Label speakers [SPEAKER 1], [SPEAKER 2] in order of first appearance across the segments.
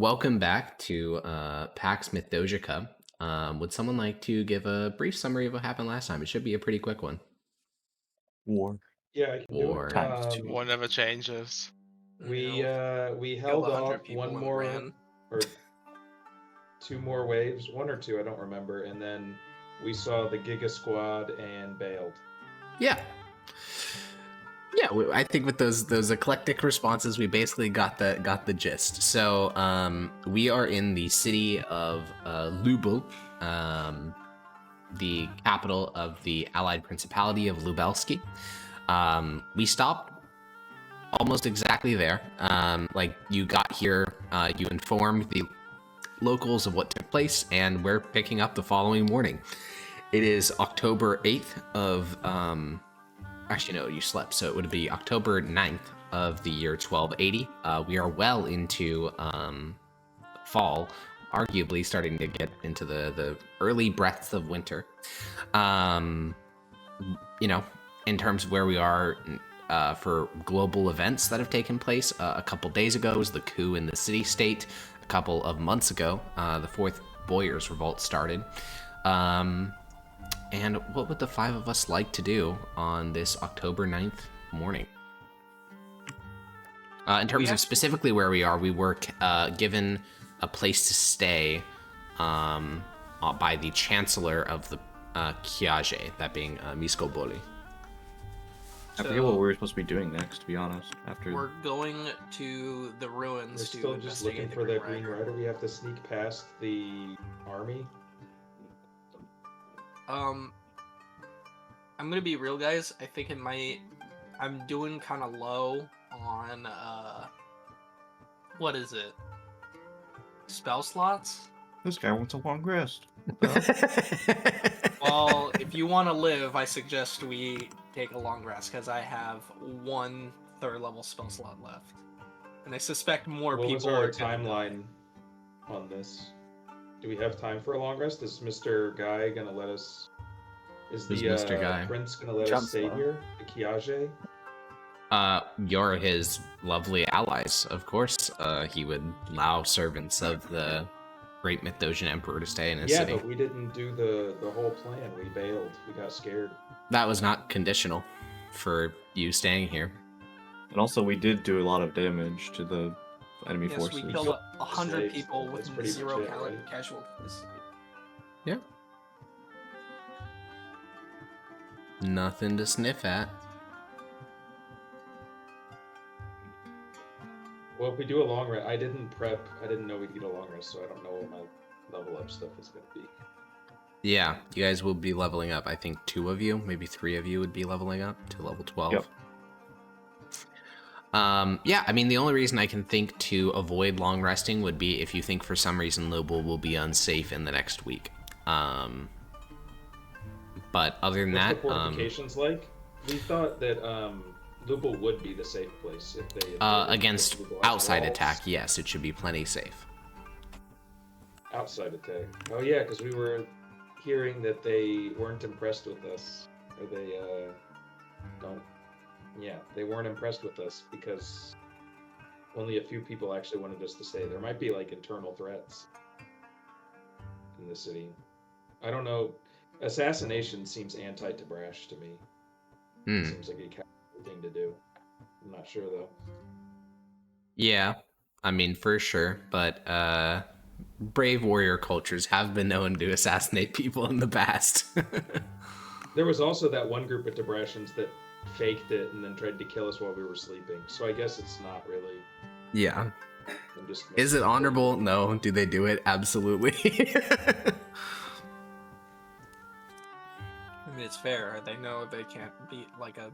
[SPEAKER 1] Welcome back to Pax Mithdosica. Would someone like to give a brief summary of what happened last time? It should be a pretty quick one.
[SPEAKER 2] War.
[SPEAKER 3] Yeah, I can do
[SPEAKER 1] War.
[SPEAKER 3] it.
[SPEAKER 2] Times two.
[SPEAKER 4] One never changes.
[SPEAKER 3] We
[SPEAKER 5] Killed
[SPEAKER 3] held
[SPEAKER 5] 100
[SPEAKER 3] off
[SPEAKER 5] people
[SPEAKER 3] one
[SPEAKER 5] and
[SPEAKER 3] more
[SPEAKER 5] ran.
[SPEAKER 3] or two more waves, one or two, I don't remember, and then we saw the Giga Squad and bailed.
[SPEAKER 1] Yeah. Yeah, I think with those eclectic responses, we basically got the gist. So we are in the city of Lubel, the capital of the Allied Principality of Lubelski. We stopped almost exactly there. Like you got here, you informed the locals of what took place, and we're picking up the following morning. It is October 8th of actually no, you slept, so it would be October 9th of the year 1280. We are well into fall, arguably starting to get into the early breaths of winter. You know, in terms of where we are for global events that have taken place, a couple days ago was the coup in the city-state. A couple of months ago, the Fourth Boyers Revolt started. And what would the five of us like to do on this October 9th morning? In terms of specifically where we are, we were given a place to stay by the Chancellor of the Kiaje, that being Misko Boli.
[SPEAKER 2] I forget what we were supposed to be doing next, to be honest. After
[SPEAKER 5] We're going to the ruins
[SPEAKER 3] We're
[SPEAKER 5] to
[SPEAKER 3] still just looking
[SPEAKER 5] investigate
[SPEAKER 3] for
[SPEAKER 5] the
[SPEAKER 3] that Green Rider. We have to sneak past the army.
[SPEAKER 5] I'm gonna be real, guys. I think it might. I'm doing kind of low on what is it? Spell slots.
[SPEAKER 2] this guy wants a long rest.
[SPEAKER 5] Well, if you want to live, I suggest we take a long rest because I have one third-level spell slot left, and I suspect more
[SPEAKER 3] What was
[SPEAKER 5] people
[SPEAKER 3] our
[SPEAKER 5] are gonna
[SPEAKER 3] timeline on this? Do we have time for a long rest? Is Mr. Guy gonna let us? Is
[SPEAKER 1] Who's
[SPEAKER 3] the
[SPEAKER 1] Mr. Guy?
[SPEAKER 3] Prince gonna let
[SPEAKER 2] Jump
[SPEAKER 3] us stay
[SPEAKER 2] slow.
[SPEAKER 3] here? The Kiaje?
[SPEAKER 1] You're his lovely allies, of course. He would allow servants of the great Mythdosian Emperor to stay in his
[SPEAKER 3] Yeah,
[SPEAKER 1] city.
[SPEAKER 3] but we didn't do the whole plan. We bailed. We got scared.
[SPEAKER 1] That was not conditional for you staying here.
[SPEAKER 2] And also, we did do a lot of damage to the enemy
[SPEAKER 5] Yes,
[SPEAKER 2] forces.
[SPEAKER 5] we killed 100
[SPEAKER 3] Slaves,
[SPEAKER 5] people
[SPEAKER 3] that's
[SPEAKER 5] with
[SPEAKER 3] pretty
[SPEAKER 5] zero
[SPEAKER 3] much it, right?
[SPEAKER 5] casualties.
[SPEAKER 1] Yeah. Nothing to sniff at.
[SPEAKER 3] Well, if we do a long rest, I didn't prep. I didn't know we'd get a long rest, so I don't know what my level up stuff is gonna be.
[SPEAKER 1] Yeah, you guys will be leveling up. I think 2 of you, maybe 3 of you would be leveling up to level 12.
[SPEAKER 2] Yep.
[SPEAKER 1] Yeah, I mean, the only reason I can think to avoid long resting would be if you think for some reason Lubel will be unsafe in the next week. But other than
[SPEAKER 3] What's
[SPEAKER 1] that,
[SPEAKER 3] the fortifications like? We thought that Lubel would be the safe place if they
[SPEAKER 1] against
[SPEAKER 3] Lubel has
[SPEAKER 1] outside
[SPEAKER 3] walls.
[SPEAKER 1] attack, yes, it should be plenty safe.
[SPEAKER 3] Outside attack. Oh yeah, because we were hearing that they weren't impressed with us, or they don't. Yeah, they weren't impressed with us because only a few people actually wanted us to stay. There might be like internal threats in the city. I don't know. Assassination seems anti-Tabrash to me.
[SPEAKER 1] Hmm.
[SPEAKER 3] Seems like a cowardly thing to do. I'm not sure though.
[SPEAKER 1] Yeah, I mean, for sure, but brave warrior cultures have been known to assassinate people in the past.
[SPEAKER 3] There was also that one group of Tabrashans that faked it and then tried to kill us while we were sleeping. So I guess it's not really.
[SPEAKER 1] Yeah.
[SPEAKER 3] I'm just.
[SPEAKER 1] Is it honorable? No. Do they do it? Absolutely.
[SPEAKER 5] I mean, it's fair. They know they can't beat like a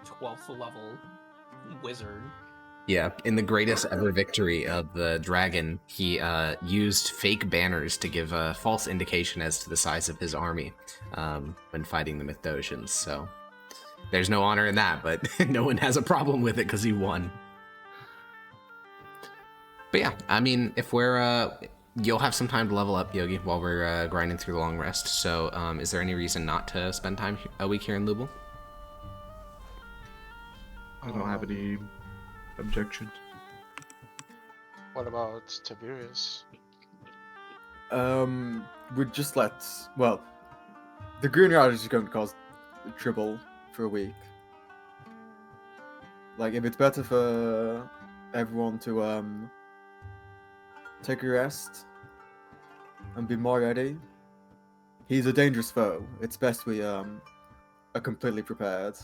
[SPEAKER 5] 12th level wizard.
[SPEAKER 1] Yeah, in the greatest ever victory of the dragon, he used fake banners to give a false indication as to the size of his army when fighting the Mythdosians. So there's no honor in that, but no one has a problem with it because he won. But yeah, I mean, if we're you'll have some time to level up, Yogi, while we're grinding through the long rest. So is there any reason not to spend time a week here in Lubel?
[SPEAKER 2] I don't have any objections.
[SPEAKER 4] What about Tiberius?
[SPEAKER 6] We'd just well, the Green Riders is going to cause trouble for a week. Like, if it's better for everyone to take a rest and be more ready. He's a dangerous foe. It's best we are completely prepared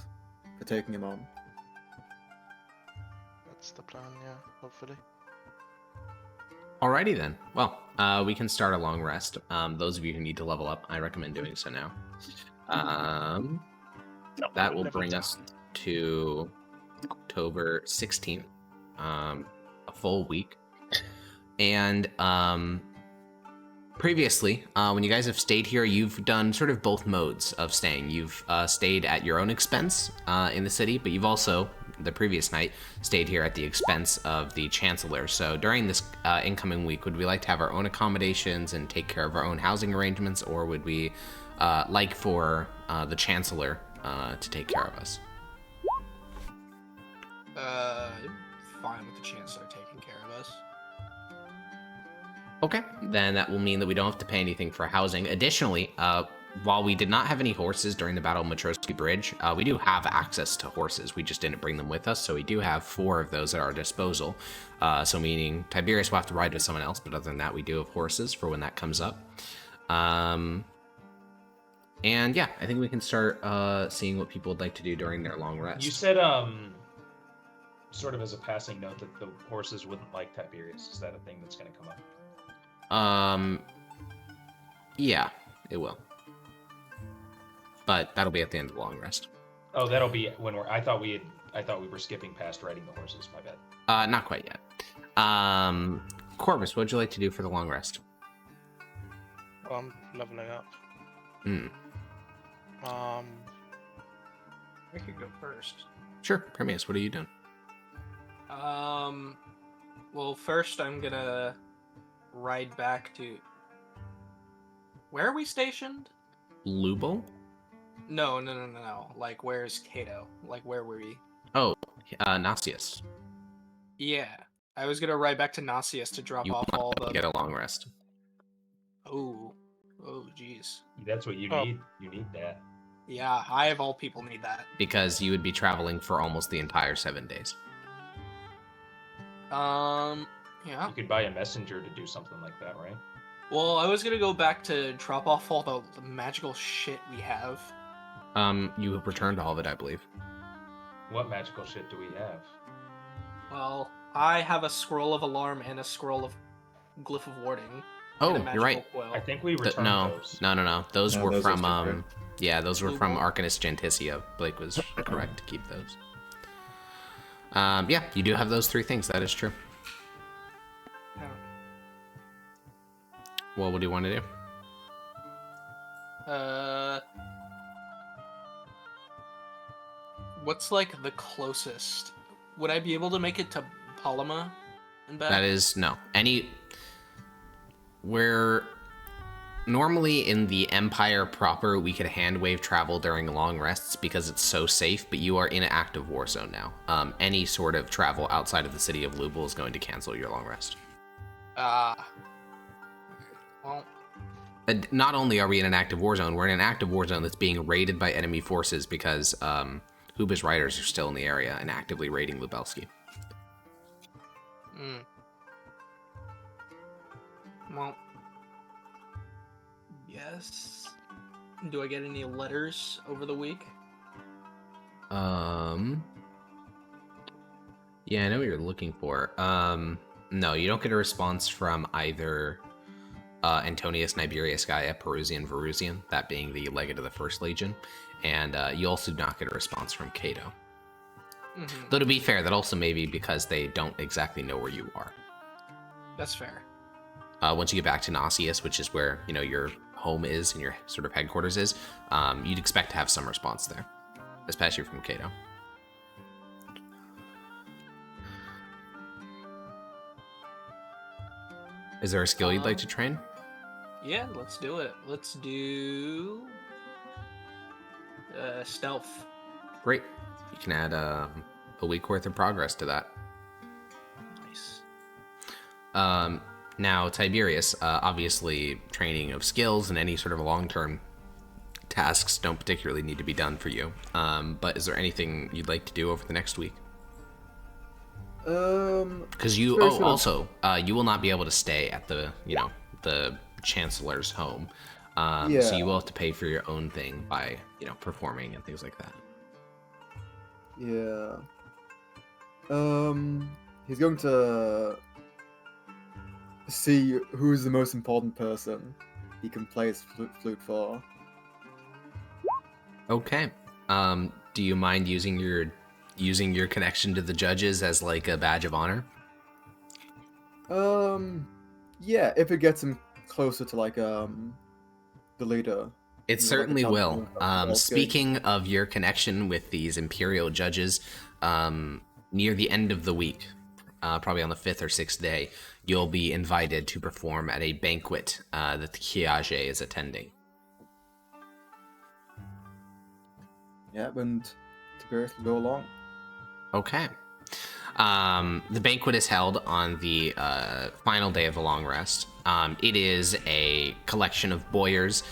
[SPEAKER 6] for taking him on.
[SPEAKER 4] That's the plan, yeah, hopefully.
[SPEAKER 1] Alrighty then. Well, we can start a long rest. Those of you who need to level up, I recommend doing so now. That will bring us to October 16th, a full week. And previously, when you guys have stayed here, you've done sort of both modes of staying. You've stayed at your own expense in the city, but you've also, the previous night, stayed here at the expense of the Chancellor. So during this incoming week, would we like to have our own accommodations and take care of our own housing arrangements, or would we like for the Chancellor to take care of us?
[SPEAKER 5] Fine with the Chancellor taking care of us.
[SPEAKER 1] Okay, then that will mean that we don't have to pay anything for housing. Additionally, while we did not have any horses during the Battle of Matrosky Bridge, we do have access to horses. We just didn't bring them with us, so we do have 4 of those at our disposal. So meaning Tiberius will have to ride with someone else, but other than that, we do have horses for when that comes up. And yeah, I think we can start seeing what people would like to do during their long rest.
[SPEAKER 3] You said, sort of as a passing note, that the horses wouldn't like Tiberius. Is that a thing that's going to come up?
[SPEAKER 1] Yeah, it will. But that'll be at the end of the long rest.
[SPEAKER 3] Oh, that'll be when we're. I thought we were skipping past riding the horses. My bad.
[SPEAKER 1] Not quite yet. Corvus, what'd you like to do for the long rest?
[SPEAKER 4] Well, I'm leveling up.
[SPEAKER 5] I could go first.
[SPEAKER 1] Sure, Prometheus, what are you doing?
[SPEAKER 5] Well, first I'm gonna ride back to... Where are we stationed?
[SPEAKER 1] Lubel?
[SPEAKER 5] No. Like, where's Kato? Like, where were we?
[SPEAKER 1] Oh, Nasius.
[SPEAKER 5] Yeah. I was gonna ride back to Nasius to drop
[SPEAKER 1] You
[SPEAKER 5] off
[SPEAKER 1] want
[SPEAKER 5] all
[SPEAKER 1] to
[SPEAKER 5] the...
[SPEAKER 1] get a long rest.
[SPEAKER 5] Oh, jeez.
[SPEAKER 3] That's what you need. You need that.
[SPEAKER 5] Yeah, I of all people need that.
[SPEAKER 1] Because you would be traveling for almost the entire 7 days.
[SPEAKER 5] Yeah.
[SPEAKER 3] You could buy a messenger to do something like that, right?
[SPEAKER 5] Well, I was gonna go back to drop off all the magical shit we have.
[SPEAKER 1] You have returned all of it, I believe.
[SPEAKER 3] What magical shit do we have?
[SPEAKER 5] Well, I have a scroll of alarm and a scroll of glyph of warding.
[SPEAKER 1] Oh,
[SPEAKER 5] and a
[SPEAKER 1] you're right.
[SPEAKER 5] magical quill.
[SPEAKER 3] I think we returned those.
[SPEAKER 1] No. Those
[SPEAKER 2] No,
[SPEAKER 1] were
[SPEAKER 2] those are
[SPEAKER 1] from,
[SPEAKER 2] separate.
[SPEAKER 1] yeah, those were from
[SPEAKER 5] Lubel?
[SPEAKER 1] Arcanist Genticia. Blake was correct to keep those. Yeah, you do have those 3 things, that is true.
[SPEAKER 5] Yeah.
[SPEAKER 1] Well, what do you want to do?
[SPEAKER 5] What's like the closest? Would I be able to make it to Palama and back?
[SPEAKER 1] That is, no. We're normally in the Empire proper, we could hand wave travel during long rests because it's so safe, but you are in an active war zone now. Any sort of travel outside of the city of Lubel is going to cancel your long rest.
[SPEAKER 5] Well,
[SPEAKER 1] Not only are we in an active war zone, we're in an active war zone that's being raided by enemy forces because Huba's riders are still in the area and actively raiding Lubelski.
[SPEAKER 5] Well, yes. Do I get any letters over the week?
[SPEAKER 1] Yeah, I know what you're looking for. No, you don't get a response from either Antonius, Niberius, Gaia, Perusian, Verusian, that being the legate of the First Legion, and you also do not get a response from Cato. Though to be fair, that also may be because they don't exactly know where you are.
[SPEAKER 5] That's fair.
[SPEAKER 1] Once you get back to Nasius, which is where, you know, your home is and your sort of headquarters is, you'd expect to have some response there, especially from Cato. Is there a skill you'd like to train?
[SPEAKER 5] Yeah, let's do it. Let's do stealth.
[SPEAKER 1] Great. You can add a week worth of progress to that.
[SPEAKER 5] Nice.
[SPEAKER 1] Now, Tiberius, obviously training of skills and any sort of long-term tasks don't particularly need to be done for you. But is there anything you'd like to do over the next week? Because you also you will not be able to stay at the the chancellor's home. So you will have to pay for your own thing by performing and things like that.
[SPEAKER 6] Yeah. He's going to see who's the most important person he can play his flute for.
[SPEAKER 1] Okay. Do you mind using your connection to the judges as like a badge of honor?
[SPEAKER 6] Yeah, if it gets him closer to like the leader.
[SPEAKER 1] It certainly will. Speaking of your connection with these imperial judges, near the end of the week, probably on the 5th or 6th day, you'll be invited to perform at a banquet that the Kiage is attending.
[SPEAKER 6] Yeah, and Tiberius will go along.
[SPEAKER 1] Okay. The banquet is held on the final day of the long rest. It is a collection of boyars.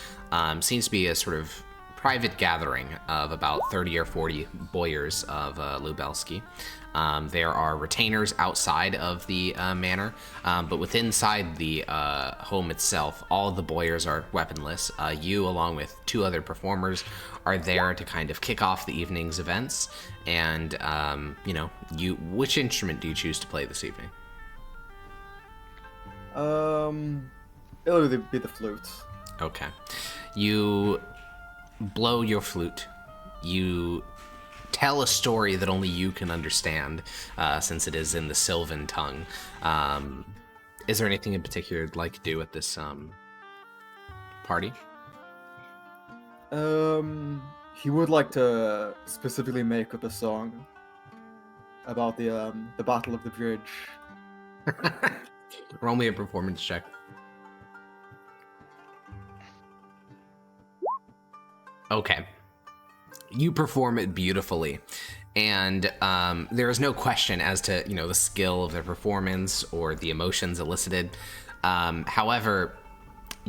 [SPEAKER 1] Seems to be a sort of private gathering of about 30 or 40 boyars of Lubelski. There are retainers outside of the manor, but within the home itself, all of the boyars are weaponless. You, along with 2 other performers, are there to kind of kick off the evening's events. And which instrument do you choose to play this evening?
[SPEAKER 6] It'll either be the flute.
[SPEAKER 1] Okay. You blow your flute. You tell a story that only you can understand, since it is in the Sylvan tongue. Is there anything in particular you'd like to do at this party?
[SPEAKER 6] He would like to specifically make up a song about the Battle of the Bridge.
[SPEAKER 1] Roll me a performance check. Okay. You perform it beautifully, and there is no question as to the skill of their performance or the emotions elicited. However,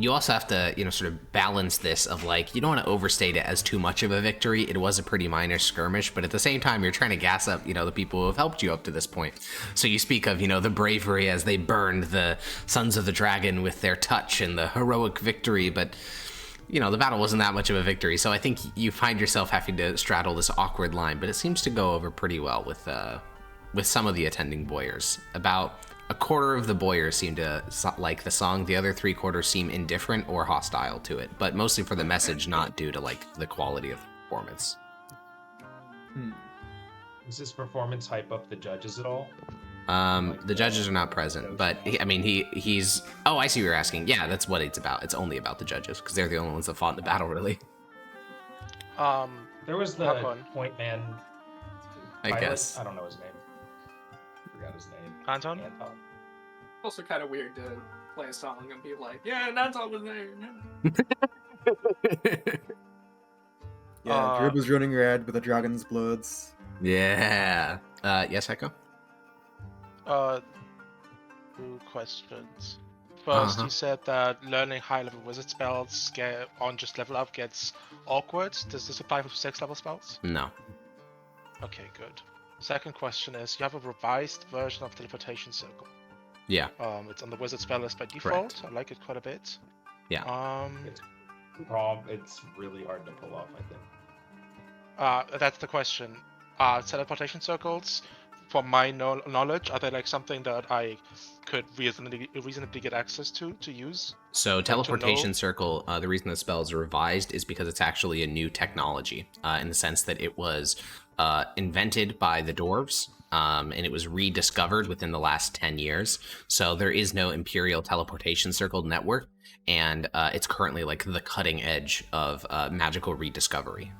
[SPEAKER 1] you also have to sort of balance this of like, you don't want to overstate it as too much of a victory. It was a pretty minor skirmish, but at the same time you're trying to gas up the people who have helped you up to this point. So you speak of the bravery as they burned the Sons of the Dragon with their touch and the heroic victory, but the battle wasn't that much of a victory. So I think you find yourself having to straddle this awkward line, but it seems to go over pretty well with some of the attending boyars. About a quarter of the boyars seem to like the song. The other 3/4 seem indifferent or hostile to it, but mostly for the message, not due to like the quality of the performance.
[SPEAKER 3] Does this performance hype up the judges at all?
[SPEAKER 1] The judges are not present, but he's. Oh, I see what you're asking. Yeah, that's what it's about. It's only about the judges because they're the only ones that fought in the battle, really.
[SPEAKER 3] There was the point man.
[SPEAKER 1] I guess.
[SPEAKER 3] I don't know his name. Forgot his name.
[SPEAKER 4] Anton?
[SPEAKER 5] Also kind of weird to play a song and be like, yeah, that's all was there.
[SPEAKER 6] Yeah, Drib was running red with the dragon's bloods.
[SPEAKER 1] Yeah. Yes, Echo?
[SPEAKER 4] 2 questions. First, you said that learning high-level wizard spells on just level up gets awkward. Does this apply for 6th-level spells?
[SPEAKER 1] No.
[SPEAKER 4] Okay, good. Second question is, you have a revised version of Teleportation Circle.
[SPEAKER 1] Yeah.
[SPEAKER 4] It's on the wizard spell list by default.
[SPEAKER 1] Correct.
[SPEAKER 4] I like it quite a bit.
[SPEAKER 1] Yeah.
[SPEAKER 3] It's really hard to pull off, I think.
[SPEAKER 4] That's the question. Teleportation circles, from my knowledge, are they like something that I could reasonably get access to use?
[SPEAKER 1] So teleportation circle, the reason the spell is revised is because it's actually a new technology, in the sense that it was invented by the dwarves, and it was rediscovered within the last 10 years. So there is no Imperial Teleportation Circle network, and it's currently like the cutting edge of magical rediscovery.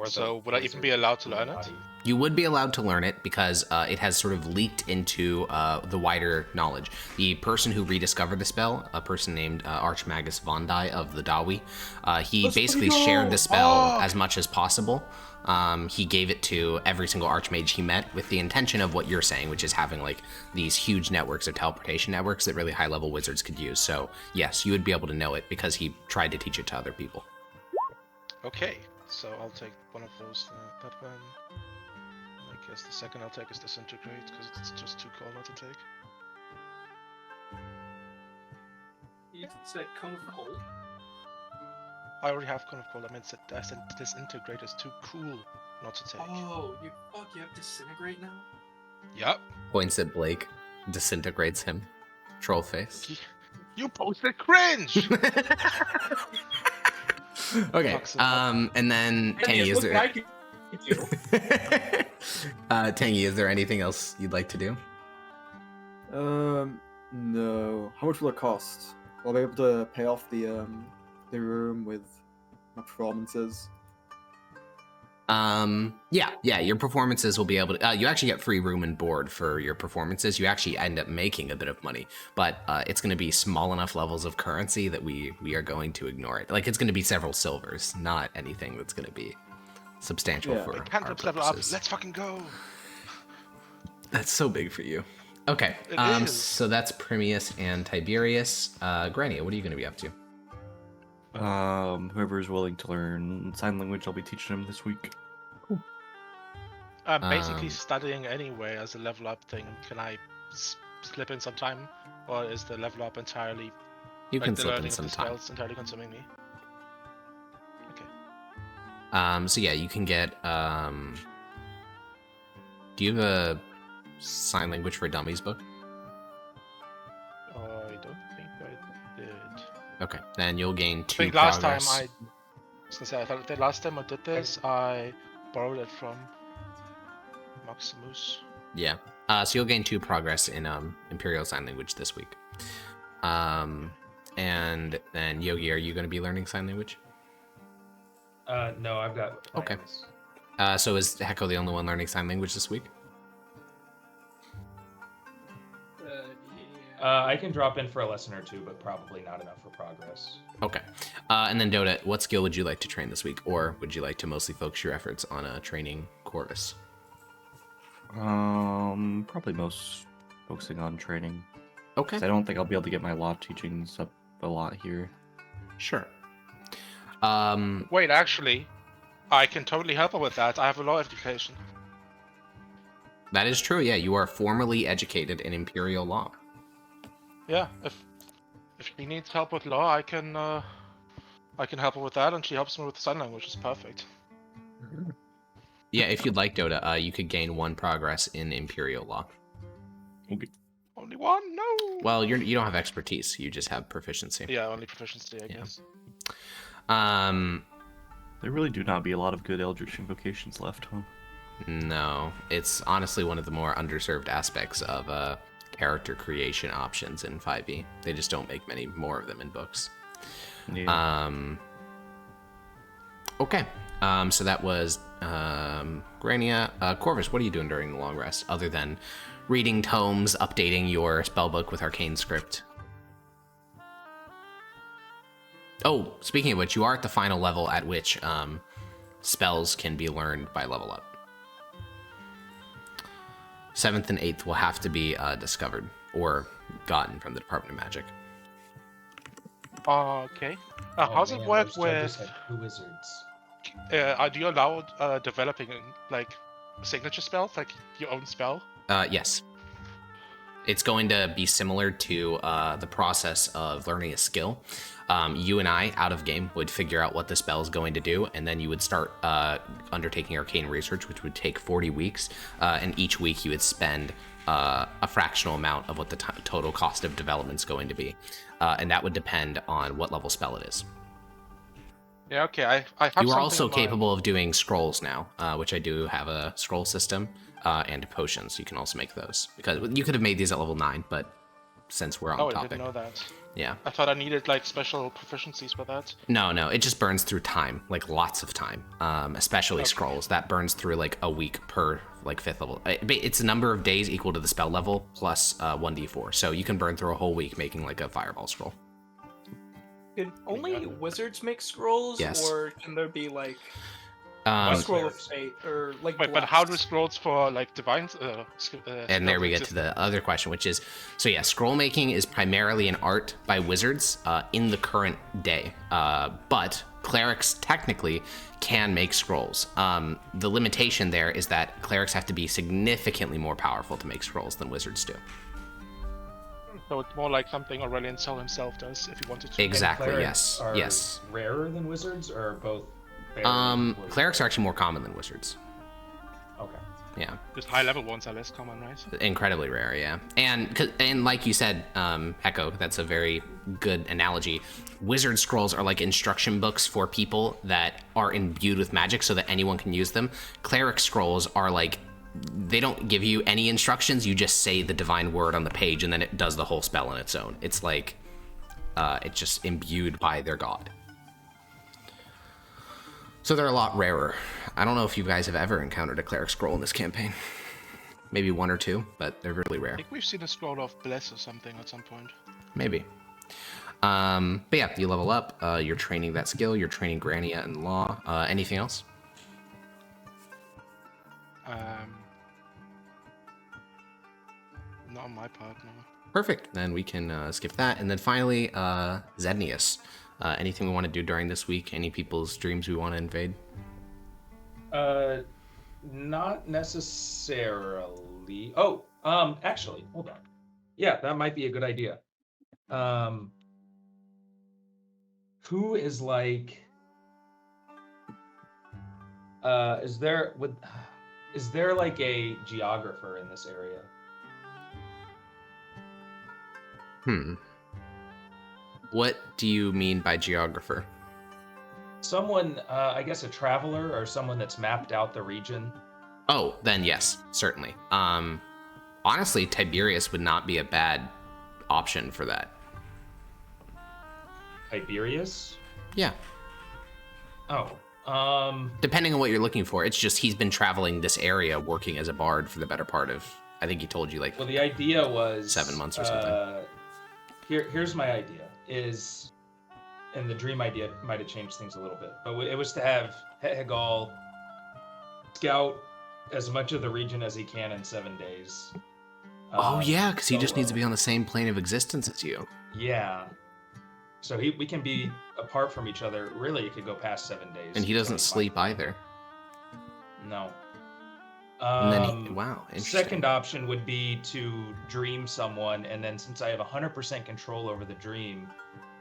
[SPEAKER 3] Or the
[SPEAKER 4] So would I even be
[SPEAKER 3] wizard
[SPEAKER 4] allowed to learn it?
[SPEAKER 3] body.
[SPEAKER 1] You would be allowed to learn it because it has sort of leaked into the wider knowledge. The person who rediscovered the spell, a person named Archmagus Vondai of the Dawi, he basically shared the spell as much as possible. He gave it to every single archmage he met with the intention of what you're saying, which is having like these huge networks of teleportation networks that really high-level wizards could use. So yes, you would be able to know it because he tried to teach it to other people.
[SPEAKER 4] Okay, so I'll take one of those. That one. I guess the second I'll take is Disintegrate, because it's just too cold not to take.
[SPEAKER 5] You said Cone of Cold?
[SPEAKER 4] I already have Cone of Cold. I said Disintegrate is too cool not to take.
[SPEAKER 5] Oh, you have Disintegrate now?
[SPEAKER 4] Yep.
[SPEAKER 1] Points at Blake, disintegrates him. Troll face.
[SPEAKER 4] You posted cringe!
[SPEAKER 1] Okay, and then Tangy, is there... Tangy, is there anything else you'd like to do?
[SPEAKER 6] No. How much will it cost? Will I be able to pay off the room with my performances?
[SPEAKER 1] Yeah, your performances will be able to, you actually get free room and board for your performances. You actually end up making a bit of money, but it's going to be small enough levels of currency that we are going to ignore it. Like, it's going to be several silvers, not anything that's going to be substantial for our
[SPEAKER 4] Cantrips level up.
[SPEAKER 1] purposes.
[SPEAKER 4] Let's fucking go.
[SPEAKER 1] That's so big for you. Okay,
[SPEAKER 4] It is.
[SPEAKER 1] so that's Primius and Tiberius. Grania, what are you going to be up to?
[SPEAKER 2] Whoever is willing to learn sign language, I'll be teaching them this week.
[SPEAKER 4] I'm basically
[SPEAKER 1] Um,
[SPEAKER 4] studying anyway as a level up thing. Can I slip in some time? Or is the level up entirely...
[SPEAKER 1] You can
[SPEAKER 4] the
[SPEAKER 1] slip
[SPEAKER 4] learning
[SPEAKER 1] in
[SPEAKER 4] of
[SPEAKER 1] some
[SPEAKER 4] the
[SPEAKER 1] time.
[SPEAKER 4] spells entirely consuming me? Okay.
[SPEAKER 1] So yeah, you can get, do you have a sign language for dummies book?
[SPEAKER 4] I don't think I did.
[SPEAKER 1] Okay, then you'll gain
[SPEAKER 4] I
[SPEAKER 1] 2
[SPEAKER 4] think last
[SPEAKER 1] progress.
[SPEAKER 4] time I was gonna say, I thought the last time I did this, I borrowed it from Maximus.
[SPEAKER 1] Yeah. So you'll gain 2 progress in Imperial Sign Language this week. And then Yogi, are you going to be learning sign language?
[SPEAKER 3] No, I've got
[SPEAKER 1] Okay.
[SPEAKER 3] plans.
[SPEAKER 1] So is Heko the only one learning sign language this week?
[SPEAKER 3] I can drop in for a lesson or two, but probably not enough for progress.
[SPEAKER 1] Okay. And then Dota, what skill would you like to train this week, or would you like to mostly focus your efforts on training Corvus?
[SPEAKER 2] Probably most focusing on training.
[SPEAKER 1] Okay.
[SPEAKER 2] 'Cause I don't think I'll be able to get my law teachings up a lot here.
[SPEAKER 1] Sure.
[SPEAKER 4] Wait, actually, I can totally help her with that. I have a law education.
[SPEAKER 1] That is true. Yeah, you are formally educated in Imperial law.
[SPEAKER 4] Yeah, if she needs help with law, I can help her with that, and she helps me with sign language. It's perfect.
[SPEAKER 1] Yeah, if you'd like, Dota, you could gain 1 progress in Imperial law.
[SPEAKER 2] Okay.
[SPEAKER 4] Only one? No.
[SPEAKER 1] Well, you don't have expertise. You just have proficiency.
[SPEAKER 4] Yeah, only proficiency, I
[SPEAKER 1] Yeah.
[SPEAKER 4] guess.
[SPEAKER 2] There really do not be a lot of good Eldritch invocations left, huh?
[SPEAKER 1] No, it's honestly one of the more underserved aspects of character creation options in 5e. They just don't make many more of them in books.
[SPEAKER 2] Yeah.
[SPEAKER 1] Okay. So that was Grania. Corvus, what are you doing during the long rest other than reading tomes, updating your spellbook with arcane script? Oh, speaking of which, you are at the final level at which spells can be learned by level up. 7th and 8th will have to be discovered or gotten from the Department of Magic.
[SPEAKER 4] Okay. How's it work with?
[SPEAKER 3] Two wizards.
[SPEAKER 4] Do you allow developing like signature spells, like your own spell?
[SPEAKER 1] Yes. It's going to be similar to the process of learning a skill. You and I, out of game, would figure out what the spell is going to do, and then you would start undertaking arcane research, which would take 40 weeks. And each week you would spend a fractional amount of what the total cost of development is going to be. And that would depend on what level spell it is.
[SPEAKER 4] Yeah, okay. I have
[SPEAKER 1] You are
[SPEAKER 4] something
[SPEAKER 1] also
[SPEAKER 4] in mind.
[SPEAKER 1] capable of doing scrolls now, which I do have a scroll system, and potions. You can also make those. Because you could have made these at level 9, but since we're on
[SPEAKER 4] Oh, I
[SPEAKER 1] topic.
[SPEAKER 4] didn't know that.
[SPEAKER 1] Yeah.
[SPEAKER 4] I thought I needed like special proficiencies for that.
[SPEAKER 1] No, it just burns through time, like lots of time, especially scrolls. That burns through like a week per like 5th level. It's a number of days equal to the spell level plus 1d4. So you can burn through a whole week making like a fireball scroll.
[SPEAKER 5] Could only wizards make scrolls,
[SPEAKER 1] Yes.
[SPEAKER 5] or can there be like
[SPEAKER 1] Um,
[SPEAKER 5] scroll of fate or like?
[SPEAKER 4] Wait, but how do
[SPEAKER 5] blessed?
[SPEAKER 4] scrolls for like divine?
[SPEAKER 1] and there we get to the other question, which is, so yeah, scroll making is primarily an art by wizards in the current day, but clerics technically can make scrolls. The limitation there is that clerics have to be significantly more powerful to make scrolls than wizards do.
[SPEAKER 4] So it's more like something Aurelian Sol himself does if he wanted to.
[SPEAKER 1] Exactly.
[SPEAKER 3] Clerics
[SPEAKER 1] Yes.
[SPEAKER 3] are
[SPEAKER 1] Yes.
[SPEAKER 3] rarer than wizards, or both? Fair than wizards?
[SPEAKER 1] Clerics are actually more common than wizards.
[SPEAKER 3] Okay.
[SPEAKER 1] Yeah.
[SPEAKER 4] Just high level ones are less common, right?
[SPEAKER 1] Incredibly rare, yeah. And like you said, Echo, that's a very good analogy. Wizard scrolls are like instruction books for people that are imbued with magic so that anyone can use them. Cleric scrolls are like, they don't give you any instructions, you just say the divine word on the page and then it does the whole spell on its own. It's like, it's just imbued by their god. So they're a lot rarer. I don't know if you guys have ever encountered a cleric scroll in this campaign. Maybe 1 or 2, but they're really rare.
[SPEAKER 4] I think we've seen a scroll of Bless or something at some point.
[SPEAKER 1] Maybe. But yeah, you level up, you're training that skill, you're training Grania and Law. Anything else?
[SPEAKER 4] Not on my part, no.
[SPEAKER 1] Perfect. Then we can skip that. And then finally, Zednius. Anything we want to do during this week? Any people's dreams we want to invade?
[SPEAKER 3] Not necessarily. Oh, actually, hold on. Yeah, that might be a good idea. Who is like? Is there like a geographer in this area?
[SPEAKER 1] What do you mean by geographer?
[SPEAKER 3] Someone, I guess a traveler or someone that's mapped out the region.
[SPEAKER 1] Oh, then yes, certainly. Honestly, Tiberius would not be a bad option for that.
[SPEAKER 3] Tiberius?
[SPEAKER 1] Yeah.
[SPEAKER 3] Oh.
[SPEAKER 1] Depending on what you're looking for, it's just he's been traveling this area working as a bard for the better part of, I think he told you like
[SPEAKER 3] Well, the idea was
[SPEAKER 1] 7 months or something.
[SPEAKER 3] Here's my idea is, and the dream idea might have changed things a little bit, but it was to have Hegal scout as much of the region as he can in 7 days.
[SPEAKER 1] Oh yeah, because he just needs to
[SPEAKER 3] solo.
[SPEAKER 1] be on the same plane of existence as you.
[SPEAKER 3] Yeah. So we can be apart from each other. Really, it could go past 7 days.
[SPEAKER 1] And he doesn't
[SPEAKER 3] 25.
[SPEAKER 1] sleep either.
[SPEAKER 3] No.
[SPEAKER 1] And then wow, interesting.
[SPEAKER 3] Second option would be to dream someone, and then since I have 100% control over the dream,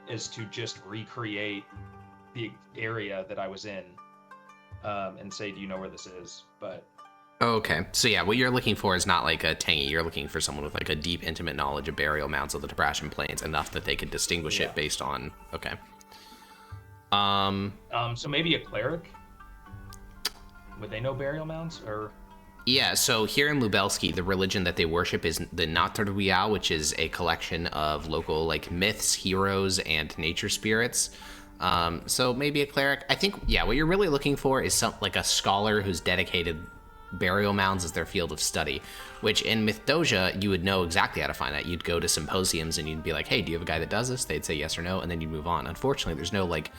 [SPEAKER 3] is to just recreate the area that I was in, and say, "Do you know where this is?" But
[SPEAKER 1] Okay, so yeah, what you're looking for is not like a tangy. You're looking for someone with like a deep, intimate knowledge of burial mounds of the Tabrashan Plains, enough that they could distinguish
[SPEAKER 3] Yeah.
[SPEAKER 1] it based on. Okay.
[SPEAKER 3] so maybe a cleric. Would they know burial mounds or?
[SPEAKER 1] Yeah, so here in Lubelski, the religion that they worship is the Natarwiao, which is a collection of local like myths, heroes, and nature spirits. So maybe a cleric. I think, yeah, what you're really looking for is some like a scholar who's dedicated burial mounds as their field of study, which in Mythdosia, you would know exactly how to find that. You'd go to symposiums and you'd be like, hey, do you have a guy that does this? They'd say yes or no, and then you'd move on. Unfortunately, there's no like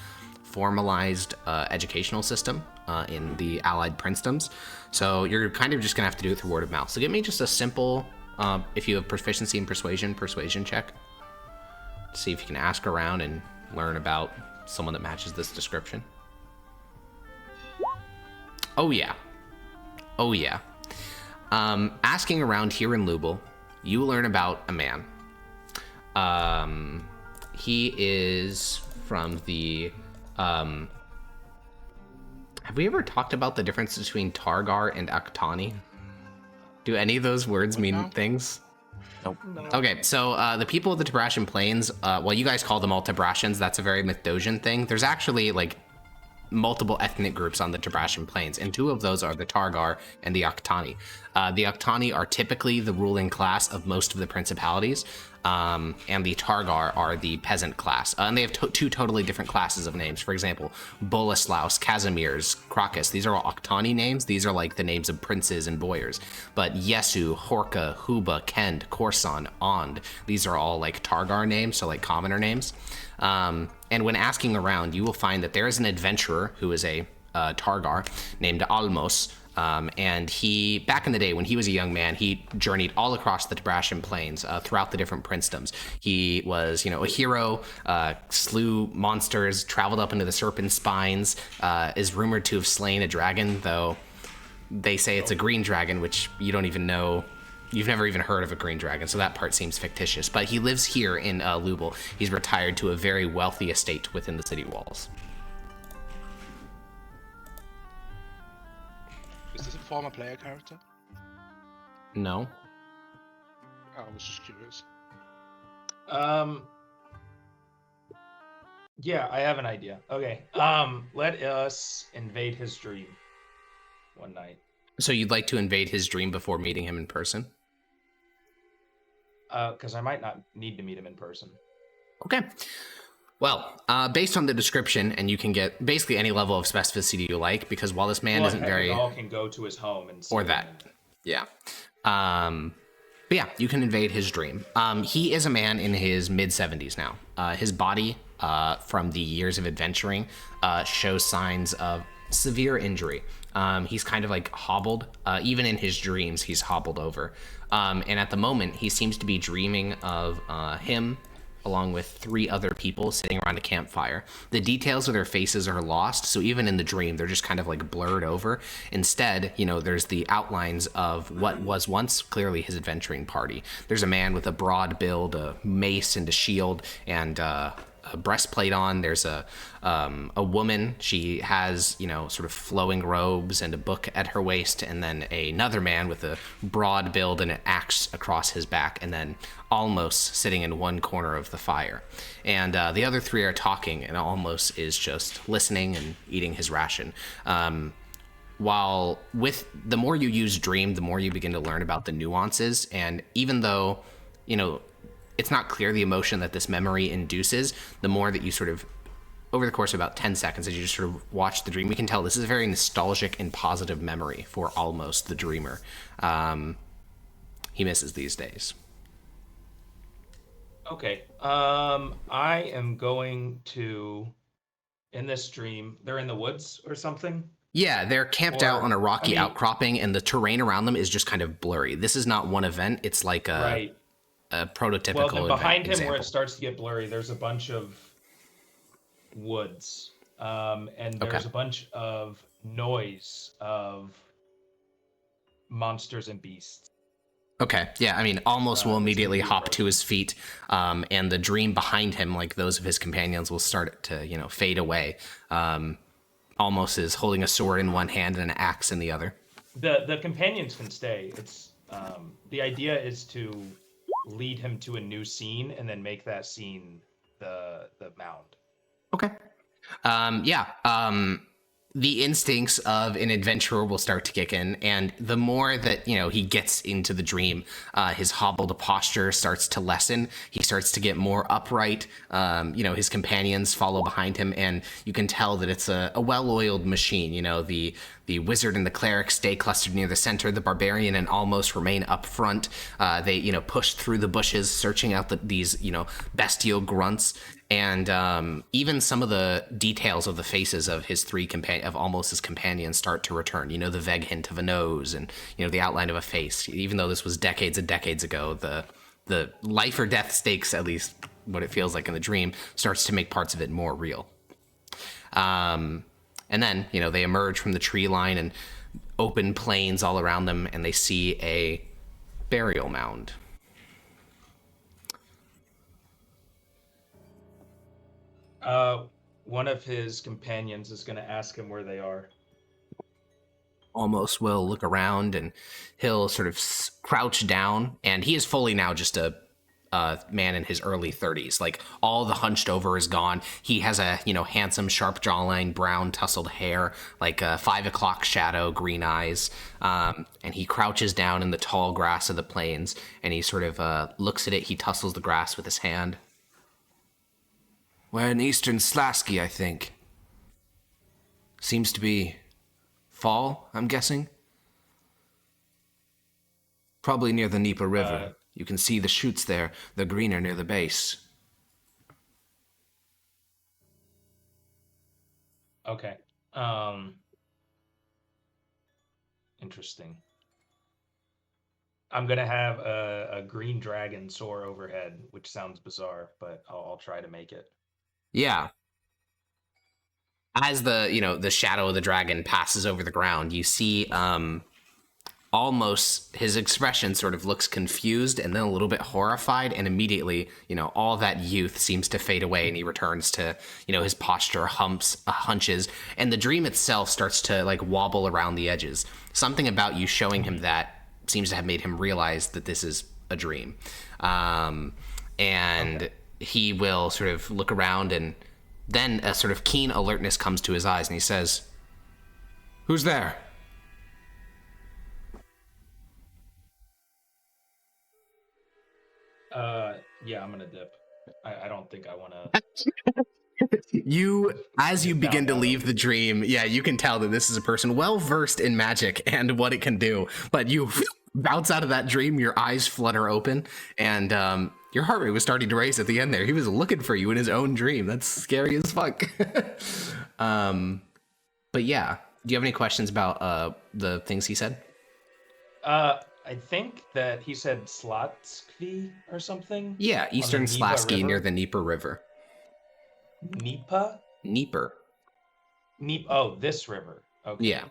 [SPEAKER 1] formalized educational system in the allied princedoms, so you're kind of just gonna have to do it through word of mouth. So give me just a simple, if you have proficiency in persuasion check. See if you can ask around and learn about someone that matches this description. Oh yeah. Asking around here in Lubel, you learn about a man. He is from the have we ever talked about the difference between Targar and Aktani? Do any of those words mean things?
[SPEAKER 5] No.
[SPEAKER 1] Okay, so the people of the Tabrashan Plains, well, you guys call them all Tabrashans. That's a very Mythosian thing. There's actually like multiple ethnic groups on the Tabrashan Plains, and 2 of those are the Targar and the Aktani. The Aktani are typically the ruling class of most of the principalities. and the Targar are the peasant class. And they have two totally different classes of names. For example, Boleslaus, Casimirs, Crocus. These are all Octani names. These are like the names of princes and boyars. But Yesu, Horka, Huba, Kend, Corson, Ond. These are all like Targar names, so like commoner names. And when asking around, you will find that there is an adventurer who is a Targar named Almos. And he, back in the day when he was a young man, he journeyed all across the Tabrashan plains throughout the different princedoms. He was, a hero, slew monsters, traveled up into the serpent spines, is rumored to have slain a dragon, though they say it's a green dragon, which you don't even know. You've never even heard of a green dragon, so that part seems fictitious. But he lives here in Lubel. He's retired to a very wealthy estate within the city walls.
[SPEAKER 4] Is this a former player character?
[SPEAKER 1] No.
[SPEAKER 4] I was just curious.
[SPEAKER 3] Yeah, I have an idea. Okay. Let us invade his dream one night.
[SPEAKER 1] So you'd like to invade his dream before meeting him in person?
[SPEAKER 3] Because I might not need to meet him in person.
[SPEAKER 1] Okay. Well, based on the description, and you can get basically any level of specificity you like, because while this man isn't very...
[SPEAKER 3] all can go to his home and see
[SPEAKER 1] or that. Yeah. But yeah, you can invade his dream. He is a man in his mid-70s now. His body, from the years of adventuring, shows signs of severe injury. He's kind of like hobbled. Even in his dreams, he's hobbled over. And at the moment, he seems to be dreaming of him along with 3 other people sitting around a campfire. The details of their faces are lost, so even in the dream, they're just kind of like blurred over. Instead, there's the outlines of what was once clearly his adventuring party. There's a man with a broad build, a mace and a shield, and a breastplate on. There's a woman. She has, sort of flowing robes and a book at her waist, and then another man with a broad build and an axe across his back, and then Almos sitting in one corner of the fire. And the other 3 are talking, and Almos is just listening and eating his ration. While with the more you use dream, the more you begin to learn about the nuances, and even though, it's not clear the emotion that this memory induces, the more that you sort of, over the course of about 10 seconds, as you just sort of watch the dream, we can tell this is a very nostalgic and positive memory for Almos the dreamer. He misses these days.
[SPEAKER 3] Okay. I am going to, in this dream, they're in the woods or something?
[SPEAKER 1] Yeah, they're camped out on a rocky outcropping, and the terrain around them is just kind of blurry. This is not one event. It's like a prototypical
[SPEAKER 3] Well, then behind him
[SPEAKER 1] example.
[SPEAKER 3] where it starts to get blurry, there's a bunch of woods. And there's a bunch of noise of monsters and beasts.
[SPEAKER 1] Okay, yeah, Almos will immediately hop to his feet, and the dream behind him, like those of his companions, will start to, fade away. Almos is holding a sword in one hand and an axe in the other.
[SPEAKER 3] The companions can stay. It's the idea is to lead him to a new scene and then make that scene the mound.
[SPEAKER 1] Okay. The instincts of an adventurer will start to kick in, and the more that, he gets into the dream, his hobbled posture starts to lessen. He starts to get more upright. His companions follow behind him, and you can tell that it's a well-oiled machine. The wizard and the cleric stay clustered near the center. The barbarian and Almos remain up front. They, push through the bushes, searching out these, bestial grunts. And even some of the details of the faces of his 3 of Almos's companions start to return. The vague hint of a nose and, the outline of a face. Even though this was decades and decades ago, the life or death stakes, at least what it feels like in the dream, starts to make parts of it more real. And then, they emerge from the tree line and open plains all around them, and they see a burial mound.
[SPEAKER 3] One of his companions is going to ask him where they are.
[SPEAKER 1] Almos will look around, and he'll sort of crouch down, and he is fully now just a man in his early 30s. Like, all the hunched over is gone. He has a, handsome, sharp jawline, brown, tousled hair, like a 5 o'clock shadow, green eyes. And he crouches down in the tall grass of the plains, and he sort of looks at it. He tussles the grass with his hand. We're in eastern Slasky, I think. Seems to be fall, I'm guessing. Probably near the Dnieper River. You can see the chutes there. They're greener near the base.
[SPEAKER 3] Okay. Interesting. I'm gonna have a green dragon soar overhead, which sounds bizarre, but I'll try to make it.
[SPEAKER 1] Yeah. As the shadow of the dragon passes over the ground, you see almost his expression sort of looks confused and then a little bit horrified, and immediately, all that youth seems to fade away, and he returns to, his posture hunches, and the dream itself starts to like wobble around the edges. Something about you showing him that seems to have made him realize that this is a dream. He will sort of look around, and then a sort of keen alertness comes to his eyes, and he says, "Who's there?"
[SPEAKER 3] Yeah, I'm gonna dip. I don't think I wanna.
[SPEAKER 1] As you begin to leave the dream, you can tell that this is a person well versed in magic and what it can do. But you bounce out of that dream, your eyes flutter open, and your heart rate was starting to race at the end there. He was looking for you in his own dream. That's scary as fuck. But yeah, do you have any questions about the things he said?
[SPEAKER 3] I think that he said Slotskvi or something.
[SPEAKER 1] Yeah, eastern Slasky near the Dnieper River.
[SPEAKER 3] Dnieper?
[SPEAKER 1] Dnieper.
[SPEAKER 3] Oh, this river. Okay.
[SPEAKER 1] Yeah.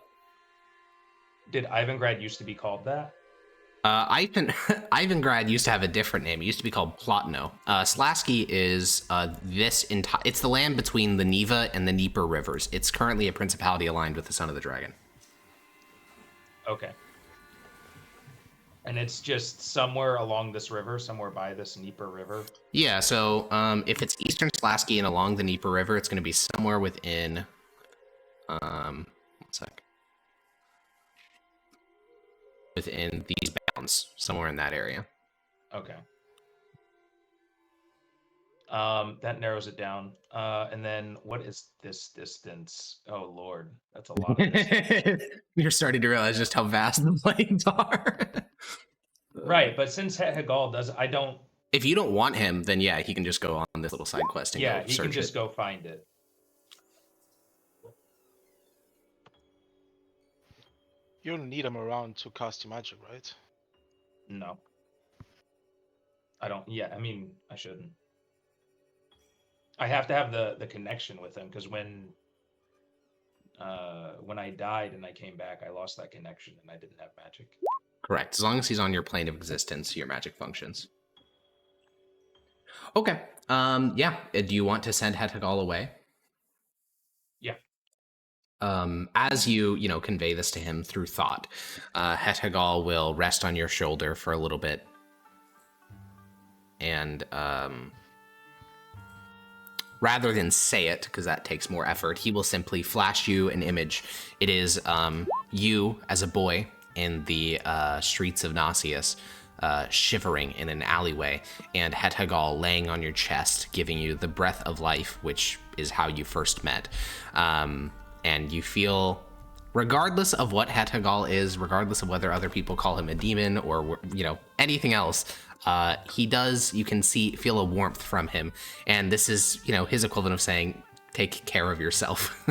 [SPEAKER 3] Did Ivangrad used to be called that?
[SPEAKER 1] Ivangrad used to have a different name. It used to be called Plotno. Slasky is it's the land between the Neva and the Dnieper rivers. It's currently a principality aligned with the Son of the Dragon.
[SPEAKER 3] Okay. And it's just somewhere along this river, somewhere by this Dnieper River?
[SPEAKER 1] Yeah, so if it's eastern Slasky and along the Dnieper River, it's going to be somewhere within... one sec. Within these bounds, somewhere in that area.
[SPEAKER 3] Okay. That narrows it down. And then what is this distance? Oh, Lord. That's a lot of distance.
[SPEAKER 1] You're starting to realize just how vast the plains are.
[SPEAKER 3] Right, but since Hagal does, I don't...
[SPEAKER 1] If you don't want him, then yeah, he can just go on this little side quest and
[SPEAKER 3] yeah,
[SPEAKER 1] go
[SPEAKER 3] he can just
[SPEAKER 1] it.
[SPEAKER 3] go find it.
[SPEAKER 4] You don't need him around to cast your magic, right?
[SPEAKER 3] No. I don't... Yeah, I mean, I shouldn't. I have to have the connection with him, because when I died and I came back, I lost that connection and I didn't have magic.
[SPEAKER 1] Correct. As long as he's on your plane of existence, your magic functions. Okay. Yeah. Do you want to send Hetagal away?
[SPEAKER 3] Yeah.
[SPEAKER 1] As you convey this to him through thought, Hetagal will rest on your shoulder for a little bit. And rather than say it, because that takes more effort, he will simply flash you an image. It is you as a boy in the streets of Nasius, shivering in an alleyway, and Hetagal laying on your chest, giving you the breath of life, which is how you first met. And you feel, regardless of what Hetagal is, regardless of whether other people call him a demon or anything else, you can feel a warmth from him, and this is his equivalent of saying, take care of yourself.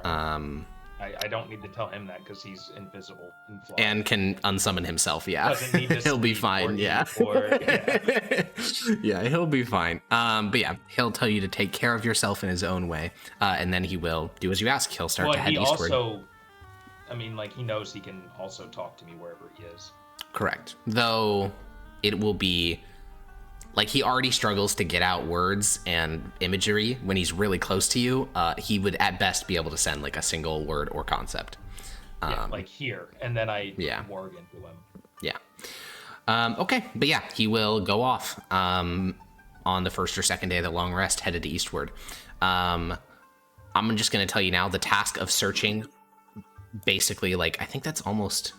[SPEAKER 3] I don't need to tell him that because he's invisible
[SPEAKER 1] and can unsummon himself. Yeah,
[SPEAKER 3] doesn't need to
[SPEAKER 1] he'll be fine. Yeah. Yeah, he'll be fine. But yeah, he'll tell you to take care of yourself in his own way, and then he will do as you ask. He'll start to head eastward.
[SPEAKER 3] He knows he can also talk to me wherever he is.
[SPEAKER 1] Correct. Though it will be like he already struggles to get out words and imagery when he's really close to you. He would at best be able to send like a single word or concept.
[SPEAKER 3] Like here, and then I
[SPEAKER 1] yeah.
[SPEAKER 3] morgue into him.
[SPEAKER 1] Yeah. Okay, but yeah, he will go off on the first or second day of the long rest, headed eastward. I'm just going to tell you now, the task of searching, basically, like, I think that's almost...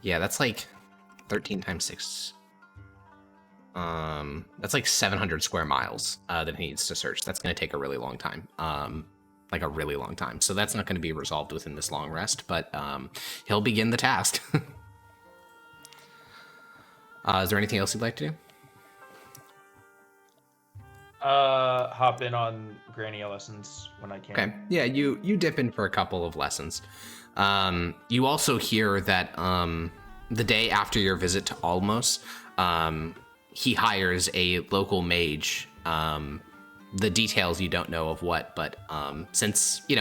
[SPEAKER 1] Yeah, that's like 13 times 6. That's like 700 square miles that he needs to search. That's going to take a really long time. Like a really long time. So that's not going to be resolved within this long rest, but he'll begin the task. Is there anything else you'd like to do?
[SPEAKER 7] Hop in on Granny lessons when I can.
[SPEAKER 1] Okay. Yeah, you dip in for a couple of lessons. You also hear that the day after your visit to Almos, he hires a local mage. The details you don't know of what, but since you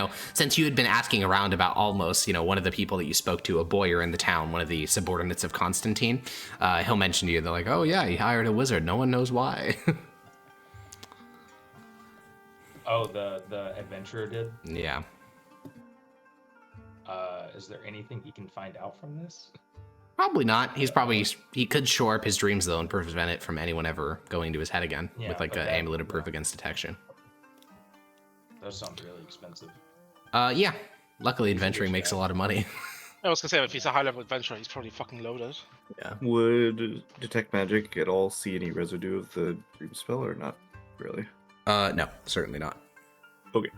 [SPEAKER 1] had been asking around about Almos, one of the people that you spoke to, a boyar in the town, one of the subordinates of Constantine, he'll mention to you, they're like, oh yeah, he hired a wizard. No one knows why.
[SPEAKER 7] Oh, the adventurer did?
[SPEAKER 1] Yeah.
[SPEAKER 7] Is there anything he can find out from this?
[SPEAKER 1] Probably not. He could shore up his dreams though and prevent it from anyone ever going to his head again with like an amulet of proof against detection.
[SPEAKER 7] Those sound really expensive.
[SPEAKER 1] Yeah. Luckily, adventuring makes a lot of money.
[SPEAKER 4] I was gonna say, if he's a high-level adventurer, he's probably fucking loaded.
[SPEAKER 1] Yeah.
[SPEAKER 2] Would detect magic at all see any residue of the dream spell, or not really?
[SPEAKER 1] No, certainly not.
[SPEAKER 2] Okay.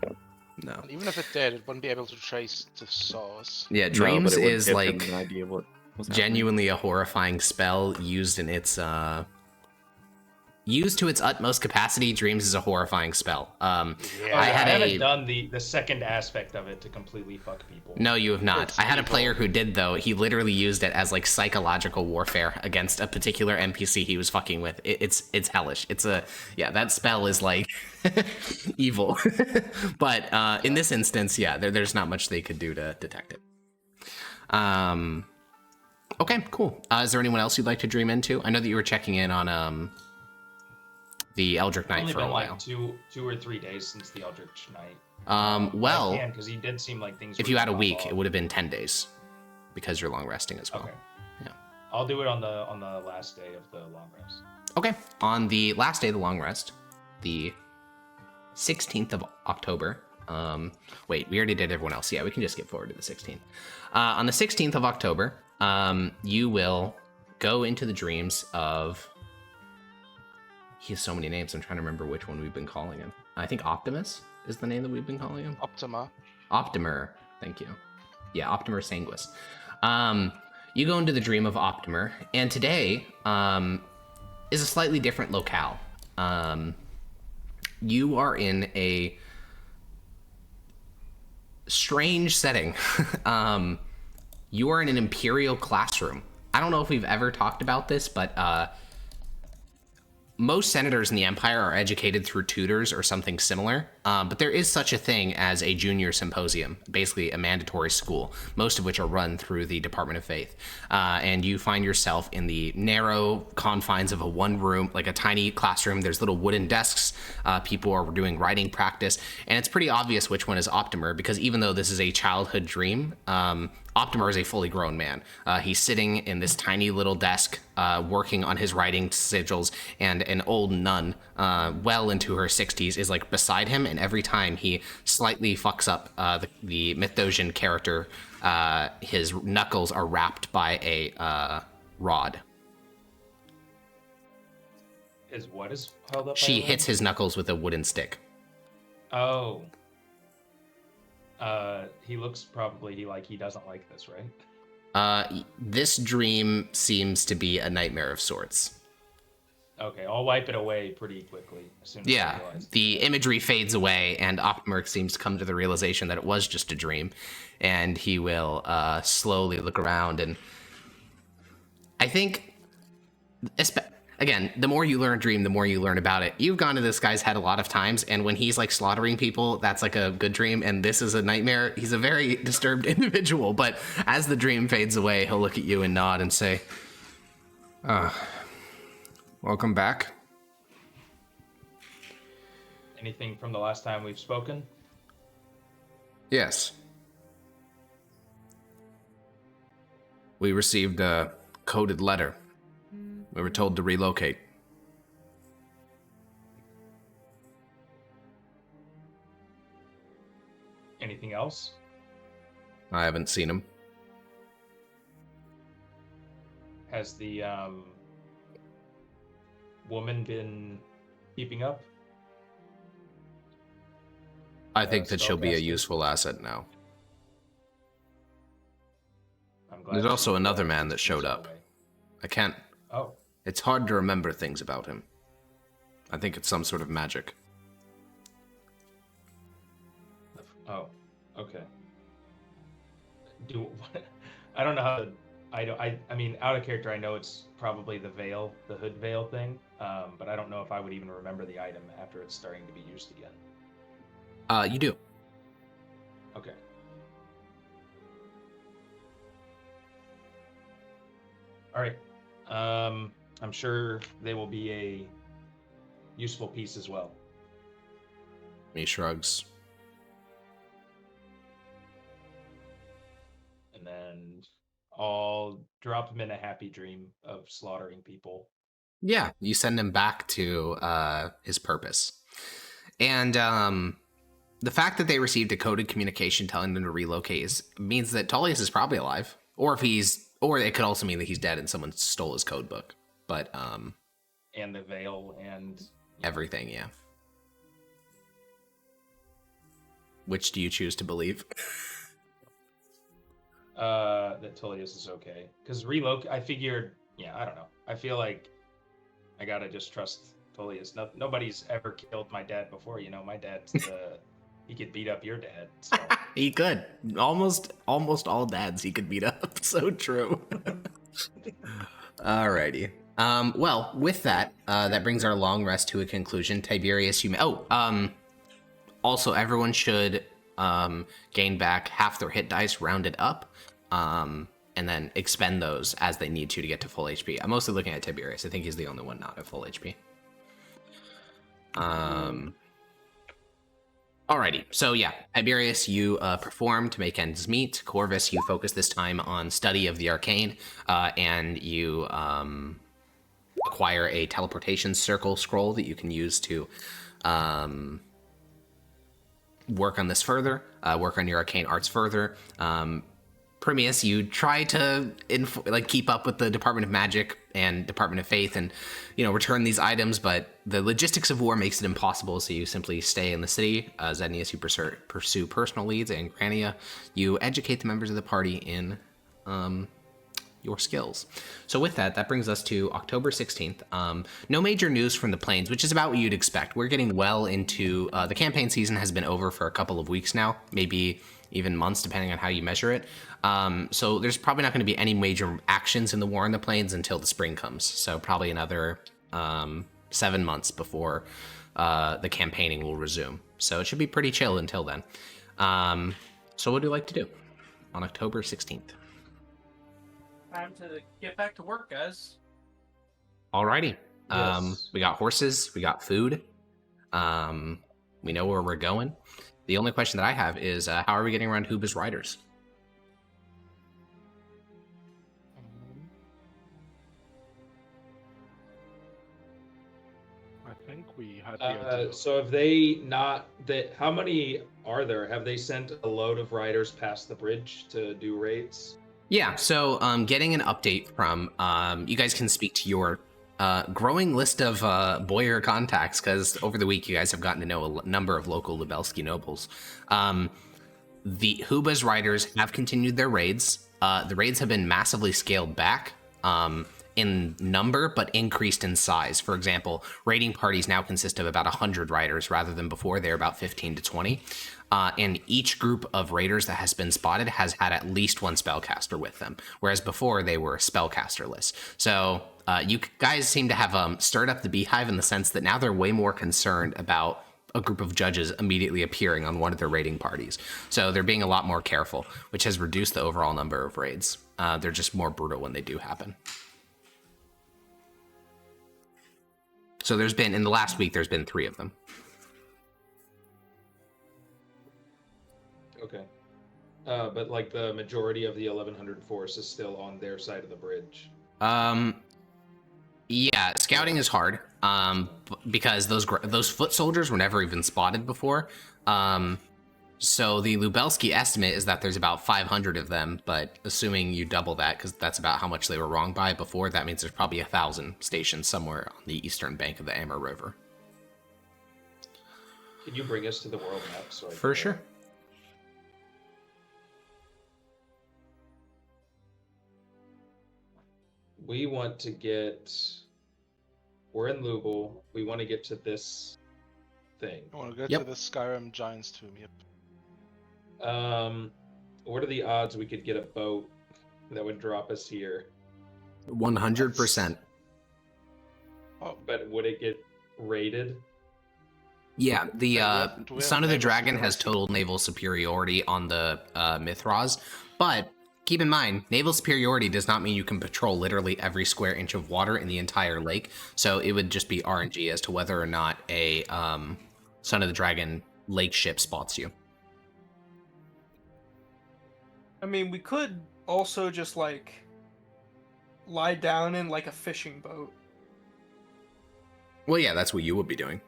[SPEAKER 1] No.
[SPEAKER 4] And even if it did, it wouldn't be able to trace the source.
[SPEAKER 1] Yeah, dreams
[SPEAKER 2] No, but it would
[SPEAKER 1] is
[SPEAKER 2] give him
[SPEAKER 1] like
[SPEAKER 2] an idea of what was
[SPEAKER 1] genuinely a horrifying spell used in its used to its utmost capacity. Dreams is a horrifying spell.
[SPEAKER 7] I haven't done the second aspect of it to completely fuck people.
[SPEAKER 1] No, you have not. I had a player who did though. He literally used it as like psychological warfare against a particular NPC he was fucking with. It's hellish. That spell is like evil. But in this instance, yeah, there's not much they could do to detect it. Okay, cool. Is there anyone else you'd like to dream into? I know that you were checking in on the Eldritch Knight
[SPEAKER 7] Only
[SPEAKER 1] for a
[SPEAKER 7] been
[SPEAKER 1] while.
[SPEAKER 7] like two or 3 days since the Eldritch Knight.
[SPEAKER 1] Well,
[SPEAKER 7] because he did seem like things.
[SPEAKER 1] If you had a week, it would have been 10 days because you're long resting as well.
[SPEAKER 7] Okay.
[SPEAKER 1] Yeah.
[SPEAKER 7] I'll do it on the last day of the long rest.
[SPEAKER 1] Okay. On the last day of the long rest, the 16th of October. Wait, we already did everyone else. Yeah, we can just skip forward to the 16th. On the 16th of October, you will go into the dreams of... He has so many names. I'm trying to remember which one we've been calling him. I think Optimus is the name that we've been calling him. Optimer. Thank you. Yeah, Optimer Sanguis. You go into the dream of Optimer, and today is a slightly different locale. You are in a strange setting. You are in an Imperial classroom. I don't know if we've ever talked about this, but most senators in the Empire are educated through tutors or something similar, but there is such a thing as a junior symposium, basically a mandatory school, most of which are run through the Department of Faith. And you find yourself in the narrow confines of a one room, like a tiny classroom. There's little wooden desks. People are doing writing practice, and it's pretty obvious which one is Optimer, because even though this is a childhood dream, Optimer is a fully grown man. He's sitting in this tiny little desk, working on his writing sigils, and an old nun, well into her 60s, is like beside him, and every time he slightly fucks up the Mithdosian character, his knuckles are wrapped by a rod.
[SPEAKER 7] Is what is held up?
[SPEAKER 1] She hits his knuckles with a wooden stick.
[SPEAKER 7] Oh. He looks probably he doesn't like this, right?
[SPEAKER 1] This dream seems to be a nightmare of sorts.
[SPEAKER 7] Okay, I'll wipe it away pretty quickly as soon as I realize.
[SPEAKER 1] The imagery fades away, and Optimer seems to come to the realization that it was just a dream, and he will slowly look around, and I think, again, the more you learn Dream, the more you learn about it. You've gone to this guy's head a lot of times, and when he's like slaughtering people, that's like a good dream, and this is a nightmare. He's a very disturbed individual, but as the dream fades away, he'll look at you and nod and say, welcome back.
[SPEAKER 7] Anything from the last time we've spoken?
[SPEAKER 1] Yes. We received a coded letter We were told to relocate.
[SPEAKER 7] Anything else?
[SPEAKER 1] I haven't seen him.
[SPEAKER 7] Has the woman been keeping up?
[SPEAKER 1] I think that she'll be a
[SPEAKER 7] spellcaster?
[SPEAKER 1] useful asset now.
[SPEAKER 7] I'm glad
[SPEAKER 1] There's also
[SPEAKER 7] she,
[SPEAKER 1] another man that
[SPEAKER 7] keeps
[SPEAKER 1] showed
[SPEAKER 7] that
[SPEAKER 1] up.
[SPEAKER 7] way.
[SPEAKER 1] I can't...
[SPEAKER 7] Oh,
[SPEAKER 1] It's hard to remember things about him. I think it's some sort of magic.
[SPEAKER 7] oh, okay. I don't know how to. I mean, out of character, I know it's probably the veil, the hood veil thing, but I don't know if I would even remember the item after it's starting to be used again.
[SPEAKER 1] You do.
[SPEAKER 7] Okay. All right. I'm sure they will be a useful piece as well.
[SPEAKER 1] He shrugs.
[SPEAKER 7] And then I'll drop him in a happy dream of slaughtering people.
[SPEAKER 1] Yeah, you send him back to his purpose. And the fact that they received a coded communication telling them to relocate means that Tullius is probably alive. Or it could also mean that he's dead and someone stole his code book. But
[SPEAKER 7] And the veil and
[SPEAKER 1] everything, yeah. Which do you choose to believe?
[SPEAKER 7] that Tullius is okay. Because I figured, yeah, I don't know. I feel like I gotta just trust Tullius. Nobody's ever killed my dad before. You know, my dad's he could beat up your dad. So.
[SPEAKER 1] He could. Almost all dads he could beat up. So true. Alrighty. Well, with that, that brings our long rest to a conclusion. Tiberius, you may... also, everyone should gain back half their hit dice rounded up, and then expend those as they need to get to full HP. I'm mostly looking at Tiberius. I think he's the only one not at full HP. Alrighty, so yeah, Tiberius, you perform to make ends meet. Corvus, you focus this time on study of the arcane, and you acquire a teleportation circle scroll that you can use to work on this further, work on your arcane arts further. Primius, you try to keep up with the Department of Magic and Department of Faith and, return these items, but the logistics of war makes it impossible, so you simply stay in the city. Zenius, you pursue personal leads, and Grania, you educate the members of the party in your skills. So with that brings us to October 16th. No major news from the plains, which is about what you'd expect. We're getting well into, the campaign season has been over for a couple of weeks now, maybe even months, depending on how you measure it. So there's probably not going to be any major actions in the War in the Plains until the spring comes. So probably another 7 months before the campaigning will resume. So it should be pretty chill until then. So what do you like to do on October 16th?
[SPEAKER 5] Time to get back to work, guys.
[SPEAKER 1] Alrighty.
[SPEAKER 7] Yes.
[SPEAKER 1] We got horses, we got food. We know where we're going. The only question that I have is, how are we getting around Huba's riders?
[SPEAKER 4] I think we had the idea.
[SPEAKER 7] So have they not? How many are there? Have they sent a load of riders past the bridge to do raids?
[SPEAKER 1] Yeah, so getting an update from, you guys can speak to your growing list of Boyer contacts, because over the week you guys have gotten to know a number of local Lubelski nobles. The Huba's riders have continued their raids. The raids have been massively scaled back in number, but increased in size. For example, raiding parties now consist of about 100 riders rather than before. They're about 15 to 20. And each group of raiders that has been spotted has had at least one spellcaster with them, whereas before they were spellcasterless. So you guys seem to have stirred up the beehive in the sense that now they're way more concerned about a group of judges immediately appearing on one of their raiding parties. So they're being a lot more careful, which has reduced the overall number of raids. They're just more brutal when they do happen. So there's been, in the last week, there's been 3 of them.
[SPEAKER 7] Okay. But like the majority of the 1100 force is still on their side of the bridge.
[SPEAKER 1] Yeah, scouting is hard, because those foot soldiers were never even spotted before. So the Lubelski estimate is that there's about 500 of them, but assuming you double that, because that's about how much they were wrong by before, that means there's probably 1,000 stationed somewhere on the eastern bank of the Amur River.
[SPEAKER 3] Can you bring us to the world map?
[SPEAKER 1] For sure.
[SPEAKER 3] We want to get. We're in Lubel. We want to get to this thing.
[SPEAKER 4] I want to go
[SPEAKER 1] Yep.
[SPEAKER 4] to the Skyrim Giants tomb. Yep.
[SPEAKER 3] What are the odds we could get a boat that would drop us here?
[SPEAKER 1] 100%.
[SPEAKER 4] Oh,
[SPEAKER 3] But would it get raided?
[SPEAKER 1] Yeah,
[SPEAKER 4] do
[SPEAKER 1] the
[SPEAKER 4] we have
[SPEAKER 1] Son of the
[SPEAKER 4] naval
[SPEAKER 1] Dragon has
[SPEAKER 4] superiority?
[SPEAKER 1] total naval superiority on the Mithras, but keep in mind, naval superiority does not mean you can patrol literally every square inch of water in the entire lake, so it would just be RNG as to whether or not a Son of the Dragon lake ship spots you.
[SPEAKER 5] I mean, we could also just like lie down in like a fishing boat.
[SPEAKER 1] Well, yeah, that's what you would be doing.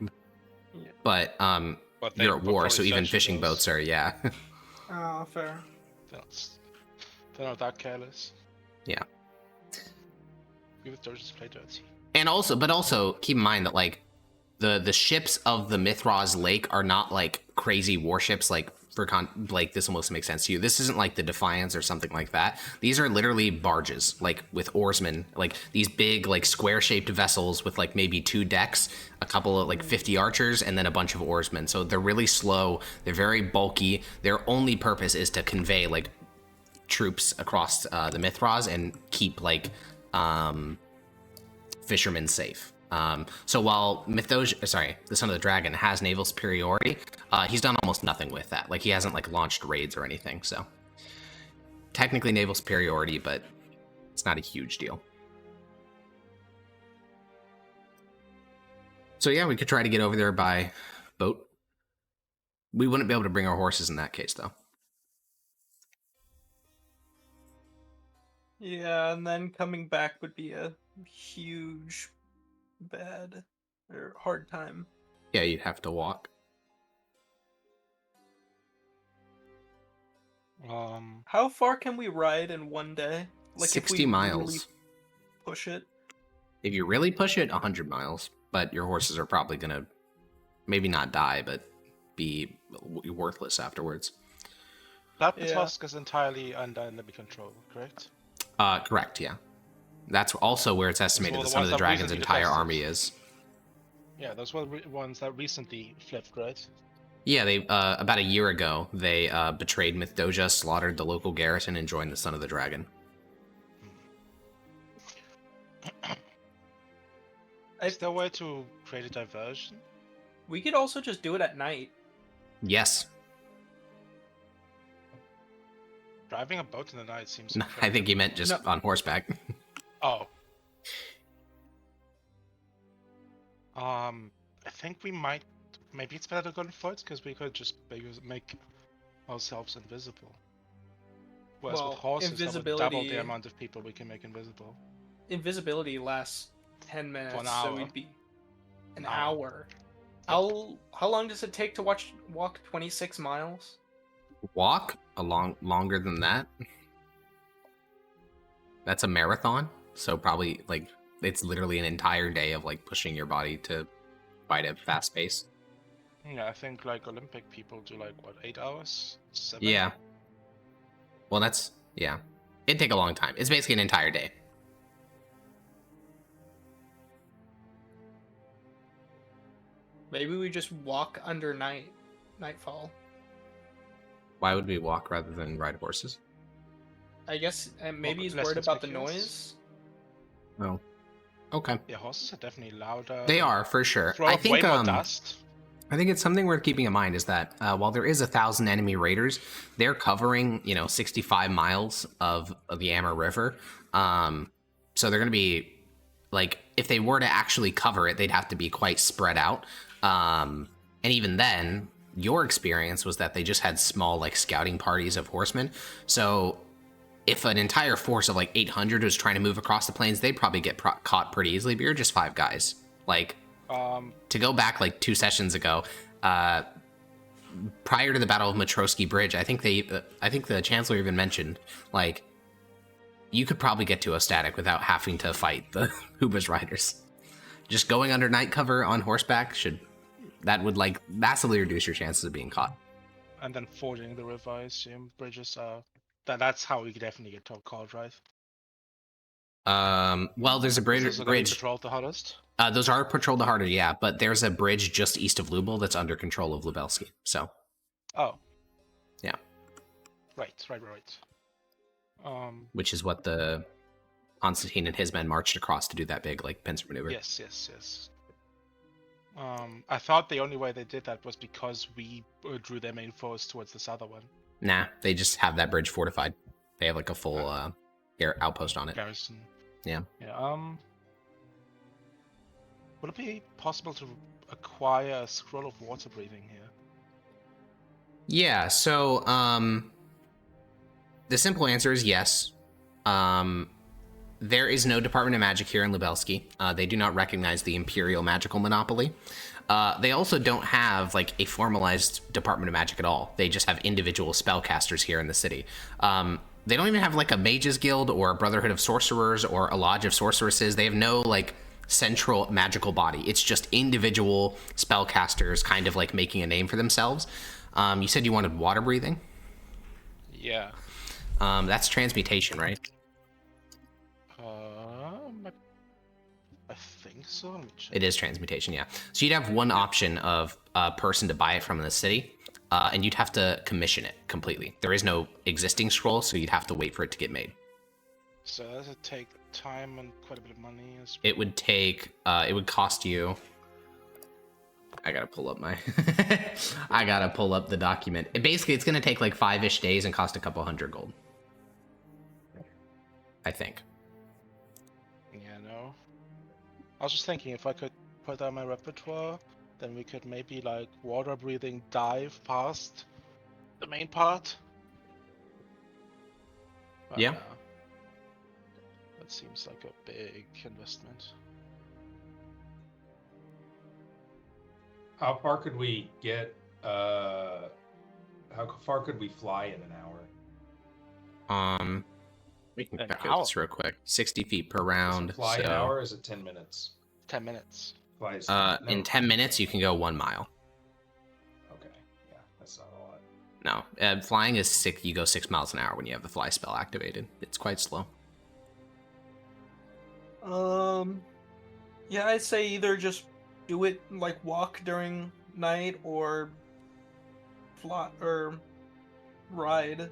[SPEAKER 5] Yeah.
[SPEAKER 1] But
[SPEAKER 4] But they
[SPEAKER 1] you're at
[SPEAKER 4] would
[SPEAKER 1] war,
[SPEAKER 4] probably
[SPEAKER 1] so even
[SPEAKER 4] search
[SPEAKER 1] fishing
[SPEAKER 4] those.
[SPEAKER 1] boats are, yeah.
[SPEAKER 5] Oh, fair.
[SPEAKER 4] They're not that careless.
[SPEAKER 1] Yeah.
[SPEAKER 4] Give it just play dirty.
[SPEAKER 1] And also keep in mind that like the ships of the Mithras Lake are not like crazy warships like like this almost makes sense to you. This isn't like the Defiance or something like that. These are literally barges, like with oarsmen, like these big like square-shaped vessels with like maybe 2 decks, a couple of like 50 archers, and then a bunch of oarsmen. So they're really slow. They're very bulky. Their only purpose is to convey like troops across the Mithras and keep like fishermen safe. So while the Son of the Dragon has naval superiority, he's done almost nothing with that. Like he hasn't like launched raids or anything. So technically naval superiority, but it's not a huge deal. So yeah, we could try to get over there by boat. We wouldn't be able to bring our horses in that case, though.
[SPEAKER 5] Yeah, and then coming back would be a huge bad or hard time.
[SPEAKER 1] Yeah, you'd have to walk.
[SPEAKER 5] How far can we ride in one day? Like
[SPEAKER 1] 60
[SPEAKER 5] if we
[SPEAKER 1] miles.
[SPEAKER 5] really push it.
[SPEAKER 1] If you really push it, 100 miles. But your horses are probably going to maybe not die, but be worthless afterwards.
[SPEAKER 4] That
[SPEAKER 5] Yeah.
[SPEAKER 4] task is entirely under enemy control, correct?
[SPEAKER 1] Correct, yeah. That's also where it's estimated
[SPEAKER 4] well,
[SPEAKER 1] the
[SPEAKER 4] the
[SPEAKER 1] Son of
[SPEAKER 4] ones
[SPEAKER 1] the
[SPEAKER 4] that
[SPEAKER 1] Dragon's
[SPEAKER 4] recently
[SPEAKER 1] entire
[SPEAKER 4] defected.
[SPEAKER 1] army is.
[SPEAKER 4] Yeah, those were the ones that recently flipped, right?
[SPEAKER 1] Yeah, they about a year ago, they betrayed Mithdosica, slaughtered the local garrison, and joined the Son of the Dragon.
[SPEAKER 4] Is there a way to create a diversion?
[SPEAKER 5] We could also just do it at night.
[SPEAKER 1] Yes.
[SPEAKER 4] Driving a boat in the night seems...
[SPEAKER 1] I think you meant just
[SPEAKER 5] No.
[SPEAKER 1] on horseback.
[SPEAKER 4] Oh. I think we might... Maybe it's better to go on foot, because we could just make ourselves invisible. Whereas
[SPEAKER 5] Well,
[SPEAKER 4] with horses, that would double
[SPEAKER 5] invisibility-
[SPEAKER 4] the amount of people we can make invisible.
[SPEAKER 5] Invisibility lasts 10 minutes,
[SPEAKER 4] an
[SPEAKER 5] so
[SPEAKER 4] hour.
[SPEAKER 5] we'd be an
[SPEAKER 4] An hour.
[SPEAKER 5] hour. How long does it take to walk 26 miles?
[SPEAKER 1] Walk longer than that. That's a marathon, so probably like it's literally an entire day of like pushing your body to fight at fast pace.
[SPEAKER 4] Yeah, I think like Olympic people do like, what, 8 hours? 7?
[SPEAKER 1] Yeah. Well, yeah. It'd take a long time. It's basically an entire day.
[SPEAKER 5] Maybe we just walk under nightfall.
[SPEAKER 1] Why would we walk rather than ride horses?
[SPEAKER 5] I guess maybe
[SPEAKER 4] but
[SPEAKER 5] he's
[SPEAKER 4] less
[SPEAKER 5] worried about the
[SPEAKER 4] conspicuous.
[SPEAKER 5] noise.
[SPEAKER 1] Oh. Okay.
[SPEAKER 4] Yeah, horses are definitely louder.
[SPEAKER 1] They are, for sure.
[SPEAKER 4] Throw
[SPEAKER 1] I
[SPEAKER 4] off
[SPEAKER 1] think
[SPEAKER 4] way more dust.
[SPEAKER 1] I think it's something worth keeping in mind is that while there is 1,000 enemy raiders, they're covering 65 miles of the Amur River. So they're going to be like, if they were to actually cover it, they'd have to be quite spread out. And even then, your experience was that they just had small like scouting parties of horsemen. So if an entire force of like 800 was trying to move across the plains, they'd probably get caught pretty easily. But you're just 5 guys. Like, to go back like 2 sessions ago, prior to the Battle of Matrosky Bridge, I think the Chancellor even mentioned, like, you could probably get to Ostatek without having to fight the Hubas riders. Just going under night cover on horseback would like massively reduce your chances of being caught.
[SPEAKER 4] And then fording the river, I assume bridges are. That's how we could definitely get caught, right?
[SPEAKER 1] Well, there's a bridge.
[SPEAKER 4] Those are gonna be patrolled the hardest.
[SPEAKER 1] Those are patrolled the harder, yeah. But there's a bridge just east of Lubel that's under control of Lubelski. So.
[SPEAKER 4] Oh.
[SPEAKER 1] Yeah.
[SPEAKER 4] Right.
[SPEAKER 1] Which is what the Constantine and his men marched across to do that big like pincer maneuver.
[SPEAKER 4] Yes. I thought the only way they did that was because we drew their main force towards the southern one.
[SPEAKER 1] Nah, they just have that bridge fortified. They have like a full air outpost on it.
[SPEAKER 4] Garrison.
[SPEAKER 1] Yeah.
[SPEAKER 4] Would it be possible to acquire a scroll of water breathing here?
[SPEAKER 1] Yeah. So the simple answer is yes. There is no Department of Magic here in Lubelski. They do not recognize the Imperial magical monopoly. They also don't have like a formalized Department of Magic at all. They just have individual spellcasters here in the city. They don't even have like a Mages Guild or a Brotherhood of Sorcerers or a Lodge of Sorceresses. They have no like central magical body. It's just individual spellcasters kind of like making a name for themselves. You said you wanted water breathing?
[SPEAKER 4] Yeah.
[SPEAKER 1] That's transmutation, right?
[SPEAKER 4] I think so. Let me check.
[SPEAKER 1] It is transmutation, yeah. So you'd have one option of a person to buy it from in the city, and you'd have to commission it completely. There is no existing scroll, so you'd have to wait for it to get made.
[SPEAKER 4] So does it take time and quite a bit of money?
[SPEAKER 1] It would take, it would cost you... I gotta pull up my... I gotta pull up the document. Basically, it's gonna take like 5-ish days and cost a couple 100 gold. I think.
[SPEAKER 4] Yeah, no. I was just thinking if I could put that in my repertoire, then we could maybe like water breathing dive past the main part. But,
[SPEAKER 1] Yeah.
[SPEAKER 4] That seems like a big investment.
[SPEAKER 7] How far could we get? How far could we fly in an hour?
[SPEAKER 1] We can
[SPEAKER 4] An
[SPEAKER 1] calculate
[SPEAKER 4] hour?
[SPEAKER 1] this real quick. 60 feet per round.
[SPEAKER 7] Is it fly
[SPEAKER 1] so,
[SPEAKER 7] an hour? Or is it 10 minutes?
[SPEAKER 4] 10 minutes.
[SPEAKER 7] Fly is
[SPEAKER 1] in 10 minutes, you can go 1 mile.
[SPEAKER 7] Okay, yeah, that's not a lot.
[SPEAKER 1] No, flying is 6. You go 6 miles an hour when you have the fly spell activated. It's quite slow.
[SPEAKER 5] Yeah, I'd say either just do it like walk during night or fly or ride.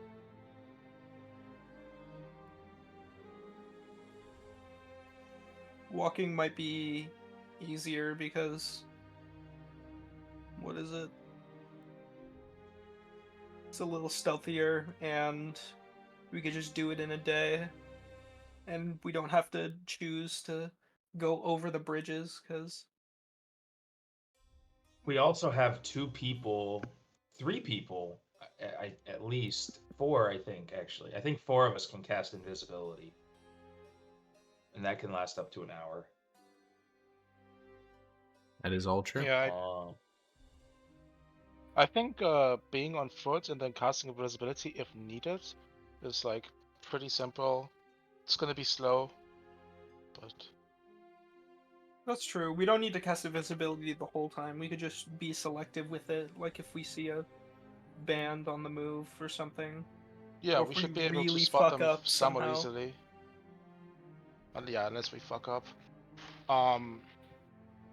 [SPEAKER 5] Walking might be easier because what is it? It's a little stealthier and we could just do it in a day. And we don't have to choose to go over the bridges because
[SPEAKER 7] We also have 2 people, 3 people, at least 4, I think, actually. I think 4 of us can cast invisibility. And that can last up to an hour.
[SPEAKER 1] That is all true.
[SPEAKER 4] Yeah, I think being on foot and then casting invisibility if needed is like pretty simple. It's gonna be slow, but
[SPEAKER 5] that's true. We don't need to cast invisibility the whole time. We could just be selective with it, like if we see a band on the move or something.
[SPEAKER 4] yeah,
[SPEAKER 5] Or
[SPEAKER 4] we
[SPEAKER 5] if
[SPEAKER 4] should
[SPEAKER 5] we
[SPEAKER 4] be able
[SPEAKER 5] really
[SPEAKER 4] to spot
[SPEAKER 5] fuck
[SPEAKER 4] them
[SPEAKER 5] up
[SPEAKER 4] somewhat
[SPEAKER 5] somehow.
[SPEAKER 4] easily. And yeah, unless we fuck up.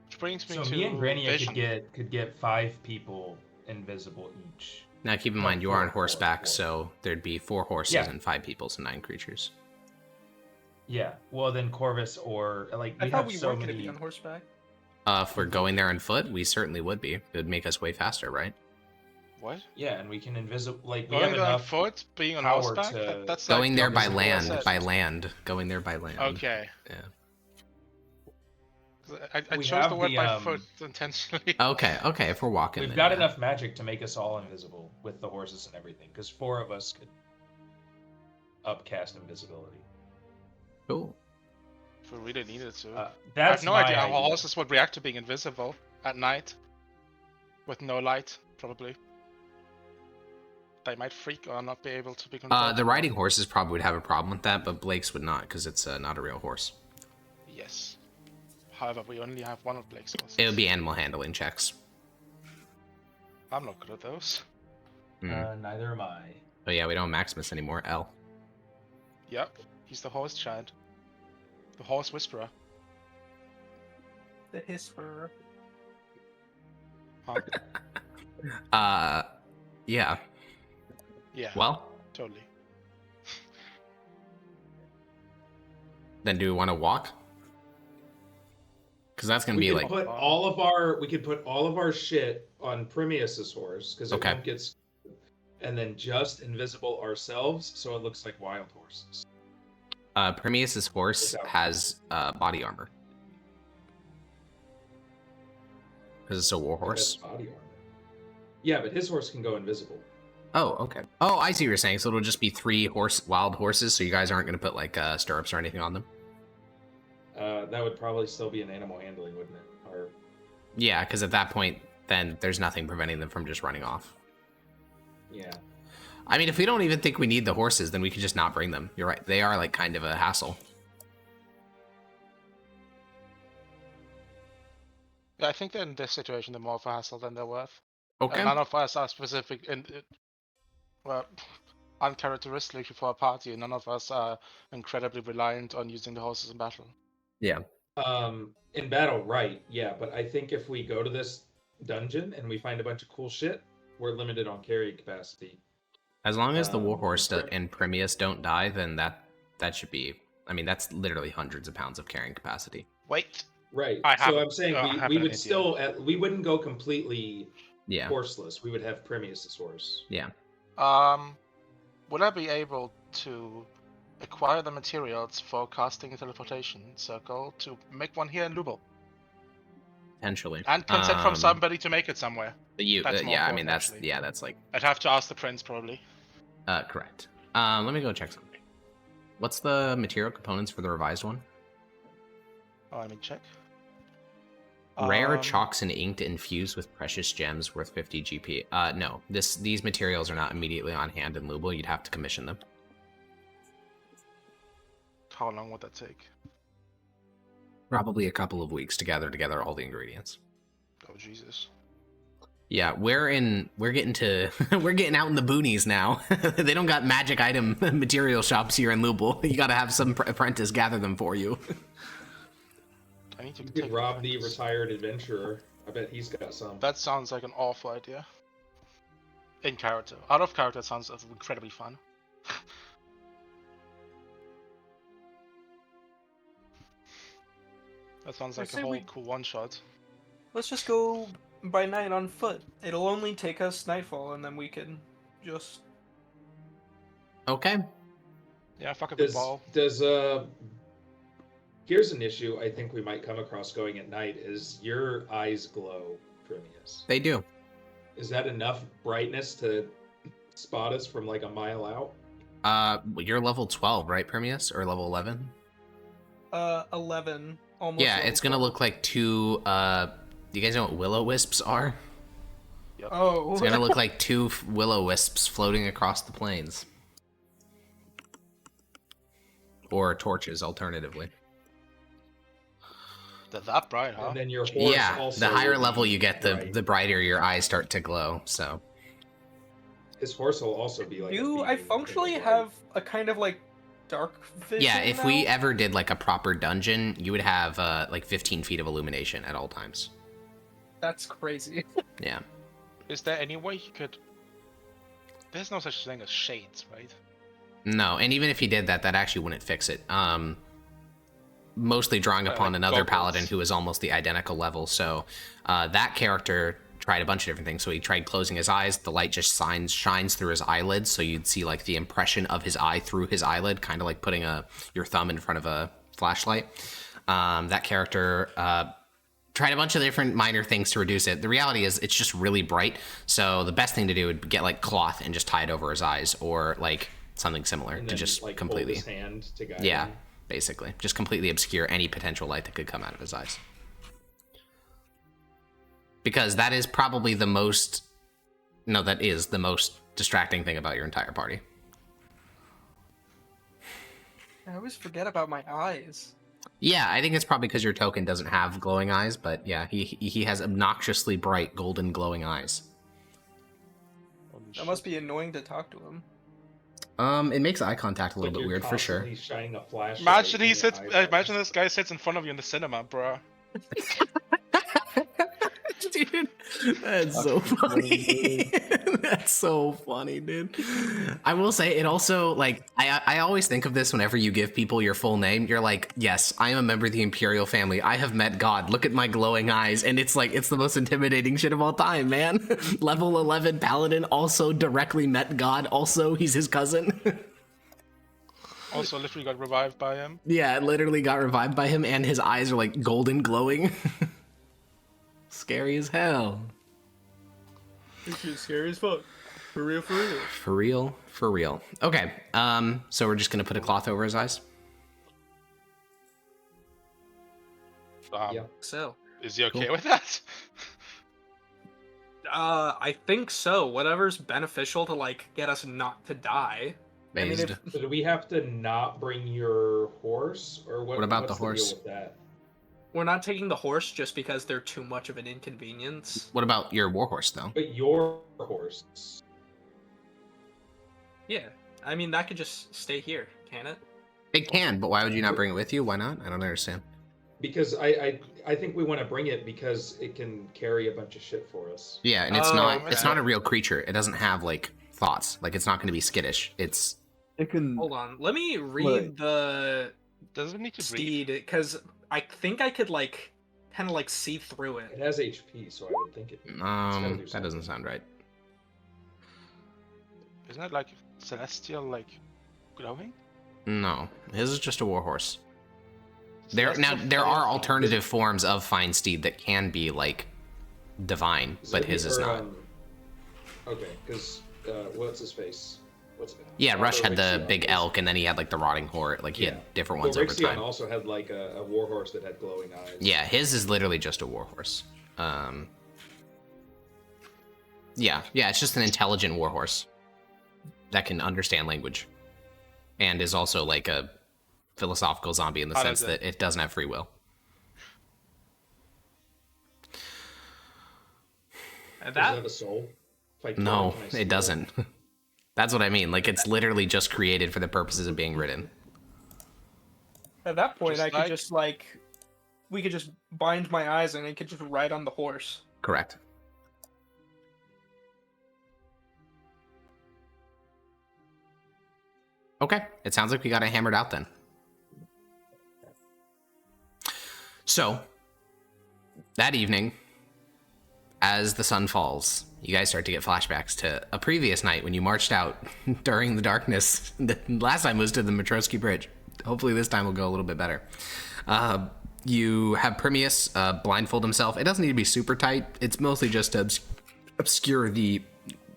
[SPEAKER 4] Which brings me
[SPEAKER 7] So
[SPEAKER 4] to
[SPEAKER 7] me and Grania
[SPEAKER 4] vision.
[SPEAKER 7] could get 5 people invisible each.
[SPEAKER 1] Now keep in
[SPEAKER 7] No,
[SPEAKER 1] mind, you are on
[SPEAKER 7] 4,
[SPEAKER 1] horseback,
[SPEAKER 7] 4.
[SPEAKER 1] so there'd be 4 horses
[SPEAKER 7] Yeah.
[SPEAKER 1] and 5 people, so 9 creatures.
[SPEAKER 7] Yeah, well then Corvus or like
[SPEAKER 5] I
[SPEAKER 7] we
[SPEAKER 5] thought
[SPEAKER 7] have
[SPEAKER 5] we
[SPEAKER 7] so
[SPEAKER 5] weren't going to
[SPEAKER 7] many.
[SPEAKER 5] be on horseback.
[SPEAKER 1] If we're going there on foot, we certainly would be. It would make us way faster, right?
[SPEAKER 4] What?
[SPEAKER 7] Yeah, and we can invisible like we
[SPEAKER 4] Going
[SPEAKER 7] have
[SPEAKER 4] there on
[SPEAKER 7] enough.
[SPEAKER 4] foot, being on
[SPEAKER 7] power
[SPEAKER 4] horseback?
[SPEAKER 7] to-
[SPEAKER 4] That's
[SPEAKER 1] Going
[SPEAKER 4] like
[SPEAKER 1] there
[SPEAKER 4] the
[SPEAKER 1] by
[SPEAKER 4] opposite of what I
[SPEAKER 1] land,
[SPEAKER 4] said.
[SPEAKER 1] Going there by land.
[SPEAKER 4] Okay.
[SPEAKER 1] Yeah.
[SPEAKER 4] I
[SPEAKER 7] We
[SPEAKER 4] chose the
[SPEAKER 7] have
[SPEAKER 4] word
[SPEAKER 7] the,
[SPEAKER 4] by foot intentionally.
[SPEAKER 1] Okay, if we're walking,
[SPEAKER 7] We've
[SPEAKER 1] then,
[SPEAKER 7] got
[SPEAKER 1] yeah.
[SPEAKER 7] enough magic to make us all invisible with the horses and everything, because 4 of us could. upcast invisibility.
[SPEAKER 1] Cool.
[SPEAKER 4] If we really needed to. I
[SPEAKER 7] That's
[SPEAKER 4] have no
[SPEAKER 7] my
[SPEAKER 4] idea how horses would react to being invisible at night. With no light, probably. They might freak or not be able to be controlled.
[SPEAKER 1] The riding horses probably would have a problem with that, but Blake's would not, because it's not a real horse.
[SPEAKER 4] Yes. However, we only have one of Blake's horses.
[SPEAKER 1] It would be animal handling checks.
[SPEAKER 4] I'm not good at those.
[SPEAKER 7] Neither am I.
[SPEAKER 1] Oh yeah, we don't have Maximus anymore. L.
[SPEAKER 4] Yep, he's the horse giant. The horse whisperer.
[SPEAKER 5] The Hisper.
[SPEAKER 4] Huh?
[SPEAKER 1] Yeah.
[SPEAKER 4] Yeah.
[SPEAKER 1] Well,
[SPEAKER 4] Totally.
[SPEAKER 1] then do we want to walk? Because that's gonna be like.
[SPEAKER 7] We could put all of our shit on Primius's horse because it
[SPEAKER 1] Okay.
[SPEAKER 7] won't get. And then just invisible ourselves, so it looks like wild horses.
[SPEAKER 1] Primius's horse has body armor. Because it's a war horse.
[SPEAKER 7] Body armor. Yeah, but his horse can go invisible.
[SPEAKER 1] Oh, okay. Oh, I see what you're saying. So it'll just be 3 wild horses, so you guys aren't going to put like stirrups or anything on them?
[SPEAKER 7] That would probably still be an animal handling, wouldn't it? Or
[SPEAKER 1] Yeah, because at that point, then there's nothing preventing them from just running off.
[SPEAKER 7] yeah.
[SPEAKER 1] I mean, if we don't even think we need the horses, then we could just not bring them. You're right. They are like kind of a hassle.
[SPEAKER 4] Yeah, I think that in this situation, they're more of a hassle than they're worth.
[SPEAKER 1] Okay.
[SPEAKER 4] None of us are specific in well, uncharacteristic for a party. None of us are incredibly reliant on using the horses in battle.
[SPEAKER 1] Yeah.
[SPEAKER 7] In battle, right? Yeah, but I think if we go to this dungeon and we find a bunch of cool shit, we're limited on carrying capacity.
[SPEAKER 1] As long as the warhorse and Primius don't die, then that should be. I mean, that's literally hundreds of pounds of carrying capacity.
[SPEAKER 4] Wait.
[SPEAKER 7] Right.
[SPEAKER 4] I have-
[SPEAKER 7] So I'm saying
[SPEAKER 4] I have
[SPEAKER 7] we
[SPEAKER 4] an
[SPEAKER 7] would
[SPEAKER 4] idea.
[SPEAKER 7] still we wouldn't go completely
[SPEAKER 1] Yeah.
[SPEAKER 7] horseless. We would have Primius's horse.
[SPEAKER 1] Yeah.
[SPEAKER 4] Would I be able to acquire the materials for casting a teleportation circle to make one here in Lubel?
[SPEAKER 1] Potentially.
[SPEAKER 4] And consent from somebody to make it somewhere.
[SPEAKER 1] You.
[SPEAKER 4] That's more
[SPEAKER 1] Yeah. I
[SPEAKER 4] important,
[SPEAKER 1] mean, that's
[SPEAKER 4] actually.
[SPEAKER 1] yeah. That's like.
[SPEAKER 4] I'd have to ask the prince, probably.
[SPEAKER 1] Correct. Let me go check something. What's the material components for the revised one?
[SPEAKER 4] Oh, let me check.
[SPEAKER 1] Rare chalks and ink infused with precious gems worth 50 GP. No, these materials are not immediately on hand in Lubel. You'd have to commission them.
[SPEAKER 4] How long would that take?
[SPEAKER 1] Probably a couple of weeks to gather together all the ingredients.
[SPEAKER 4] Oh, Jesus.
[SPEAKER 1] Yeah, we're getting to we're getting out in the boonies now. They don't got magic item material shops here in Lubel. You got to have some apprentice gather them for you.
[SPEAKER 4] I need to
[SPEAKER 7] You
[SPEAKER 4] take
[SPEAKER 7] could rob the
[SPEAKER 4] apprentice.
[SPEAKER 7] retired adventurer. I bet he's got some.
[SPEAKER 4] That sounds like an awful idea. In character. Out of character, it sounds incredibly fun. That sounds
[SPEAKER 5] I
[SPEAKER 4] like a
[SPEAKER 5] say
[SPEAKER 4] whole
[SPEAKER 5] we-
[SPEAKER 4] cool one-shot.
[SPEAKER 5] Let's just go by night on foot. It'll only take us nightfall, and then we can just.
[SPEAKER 1] Okay.
[SPEAKER 4] Yeah, fuck a big
[SPEAKER 7] Does
[SPEAKER 4] ball.
[SPEAKER 7] Here's an issue I think we might come across going at night is your eyes glow, Primius.
[SPEAKER 1] They do.
[SPEAKER 7] Is that enough brightness to spot us from like a mile out?
[SPEAKER 1] You're level 12, right, Primius, or level 11?
[SPEAKER 5] 11. Almost.
[SPEAKER 1] Yeah,
[SPEAKER 5] level
[SPEAKER 1] it's gonna
[SPEAKER 5] 12.
[SPEAKER 1] look like 2. Do you guys know what will-o-wisps are?
[SPEAKER 5] Oh.
[SPEAKER 1] It's gonna look like 2 will-o-wisps floating across the plains. Or torches, alternatively.
[SPEAKER 4] They're that bright, huh?
[SPEAKER 7] And then your horse
[SPEAKER 1] Yeah,
[SPEAKER 7] also
[SPEAKER 1] the higher
[SPEAKER 7] will
[SPEAKER 1] level
[SPEAKER 7] be
[SPEAKER 1] you get,
[SPEAKER 7] bright.
[SPEAKER 1] the brighter your eyes start to glow. So
[SPEAKER 7] His horse will also be like. a
[SPEAKER 5] Do I
[SPEAKER 7] beacon
[SPEAKER 5] functionally
[SPEAKER 7] in the light.
[SPEAKER 5] have a kind of like dark vision?
[SPEAKER 1] yeah, if we
[SPEAKER 5] now?
[SPEAKER 1] ever did like a proper dungeon, you would have like 15 feet of illumination at all times.
[SPEAKER 5] That's crazy.
[SPEAKER 1] Yeah.
[SPEAKER 4] Is there any way you could... There's no such thing as shades, right?
[SPEAKER 1] No, and even if you did that, that actually wouldn't fix it. Mostly drawing upon
[SPEAKER 4] like
[SPEAKER 1] another
[SPEAKER 4] goggles.
[SPEAKER 1] paladin who is almost the identical level. So that character tried a bunch of different things. So he tried closing his eyes. The light just shines through his eyelids, so you'd see like the impression of his eye through his eyelid, kind of like putting your thumb in front of a flashlight. That character tried a bunch of different minor things to reduce it. The reality is it's just really bright. So the best thing to do would get like cloth and just tie it over his eyes, or like something similar
[SPEAKER 3] And
[SPEAKER 1] to
[SPEAKER 3] then,
[SPEAKER 1] just
[SPEAKER 3] like,
[SPEAKER 1] completely,
[SPEAKER 3] hold his hand to guide
[SPEAKER 1] yeah,
[SPEAKER 3] him.
[SPEAKER 1] basically, just completely obscure any potential light that could come out of his eyes. Because that is probably the most, no, that is the most distracting thing about your entire party.
[SPEAKER 5] I always forget about my eyes.
[SPEAKER 1] Yeah, I think it's probably because your token doesn't have glowing eyes, but yeah, he has obnoxiously bright golden glowing eyes.
[SPEAKER 4] Holy
[SPEAKER 5] That must
[SPEAKER 4] shit.
[SPEAKER 5] be annoying to talk to him.
[SPEAKER 1] It makes eye contact a
[SPEAKER 3] It's
[SPEAKER 1] little
[SPEAKER 3] like
[SPEAKER 1] bit
[SPEAKER 3] you're
[SPEAKER 1] weird for sure.
[SPEAKER 3] constantly shining a flashlight.
[SPEAKER 4] Imagine
[SPEAKER 3] in
[SPEAKER 4] he
[SPEAKER 3] your
[SPEAKER 4] sits.
[SPEAKER 3] eyeballs.
[SPEAKER 4] Imagine this guy sits in front of you in the cinema, bruh.
[SPEAKER 1] Dude, that's so funny. That's so funny, dude. I will say it also, like, I always think of this whenever you give people your full name. You're like, yes, I am a member of the Imperial family. I have met God. Look at my glowing eyes. And it's like, it's the most intimidating shit of all time, man. Level 11 Paladin also directly met God. Also, he's his cousin.
[SPEAKER 4] Also, literally got revived by him.
[SPEAKER 1] Yeah, literally got revived by him, and his eyes are like golden glowing. Scary as hell.
[SPEAKER 5] This is scary as fuck. For real, for real.
[SPEAKER 1] For real, for real. Okay, so we're just gonna put a cloth over his eyes?
[SPEAKER 3] Yeah.
[SPEAKER 5] So,
[SPEAKER 4] Is he okay
[SPEAKER 1] Cool.
[SPEAKER 4] with that?
[SPEAKER 5] I think so. Whatever's beneficial to, like, get us not to die. I mean,
[SPEAKER 1] Phased.
[SPEAKER 5] if
[SPEAKER 3] So do we have to not bring your horse, or what?
[SPEAKER 1] What about
[SPEAKER 3] what's
[SPEAKER 1] the horse?
[SPEAKER 3] deal with that?
[SPEAKER 5] we're not taking the horse just because they're too much of an inconvenience.
[SPEAKER 1] What about your warhorse, though?
[SPEAKER 3] But your horse.
[SPEAKER 5] Yeah. I mean, that could just stay here, can it?
[SPEAKER 1] It can, but why would you not bring it with you? Why not? I don't understand.
[SPEAKER 3] Because I think we want to bring it because it can carry a bunch of shit for us.
[SPEAKER 1] Yeah, and it's
[SPEAKER 5] Oh,
[SPEAKER 1] not
[SPEAKER 5] okay.
[SPEAKER 1] it's not a real creature. It doesn't have like thoughts. Like it's not gonna be skittish. It's
[SPEAKER 6] It can.
[SPEAKER 5] Hold on. Let me read
[SPEAKER 6] Wait.
[SPEAKER 5] the
[SPEAKER 4] Does it need to breathe?
[SPEAKER 5] steed, because I think I could, like, kind of, like, see through
[SPEAKER 3] It
[SPEAKER 5] it.
[SPEAKER 3] has HP, so I would think it. gotta do
[SPEAKER 1] that doesn't sound right.
[SPEAKER 4] Isn't it like celestial, like glowing?
[SPEAKER 1] No, his is just a warhorse. There
[SPEAKER 4] Celestial
[SPEAKER 1] there are
[SPEAKER 4] fire?
[SPEAKER 1] alternative forms of fine steed that can be like divine,
[SPEAKER 3] So
[SPEAKER 1] but his is not.
[SPEAKER 3] Okay, because what's his face? What's
[SPEAKER 1] Yeah, Rush had the
[SPEAKER 3] Rixion
[SPEAKER 1] big
[SPEAKER 3] was-
[SPEAKER 1] elk, and then he had like the rotting horde. Like he
[SPEAKER 3] Yeah.
[SPEAKER 1] had different
[SPEAKER 3] Well,
[SPEAKER 1] ones over
[SPEAKER 3] Rixion
[SPEAKER 1] time.
[SPEAKER 3] also had like a warhorse that had glowing eyes.
[SPEAKER 1] Yeah, his is literally just a warhorse. Yeah, it's just an intelligent warhorse that can understand language, and is also like a philosophical zombie in the
[SPEAKER 4] How
[SPEAKER 1] sense
[SPEAKER 4] does it-
[SPEAKER 1] that it doesn't have free will.
[SPEAKER 5] And
[SPEAKER 3] Does it
[SPEAKER 5] that
[SPEAKER 3] have a soul? If I kill
[SPEAKER 1] No,
[SPEAKER 3] can I steal
[SPEAKER 1] it doesn't. That's what I mean. Like it's literally just created for the purposes of being ridden.
[SPEAKER 5] At that point,
[SPEAKER 4] Just
[SPEAKER 5] I could
[SPEAKER 4] like-
[SPEAKER 5] just, like, we could just bind my eyes and I could just ride on the horse.
[SPEAKER 1] Correct. Okay, it sounds like we got it hammered out then. So, that evening, as the sun falls, you guys start to get flashbacks to a previous night when you marched out during the darkness. The last time was to the Mitrdosky Bridge. Hopefully this time will go a little bit better. You have Primius blindfold himself. It doesn't need to be super tight. It's mostly just to obscure the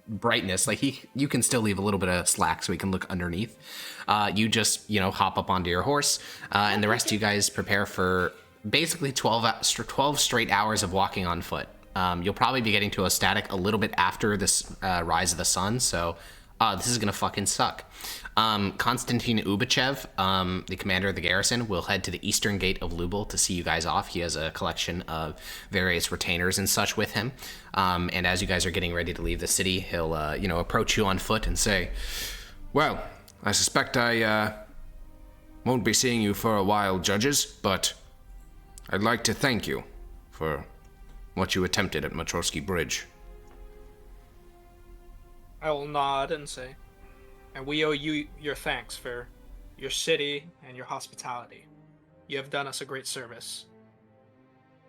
[SPEAKER 1] brightness. Like you can still leave a little bit of slack so he can look underneath. You just, hop up onto your horse, and the rest of you guys prepare for basically 12 straight hours of walking on foot. You'll probably be getting to Ostatek a little bit after this rise of the sun, so this is gonna fucking suck. Konstantin Ubachev, the commander of the garrison, will head to the eastern gate of Lubel to see you guys off. He has a collection of various retainers and such with him. And as you guys are getting ready to leave the city, he'll, approach you on foot and say, "Well, I suspect I won't be seeing you for a while, judges, but I'd like to thank you for what you attempted at Mitrdosky Bridge."
[SPEAKER 5] I will nod and say, "And we owe you your thanks for your city and your hospitality. You have done us a great service."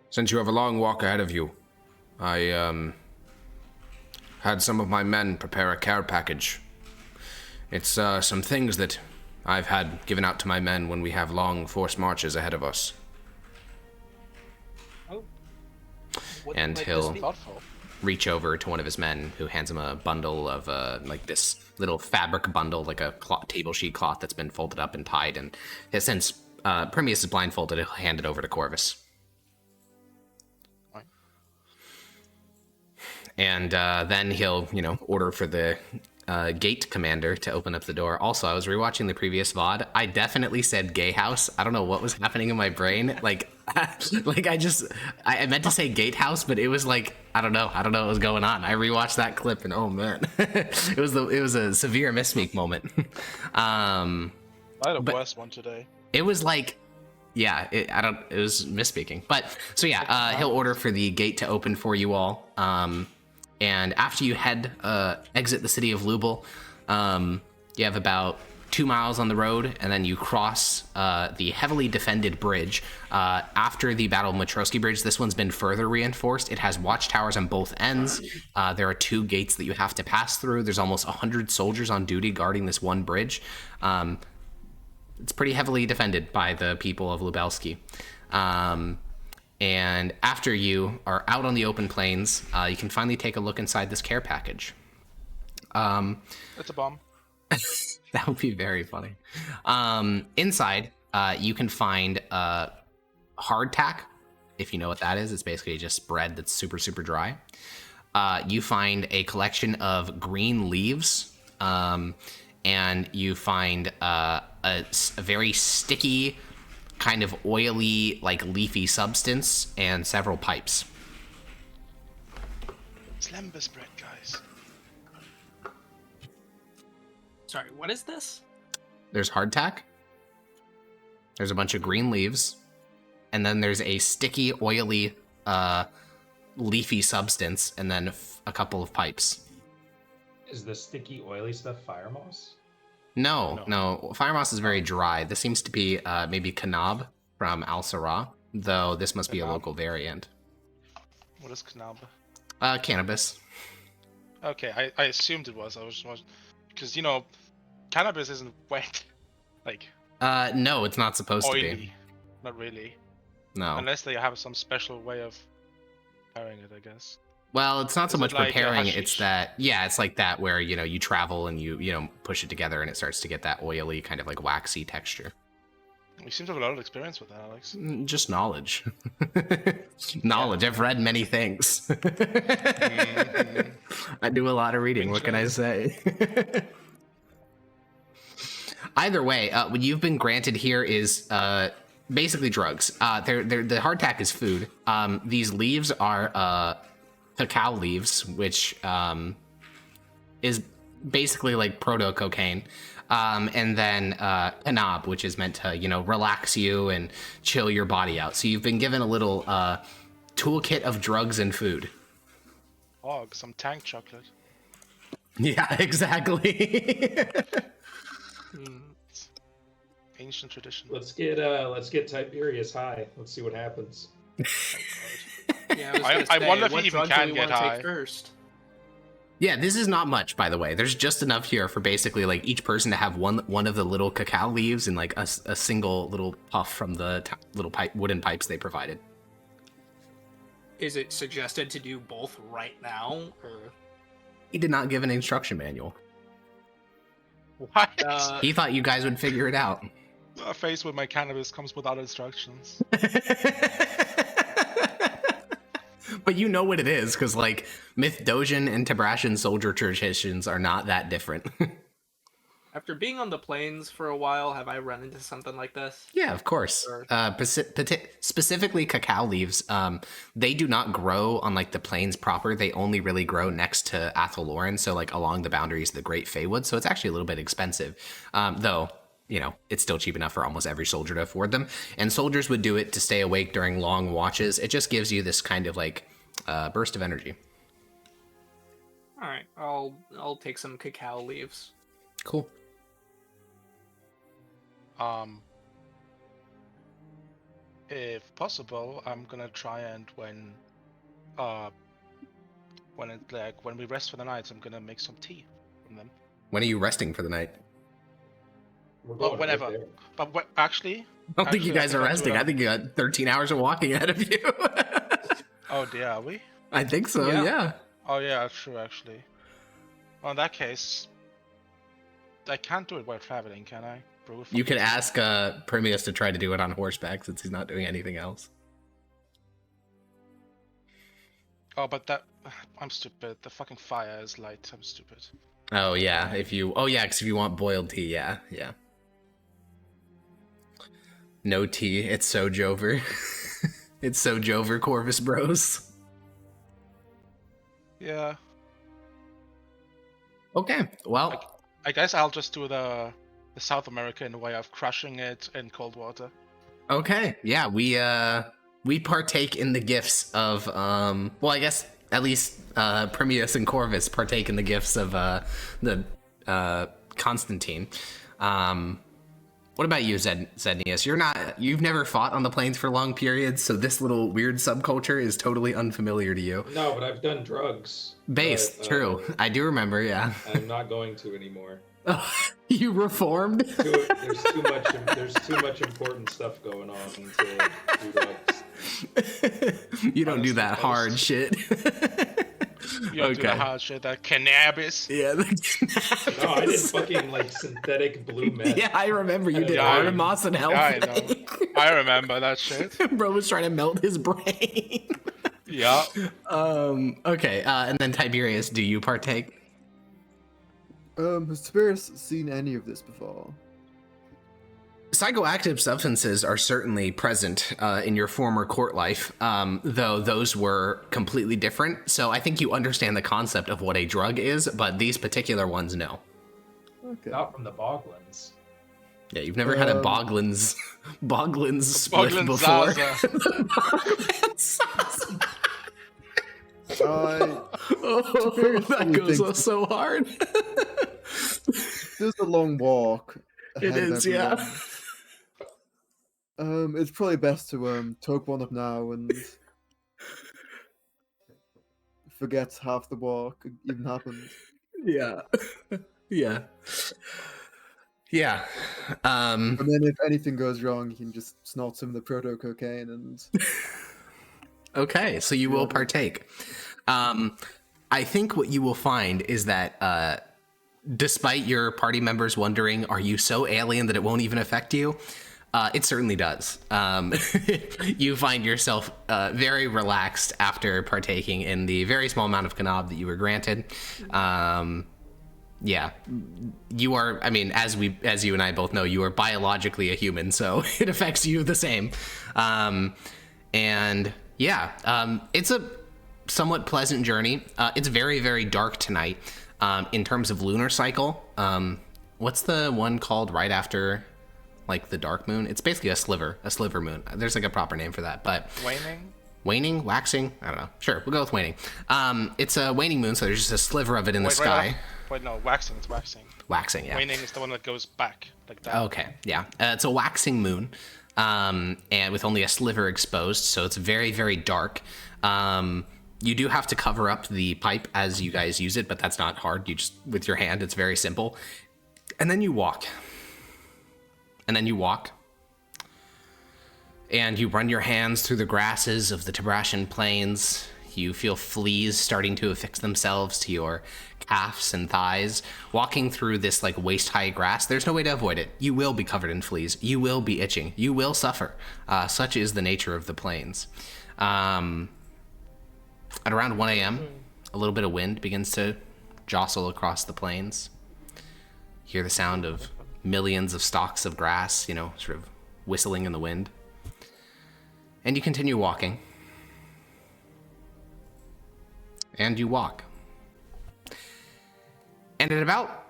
[SPEAKER 1] Since you have a long walk ahead of you, I had some of my men prepare a care package. It's some things that I've had given out to my men when we have long forced marches ahead of us.
[SPEAKER 5] Oh. What
[SPEAKER 1] And
[SPEAKER 5] might
[SPEAKER 1] he'll-
[SPEAKER 5] this be?
[SPEAKER 4] Thoughtful.
[SPEAKER 1] reach over to one of his men, who hands him a bundle of like this little fabric bundle, like a table sheet cloth that's been folded up and tied. And since Primius is blindfolded, he'll hand it over to Corvus.
[SPEAKER 4] Fine.
[SPEAKER 1] And then he'll, order for the gate commander to open up the door. Also, I was rewatching the previous VOD. I definitely said gay house. I don't know what was happening in my brain. Like I meant to say gatehouse, but it was like, I don't know what was going on. I rewatched that clip and oh man, it was a severe misspeak moment.
[SPEAKER 4] I had a worse one today.
[SPEAKER 1] It was like, yeah, it was misspeaking. But so yeah, he'll order for the gate to open for you all. And after you exit the city of Lubel, you have about 2 miles on the road, and then you cross the heavily defended bridge. After the Battle of Matrosky Bridge, this one's been further reinforced. It has watchtowers on both ends. There are 2 gates that you have to pass through. There's almost 100 soldiers on duty guarding this one bridge. It's pretty heavily defended by the people of Lubelski. And after you are out on the open plains, you can finally take a look inside this care package.
[SPEAKER 4] It's a bomb.
[SPEAKER 1] That would be very funny. Inside, you can find hardtack. If you know what that is, it's basically just bread that's super, super dry. You find a collection of green leaves, and you find a very sticky, kind of oily, like leafy substance, and several pipes.
[SPEAKER 4] It's lembas bread, guys.
[SPEAKER 5] Sorry, what is this?
[SPEAKER 1] There's hardtack. There's a bunch of green leaves, and then there's a sticky, oily, leafy substance, and then a couple of pipes.
[SPEAKER 7] Is the sticky, oily stuff fire moss?
[SPEAKER 1] No. Fire moss is very dry. This seems to be maybe Kanab from Al Sarah, though this must be a local variant.
[SPEAKER 4] What is Knab?
[SPEAKER 1] Cannabis.
[SPEAKER 4] Okay, I assumed it was. I was because cannabis isn't wet, like.
[SPEAKER 1] No, it's not supposed
[SPEAKER 4] oily.
[SPEAKER 1] to be.
[SPEAKER 4] Not really.
[SPEAKER 1] No.
[SPEAKER 4] Unless they have some special way of preparing it, I guess.
[SPEAKER 1] Well, it's not so
[SPEAKER 4] Is
[SPEAKER 1] much
[SPEAKER 4] it like
[SPEAKER 1] preparing it,
[SPEAKER 4] hashish?
[SPEAKER 1] it's that, yeah, it's like that where, you travel and you push it together and it starts to get that oily, kind of like waxy texture.
[SPEAKER 4] You seem to have a lot of experience with that, Alex.
[SPEAKER 1] Just knowledge. Knowledge. I've read many things. I do a lot of reading. What can I say? Either way, what you've been granted here is basically drugs. The hardtack is food. These leaves are cacao leaves, which is basically like proto-cocaine. And then Kanab, which is meant to, relax you and chill your body out. So you've been given a little toolkit of drugs and food.
[SPEAKER 4] Oh, some tank chocolate.
[SPEAKER 1] Yeah, exactly.
[SPEAKER 4] It's ancient tradition.
[SPEAKER 3] Let's get Tiberius high. Let's see what happens.
[SPEAKER 5] Yeah,
[SPEAKER 4] I wonder if he
[SPEAKER 5] what
[SPEAKER 4] even
[SPEAKER 5] drug do
[SPEAKER 4] can
[SPEAKER 5] we
[SPEAKER 4] get
[SPEAKER 5] wanna take
[SPEAKER 4] high.
[SPEAKER 5] first?
[SPEAKER 1] Yeah, this is not much, by the way. There's just enough here for basically like each person to have one of the little cacao leaves and like a single little puff from the little wooden pipes they provided.
[SPEAKER 5] Is it suggested to do both right now, or
[SPEAKER 1] He did not give an instruction manual.
[SPEAKER 4] What?
[SPEAKER 1] He thought you guys would figure it out.
[SPEAKER 4] A face with my cannabis comes without instructions.
[SPEAKER 1] But you know what it is, because like Mithdosian and Tabrashan soldier traditions are not that different.
[SPEAKER 5] after being on the plains for a while, have I run into something like this?
[SPEAKER 1] Yeah, of course.
[SPEAKER 5] Or-
[SPEAKER 1] Specifically cacao leaves, they do not grow on like the plains proper. They only really grow next to Athaloran, so like along the boundaries of the Great Feywood. So it's actually a little bit expensive, though. It's still cheap enough for almost every soldier to afford them. And soldiers would do it to stay awake during long watches. It just gives you this kind of like burst of energy.
[SPEAKER 5] All right, I'll take some cacao leaves.
[SPEAKER 1] Cool.
[SPEAKER 4] If possible, I'm gonna try and when we rest for the night, I'm gonna make some tea from them.
[SPEAKER 1] When are you resting for the night?
[SPEAKER 3] We're
[SPEAKER 4] Well,
[SPEAKER 3] going
[SPEAKER 4] whenever.
[SPEAKER 3] right there.
[SPEAKER 4] But actually,
[SPEAKER 1] I don't think you
[SPEAKER 4] Actually, I
[SPEAKER 1] guys
[SPEAKER 4] think
[SPEAKER 1] are
[SPEAKER 4] I'll do
[SPEAKER 1] resting.
[SPEAKER 4] it.
[SPEAKER 1] I think you got 13 hours of walking ahead of you.
[SPEAKER 4] oh dear, are we?
[SPEAKER 1] I think so,
[SPEAKER 5] Yeah.
[SPEAKER 1] yeah.
[SPEAKER 4] Oh yeah, true actually. Well, in that case, I can't do it while traveling, can I? Bro,
[SPEAKER 1] You could ask Permius to try to do it on horseback since he's not doing anything else.
[SPEAKER 4] Oh, but that I'm stupid. The fucking fire is light. I'm stupid.
[SPEAKER 1] Oh yeah, because if you want boiled tea, yeah. No tea, it's so Jover. It's so Jover, Corvus Bros.
[SPEAKER 4] Yeah.
[SPEAKER 1] Okay, well,
[SPEAKER 4] I guess I'll just do the South American way of crushing it in cold water.
[SPEAKER 1] okay, yeah, we partake in the gifts of well, I guess at least Primius and Corvus partake in the gifts of the Constantine. What about you, Zednius? You've never fought on the plains for long periods, so this little weird subculture is totally unfamiliar to you.
[SPEAKER 3] No, but I've done drugs.
[SPEAKER 1] Base,
[SPEAKER 3] but,
[SPEAKER 1] true. I do remember, yeah.
[SPEAKER 3] I'm not going to anymore.
[SPEAKER 1] Oh, you reformed?
[SPEAKER 3] There's too much important stuff going on to do drugs.
[SPEAKER 1] You don't do that hard shit.
[SPEAKER 4] You don't do the hard shit, that cannabis.
[SPEAKER 1] Yeah, the
[SPEAKER 3] No, I did fucking like synthetic blue meth.
[SPEAKER 1] Yeah, I remember you did
[SPEAKER 4] Yeah,
[SPEAKER 1] Artemis and Hell.
[SPEAKER 4] I know. I remember that shit.
[SPEAKER 1] Bro was trying to melt his brain.
[SPEAKER 4] Yeah.
[SPEAKER 1] Okay, and then Tiberius, do you partake?
[SPEAKER 6] Has Tiberius seen any of this before?
[SPEAKER 1] Psychoactive substances are certainly present in your former court life, though those were completely different. So I think you understand the concept of what a drug is, but these particular ones, no.
[SPEAKER 6] Okay.
[SPEAKER 7] Not from the Boglins.
[SPEAKER 1] Yeah, you've never had a Boglins split
[SPEAKER 4] Boglin
[SPEAKER 1] before.
[SPEAKER 4] Zaza.
[SPEAKER 1] Oh, that goes so hard.
[SPEAKER 6] There's a long walk.
[SPEAKER 1] It
[SPEAKER 6] ahead of
[SPEAKER 1] is, yeah.
[SPEAKER 6] everyone. It's probably best to toke one up now and forget half the walk even happened.
[SPEAKER 1] Yeah. Yeah. Yeah.
[SPEAKER 6] And then if anything goes wrong, you can just snort some of the proto cocaine and.
[SPEAKER 1] Okay, so you will partake. I think what you will find is that despite your party members wondering, are you so alien that it won't even affect you? It certainly does. You find yourself very relaxed after partaking in the very small amount of Kanab that you were granted. Yeah, you are, I mean, as you and I both know, you are biologically a human, so it affects you the same. And yeah, it's a somewhat pleasant journey. It's very, very dark tonight. In terms of lunar cycle, what's the one called right after, like, the dark moon? It's basically a sliver moon. There's like a proper name for that, but waning, waxing, I don't know. Sure, we'll go with waning. It's a waning moon, so there's just a sliver of it in the sky.
[SPEAKER 4] Wait, no, waxing. It's waxing.
[SPEAKER 1] Waxing, yeah.
[SPEAKER 4] Waning is the one that goes back like that.
[SPEAKER 1] Okay, yeah. It's a waxing moon, and with only a sliver exposed, so it's very, very dark. You do have to cover up the pipe as you guys use it, but that's not hard. You just, with your hand, it's very simple. And then you walk. And then you walk. And you run your hands through the grasses of the Tibrasian plains. You feel fleas starting to affix themselves to your calves and thighs. Walking through this like waist-high grass, there's no way to avoid it. You will be covered in fleas. You will be itching. You will suffer. Such is the nature of the plains. At around 1 a.m., a little bit of wind begins to jostle across the plains. Hear the sound of millions of stalks of grass, you know, sort of whistling in the wind. And you continue walking. And you walk. And at about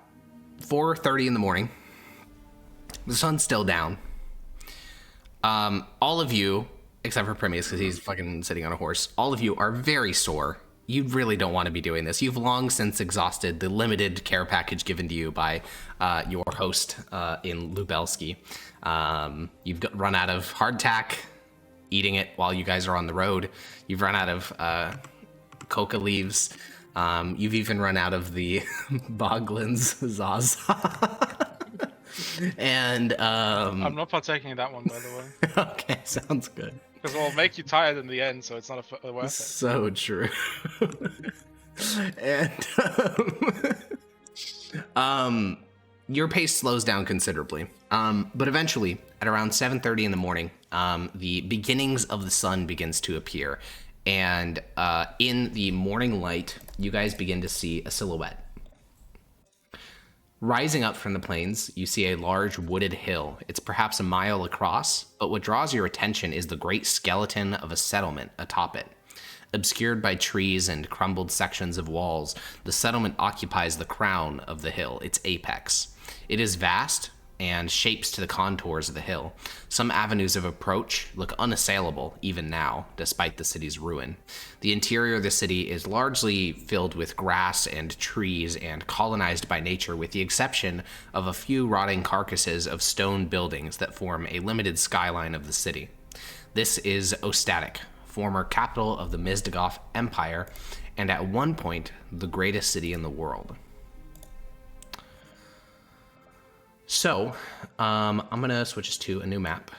[SPEAKER 1] 4:30 in the morning, the sun's still down. All of you, except for Primius, because he's fucking sitting on a horse, all of you are very sore. You really don't want to be doing this. You've long since exhausted the limited care package given to you by your host in Lubelski. You've run out of hardtack, eating it while you guys are on the road. You've run out of coca leaves. You've even run out of the Boglins Zaza. And
[SPEAKER 4] I'm not partaking in that one, by the way.
[SPEAKER 1] Okay, sounds good.
[SPEAKER 4] Because it'll make you tired in the end, so it's not worth it.
[SPEAKER 1] So true. and your pace slows down considerably. But eventually, at around 7:30 in the morning, the beginnings of the sun begins to appear, and in the morning light, you guys begin to see a silhouette. Rising up from the plains, you see a large wooded hill. It's perhaps a mile across, but what draws your attention is the great skeleton of a settlement atop it. Obscured by trees and crumbled sections of walls, the settlement occupies the crown of the hill, its apex. It is vast and shapes to the contours of the hill. Some avenues of approach look unassailable even now, despite the city's ruin. The interior of the city is largely filled with grass and trees and colonized by nature, with the exception of a few rotting carcasses of stone buildings that form a limited skyline of the city. This is Ostatek, former capital of the Mithdosica Empire, and at one point, the greatest city in the world. So, I'm gonna switch us to a new map.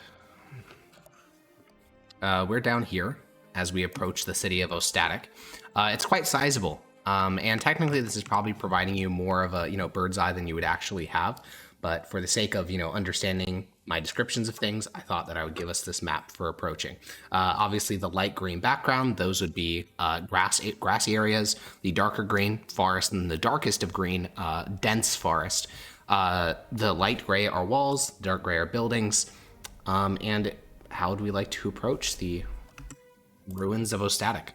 [SPEAKER 1] We're down here as we approach the city of Ostatek. It's quite sizable, and technically this is probably providing you more of a bird's eye than you would actually have. But for the sake of understanding my descriptions of things, I thought that I would give us this map for approaching. Obviously, the light green background, those would be grassy areas. The darker green, forest, and the darkest of green, dense forest. The light gray are walls, dark gray are buildings. And how would we like to approach the ruins of Ostatek?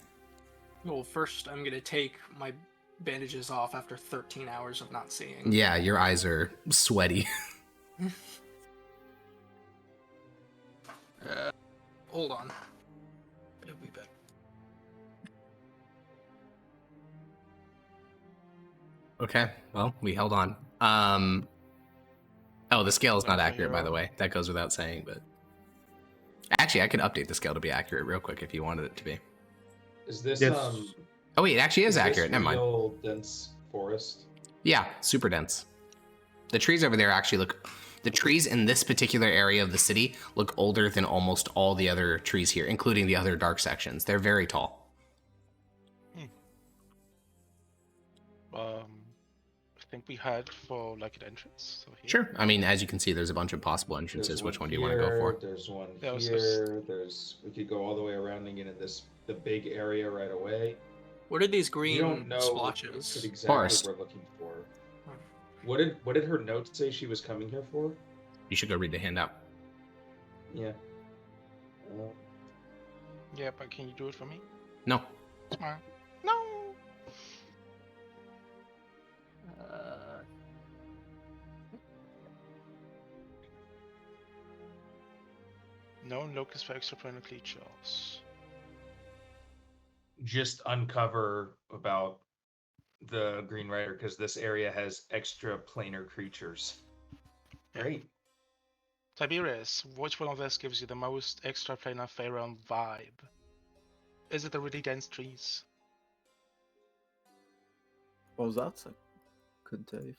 [SPEAKER 5] Well, first I'm gonna take my bandages off after 13 hours of not seeing.
[SPEAKER 1] Yeah, your eyes are sweaty.
[SPEAKER 5] Hold on. It'll be back.
[SPEAKER 1] Okay, well, we held on. Oh, the scale is not accurate, by the way. That goes without saying, but... Actually, I could update the scale to be accurate real quick if you wanted it to be.
[SPEAKER 3] Is this
[SPEAKER 2] Yes.
[SPEAKER 1] Oh, wait, it actually is
[SPEAKER 3] this
[SPEAKER 1] accurate. Never mind.
[SPEAKER 3] real dense forest?
[SPEAKER 1] Yeah, super dense. The trees over there actually look... The trees in this particular area of the city look older than almost all the other trees here, including the other dark sections. They're very tall.
[SPEAKER 4] I think we head for like an entrance. So here.
[SPEAKER 1] Sure. I mean, as you can see, there's a bunch of possible entrances.
[SPEAKER 3] There's
[SPEAKER 1] Which one do
[SPEAKER 3] here,
[SPEAKER 1] you want to go for?
[SPEAKER 3] There's one
[SPEAKER 4] Yeah, let's
[SPEAKER 3] here. We could go all the way around and get in the big area right away.
[SPEAKER 5] What are these
[SPEAKER 3] We
[SPEAKER 5] green
[SPEAKER 3] don't know
[SPEAKER 5] splotches?
[SPEAKER 3] what exactly
[SPEAKER 1] Forest.
[SPEAKER 3] we're looking for. What did her note say she was coming here for?
[SPEAKER 1] You should go read the handout.
[SPEAKER 3] Yeah.
[SPEAKER 4] Yeah, but can you do it for me?
[SPEAKER 1] No.
[SPEAKER 4] Alright. No. Known locus for extraplanar creatures.
[SPEAKER 7] Just uncover about the Green Rider because this area has extra planar creatures. Great.
[SPEAKER 4] Tiberius, which one of this gives you the most extraplanar Pharaoh vibe? Is it the really dense trees?
[SPEAKER 6] What was that? I couldn't tell you.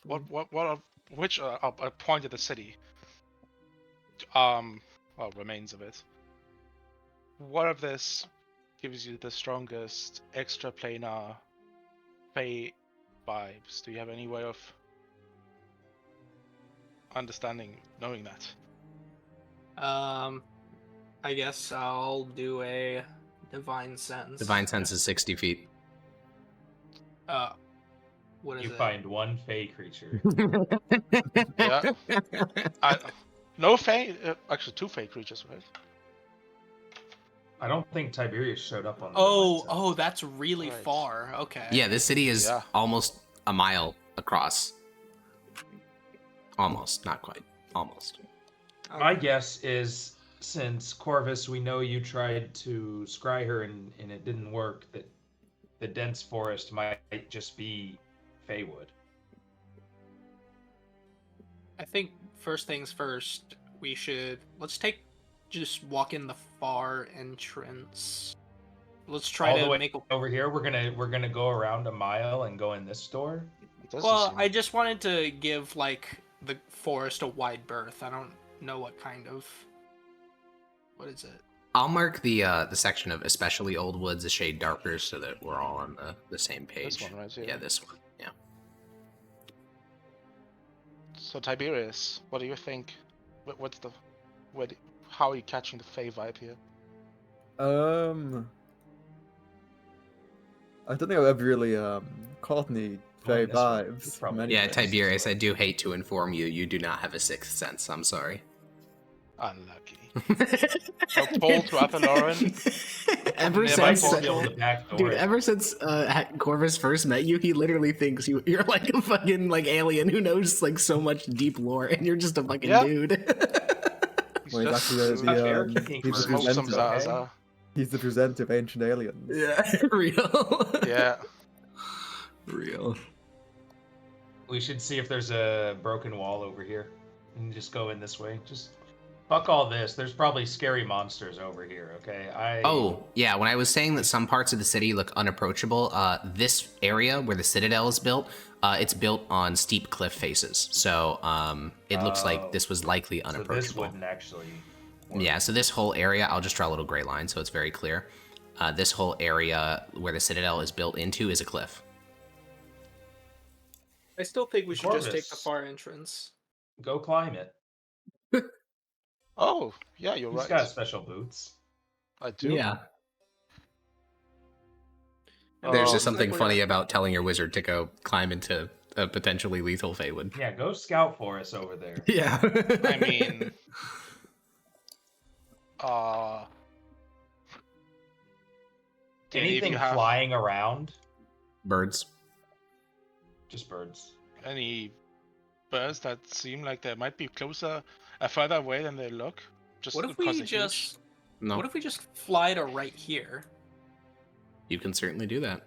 [SPEAKER 4] Which point of the city? Well, remains of it. What of this gives you the strongest extraplanar Fey vibes? Do you have any way of knowing that?
[SPEAKER 5] I guess I'll do a divine sense.
[SPEAKER 1] Divine sense is 60 feet.
[SPEAKER 5] What is
[SPEAKER 7] You
[SPEAKER 5] it?
[SPEAKER 7] find one Fey creature.
[SPEAKER 4] Yeah. No Fey, actually 2 Fey creatures, right?
[SPEAKER 7] I don't think Tiberius showed up on the
[SPEAKER 5] Oh, that's really
[SPEAKER 4] Right.
[SPEAKER 5] far. Okay.
[SPEAKER 1] Yeah, this city is
[SPEAKER 4] Yeah.
[SPEAKER 1] almost a mile across. Almost, not quite. Almost.
[SPEAKER 7] My guess is since Corvus, we know you tried to scry her and it didn't work, that the dense forest might just be Feywood.
[SPEAKER 5] I think first things first, let's just walk in the far entrance. Let's try
[SPEAKER 7] All the
[SPEAKER 5] to
[SPEAKER 7] way
[SPEAKER 5] make a
[SPEAKER 7] over here, we're gonna go around a mile and go in this door.
[SPEAKER 4] It does
[SPEAKER 5] Well,
[SPEAKER 4] seem-
[SPEAKER 5] I just wanted to give like the forest a wide berth. I don't know what kind of. What is it?
[SPEAKER 1] I'll mark the section of especially old woods a shade darker so that we're all on the same page.
[SPEAKER 4] This one right here.
[SPEAKER 1] Yeah, this one. Yeah.
[SPEAKER 4] So Tiberius, what do you think? What's the, how are you catching the Fey vibe here?
[SPEAKER 6] I don't think I've ever really caught any Fey
[SPEAKER 7] this way.
[SPEAKER 6] vibes.
[SPEAKER 7] It's probably-
[SPEAKER 6] from any
[SPEAKER 1] Yeah,
[SPEAKER 6] Fays.
[SPEAKER 1] Tiberius, I do hate to inform you, you do not have a sixth sense. I'm sorry.
[SPEAKER 4] Unlucky. No pull to Upper Lauren.
[SPEAKER 1] Ever
[SPEAKER 4] Nearby
[SPEAKER 1] since,
[SPEAKER 4] portal.
[SPEAKER 7] the back door.
[SPEAKER 1] dude, ever since Corvus first met you, he literally thinks you're like a fucking like alien who knows like so much deep lore, and you're just a fucking
[SPEAKER 4] Yeah.
[SPEAKER 1] dude.
[SPEAKER 6] Well, he's actually
[SPEAKER 7] It's not fair.
[SPEAKER 6] the,
[SPEAKER 7] Kicking
[SPEAKER 6] he's the
[SPEAKER 7] for
[SPEAKER 4] Smoke some
[SPEAKER 7] presenter,
[SPEAKER 6] presenter.
[SPEAKER 7] okay?
[SPEAKER 4] Zaza.
[SPEAKER 6] He's the presenter of Ancient Aliens.
[SPEAKER 1] Yeah, real.
[SPEAKER 4] Yeah.
[SPEAKER 1] Real.
[SPEAKER 7] We should see if there's a broken wall over here, and just go in this way. Just fuck all this. There's probably scary monsters over here. Okay.
[SPEAKER 1] Oh, yeah, when I was saying that some parts of the city look unapproachable, this area where the Citadel is built, it's built on steep cliff faces. So it looks like this was likely
[SPEAKER 7] So this
[SPEAKER 1] unapproachable.
[SPEAKER 7] wouldn't actually. Work.
[SPEAKER 1] Yeah, so this whole area, I'll just draw a little gray line so it's very clear. This whole area where the Citadel is built into is a cliff.
[SPEAKER 5] I still think we should just take the
[SPEAKER 7] Corvus.
[SPEAKER 5] far entrance.
[SPEAKER 7] Go climb it.
[SPEAKER 4] Oh, yeah, you're
[SPEAKER 7] He's
[SPEAKER 4] right.
[SPEAKER 7] got special boots.
[SPEAKER 4] I do.
[SPEAKER 1] Yeah.
[SPEAKER 5] And
[SPEAKER 1] There's
[SPEAKER 5] then
[SPEAKER 1] just something
[SPEAKER 5] we're
[SPEAKER 1] funny
[SPEAKER 5] gonna-
[SPEAKER 1] about telling your wizard to go climb into a potentially lethal Feywood.
[SPEAKER 7] Yeah, go scout for us over there.
[SPEAKER 1] Yeah.
[SPEAKER 4] I mean, Danny, if
[SPEAKER 7] Anything
[SPEAKER 4] you have
[SPEAKER 7] flying around?
[SPEAKER 1] Birds.
[SPEAKER 7] Just birds.
[SPEAKER 4] any birds that seem like they might be closer, further away than they look, just
[SPEAKER 5] What if
[SPEAKER 4] because
[SPEAKER 5] we
[SPEAKER 4] they're huge?
[SPEAKER 5] just
[SPEAKER 1] No,
[SPEAKER 5] What if we just fly to right here?
[SPEAKER 1] you can certainly do that.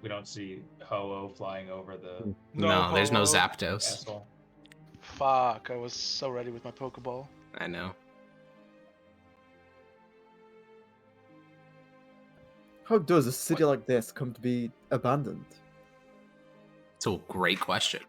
[SPEAKER 7] We don't see Ho-Oh flying over the
[SPEAKER 1] No, there's no
[SPEAKER 4] Ho-Oh.
[SPEAKER 1] Zapdos.
[SPEAKER 7] castle.
[SPEAKER 4] Fuck! I was so ready with my Pokeball.
[SPEAKER 1] I know.
[SPEAKER 6] How does a city like this come to be abandoned?
[SPEAKER 1] It's a great question.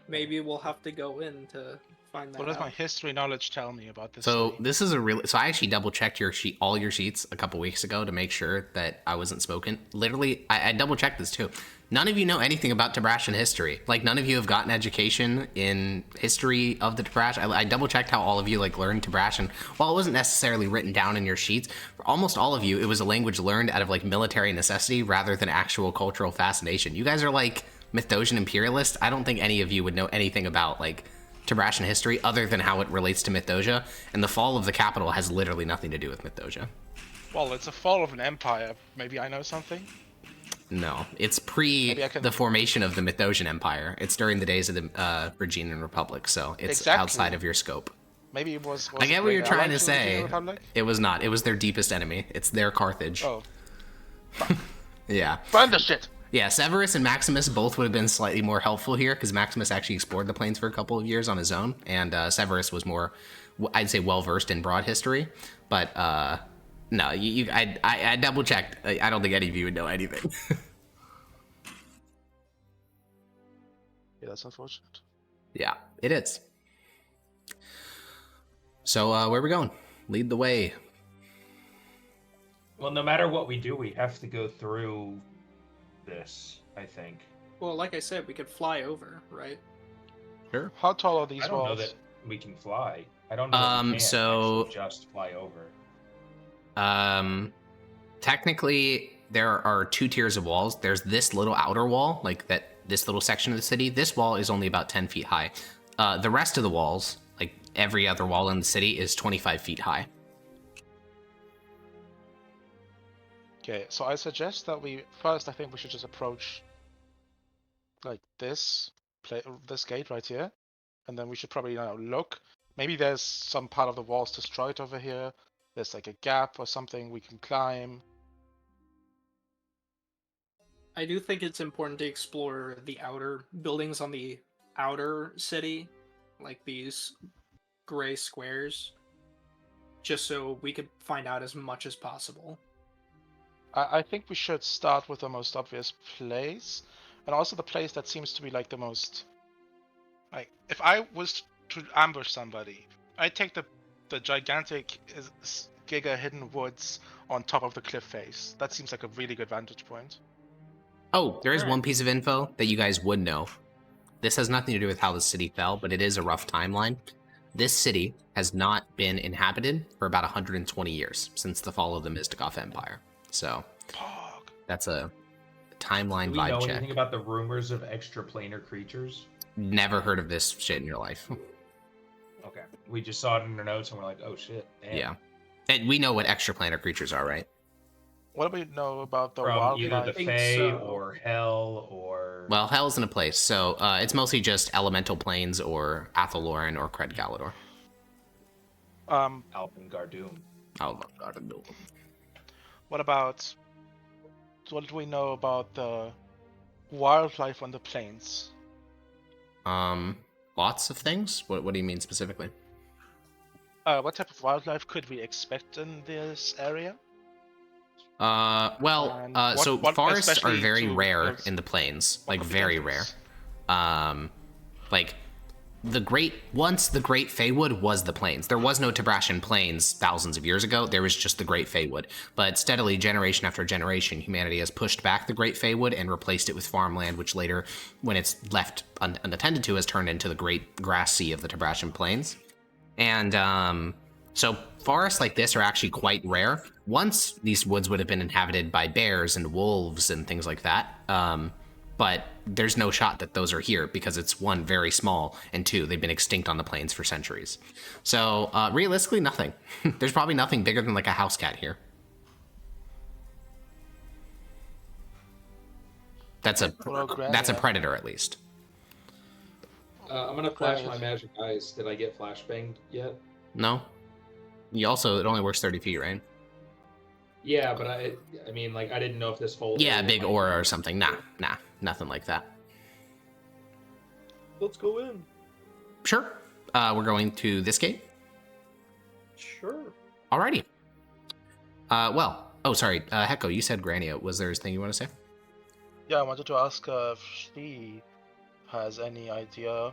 [SPEAKER 5] Maybe we'll have to go in to find that
[SPEAKER 4] What does
[SPEAKER 5] out.
[SPEAKER 4] my history knowledge tell me about this?
[SPEAKER 1] So
[SPEAKER 4] city?
[SPEAKER 1] this is a real. So I actually double checked all your sheets a couple weeks ago to make sure that I wasn't smoking. Literally, I double checked this too. None of you know anything about Tabrashan history. Like none of you have gotten education in history of the Tabrash. I double checked how all of you like learned Tabrashan. While it wasn't necessarily written down in your sheets, for almost all of you, it was a language learned out of like military necessity rather than actual cultural fascination. You guys are like Mythosian imperialists. I don't think any of you would know anything about like Tabrashan history other than how it relates to Mythosia, and the fall of the capital has literally nothing to do with Mythosia.
[SPEAKER 4] Well, it's a fall of an empire. Maybe I know something.
[SPEAKER 1] No, it's pre
[SPEAKER 4] Maybe I can-
[SPEAKER 1] the formation of the Mythosian Empire. It's during the days of the Virginian Republic, so it's
[SPEAKER 4] Exactly.
[SPEAKER 1] outside of your scope.
[SPEAKER 4] Maybe it was.
[SPEAKER 1] I get
[SPEAKER 4] a
[SPEAKER 1] what you're
[SPEAKER 4] great
[SPEAKER 1] trying
[SPEAKER 4] ally
[SPEAKER 1] to
[SPEAKER 4] the Virginian
[SPEAKER 1] say.
[SPEAKER 4] Republic?
[SPEAKER 1] It was not. It was their deepest enemy. It's their Carthage.
[SPEAKER 4] Oh,
[SPEAKER 1] Yeah.
[SPEAKER 4] burn the shit.
[SPEAKER 1] Yeah, Severus and Maximus both would have been slightly more helpful here because Maximus actually explored the plains for a couple of years on his own, and Severus was more, I'd say, well versed in broad history. But no, I double checked. I don't think any of you would know anything.
[SPEAKER 4] Yeah, that's unfortunate.
[SPEAKER 1] Yeah, it is. So where are we going? Lead the way.
[SPEAKER 7] Well, no matter what we do, we have to go through this, I think.
[SPEAKER 5] Well, like I said, we could fly over, right?
[SPEAKER 1] Sure.
[SPEAKER 4] How tall are these
[SPEAKER 7] I don't know
[SPEAKER 4] walls?
[SPEAKER 7] that we can fly. I don't know that we can
[SPEAKER 1] so-
[SPEAKER 7] actually just fly over.
[SPEAKER 1] Technically, there are two tiers of walls. There's this little outer wall, like that. This little section of the city. This wall is only about 10 feet high. The rest of the walls, like every other wall in the city, is 25 feet high.
[SPEAKER 4] Okay, so I suggest that we first. I think we should just approach like this gate right here, and then we should probably look. Maybe there's some part of the walls destroyed over here. There's like a gap or something we can climb.
[SPEAKER 5] I do think it's important to explore the outer buildings on the outer city, like these gray squares, just so we could find out as much as possible.
[SPEAKER 4] I think we should start with the most obvious place, and also the place that seems to be like the most Like, if I was to ambush somebody, I take the gigantic giga hidden woods on top of the cliff face. That seems like a really good vantage point.
[SPEAKER 1] Oh, there is
[SPEAKER 3] Alright.
[SPEAKER 1] one piece of info that you guys would know. This has nothing to do with how the city fell, but it is a rough timeline. This city has not been inhabited for about 120 years since the fall of the Myzdakov Empire. So
[SPEAKER 4] Pog.
[SPEAKER 1] that's a timeline
[SPEAKER 7] Do we know
[SPEAKER 1] vibe check.
[SPEAKER 7] anything about the rumors of extraplanar creatures?
[SPEAKER 1] Never heard of this shit in your life.
[SPEAKER 7] Okay. We just saw it in our notes and we're like, oh shit. Damn.
[SPEAKER 1] Yeah. And we know what extraplanar creatures are, right?
[SPEAKER 4] What do we know about the
[SPEAKER 7] From either the
[SPEAKER 4] wildlife?
[SPEAKER 5] think
[SPEAKER 7] Fae
[SPEAKER 5] so.
[SPEAKER 7] or Hell or.
[SPEAKER 1] Well, hell's in a place, so it's mostly just elemental planes or Athaloran or Cred Galador.
[SPEAKER 7] Alpin Gardoom.
[SPEAKER 1] Oh, I don't know.
[SPEAKER 4] What do we know about the wildlife on the plains?
[SPEAKER 1] Lots of things. What do you mean specifically?
[SPEAKER 4] What type of wildlife could we expect in this area?
[SPEAKER 1] Well,
[SPEAKER 4] And
[SPEAKER 1] so
[SPEAKER 4] what
[SPEAKER 1] forests are
[SPEAKER 4] especially
[SPEAKER 1] very
[SPEAKER 4] to
[SPEAKER 1] rare
[SPEAKER 4] those-
[SPEAKER 1] in the plains, like
[SPEAKER 4] what
[SPEAKER 1] very rare.
[SPEAKER 4] dangerous?
[SPEAKER 1] Like once the Great Feywood was the plains. There was no Tabrashan Plains thousands of years ago. There was just the Great Feywood. But steadily, generation after generation, humanity has pushed back the Great Feywood and replaced it with farmland, which later, when it's left unattended to, has turned into the Great Grass Sea of the Tabrashan Plains. And so forests like this are actually quite rare. Once these woods would have been inhabited by bears and wolves and things like that. But there's no shot that those are here because it's one, very small, and two, they've been extinct on the plains for centuries. So realistically, nothing. There's probably nothing bigger than like a house cat here. That's a predator at least.
[SPEAKER 3] I'm gonna flash my magic eyes. Did I get flashbanged yet?
[SPEAKER 1] No. You also, it only works 30 feet, right?
[SPEAKER 3] Yeah, but I mean, like, I didn't know if this whole
[SPEAKER 1] Yeah,
[SPEAKER 3] area
[SPEAKER 1] big
[SPEAKER 3] might-
[SPEAKER 1] aura or something. Nah, nothing like that.
[SPEAKER 5] Let's go in.
[SPEAKER 1] Sure. We're going to this gate.
[SPEAKER 5] Sure.
[SPEAKER 1] Alrighty. Sorry. Hecko, you said Grania. Was there a thing you want to say?
[SPEAKER 4] Yeah, I wanted to ask if she has any idea.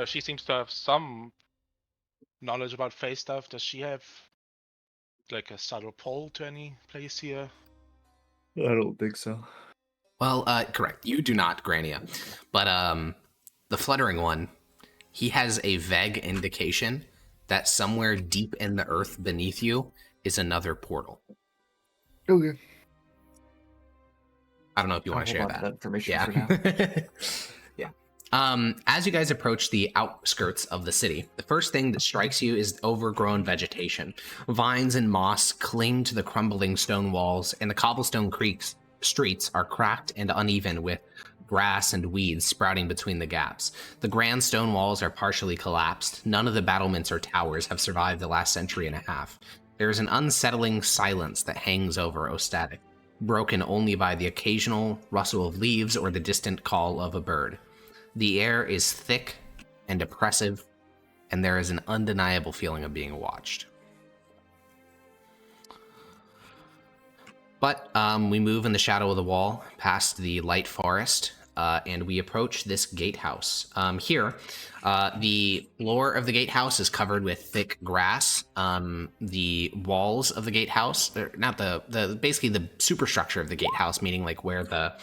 [SPEAKER 4] She seems to have some knowledge about face stuff. Does she have like a subtle pull to any place here?
[SPEAKER 2] I don't think so.
[SPEAKER 1] Well, correct. You do not, Grania. But the Fluttering One, he has a vague indication that somewhere deep in the earth beneath you is another portal.
[SPEAKER 2] Okay.
[SPEAKER 1] I don't know if you want to share
[SPEAKER 2] Hold on to
[SPEAKER 1] that.
[SPEAKER 2] information for now.
[SPEAKER 1] Yeah. As you guys approach the outskirts of the city, the first thing that strikes you is overgrown vegetation. Vines and moss cling to the crumbling stone walls, and the cobblestone streets are cracked and uneven with grass and weeds sprouting between the gaps. The grand stone walls are partially collapsed. None of the battlements or towers have survived the last century and a half. There is an unsettling silence that hangs over Ostatek, broken only by the occasional rustle of leaves or the distant call of a bird. The air is thick and oppressive, and there is an undeniable feeling of being watched. But we move in the shadow of the wall, past the light forest, and we approach this gatehouse. Here, the floor of the gatehouse is covered with thick grass. The walls of the gatehouse, not basically the superstructure of the gatehouse, meaning like where the,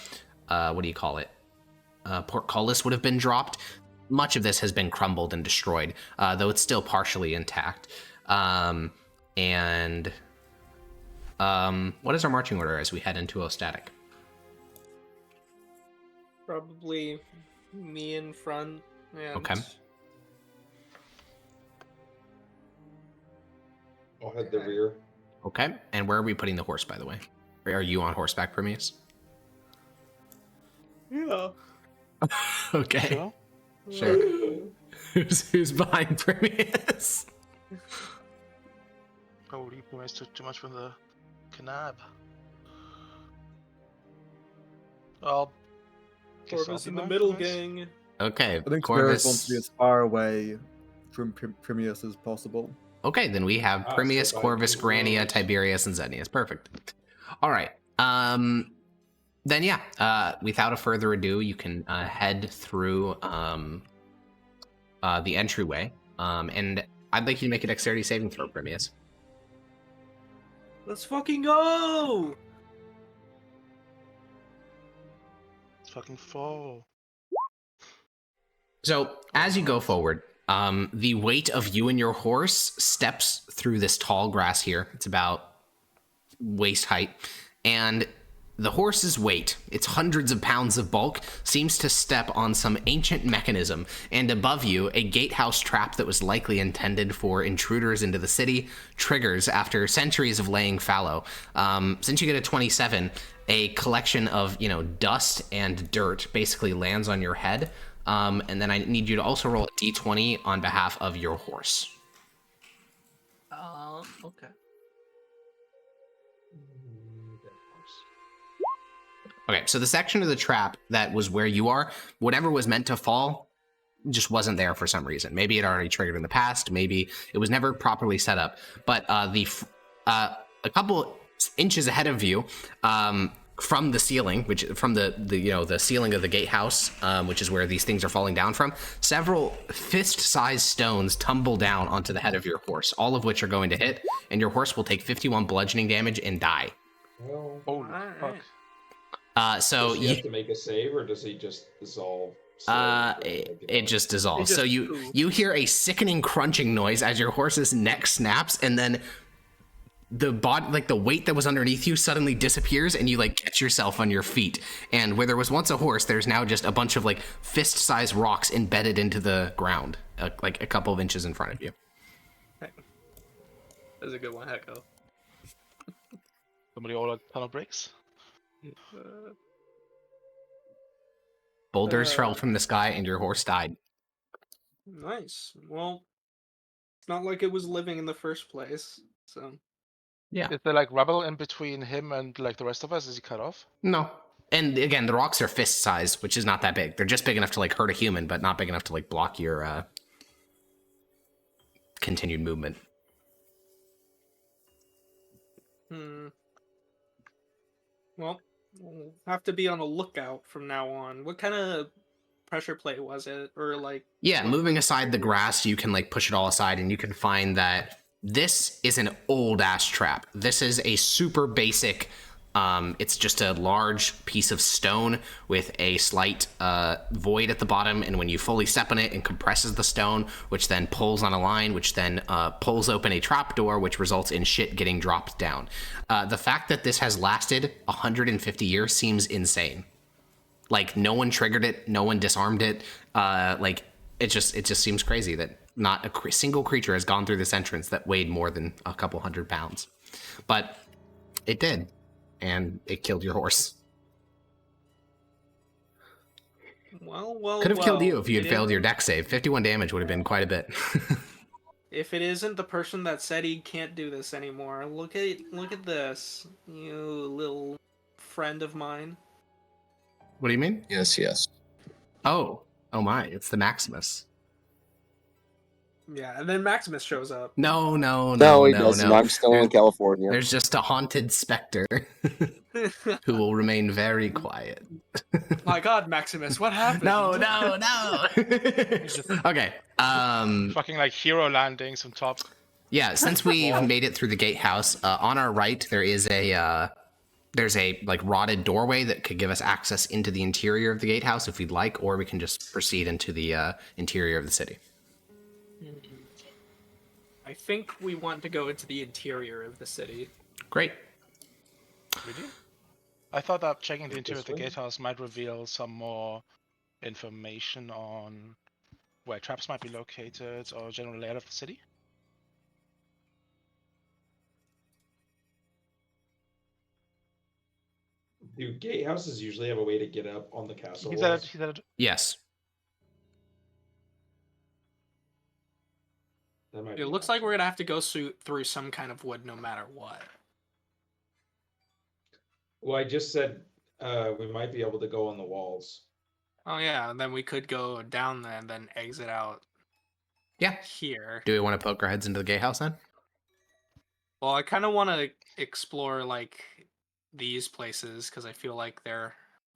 [SPEAKER 1] what do you call it? Portcullis would have been dropped. Much of this has been crumbled and destroyed, though it's still partially intact. What is our marching order as we head into Ostatek?
[SPEAKER 5] Probably me in front. And
[SPEAKER 1] Okay.
[SPEAKER 3] I'll head the rear.
[SPEAKER 1] Okay, and where are we putting the horse, by the way? Are you on horseback, Prometheus?
[SPEAKER 5] Yeah.
[SPEAKER 1] Okay.
[SPEAKER 4] Sure.
[SPEAKER 1] Sure. Who's behind Prometheus?
[SPEAKER 4] Oh, you guys took too much from the canab. Well, guess I'll
[SPEAKER 5] Corvus
[SPEAKER 4] be
[SPEAKER 5] in the
[SPEAKER 4] back,
[SPEAKER 5] middle,
[SPEAKER 4] guys.
[SPEAKER 5] gang.
[SPEAKER 1] Okay,
[SPEAKER 6] I think
[SPEAKER 1] Corvus.
[SPEAKER 6] Corvus wants to be as far away from Primius as possible.
[SPEAKER 1] Okay, then we have Primius,
[SPEAKER 3] so by
[SPEAKER 1] Corvus,
[SPEAKER 3] two
[SPEAKER 1] Grania,
[SPEAKER 3] rows.
[SPEAKER 1] Tiberius, and Zenius. Perfect. All right. Then yeah, without a further ado, you can head through the entryway. And I'd like you to make a dexterity saving throw, Primius.
[SPEAKER 5] Let's fucking go!
[SPEAKER 4] Let's fucking fall.
[SPEAKER 1] So as you go forward, the weight of you and your horse steps through this tall grass here. It's about waist height. And the horse's weight, its hundreds of pounds of bulk, seems to step on some ancient mechanism. And above you, a gatehouse trap that was likely intended for intruders into the city triggers after centuries of laying fallow. Since you get a 27, a collection of, dust and dirt basically lands on your head. And then I need you to also roll a d20 on behalf of your horse.
[SPEAKER 5] Okay.
[SPEAKER 1] Okay, so the section of the trap that was where you are, whatever was meant to fall just wasn't there for some reason. Maybe it already triggered in the past. Maybe it was never properly set up. But a couple inches ahead of you, from the ceiling, from the ceiling of the gatehouse, which is where these things are falling down from, several fist-sized stones tumble down onto the head of your horse, all of which are going to hit, and your horse will take 51 bludgeoning damage and die.
[SPEAKER 3] Well,
[SPEAKER 4] Holy fuck.
[SPEAKER 1] So
[SPEAKER 3] does he have to make a save, or does he just dissolve?
[SPEAKER 1] It just dissolves.
[SPEAKER 5] It just
[SPEAKER 1] So you hear a sickening crunching noise as your horse's neck snaps, and then the body, like the weight that was underneath you, suddenly disappears, and you catch yourself on your feet. And where there was once a horse, there's now just a bunch of fist-sized rocks embedded into the ground, like a couple of inches in front of you.
[SPEAKER 5] That's a good one, Hecko.
[SPEAKER 4] Somebody ordered tunnel breaks?
[SPEAKER 1] Boulders fell from the sky, and your horse died.
[SPEAKER 5] Nice. Well, it's not like it was living in the first place, so.
[SPEAKER 1] Yeah.
[SPEAKER 4] Is there rubble in between him and the rest of us? Is he cut off?
[SPEAKER 1] No. And again, the rocks are fist size, which is not that big. They're just big enough to hurt a human, but not big enough to block your continued movement.
[SPEAKER 5] Well, we'll have to be on a lookout from now on. What kind of pressure plate was it? Or
[SPEAKER 1] Yeah, moving aside the grass, you can push it all aside, and you can find that this is an old ass trap. This is a super basic, it's just a large piece of stone with a slight void at the bottom, and when you fully step on it, it compresses the stone, which then pulls on a line, which then pulls open a trapdoor, which results in shit getting dropped down. The fact that this has lasted 150 years seems insane. No one triggered it, no one disarmed it. It just seems crazy that not a single creature has gone through this entrance that weighed more than a couple 100 pounds. But it did, and it killed your horse.
[SPEAKER 5] Well.
[SPEAKER 1] Could have killed you if you had failed your dex save. 51 damage would have been quite a bit.
[SPEAKER 5] If it isn't the person that said he can't do this anymore, look at this, you little friend of mine.
[SPEAKER 1] What do you mean?
[SPEAKER 8] Yes.
[SPEAKER 1] Oh my, it's the Maximus.
[SPEAKER 5] Yeah, and then Maximus shows up.
[SPEAKER 8] No, he doesn't. I'm still in California.
[SPEAKER 1] There's just a haunted specter who will remain very quiet.
[SPEAKER 5] My God, Maximus, what happened?
[SPEAKER 1] No. Okay.
[SPEAKER 4] Fucking hero landings on top.
[SPEAKER 1] Yeah, since we've made it through the gatehouse, on our right there is there's a rotted doorway that could give us access into the interior of the gatehouse if we'd like, or we can just proceed into the interior of the city.
[SPEAKER 5] I think we want to go into the interior of the city.
[SPEAKER 1] Great.
[SPEAKER 4] Really? I thought that checking the interior of the gatehouse might reveal some more information on where traps might be located or general layout of the city.
[SPEAKER 3] Do gatehouses usually have a way to get up on the castle
[SPEAKER 4] He
[SPEAKER 3] walls?
[SPEAKER 4] said
[SPEAKER 1] Yes.
[SPEAKER 3] That might
[SPEAKER 5] It
[SPEAKER 3] be
[SPEAKER 5] looks
[SPEAKER 3] an
[SPEAKER 5] like we're
[SPEAKER 3] option.
[SPEAKER 5] gonna have to go through some kind of wood no matter what.
[SPEAKER 3] Well, I just said we might be able to go on the walls.
[SPEAKER 5] Oh yeah, and then we could go down there and then exit out
[SPEAKER 1] Yeah.
[SPEAKER 5] here.
[SPEAKER 1] Do we want to poke our heads into the gatehouse then?
[SPEAKER 5] Well, I kind of want to explore these places because I feel like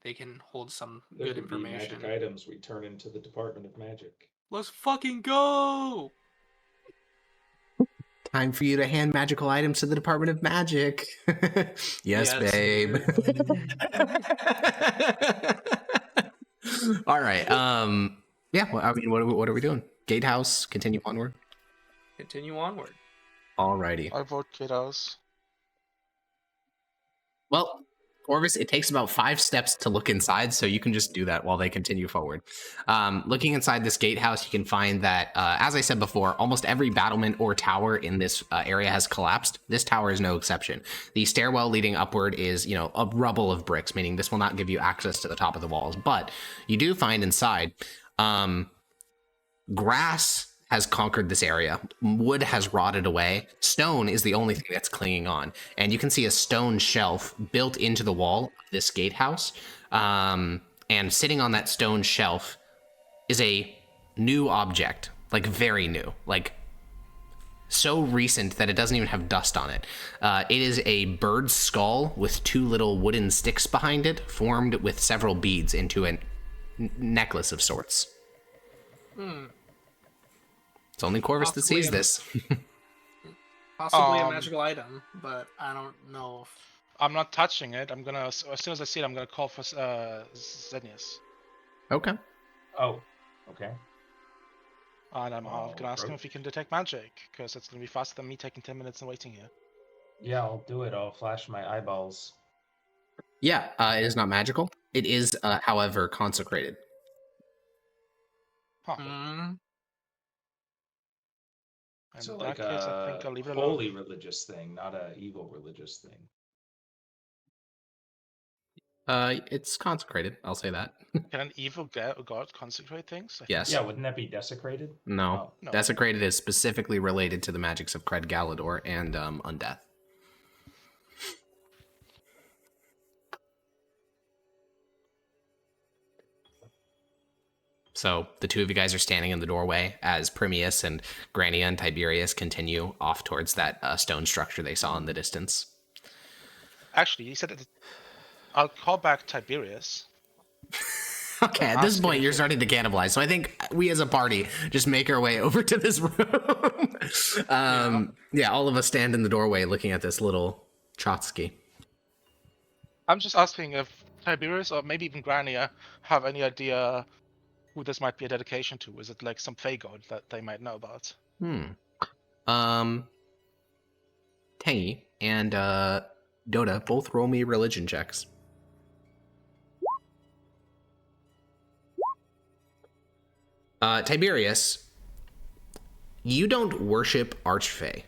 [SPEAKER 5] they can hold some
[SPEAKER 3] There
[SPEAKER 5] good
[SPEAKER 3] could be magic
[SPEAKER 5] information.
[SPEAKER 3] items we turn into the Department of Magic.
[SPEAKER 5] Let's fucking go!
[SPEAKER 1] Time for you to hand magical items to the Department of Magic. Yes, babe. All right. Yeah. Well, I mean, what are we doing? Gatehouse. Continue onward.
[SPEAKER 5] Continue onward.
[SPEAKER 1] Alrighty.
[SPEAKER 4] I vote Gatehouse.
[SPEAKER 1] Well, Orvis, it takes about 5 steps to look inside, so you can just do that while they continue forward. Looking inside this gatehouse, you can find that, as I said before, almost every battlement or tower in this area has collapsed. This tower is no exception. The stairwell leading upward is, a rubble of bricks, meaning this will not give you access to the top of the walls. But you do find inside, grass has conquered this area. Wood has rotted away. Stone is the only thing that's clinging on. And you can see a stone shelf built into the wall of this gatehouse. And sitting on that stone shelf is a new object, like very new, like so recent that it doesn't even have dust on it. It is a bird's skull with 2 little wooden sticks behind it, formed with several beads into a necklace of sorts. It's only Corvus that sees this.
[SPEAKER 5] Possibly a magical item, but I don't know if...
[SPEAKER 4] I'm not touching it. I'm gonna, as soon as I see it, I'm gonna call for Zenius.
[SPEAKER 1] Okay.
[SPEAKER 7] Oh, okay.
[SPEAKER 4] And I'm gonna ask him
[SPEAKER 7] bro.
[SPEAKER 4] if he can detect magic, because it's gonna be faster than me taking 10 minutes and waiting here.
[SPEAKER 7] Yeah, I'll do it. I'll flash my eyeballs.
[SPEAKER 1] Yeah, it is not magical. It is, however, consecrated.
[SPEAKER 4] Huh. In
[SPEAKER 7] So
[SPEAKER 4] that
[SPEAKER 7] like
[SPEAKER 4] case, I think I'll
[SPEAKER 7] a
[SPEAKER 4] leave it alone.
[SPEAKER 7] holy religious thing, not a evil religious thing.
[SPEAKER 1] It's consecrated. I'll say that.
[SPEAKER 4] Can an evil god consecrate things? I think
[SPEAKER 1] Yes.
[SPEAKER 7] Yeah, wouldn't that be desecrated?
[SPEAKER 1] No.
[SPEAKER 7] Oh.
[SPEAKER 4] No.
[SPEAKER 1] Desecrated is specifically related to the magics of Cred Galador and Undeath. So the two of you guys are standing in the doorway as Primius and Grania and Tiberius continue off towards that stone structure they saw in the distance.
[SPEAKER 4] Actually, he said that I'll call back Tiberius.
[SPEAKER 1] Okay, at this point, you're starting to cannibalize. So I think we as a party just make our way over to this room. Yeah, all of us stand in the doorway looking at this little Trotsky.
[SPEAKER 4] I'm just asking if Tiberius or maybe even Grania have any idea who this might be a dedication to. Is it like some Fey god that they might know about?
[SPEAKER 1] Tangy and Dota, both roll me religion checks. Tiberius, you don't worship Archfey.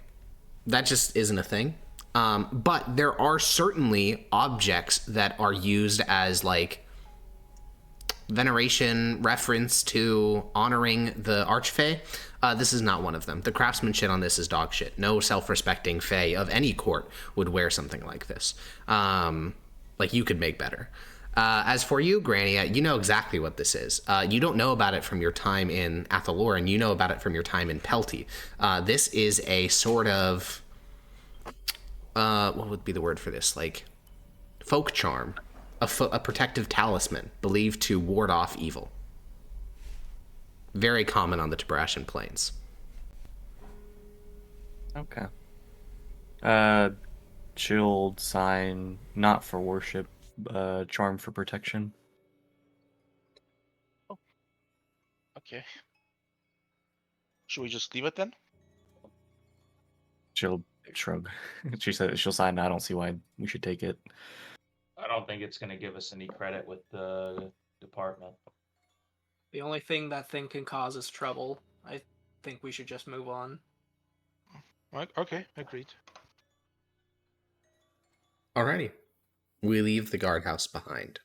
[SPEAKER 1] That just isn't a thing. But there are certainly objects that are used as like veneration, reference to honoring the Archfey. This is not one of them. The craftsmanship on this is dog shit. No self-respecting Fey of any court would wear something like this. Like, you could make better. As for you, Grania, you know exactly what this is. You don't know about it from your time in Athaloran. You know about it from your time in Pelty. This is a sort of... what would be the word for this? Like, folk charm. A protective talisman believed to ward off evil. Very common on the Tibrashan plains.
[SPEAKER 2] Okay. Shield, sign, not for worship, charm for protection.
[SPEAKER 4] Okay. Should we just leave it then?
[SPEAKER 2] She'll shrug. She said she'll sign. I don't see why we should take it.
[SPEAKER 7] I don't think it's going to give us any credit with the department.
[SPEAKER 5] The only thing that thing can cause is trouble. I think we should just move on.
[SPEAKER 4] Right. Okay. Agreed.
[SPEAKER 1] Alrighty. We leave the guardhouse behind.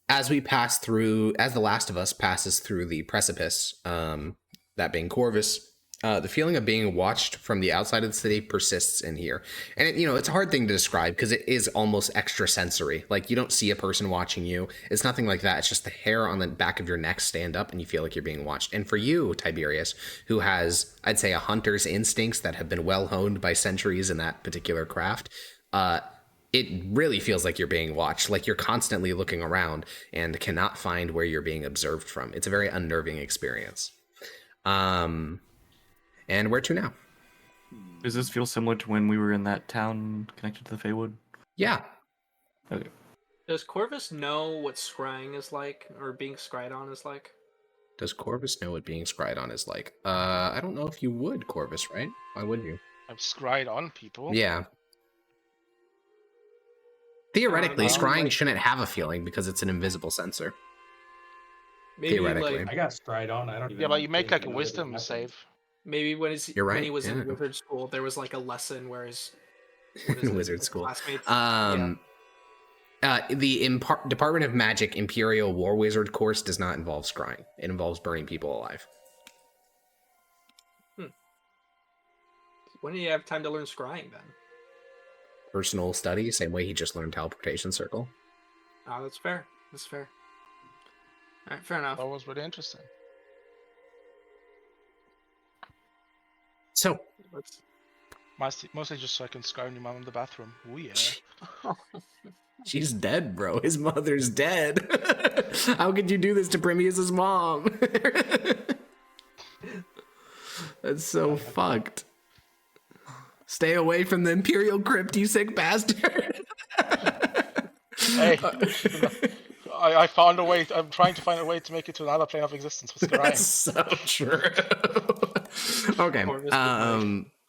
[SPEAKER 1] As we pass through, as the last of us passes through the precipice, that being Corvus, the feeling of being watched from the outside of the city persists in here. And, it's a hard thing to describe because it is almost extrasensory. Like, you don't see a person watching you. It's nothing like that. It's just the hair on the back of your neck stand up and you feel like you're being watched. And for you, Tiberius, who has, I'd say, a hunter's instincts that have been well honed by centuries in that particular craft, it really feels like you're being watched, like you're constantly looking around and cannot find where you're being observed from. It's a very unnerving experience. And where to now?
[SPEAKER 2] Does this feel similar to when we were in that town connected to the Feywood?
[SPEAKER 1] Yeah.
[SPEAKER 2] Okay.
[SPEAKER 5] Does Corvus know what scrying is like, or being scryed on is like?
[SPEAKER 1] Does Corvus know what being scryed on is like? I don't know if you would, Corvus, right? Why wouldn't you?
[SPEAKER 4] I've scryed on people.
[SPEAKER 1] Yeah. Theoretically,
[SPEAKER 5] maybe,
[SPEAKER 1] scrying
[SPEAKER 5] like-
[SPEAKER 1] shouldn't have a feeling because it's an invisible sensor.
[SPEAKER 5] Maybe
[SPEAKER 1] Theoretically.
[SPEAKER 5] like
[SPEAKER 7] I got stride on. I don't even.
[SPEAKER 4] Yeah, but you make like a
[SPEAKER 7] even know that it
[SPEAKER 4] wisdom
[SPEAKER 7] happened.
[SPEAKER 4] save.
[SPEAKER 5] maybe when
[SPEAKER 1] You're
[SPEAKER 5] when
[SPEAKER 1] right,
[SPEAKER 5] he was in
[SPEAKER 1] yeah.
[SPEAKER 5] wizard school, there was like a lesson where his what is it,
[SPEAKER 1] Wizard
[SPEAKER 5] his
[SPEAKER 1] school.
[SPEAKER 5] classmates.
[SPEAKER 1] The Department of Magic Imperial War Wizard course does not involve scrying. It involves burning people alive.
[SPEAKER 5] When do you have time to learn scrying then?
[SPEAKER 1] Personal study, same way he just learned teleportation circle.
[SPEAKER 5] Oh, that's fair. That's fair. All right, fair enough.
[SPEAKER 4] That was really interesting.
[SPEAKER 1] So,
[SPEAKER 5] Let's...
[SPEAKER 4] Mostly just so I can scry your mom in the bathroom. Oh yeah.
[SPEAKER 1] she's dead, bro. His mother's dead. How could you do this to Primius's mom? That's so fucked. Stay away from the Imperial Crypt, you sick bastard.
[SPEAKER 4] Hey, I found a way. I'm trying to find a way to make it to another plane of existence with
[SPEAKER 1] That's
[SPEAKER 4] scrying.
[SPEAKER 1] so true. Okay.
[SPEAKER 5] Corvus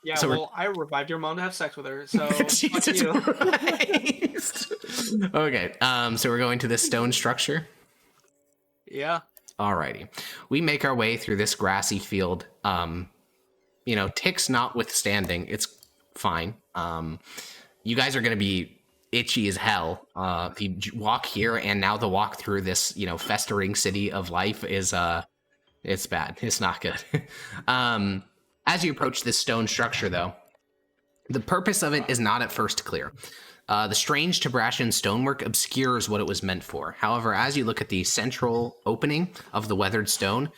[SPEAKER 5] Yeah,
[SPEAKER 1] So we're-
[SPEAKER 5] well, I revived your mom to have sex with her, so fuck
[SPEAKER 1] Jesus
[SPEAKER 5] you.
[SPEAKER 1] Christ. Okay. So we're going to this stone structure.
[SPEAKER 5] Yeah.
[SPEAKER 1] Alrighty. We make our way through this grassy field. Ticks notwithstanding, it's fine. You guys are going to be itchy as hell. The walk here and now the walk through this, festering city of life is, it's bad. It's not good. As you approach this stone structure, though, the purpose of it is not at first clear. The strange Tabrashan stonework obscures what it was meant for. However, as you look at the central opening of the weathered stone,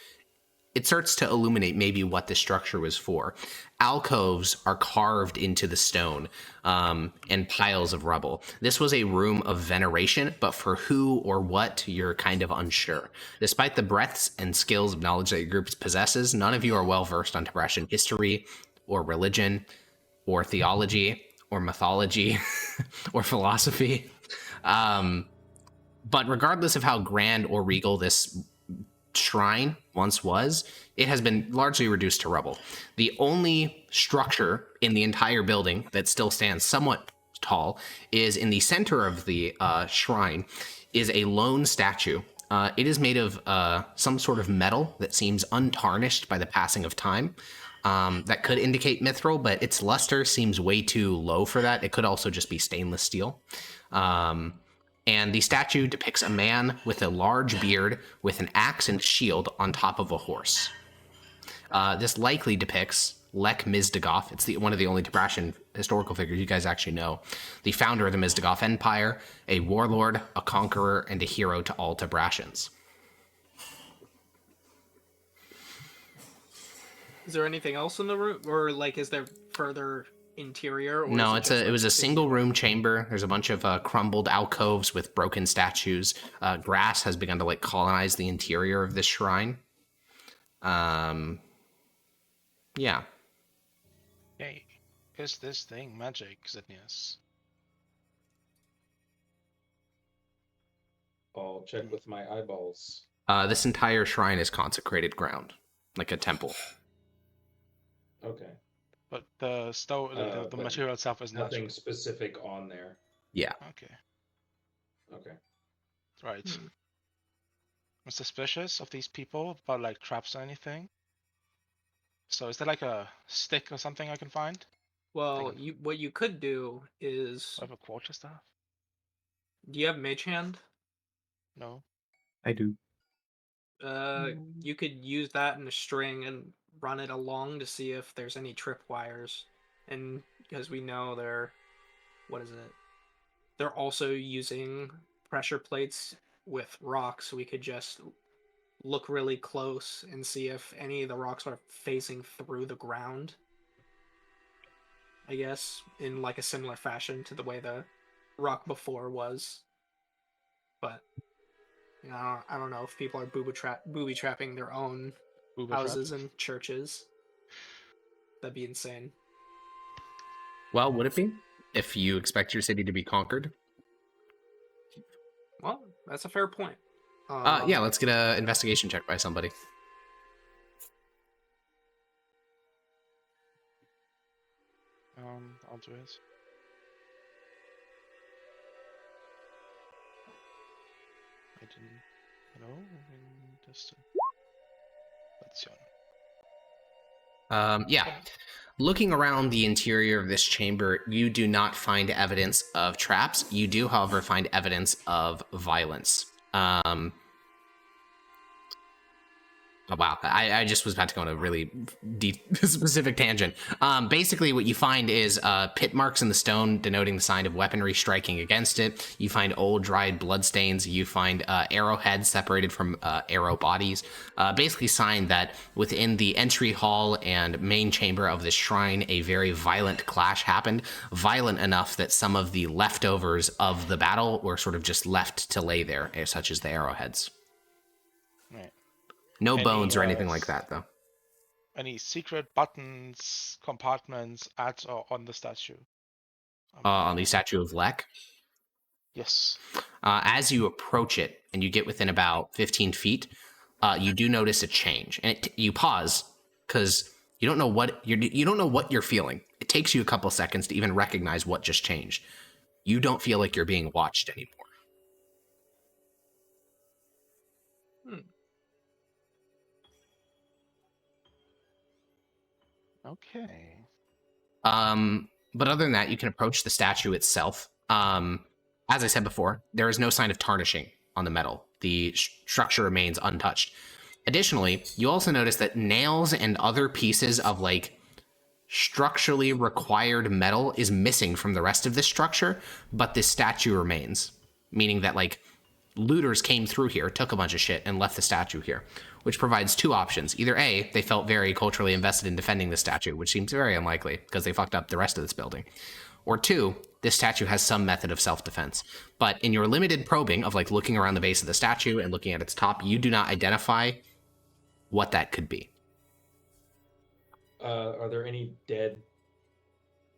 [SPEAKER 1] it starts to illuminate maybe what this structure was for. Alcoves are carved into the stone, and piles of rubble. This was a room of veneration, but for who or what, you're kind of unsure. Despite the breadths and skills of knowledge that your group possesses, none of you are well versed on Tabrashan history, or religion, or theology, or mythology, or philosophy. But regardless of how grand or regal this shrine once was, it has been largely reduced to rubble. The only structure in the entire building that still stands somewhat tall is in the center of the shrine is a lone statue. It is made of some sort of metal that seems untarnished by the passing of time. That could indicate mithril, but its luster seems way too low for that. It could also just be stainless steel. And the statue depicts a man with a large beard with an axe and shield on top of a horse. This likely depicts Lek Mizdagov. It's one of the only Tabrashan historical figures you guys actually know. The founder of the Mizdagov Empire, a warlord, a conqueror, and a hero to all Tabrashans.
[SPEAKER 5] Is there anything else in the room, or like, is there further interior? Or
[SPEAKER 1] No,
[SPEAKER 5] is
[SPEAKER 1] it was a single room chamber. There's a bunch of crumbled alcoves with broken statues. Grass has begun to colonize the interior of this shrine. Yeah.
[SPEAKER 4] Hey, is this thing magic, Xenius?
[SPEAKER 3] I'll check with my eyeballs.
[SPEAKER 1] This entire shrine is consecrated ground, like a temple.
[SPEAKER 3] Okay.
[SPEAKER 4] But the stone, the
[SPEAKER 3] but
[SPEAKER 4] material itself is
[SPEAKER 3] Nothing
[SPEAKER 4] magic.
[SPEAKER 3] specific on there.
[SPEAKER 1] Yeah.
[SPEAKER 4] Okay,
[SPEAKER 3] Okay.
[SPEAKER 4] right. I'm suspicious of these people, but traps or anything. So is there a stick or something I can find?
[SPEAKER 5] Well, what you could do is,
[SPEAKER 4] I have a quarter staff.
[SPEAKER 5] do you have Mage Hand?
[SPEAKER 4] No.
[SPEAKER 2] I do.
[SPEAKER 5] You could use that in a string and run it along to see if there's any tripwires, and because we know they're also using pressure plates with rocks, we could just look really close and see if any of the rocks are phasing through the ground, I guess, in a similar fashion to the way the rock before was. But you know, I don't know if people are booby trapping their own
[SPEAKER 4] Booby trap.
[SPEAKER 5] houses and churches. That'd be insane.
[SPEAKER 1] Well, would it be if you expect your city to be conquered?
[SPEAKER 5] Well, that's a fair point.
[SPEAKER 1] Yeah, let's get a investigation check by somebody.
[SPEAKER 4] I'll do it. I didn't. Hello, in distance. Let's
[SPEAKER 1] Yeah. Looking around the interior of this chamber, you do not find evidence of traps. You do, however, find evidence of violence. Oh, wow. I just was about to go on a really specific tangent. Basically, what you find is pit marks in the stone denoting the sign of weaponry striking against it. You find old dried bloodstains. You find arrowheads separated from arrow bodies. Basically, sign that within the entry hall and main chamber of this shrine, a very violent clash happened. Violent enough that some of the leftovers of the battle were sort of just left to lay there, such as the arrowheads.
[SPEAKER 4] Right.
[SPEAKER 1] No
[SPEAKER 4] Any,
[SPEAKER 1] bones or anything like that, though.
[SPEAKER 4] Any secret buttons, compartments at or on the statue?
[SPEAKER 1] On the statue of Lek.
[SPEAKER 4] Yes.
[SPEAKER 1] As you approach it and you get within about 15 feet, you do notice a change, and you pause because you don't know what you're feeling. It takes you a couple seconds to even recognize what just changed. You don't feel like you're being watched anymore.
[SPEAKER 4] Okay.
[SPEAKER 1] But other than that, you can approach the statue itself. As I said before, there is no sign of tarnishing on the metal. The structure remains untouched. Additionally, you also notice that nails and other pieces of like structurally required metal is missing from the rest of this structure, but this statue remains, meaning that like looters came through here, took a bunch of shit, and left the statue here, which provides two options. Either A, they felt very culturally invested in defending the statue, which seems very unlikely because they fucked up the rest of this building. Or two, this statue has some method of self-defense. But in your limited probing of like looking around the base of the statue and looking at its top, you do not identify what that could be.
[SPEAKER 3] Are there any dead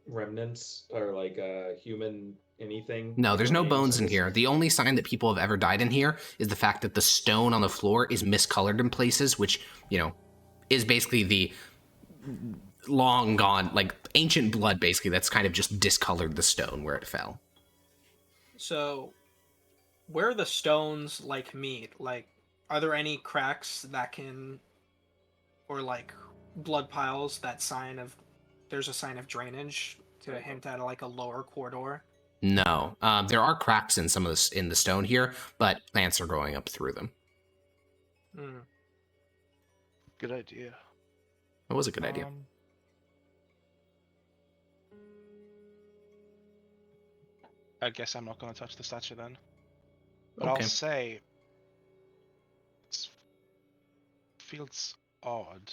[SPEAKER 3] remnants or like human anything?
[SPEAKER 1] No, there's no
[SPEAKER 3] remains
[SPEAKER 1] bones in
[SPEAKER 3] this?
[SPEAKER 1] here. The only sign that people have ever died in here is the fact that the stone on the floor is miscolored in places, which, you know, is basically the long gone, like ancient blood, basically, that's kind of just discolored the stone where it fell.
[SPEAKER 5] So, where the stones like meet, like, are there any cracks that can, or like blood piles that there's a sign of drainage to hint at like a lower corridor?
[SPEAKER 1] No, there are cracks in some of this in the stone here, but plants are growing up through them.
[SPEAKER 4] Good idea.
[SPEAKER 1] It was a good idea.
[SPEAKER 4] I guess I'm not going to touch the statue then. But
[SPEAKER 1] Okay.
[SPEAKER 4] I'll say it feels odd.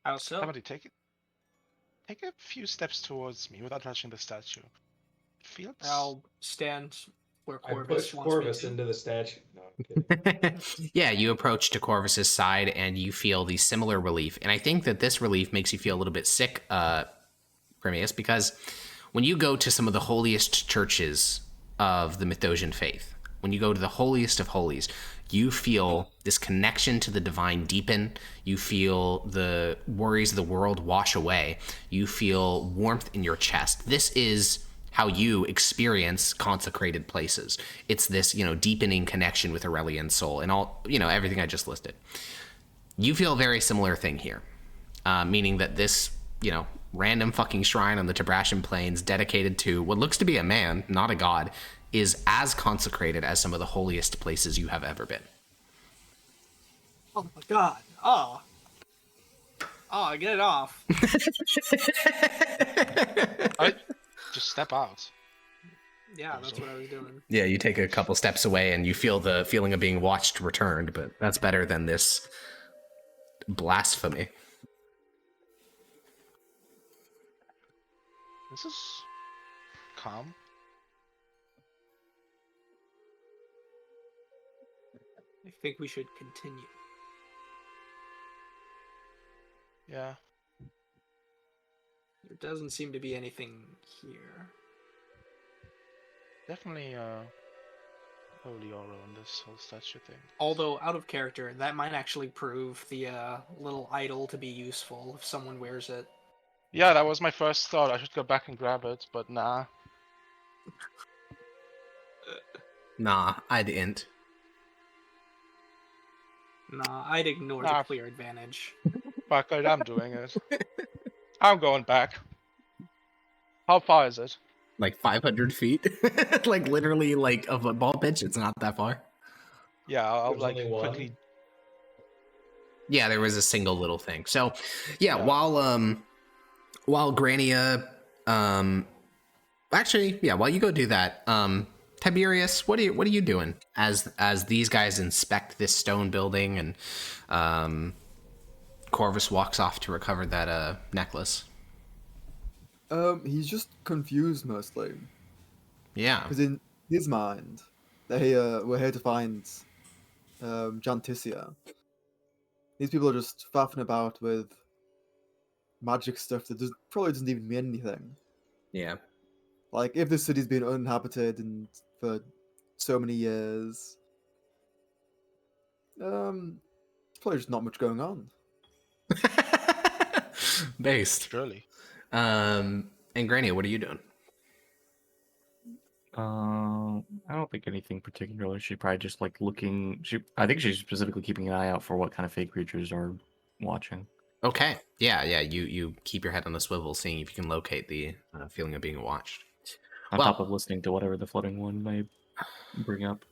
[SPEAKER 5] How so?
[SPEAKER 4] Somebody take a few steps towards me without touching the statue. It feels.
[SPEAKER 5] I'll stand where
[SPEAKER 3] I
[SPEAKER 5] Corvus
[SPEAKER 3] pushed
[SPEAKER 5] wants
[SPEAKER 3] Corvus
[SPEAKER 5] me to.
[SPEAKER 3] into the statue. No, I'm kidding.
[SPEAKER 1] Yeah, you approach to Corvus's side and you feel the similar relief. And I think that this relief makes you feel a little bit sick, Primeus, because when you go to some of the holiest churches of the Mithdosian faith, when you go to the holiest of holies, you feel this connection to the divine deepen. You feel the worries of the world wash away. You feel warmth in your chest. This is how you experience consecrated places. It's this, deepening connection with Aurelian's soul and all, everything I just listed. You feel a very similar thing here, meaning that this, random fucking shrine on the Tabrashan Plains dedicated to what looks to be a man, not a god, is as consecrated as some of the holiest places you have ever been.
[SPEAKER 5] Oh my god. Oh, get it off.
[SPEAKER 4] Just step out.
[SPEAKER 5] Yeah, that's what I was doing.
[SPEAKER 1] Yeah, you take a couple steps away and you feel the feeling of being watched returned, but that's better than this blasphemy.
[SPEAKER 4] This is calm.
[SPEAKER 5] I think we should continue.
[SPEAKER 4] Yeah.
[SPEAKER 5] There doesn't seem to be anything here.
[SPEAKER 4] Definitely holy aura on this whole statue thing.
[SPEAKER 5] Although, out of character, that might actually prove the little idol to be useful if someone wears it.
[SPEAKER 4] Yeah, that was my first thought. I should go back and grab it, but nah.
[SPEAKER 1] Nah, I didn't.
[SPEAKER 5] Nah, I'd ignore
[SPEAKER 4] Nah.
[SPEAKER 5] the clear advantage.
[SPEAKER 4] Fuck it, I'm doing it. I'm going back. How far is it?
[SPEAKER 1] Like 500 feet? Like literally like a football pitch? It's not that far.
[SPEAKER 4] Yeah, I'll
[SPEAKER 3] There's
[SPEAKER 4] like
[SPEAKER 3] only one?
[SPEAKER 4] quickly.
[SPEAKER 1] Yeah, there was a single little thing. So, yeah. While Grania, actually, yeah, while you go do that, Tiberius, what are you doing as these guys inspect this stone building and Corvus walks off to recover that necklace?
[SPEAKER 6] He's just confused mostly.
[SPEAKER 1] Yeah.
[SPEAKER 6] Because in his mind, they were here to find Janticia. These people are just faffing about with magic stuff that probably doesn't even mean anything.
[SPEAKER 1] Yeah.
[SPEAKER 6] Like, if this city's been uninhabited for so many years, there's probably just not much going on.
[SPEAKER 1] Based.
[SPEAKER 4] Surely.
[SPEAKER 1] And Grania, what are you doing?
[SPEAKER 2] I don't think anything particular. She probably just like looking. I think she's specifically keeping an eye out for what kind of fake creatures are watching.
[SPEAKER 1] Okay. Yeah. You keep your head on the swivel, seeing if you can locate the feeling of being watched.
[SPEAKER 2] On top of listening to whatever the floating one may bring up.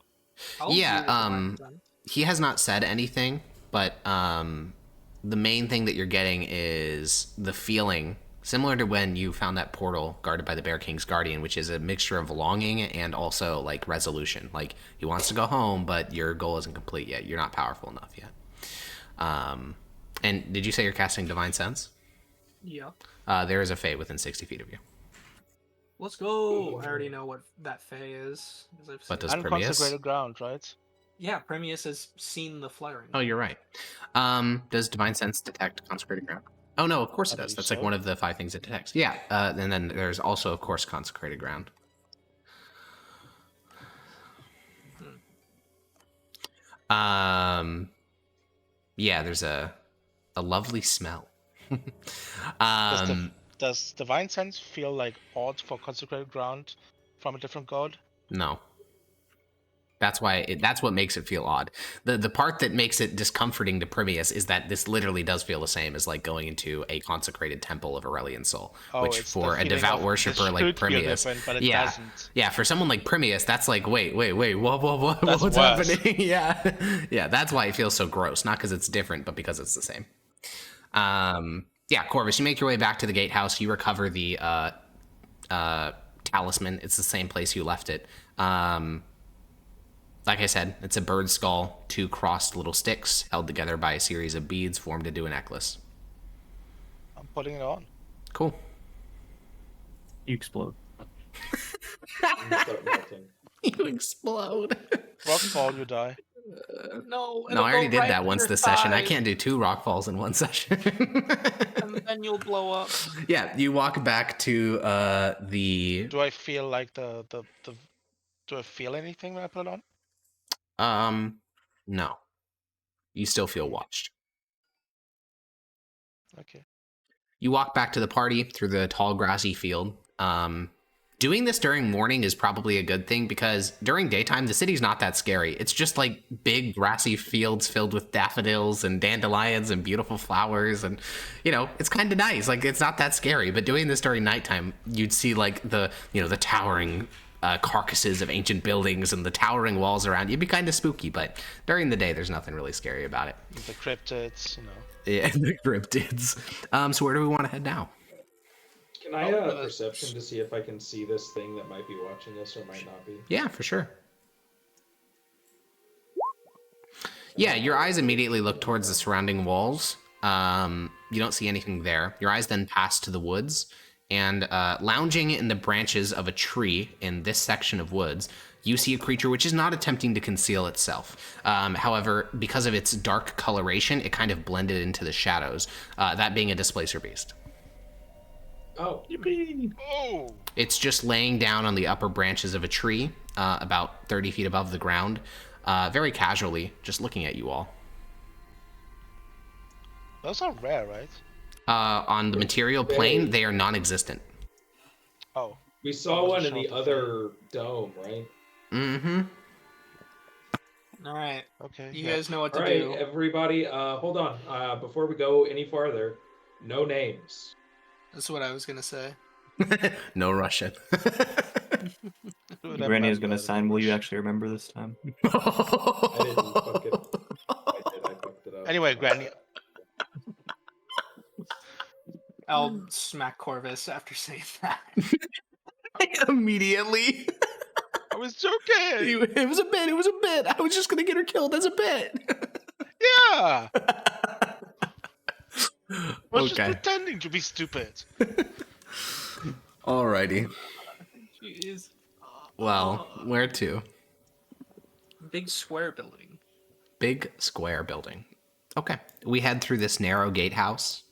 [SPEAKER 1] He has not said anything, but the main thing that you're getting is the feeling similar to when you found that portal guarded by the Bear King's Guardian, which is a mixture of longing and also like resolution. Like he wants to go home, but your goal isn't complete yet. You're not powerful enough yet. And did you say you're casting Divine Sense?
[SPEAKER 5] Yeah.
[SPEAKER 1] There is a Fae within 60 feet of you.
[SPEAKER 5] Let's go! I already know what that Fae is.
[SPEAKER 1] What does Premius?
[SPEAKER 4] Unconsecrated ground, right?
[SPEAKER 5] Yeah, Premius has seen the flaring.
[SPEAKER 1] Oh, you're right. Does Divine Sense detect consecrated ground? Oh no, of course it does. That's like one of the 5 things it detects. Yeah, and then there's also, of course, consecrated ground. Yeah, there's a lovely smell.
[SPEAKER 4] Does Divine Sense feel like odd for consecrated ground from a different god?
[SPEAKER 1] No. That's why that's what makes it feel odd. The part that makes it discomforting to Primius is that this literally does feel the same as like going into a consecrated temple of Aurelian Soul, which for a devout worshiper like Primius,
[SPEAKER 4] but it doesn't.
[SPEAKER 1] Yeah, for someone like Primius, that's like wait, what's
[SPEAKER 4] worse.
[SPEAKER 1] happening? Yeah, that's why it feels so gross. Not because it's different, but because it's the same. Yeah, Corvus, you make your way back to the gatehouse. You recover the talisman. It's the same place you left it. Like I said, it's a bird skull, 2 crossed little sticks held together by a series of beads formed into a necklace.
[SPEAKER 4] I'm putting it on.
[SPEAKER 1] Cool.
[SPEAKER 2] You explode.
[SPEAKER 3] You start melting.
[SPEAKER 1] You explode.
[SPEAKER 4] Rockfall, you die.
[SPEAKER 5] No,
[SPEAKER 1] I already did that once this session. I can't do 2 rock falls in one session.
[SPEAKER 5] And then you'll blow up.
[SPEAKER 1] Yeah, you walk back to the...
[SPEAKER 4] Do I feel like do I feel anything when I put it on?
[SPEAKER 1] No. You still feel watched.
[SPEAKER 4] Okay.
[SPEAKER 1] You walk back to the party through the tall grassy field. Doing this during morning is probably a good thing because during daytime, the city's not that scary. It's just like big grassy fields filled with daffodils and dandelions and beautiful flowers. And, it's kind of nice. Like, it's not that scary. But doing this during nighttime, you'd see like the towering carcasses of ancient buildings and the towering walls around. It'd be kind of spooky, but during the day, there's nothing really scary about it.
[SPEAKER 4] The cryptids,
[SPEAKER 1] Yeah, the cryptids. So where do we want to head now?
[SPEAKER 3] Can I perception to see if I can see this thing that might be watching us or might not be?
[SPEAKER 1] Yeah, for sure. Yeah, your eyes immediately look towards the surrounding walls. You don't see anything there. Your eyes then pass to the woods, And lounging in the branches of a tree in this section of woods, you see a creature which is not attempting to conceal itself. However, because of its dark coloration, it kind of blended into the shadows, that being a displacer beast.
[SPEAKER 3] Oh,
[SPEAKER 2] Yippee!
[SPEAKER 4] Oh!
[SPEAKER 1] It's just laying down on the upper branches of a tree, about 30 feet above the ground, very casually, just looking at you all.
[SPEAKER 4] Those are rare, right?
[SPEAKER 1] On the material plane, they are non-existent.
[SPEAKER 4] Oh.
[SPEAKER 3] we saw
[SPEAKER 4] wasn't
[SPEAKER 3] one in
[SPEAKER 4] sure
[SPEAKER 3] the
[SPEAKER 4] what to
[SPEAKER 3] other dome, right?
[SPEAKER 1] Mm-hmm.
[SPEAKER 5] All right.
[SPEAKER 4] Okay.
[SPEAKER 5] You
[SPEAKER 4] yeah.
[SPEAKER 5] guys know what to
[SPEAKER 3] All right,
[SPEAKER 5] do.
[SPEAKER 3] everybody. Hold on. Before we go any farther, no names.
[SPEAKER 5] That's what I was gonna say.
[SPEAKER 1] No Russian.
[SPEAKER 2] Granny is gonna sign. Will you actually remember this time?
[SPEAKER 3] I didn't fuck it. I fucked it up.
[SPEAKER 4] Anyway, Granny.
[SPEAKER 5] I'll smack Corvus after saying that.
[SPEAKER 1] Immediately.
[SPEAKER 4] I was joking!
[SPEAKER 1] It was a bit. It was a bit. I was just gonna get her killed as a bit.
[SPEAKER 4] Yeah! I was just
[SPEAKER 1] Okay.
[SPEAKER 4] pretending to be stupid.
[SPEAKER 1] Alrighty.
[SPEAKER 5] Jeez.
[SPEAKER 1] Well, where to?
[SPEAKER 5] Big square building.
[SPEAKER 1] Big square building. Okay. We head through this narrow gatehouse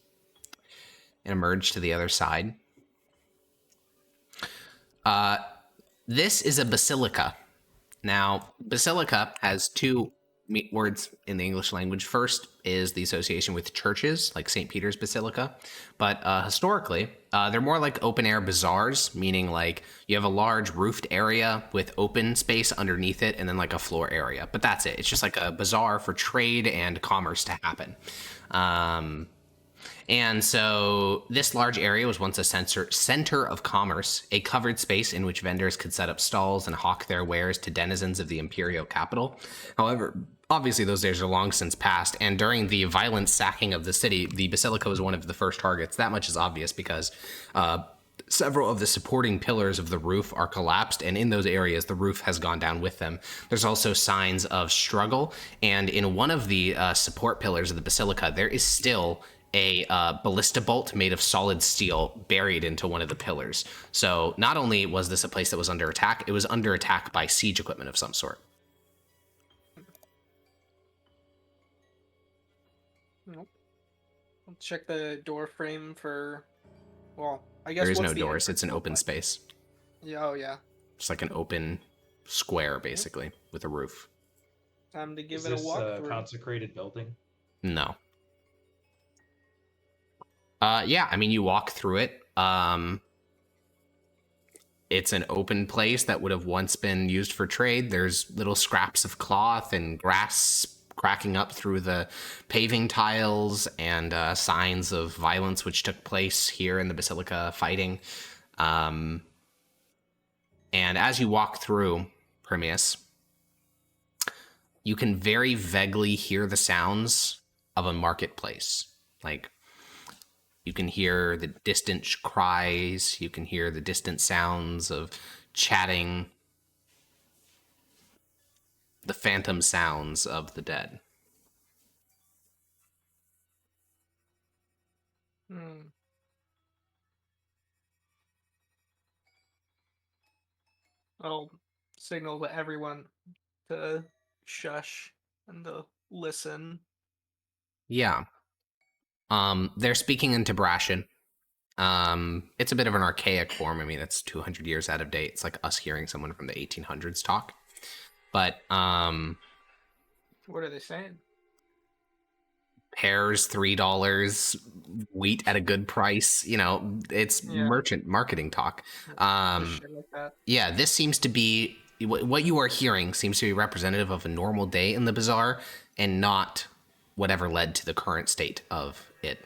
[SPEAKER 1] and emerge to the other side. This is a basilica. Now, basilica has two words in the English language. First is the association with churches, like St. Peter's Basilica. But historically, they're more like open-air bazaars, meaning like you have a large roofed area with open space underneath it and then like a floor area. But that's it. It's just like a bazaar for trade and commerce to happen. And so this large area was once a center of commerce, a covered space in which vendors could set up stalls and hawk their wares to denizens of the imperial capital. However, obviously those days are long since past, and during the violent sacking of the city, the basilica was one of the first targets. That much is obvious because several of the supporting pillars of the roof are collapsed, and in those areas, the roof has gone down with them. There's also signs of struggle, and in one of the support pillars of the basilica, there is still a ballista bolt made of solid steel buried into one of the pillars. So not only was this a place that was under attack, it was under attack by siege equipment of some sort.
[SPEAKER 5] Nope. I'll check the door frame for. Well, I guess
[SPEAKER 1] There is
[SPEAKER 5] what's
[SPEAKER 1] no
[SPEAKER 5] the
[SPEAKER 1] doors,
[SPEAKER 5] entrance
[SPEAKER 1] it's an
[SPEAKER 5] look
[SPEAKER 1] open
[SPEAKER 5] like?
[SPEAKER 1] space.
[SPEAKER 5] Yeah, oh yeah.
[SPEAKER 1] It's like an open square, basically, with a roof.
[SPEAKER 5] Time to give
[SPEAKER 3] Is
[SPEAKER 5] it a
[SPEAKER 3] this a
[SPEAKER 5] walkthrough.
[SPEAKER 3] consecrated building?
[SPEAKER 1] No. Yeah, I mean, you walk through it. It's an open place that would have once been used for trade. There's little scraps of cloth and grass cracking up through the paving tiles and signs of violence which took place here in the Basilica fighting. And as you walk through, Permius, you can very vaguely hear the sounds of a marketplace. Like, you can hear the distant cries, you can hear the distant sounds of chatting, the phantom sounds of the dead.
[SPEAKER 5] Hmm. I'll signal to everyone to shush and to listen.
[SPEAKER 1] Yeah. They're speaking into Brashian. It's a bit of an archaic form. I mean, it's 200 years out of date. It's like us hearing someone from the 1800s talk. But,
[SPEAKER 5] What are they saying?
[SPEAKER 1] pears $3, wheat at a good price. You know, it's
[SPEAKER 5] Yeah.
[SPEAKER 1] merchant marketing talk.
[SPEAKER 5] Just shit like that.
[SPEAKER 1] Yeah, this seems to be what you are hearing seems to be representative of a normal day in the bazaar and not whatever led to the current state of it.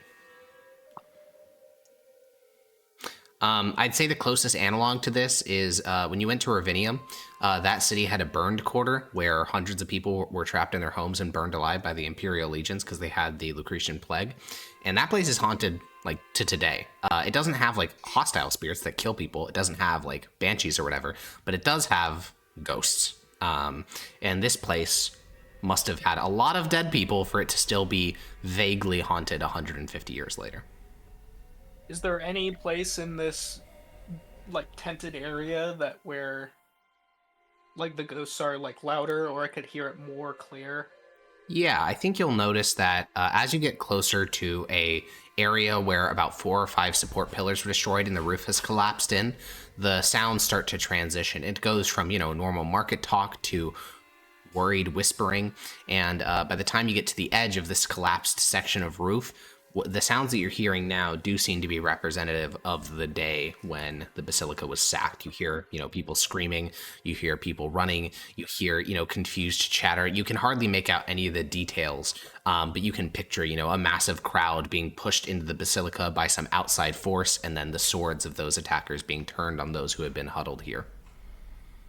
[SPEAKER 1] I'd say the closest analog to this is when you went to Ravinium, that city had a burned quarter where hundreds of people were trapped in their homes and burned alive by the Imperial legions because they had the Lucretian plague. And that place is haunted like to today. It doesn't have like hostile spirits that kill people. It doesn't have like banshees or whatever, but it does have ghosts. And this place must have had a lot of dead people for it to still be vaguely haunted 150 years later.
[SPEAKER 5] Is there any place in this like tented area that where like the ghosts are like louder, or I could hear it more clear?
[SPEAKER 1] Yeah, I think you'll notice that as you get closer to a area where about 4 or 5 support pillars were destroyed and the roof has collapsed in, the sounds start to transition. It goes from, normal market talk to worried whispering, and by the time you get to the edge of this collapsed section of roof, the sounds that you're hearing now do seem to be representative of the day when the basilica was sacked. You hear, people screaming, you hear people running, you hear, confused chatter. You can hardly make out any of the details, but you can picture, a massive crowd being pushed into the basilica by some outside force, and then the swords of those attackers being turned on those who had been huddled here.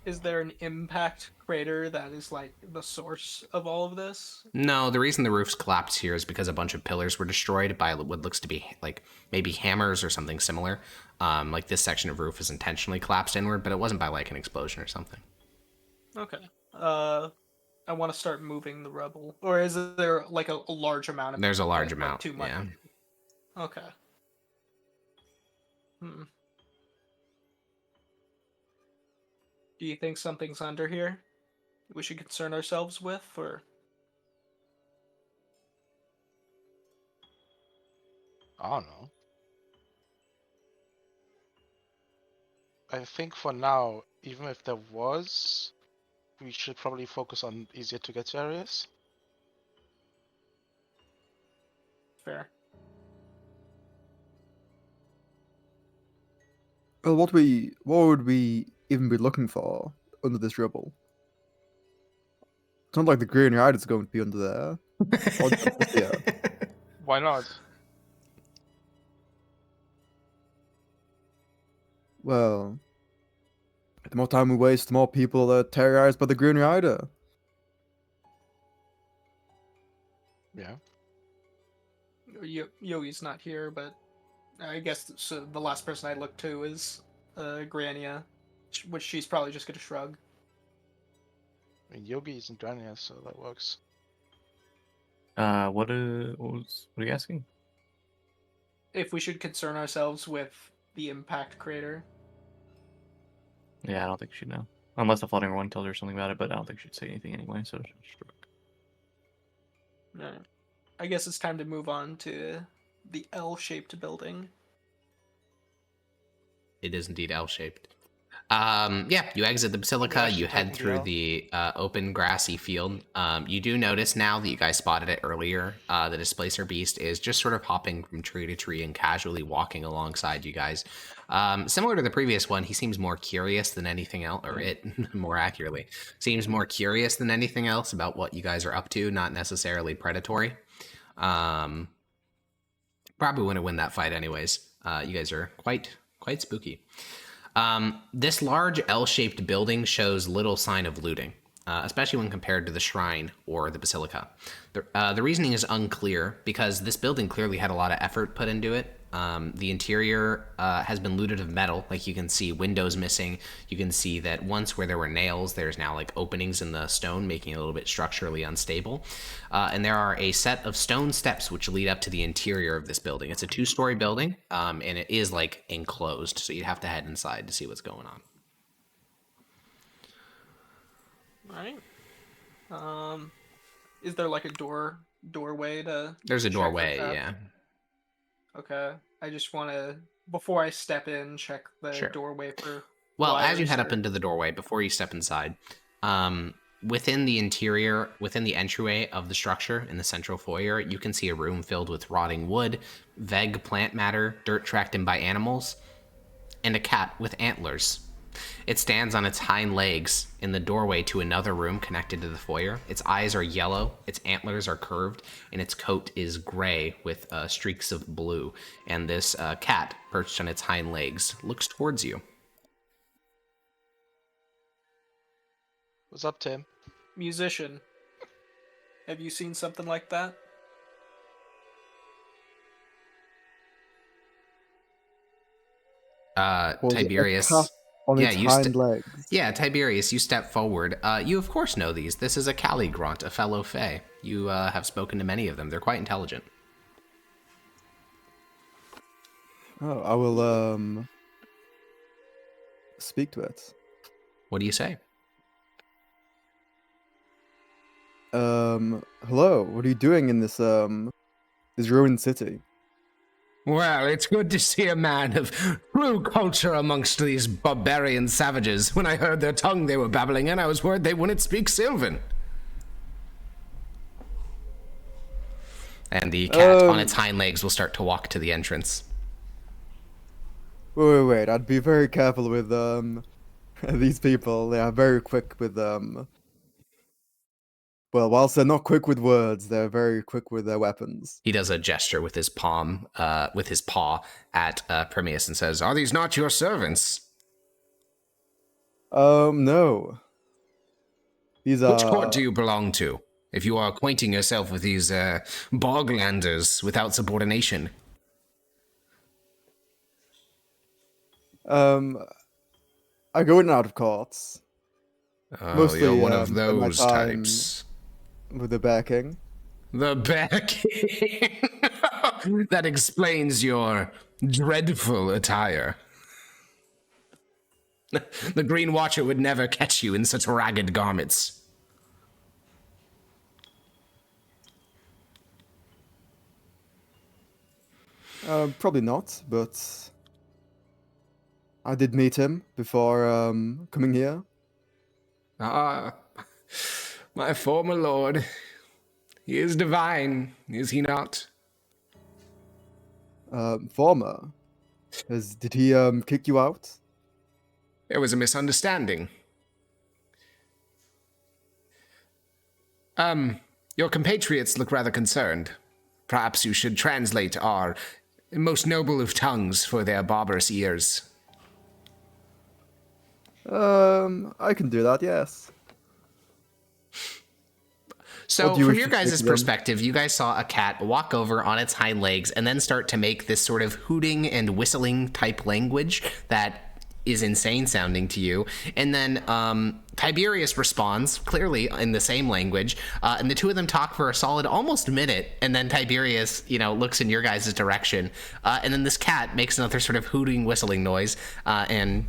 [SPEAKER 5] Is there an impact crater that is like the source of all of this?
[SPEAKER 1] No, the reason the roofs collapsed here is because a bunch of pillars were destroyed by what looks to be like maybe hammers or something similar. Like this section of roof is intentionally collapsed inward, but it wasn't by like an explosion or something.
[SPEAKER 5] Okay. I want to start moving the rubble. Or is there like a large amount of?
[SPEAKER 1] There's a large
[SPEAKER 5] like,
[SPEAKER 1] amount.
[SPEAKER 5] Too much.
[SPEAKER 1] Yeah.
[SPEAKER 5] Okay. Do you think something's under here we should concern ourselves with, or?
[SPEAKER 4] I don't know. I think for now, even if there was, we should probably focus on easier to get to areas.
[SPEAKER 5] Fair.
[SPEAKER 6] Well, what would we even be looking for under this rubble? It's not like the Green Ride is going to be under there. Yeah.
[SPEAKER 4] Why not?
[SPEAKER 6] Well, the more time we waste, the more people are terrorized by the Green Rider.
[SPEAKER 4] Yeah.
[SPEAKER 5] Yogi's not here, but I guess so the last person I looked to is Grania, which she's probably just gonna shrug.
[SPEAKER 4] I mean, Yogi isn't Grania, so that works.
[SPEAKER 2] What are you asking?
[SPEAKER 5] If we should concern ourselves with the impact crater.
[SPEAKER 2] Yeah, I don't think she'd know. Unless the floating one tells her something about it, but I don't think she'd say anything anyway, so she'll shrug.
[SPEAKER 5] Alright. I guess it's time to move on to the L-shaped building.
[SPEAKER 1] It is indeed L-shaped. Yeah, you exit the basilica, you head through the open grassy field. You do notice now that you guys spotted it earlier, the Displacer Beast is just sort of hopping from tree to tree and casually walking alongside you guys. Similar to the previous one, he seems more curious than anything else, or it, more accurately, seems more curious than anything else about what you guys are up to, not necessarily predatory. Probably wouldn't win that fight anyways. You guys are quite spooky. This large L-shaped building shows little sign of looting, especially when compared to the shrine or the basilica. The reasoning is unclear because this building clearly had a lot of effort put into it. The interior has been looted of metal, like you can see windows missing. You can see that once where there were nails, there's now like openings in the stone, making it a little bit structurally unstable. And there are a set of stone steps which lead up to the interior of this building. It's a 2-story building, and it is like enclosed, so you'd have to head inside to see what's going on.
[SPEAKER 5] All right. Is there like a doorway to?
[SPEAKER 1] There's a
[SPEAKER 5] check
[SPEAKER 1] doorway,
[SPEAKER 5] this out?
[SPEAKER 1] yeah.
[SPEAKER 5] Okay. I just want to, before I step in, check the
[SPEAKER 1] Sure.
[SPEAKER 5] doorway for.
[SPEAKER 1] Well, as you
[SPEAKER 5] wires
[SPEAKER 1] head
[SPEAKER 5] or-
[SPEAKER 1] up into the doorway, before you step inside, within the interior, within the entryway of the structure in the central foyer, you can see a room filled with rotting wood, vague plant matter, dirt tracked in by animals, and a cat with antlers. It stands on its hind legs in the doorway to another room connected to the foyer. Its eyes are yellow, its antlers are curved, and its coat is gray with streaks of blue. And this cat, perched on its hind legs, looks towards you.
[SPEAKER 4] What's up, Tim?
[SPEAKER 5] Musician. Have you seen something like that?
[SPEAKER 6] Was it a
[SPEAKER 1] Tiberius.
[SPEAKER 6] cat on
[SPEAKER 1] Yeah,
[SPEAKER 6] its
[SPEAKER 1] you
[SPEAKER 6] hind legs?
[SPEAKER 1] Yeah, Tiberius, you step forward. You of course know these. This is a Caligrunt, a fellow Fae. You have spoken to many of them. They're quite intelligent.
[SPEAKER 6] Oh, I will speak to it.
[SPEAKER 1] What do you say?
[SPEAKER 6] Hello. What are you doing in this ruined city?
[SPEAKER 1] Well, it's good to see a man of true culture amongst these barbarian savages. When I heard their tongue they were babbling in, I was worried they wouldn't speak Sylvan. And the cat on its hind legs will start to walk to the entrance.
[SPEAKER 6] Wait. I'd be very careful with these people. They are very quick with well, whilst they're not quick with words, they're very quick with their weapons.
[SPEAKER 1] He does a gesture with his palm, with his paw at Permeus and says, "Are these not your servants?"
[SPEAKER 6] No. These are...
[SPEAKER 1] Which court do you belong to, if you are acquainting yourself with these boglanders without subordination?
[SPEAKER 6] I go in and out of courts.
[SPEAKER 1] Oh,
[SPEAKER 6] Mostly,
[SPEAKER 1] you're one of
[SPEAKER 6] in my
[SPEAKER 1] those
[SPEAKER 6] time
[SPEAKER 1] types.
[SPEAKER 6] With the Bear King.
[SPEAKER 1] The Bear King. That explains your dreadful attire. The Green Watcher would never catch you in such ragged garments.
[SPEAKER 6] Probably not, but I did meet him before coming here.
[SPEAKER 1] Ah, my former lord. He is divine, is he not?
[SPEAKER 6] Former? Did he kick you out?
[SPEAKER 1] There was a misunderstanding. Your compatriots look rather concerned. Perhaps you should translate our most noble of tongues for their barbarous ears.
[SPEAKER 6] I can do that, yes.
[SPEAKER 1] So, from your guys' perspective, you guys saw a cat walk over on its hind legs and then start to make this sort of hooting and whistling type language that is insane sounding to you. And then Tiberius responds, clearly in the same language, and the two of them talk for a solid almost minute, and then Tiberius, looks in your guys' direction, and then this cat makes another sort of hooting, whistling noise, and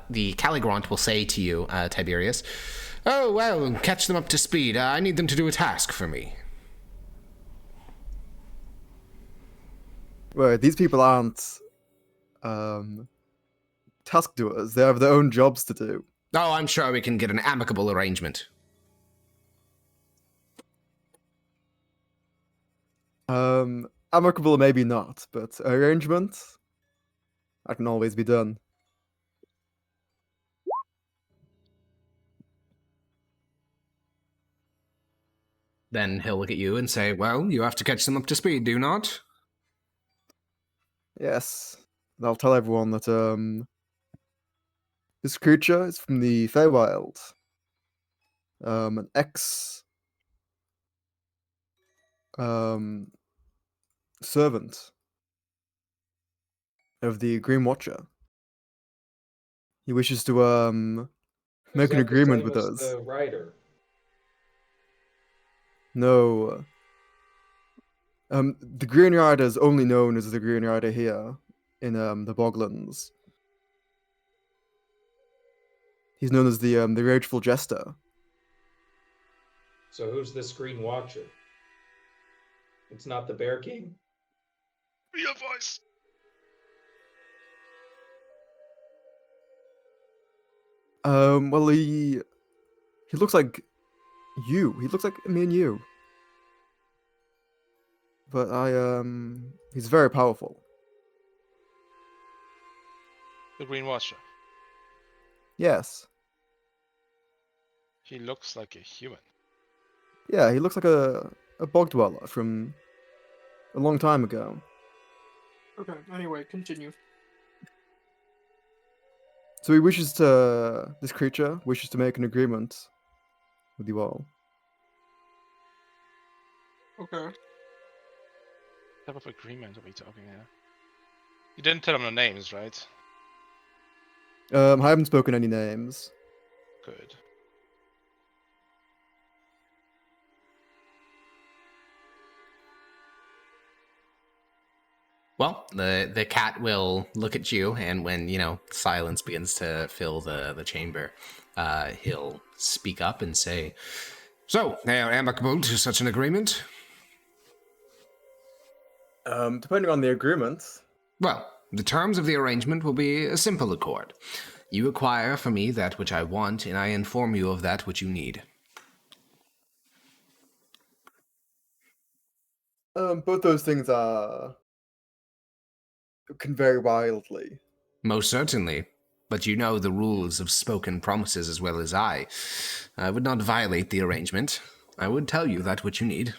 [SPEAKER 1] the Caligrant will say to you, Tiberius, "Oh, well, catch them up to speed. I need them to do a task for me."
[SPEAKER 6] Well, these people aren't task doers. They have their own jobs to do.
[SPEAKER 1] Oh, I'm sure we can get an amicable arrangement.
[SPEAKER 6] Amicable maybe not, but arrangement? That can always be done.
[SPEAKER 1] Then he'll look at you and say, "Well, you have to catch them up to speed, do not?"
[SPEAKER 6] Yes. And I'll tell everyone that this creature is from the Feywild. An ex servant of the Green Watcher. He wishes to make
[SPEAKER 3] Is
[SPEAKER 6] an
[SPEAKER 3] that the
[SPEAKER 6] agreement
[SPEAKER 3] same
[SPEAKER 6] with
[SPEAKER 3] as
[SPEAKER 6] us.
[SPEAKER 3] The rider.
[SPEAKER 6] No. The Green Rider is only known as the Green Rider here in the Boglands. He's known as the Rageful Jester.
[SPEAKER 3] So who's this Green Watcher? It's not the Bear King?
[SPEAKER 4] Your voice.
[SPEAKER 6] Well, he looks like you. He looks like me and you. But he's very powerful.
[SPEAKER 4] The Green Watcher.
[SPEAKER 6] Yes.
[SPEAKER 4] He looks like a human.
[SPEAKER 6] Yeah, he looks like a bog dweller from a long time ago.
[SPEAKER 5] Okay, anyway, continue.
[SPEAKER 6] So this creature wishes to make an agreement with you all.
[SPEAKER 5] Okay.
[SPEAKER 4] What type of agreement are we talking here? You didn't tell them the names, right?
[SPEAKER 6] I haven't spoken any names.
[SPEAKER 4] Good.
[SPEAKER 1] Well, the cat will look at you, and when silence begins to fill the chamber, he'll speak up and say, "So, they are amicable to such an agreement?"
[SPEAKER 6] Depending on the agreement.
[SPEAKER 1] Well, the terms of the arrangement will be a simple accord. You acquire for me that which I want, and I inform you of that which you need.
[SPEAKER 6] Both those things can vary wildly.
[SPEAKER 1] Most certainly. But you know the rules of spoken promises as well as I. I would not violate the arrangement. I would tell you that which you need.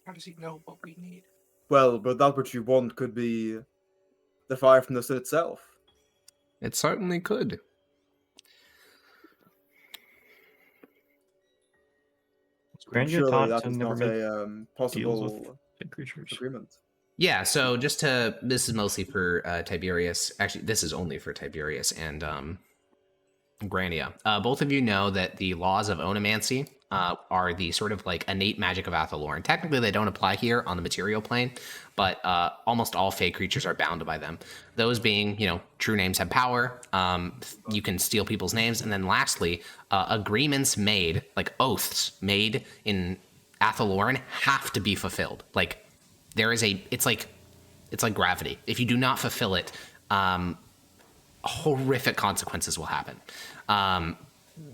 [SPEAKER 5] How does he know what we need?
[SPEAKER 6] Well, but that which you want could be the fire from the sun itself.
[SPEAKER 1] It certainly could.
[SPEAKER 2] Grandeur
[SPEAKER 6] Surely
[SPEAKER 2] taught
[SPEAKER 6] that
[SPEAKER 2] to
[SPEAKER 6] is
[SPEAKER 2] never
[SPEAKER 6] not
[SPEAKER 2] make
[SPEAKER 6] a
[SPEAKER 2] deals
[SPEAKER 6] possible
[SPEAKER 2] with big creatures.
[SPEAKER 6] agreement.
[SPEAKER 1] Yeah, so this is mostly for Tiberius. Actually, this is only for Tiberius and Grania. Both of you know that the laws of onomancy are the sort of like innate magic of Athalorn. Technically, they don't apply here on the material plane, but almost all fey creatures are bound by them. Those being, true names have power. You can steal people's names. And then lastly, agreements made, like oaths made in Athalorn have to be fulfilled. Like, it's like gravity. If you do not fulfill it, horrific consequences will happen.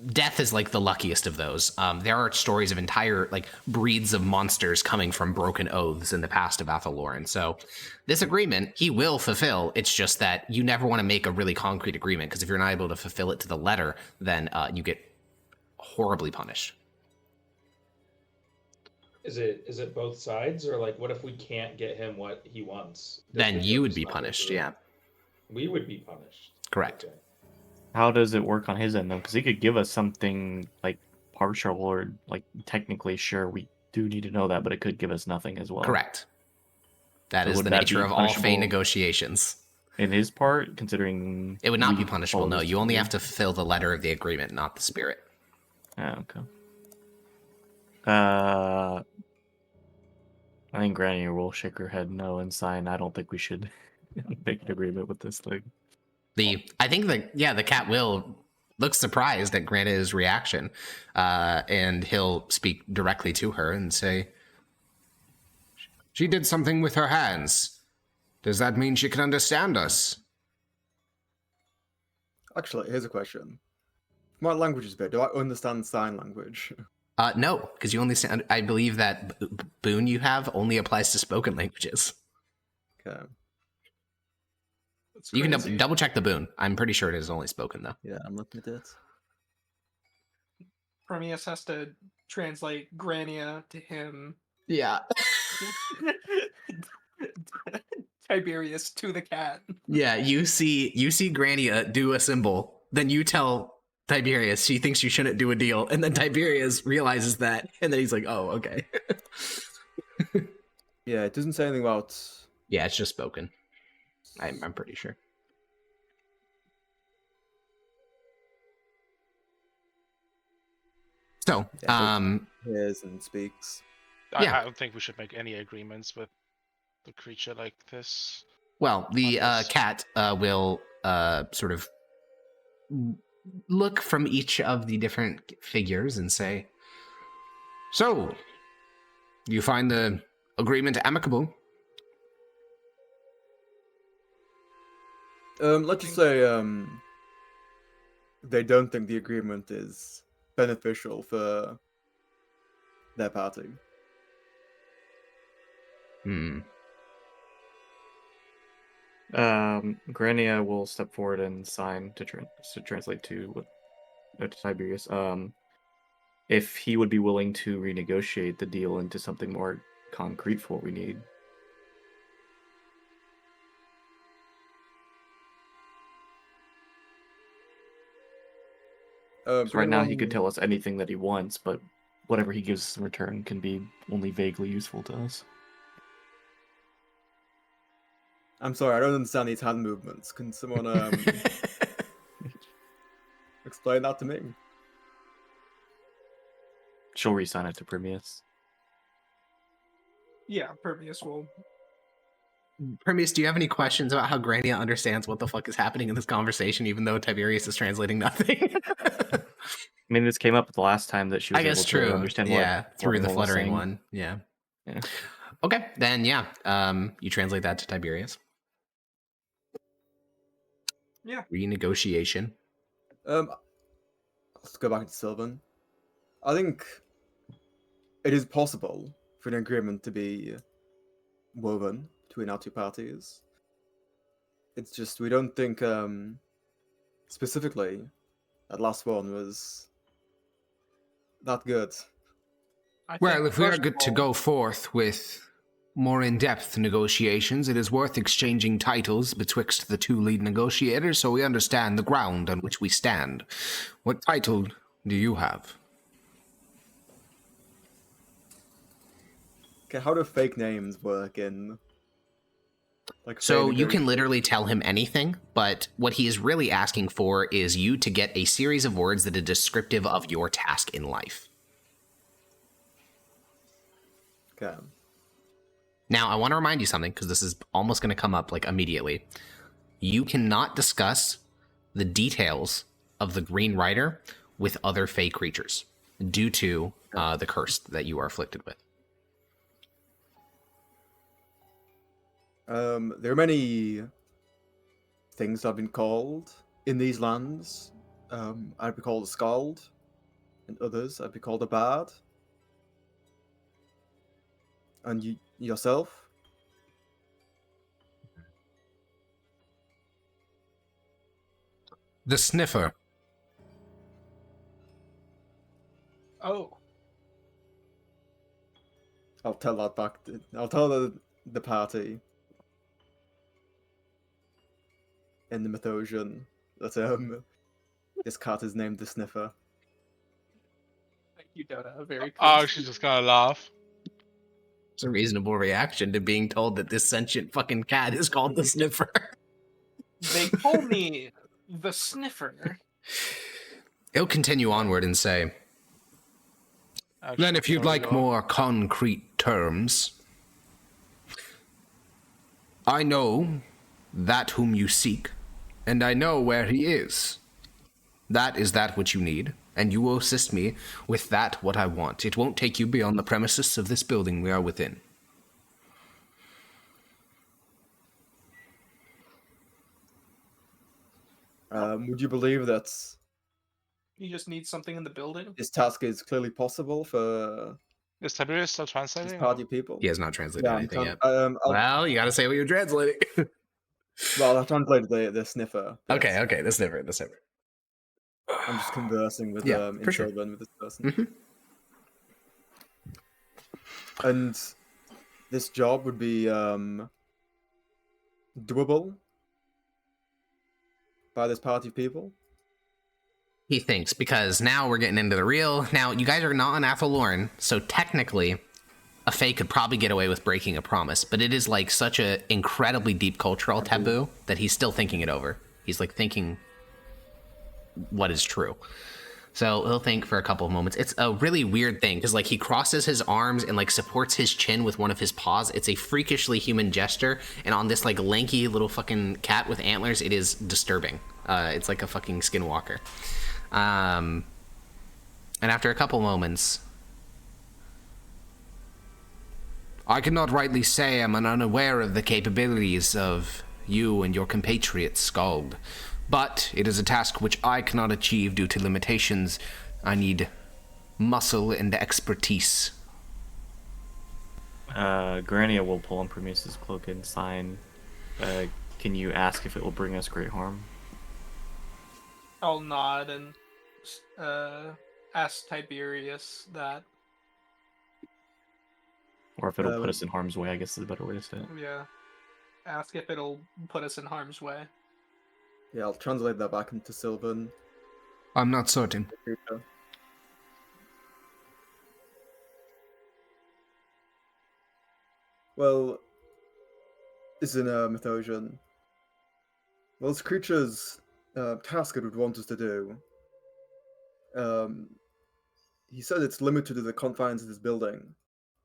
[SPEAKER 1] Death is like the luckiest of those. There are stories of entire breeds of monsters coming from broken oaths in the past of Athalorn. So this agreement he will fulfill. It's just that you never want to make a really concrete agreement, because if you're not able to fulfill it to the letter, then you get horribly punished.
[SPEAKER 3] Is it both sides, or what if we can't get him what he wants?
[SPEAKER 1] Then you would be punished. Yeah.
[SPEAKER 3] We would be punished.
[SPEAKER 1] Correct.
[SPEAKER 3] Okay.
[SPEAKER 2] How does it work on his end though? Because he could give us something partial, or technically, sure, we do need to know that, but it could give us nothing as well.
[SPEAKER 1] Correct. That
[SPEAKER 2] So
[SPEAKER 1] is
[SPEAKER 2] would
[SPEAKER 1] the
[SPEAKER 2] that
[SPEAKER 1] nature
[SPEAKER 2] be
[SPEAKER 1] of all fey
[SPEAKER 2] punishable
[SPEAKER 1] negotiations.
[SPEAKER 2] In his part, considering
[SPEAKER 1] It would not
[SPEAKER 2] we
[SPEAKER 1] be punishable. No,
[SPEAKER 2] proposed
[SPEAKER 1] you only
[SPEAKER 2] to-
[SPEAKER 1] have to fulfill the letter of the agreement, not the spirit.
[SPEAKER 2] Ah, okay. I think Granny will shake her head no and sign. I don't think we should make an agreement with this thing.
[SPEAKER 1] I think the cat will look surprised at Grana's reaction, and he'll speak directly to her and say, "She did something with her hands. Does that mean she can understand us?"
[SPEAKER 6] Actually, here's a question. My language is bit. Do I understand sign language?
[SPEAKER 1] No, because you only sound. I believe that boon you have only applies to spoken languages.
[SPEAKER 6] Okay.
[SPEAKER 5] That's
[SPEAKER 1] You can
[SPEAKER 5] crazy.
[SPEAKER 1] double check the boon. I'm pretty sure it is only spoken though.
[SPEAKER 6] Yeah, I'm looking at it.
[SPEAKER 5] Prometheus has to translate Grania to him.
[SPEAKER 1] Yeah.
[SPEAKER 5] Tiberius to the cat.
[SPEAKER 1] Yeah, you see Grania do a symbol, then you tell Tiberius she thinks you shouldn't do a deal, and then Tiberius realizes that, and then he's like, "Oh, okay."
[SPEAKER 6] Yeah, it doesn't say anything about.
[SPEAKER 1] Yeah, it's just spoken. I'm pretty sure. So,
[SPEAKER 6] Hears and speaks.
[SPEAKER 1] Yeah.
[SPEAKER 4] I don't think we should make any agreements with the creature like this.
[SPEAKER 1] well, the
[SPEAKER 4] Yes.
[SPEAKER 1] cat will sort of look from each of the different figures and say, "So, you find the agreement amicable?"
[SPEAKER 6] Let's just say they don't think the agreement is beneficial for their party.
[SPEAKER 2] Grania will step forward and sign to translate to Tiberius. If he would be willing to renegotiate the deal into something more concrete for what we need. So right now he could tell us anything that he wants, but whatever he gives us in return can be only vaguely useful to us.
[SPEAKER 6] I'm sorry, I don't understand these hand movements. Can someone explain that to me?
[SPEAKER 2] She'll re-sign it to Prometheus.
[SPEAKER 5] Yeah, Prometheus will
[SPEAKER 1] Permeus, do you have any questions about how Grania understands what the fuck is happening in this conversation, even though Tiberius is translating nothing?
[SPEAKER 2] I mean, this came up the last time that she was
[SPEAKER 1] I guess
[SPEAKER 2] able
[SPEAKER 1] true.
[SPEAKER 2] to understand
[SPEAKER 1] Yeah,
[SPEAKER 2] what
[SPEAKER 1] through the
[SPEAKER 2] everyone was
[SPEAKER 1] fluttering
[SPEAKER 2] saying.
[SPEAKER 1] one. Yeah.
[SPEAKER 2] Yeah.
[SPEAKER 1] Okay, then yeah. You translate that to Tiberius.
[SPEAKER 5] Yeah.
[SPEAKER 1] Renegotiation.
[SPEAKER 6] Let's go back to Sylvan. I think it is possible for an agreement to be woven between our two parties. It's just we don't think specifically that last one was that good.
[SPEAKER 5] I
[SPEAKER 9] Well,
[SPEAKER 5] think,
[SPEAKER 9] if we are
[SPEAKER 5] first of
[SPEAKER 9] good to
[SPEAKER 5] all-
[SPEAKER 9] go forth with more in-depth negotiations, it is worth exchanging titles betwixt the two lead negotiators so we understand the ground on which we stand. What title do you have?
[SPEAKER 6] Okay, how do fake names work in like
[SPEAKER 1] So
[SPEAKER 6] fair
[SPEAKER 1] you can
[SPEAKER 6] negotiations?
[SPEAKER 1] literally tell him anything, but what he is really asking for is you to get a series of words that are descriptive of your task in life.
[SPEAKER 6] Okay.
[SPEAKER 1] Now, I want to remind you something, because this is almost going to come up like immediately. You cannot discuss the details of the Green Rider with other Fey creatures due to the curse that you are afflicted with.
[SPEAKER 6] There are many things I've been called in these lands. I'd be called a skald, and others I'd be called a bard. And yourself?
[SPEAKER 9] The Sniffer.
[SPEAKER 5] Oh,
[SPEAKER 6] I'll tell that back. I'll tell the party in the Mythosian that this cat is named the Sniffer.
[SPEAKER 5] thank you, Dota. Very cool.
[SPEAKER 4] Oh, she's just gonna laugh.
[SPEAKER 1] It's a reasonable reaction to being told that this sentient fucking cat is called the Sniffer.
[SPEAKER 5] They call me the Sniffer.
[SPEAKER 1] He'll continue onward and say,
[SPEAKER 9] Then if you'd like more concrete terms, I know that whom you seek, and I know where he is. That is that which you need, and you will assist me with that what I want. It won't take you beyond the premises of this building we are within.
[SPEAKER 6] Would you believe that
[SPEAKER 5] You just need something in the building?
[SPEAKER 6] this task is clearly possible for
[SPEAKER 4] Is Tiberius still
[SPEAKER 6] these
[SPEAKER 4] translating?
[SPEAKER 6] party people?
[SPEAKER 1] he has not translated
[SPEAKER 6] Yeah,
[SPEAKER 1] anything yet.
[SPEAKER 6] I'll,
[SPEAKER 1] Well, you gotta say what you're translating.
[SPEAKER 6] well, I've translated the Sniffer. bit.
[SPEAKER 1] okay, the Sniffer.
[SPEAKER 6] I'm just conversing with
[SPEAKER 1] Yeah,
[SPEAKER 6] in
[SPEAKER 1] for sure.
[SPEAKER 6] Sylvan with this person.
[SPEAKER 1] Mhm.
[SPEAKER 6] And this job would be doable by this party of people.
[SPEAKER 1] He thinks, because now we're getting into the real. Now, you guys are not on Athelorn, so technically, a Fae could probably get away with breaking a promise, but it is like such a incredibly deep cultural taboo that he's still thinking it over. He's like thinking what is true. So he'll think for a couple of moments. It's a really weird thing because like he crosses his arms and like supports his chin with one of his paws. It's a freakishly human gesture, and on this like lanky little fucking cat with antlers, it is disturbing. It's like a fucking skinwalker. And after a couple moments,
[SPEAKER 9] I cannot rightly say I'm unaware of the capabilities of you and your compatriots, Skald, but it is a task which I cannot achieve due to limitations. I need muscle and expertise.
[SPEAKER 2] Grania will pull on Prometheus' cloak and sign. Can you ask if it will bring us great harm?
[SPEAKER 5] I'll nod and ask Tiberius that.
[SPEAKER 2] Or if it'll put us in harm's way, I guess is a better way to say it.
[SPEAKER 5] Yeah. Ask if it'll put us in harm's way.
[SPEAKER 6] Yeah, I'll translate that back into Sylvan.
[SPEAKER 9] I'm not certain.
[SPEAKER 6] Well, this is in Mythosian. Well, this creature's task it would want us to do. He said it's limited to the confines of this building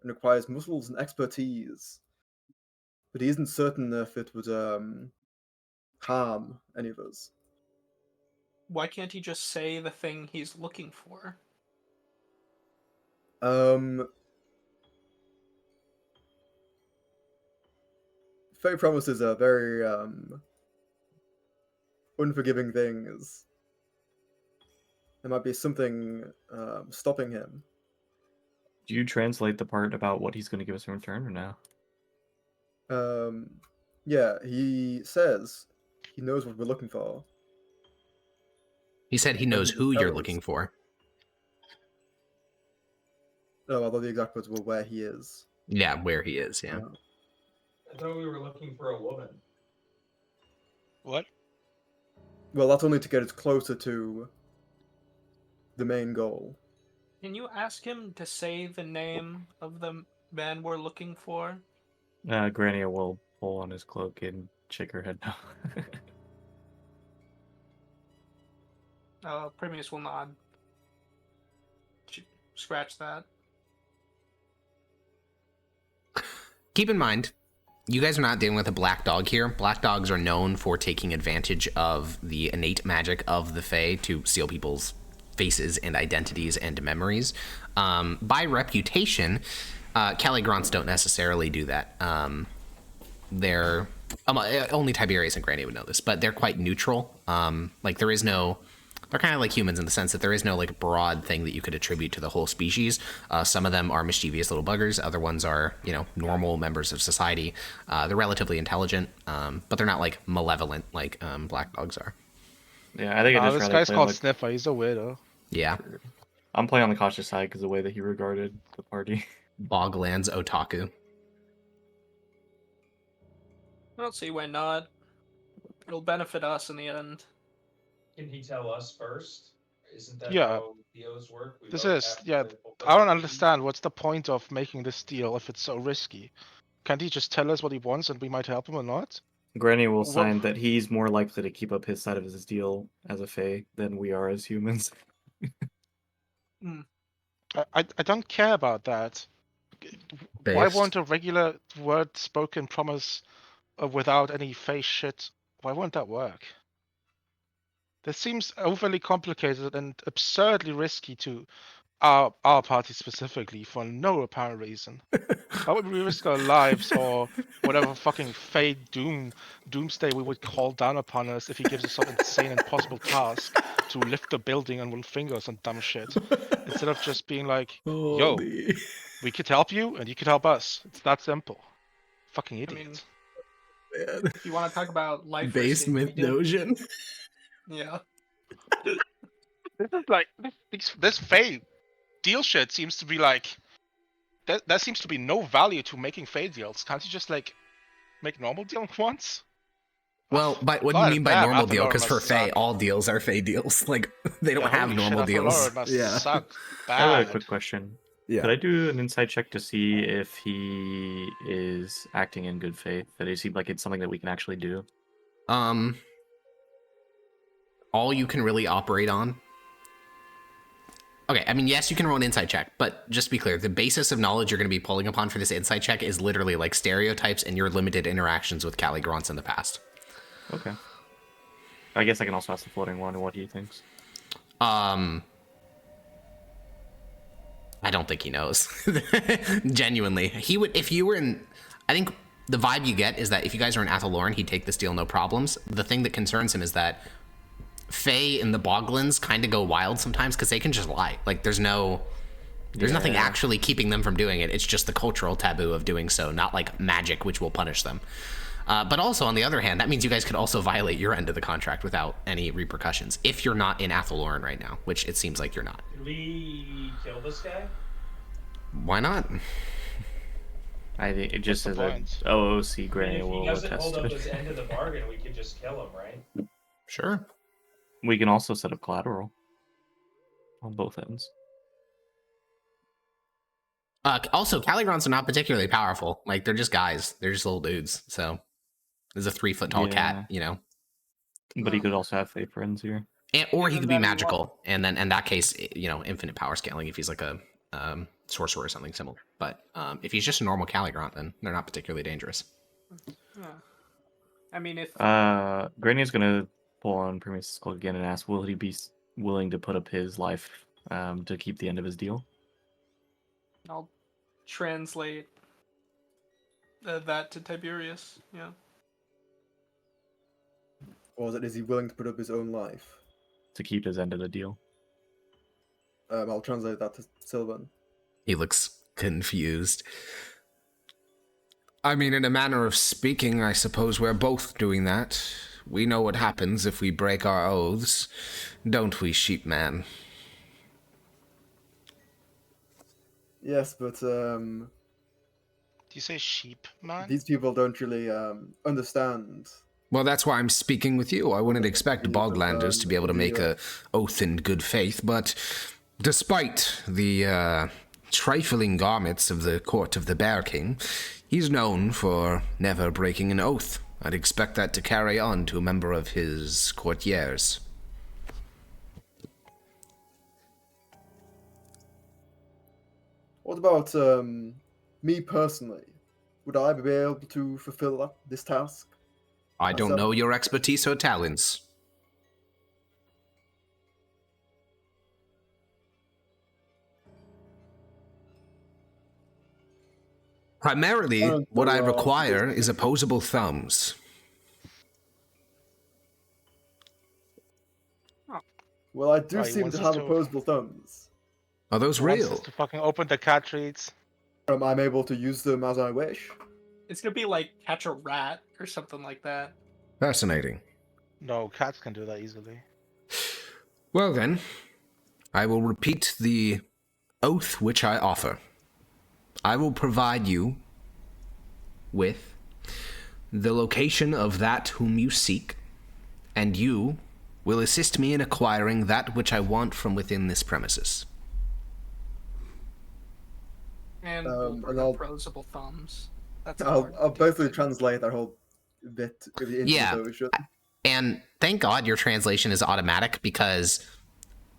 [SPEAKER 6] and requires muscles and expertise. but he isn't certain if it would harm any of us.
[SPEAKER 5] Why can't he just say the thing he's looking for?
[SPEAKER 6] Fey promises are very unforgiving things. There might be something stopping him.
[SPEAKER 2] Do you translate the part about what he's going to give us in return, or no?
[SPEAKER 6] Yeah, he says he knows what we're looking for.
[SPEAKER 1] He said he knows who you're looking for.
[SPEAKER 6] Oh, I thought the exact words were where he is.
[SPEAKER 1] Yeah, where he is, yeah.
[SPEAKER 3] I thought we were looking for a woman.
[SPEAKER 4] What?
[SPEAKER 6] Well, that's only to get us closer to the main goal.
[SPEAKER 5] Can you ask him to say the name of the man we're looking for?
[SPEAKER 2] Granny will pull on his cloak and shake her head no.
[SPEAKER 5] Primius will nod. Scratch that.
[SPEAKER 1] Keep in mind, you guys are not dealing with a black dog here. Black dogs are known for taking advantage of the innate magic of the Fae to steal people's faces and identities and memories. By reputation, Caligrants don't necessarily do that. They're only Tiberius and Granny would know this, but they're quite neutral. Like there is no. They're kind of like humans in the sense that there is no like broad thing that you could attribute to the whole species. Some of them are mischievous little buggers. Other ones are, normal members of society. They're relatively intelligent, but they're not like malevolent like black dogs are.
[SPEAKER 2] Yeah, I think
[SPEAKER 4] this guy's called Sniffer. He's a weirdo.
[SPEAKER 1] Yeah.
[SPEAKER 2] I'm playing on the cautious side because the way that he regarded the party.
[SPEAKER 1] Boglands otaku.
[SPEAKER 5] I don't see why not. It'll benefit us in the end.
[SPEAKER 3] Can he tell us first? Isn't that
[SPEAKER 4] Yeah.
[SPEAKER 3] how deals work? We
[SPEAKER 4] This
[SPEAKER 3] both
[SPEAKER 4] is,
[SPEAKER 3] have
[SPEAKER 4] yeah,
[SPEAKER 3] to both
[SPEAKER 4] I don't
[SPEAKER 3] agree?
[SPEAKER 4] understand what's the point of making this deal if it's so risky. Can't he just tell us what he wants and we might help him or not?
[SPEAKER 2] Granny will
[SPEAKER 4] Well-
[SPEAKER 2] sign that he's more likely to keep up his side of his deal as a Fae than we are as humans.
[SPEAKER 4] I don't care about that. Why won't a regular word spoken promise without any face shit, why won't that work? This seems overly complicated and absurdly risky to our party specifically for no apparent reason. Why would we risk our lives or whatever fucking fate doomsday we would call down upon us if he gives us some insane impossible task to lift the building on one finger or some dumb shit, instead of just being like, yo, we could help you and you could help us. It's that simple. Fucking idiot.
[SPEAKER 5] I mean, if you want to talk about life
[SPEAKER 1] Based
[SPEAKER 5] risking, we
[SPEAKER 1] myth
[SPEAKER 5] can-
[SPEAKER 1] notion.
[SPEAKER 5] Yeah.
[SPEAKER 4] This is like this Fey deal shit seems to be like there seems to be no value to making Fey deals. Can't you just like make normal deals once?
[SPEAKER 1] Well, what do you mean by normal deal? Because for Fae, all deals are Fae deals. Like, they don't have normal deals.
[SPEAKER 2] I have a quick question.
[SPEAKER 1] Yeah.
[SPEAKER 2] Could I do an insight check to see if he is acting in good faith? That it seems like it's something that we can actually do.
[SPEAKER 1] All you can really operate on. Okay, I mean, yes, you can roll an insight check, but just to be clear, the basis of knowledge you're going to be pulling upon for this insight check is literally like stereotypes and your limited interactions with Caligrants in the past.
[SPEAKER 2] Okay. I guess I can also ask the floating one what he thinks.
[SPEAKER 1] I don't think he knows. Genuinely. He would, if you were in, I think the vibe you get is that if you guys are in Athaloran, he'd take this deal no problems. The thing that concerns him is that Fae and the Boglands kind of go wild sometimes because they can just lie. Like, there's nothing actually keeping them from doing it. It's just the cultural taboo of doing so, not like magic, which will punish them. But also, on the other hand, that means you guys could also violate your end of the contract without any repercussions if you're not in Athaloran right now, which it seems like you're not.
[SPEAKER 3] Did we kill this guy?
[SPEAKER 1] Why not?
[SPEAKER 2] I think it just
[SPEAKER 4] What's
[SPEAKER 2] says
[SPEAKER 4] the
[SPEAKER 2] that OOC Granny
[SPEAKER 3] If he
[SPEAKER 2] will
[SPEAKER 3] doesn't
[SPEAKER 2] attest
[SPEAKER 3] hold
[SPEAKER 2] to
[SPEAKER 3] up
[SPEAKER 2] it.
[SPEAKER 3] his end of the bargain, we could just kill him, right?
[SPEAKER 1] Sure.
[SPEAKER 2] We can also set up collateral on both ends.
[SPEAKER 1] Also, Caligrants are not particularly powerful. Like, they're just guys. They're just little dudes. So, there's a 3-foot-tall cat, you know.
[SPEAKER 2] But he could also have Fae friends here.
[SPEAKER 1] Or he could be magical, and then in that case, you know, infinite power scaling if he's like a sorcerer or something similar. But if he's just a normal Caligrant, then they're not particularly dangerous.
[SPEAKER 5] I mean, if
[SPEAKER 2] Granny's gonna pull on Prometheus' skull again and ask, will he be willing to put up his life to keep the end of his deal?
[SPEAKER 5] I'll translate that to Tiberius. Yeah.
[SPEAKER 6] Or is he willing to put up his own life?
[SPEAKER 2] To keep his end of the deal.
[SPEAKER 6] I'll translate that to Sylvan.
[SPEAKER 9] He looks confused. I mean, in a manner of speaking, I suppose we're both doing that. We know what happens if we break our oaths, don't we, sheepman?
[SPEAKER 6] Yes, but
[SPEAKER 4] Do you say sheep, man?
[SPEAKER 6] these people don't really understand.
[SPEAKER 9] Well, that's why I'm speaking with you. I wouldn't expect Boglanders to be able to make a oath in good faith, but despite the trifling garments of the court of the Bear King, he's known for never breaking an oath. I'd expect that to carry on to a member of his courtiers.
[SPEAKER 6] What about me personally? Would I be able to fulfill this task?
[SPEAKER 9] I don't know your expertise or talents. Primarily, what I require is opposable thumbs.
[SPEAKER 6] Well, I do
[SPEAKER 4] Right, he
[SPEAKER 6] seem
[SPEAKER 4] wants
[SPEAKER 6] to
[SPEAKER 4] us
[SPEAKER 6] have
[SPEAKER 4] to-
[SPEAKER 6] opposable thumbs.
[SPEAKER 9] Are those
[SPEAKER 4] He wants
[SPEAKER 9] real?
[SPEAKER 4] us to fucking open the cat treats.
[SPEAKER 6] I'm able to use them as I wish.
[SPEAKER 5] It's gonna be like catch a rat or something like that.
[SPEAKER 9] Fascinating.
[SPEAKER 4] No, cats can do that easily.
[SPEAKER 9] Well then, I will repeat the oath which I offer. I will provide you with the location of that whom you seek, and you will assist me in acquiring that which I want from within this premises.
[SPEAKER 5] And
[SPEAKER 6] And
[SPEAKER 5] we'll
[SPEAKER 6] I'll-
[SPEAKER 5] opposable thumbs. That's
[SPEAKER 6] I'll
[SPEAKER 5] hard.
[SPEAKER 6] basically translate that whole bit into
[SPEAKER 9] Yeah.
[SPEAKER 6] version.
[SPEAKER 1] And thank God your translation is automatic, because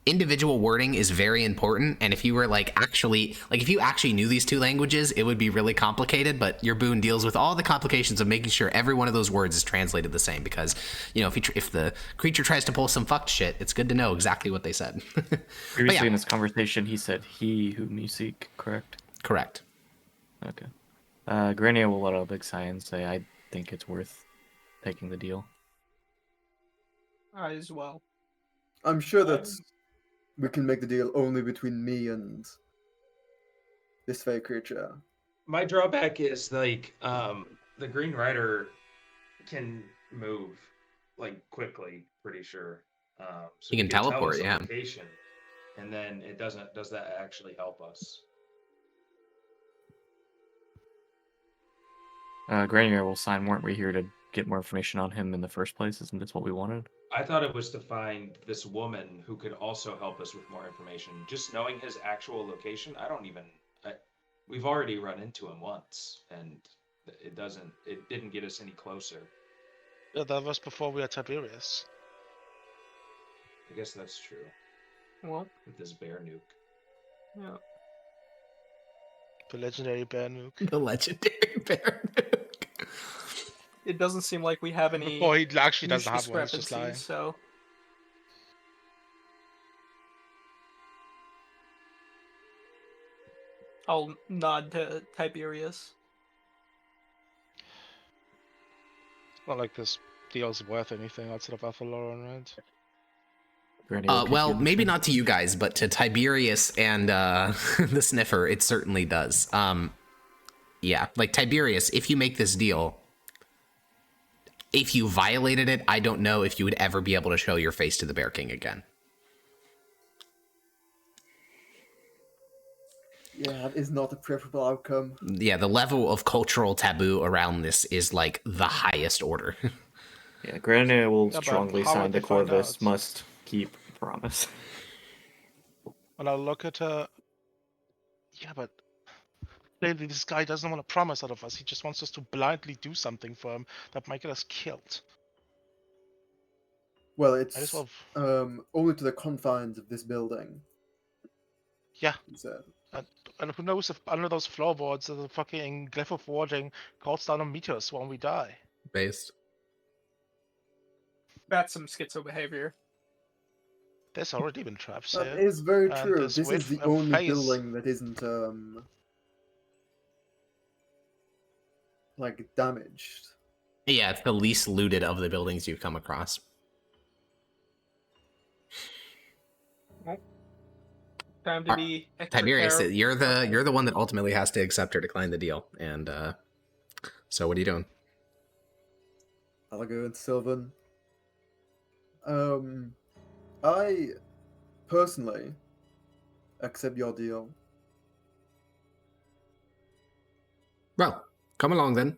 [SPEAKER 1] individual wording is very important. And if you were if you actually knew these two languages, it would be really complicated. But your boon deals with all the complications of making sure every one of those words is translated the same. Because, if the creature tries to pull some fucked shit, it's good to know exactly what they said.
[SPEAKER 2] Previously in this conversation, he said, "He whom you seek," correct?
[SPEAKER 1] Correct.
[SPEAKER 2] Okay. Grania will let out a big sigh and say, "I think it's worth taking the deal."
[SPEAKER 5] I as well.
[SPEAKER 6] I'm sure that we can make the deal only between me and this fake creature.
[SPEAKER 7] My drawback is the Green Rider can move quickly, pretty sure. So
[SPEAKER 1] He can
[SPEAKER 7] tell
[SPEAKER 1] teleport,
[SPEAKER 7] us the
[SPEAKER 1] yeah.
[SPEAKER 7] location, and then it doesn't. Does that actually help us?
[SPEAKER 2] Grania will sign. Weren't we here to get more information on him in the first place? Isn't this what we wanted?
[SPEAKER 7] I thought it was to find this woman who could also help us with more information. Just knowing his actual location, we've already run into him once, and it didn't get us any closer.
[SPEAKER 4] Yeah, that was before we had Tiberius.
[SPEAKER 7] I guess that's true.
[SPEAKER 5] Well,
[SPEAKER 7] With this bear nuke.
[SPEAKER 5] yeah.
[SPEAKER 4] The legendary bear nuke.
[SPEAKER 1] The legendary bear.
[SPEAKER 5] It doesn't seem like we have any
[SPEAKER 4] Oh, he actually
[SPEAKER 5] huge
[SPEAKER 4] doesn't have one, he's just lying.
[SPEAKER 5] discrepancies, so I'll nod to Tiberius.
[SPEAKER 4] It's not like this deal's worth anything outside of Alpha Lauren, right?
[SPEAKER 2] Grania will kick you
[SPEAKER 1] Well,
[SPEAKER 2] in the
[SPEAKER 1] maybe
[SPEAKER 2] shin.
[SPEAKER 1] not to you guys, but to Tiberius and the Sniffer, it certainly does. Yeah, Tiberius, if you make this deal, if you violated it, I don't know if you would ever be able to show your face to the Bear King again.
[SPEAKER 6] Yeah, that is not a preferable outcome.
[SPEAKER 1] Yeah, the level of cultural taboo around this is the highest order.
[SPEAKER 2] Yeah, Grania will
[SPEAKER 4] Yeah, but
[SPEAKER 2] strongly
[SPEAKER 4] how
[SPEAKER 2] sign
[SPEAKER 4] would
[SPEAKER 2] the
[SPEAKER 4] they find
[SPEAKER 2] Corvus
[SPEAKER 4] out?
[SPEAKER 2] must keep promise.
[SPEAKER 4] When I look at her... Yeah, but... Clearly this guy doesn't want to promise out of us. He just wants us to blindly do something for him that might get us killed.
[SPEAKER 6] Well,
[SPEAKER 4] I
[SPEAKER 6] it's
[SPEAKER 4] just well...
[SPEAKER 6] only to the confines of this building.
[SPEAKER 4] Yeah.
[SPEAKER 6] He said.
[SPEAKER 4] And who knows if under those floorboards there's a fucking glyph of warding calls down on meteors when we die.
[SPEAKER 1] Based.
[SPEAKER 5] That's some schizo behavior.
[SPEAKER 4] There's already been traps
[SPEAKER 6] That
[SPEAKER 4] here.
[SPEAKER 6] is very
[SPEAKER 4] and
[SPEAKER 6] true.
[SPEAKER 4] there's
[SPEAKER 6] This is
[SPEAKER 4] with
[SPEAKER 6] the
[SPEAKER 4] a
[SPEAKER 6] only
[SPEAKER 4] face.
[SPEAKER 6] building that isn't like damaged.
[SPEAKER 1] Yeah, it's the least looted of the buildings you've come across.
[SPEAKER 5] Time to be extra
[SPEAKER 1] Tiberius,
[SPEAKER 5] careful.
[SPEAKER 1] you're the one that ultimately has to accept or decline the deal. And so what are you doing?
[SPEAKER 6] I'll go with Sylvan. I personally accept your deal.
[SPEAKER 1] Well, come along then.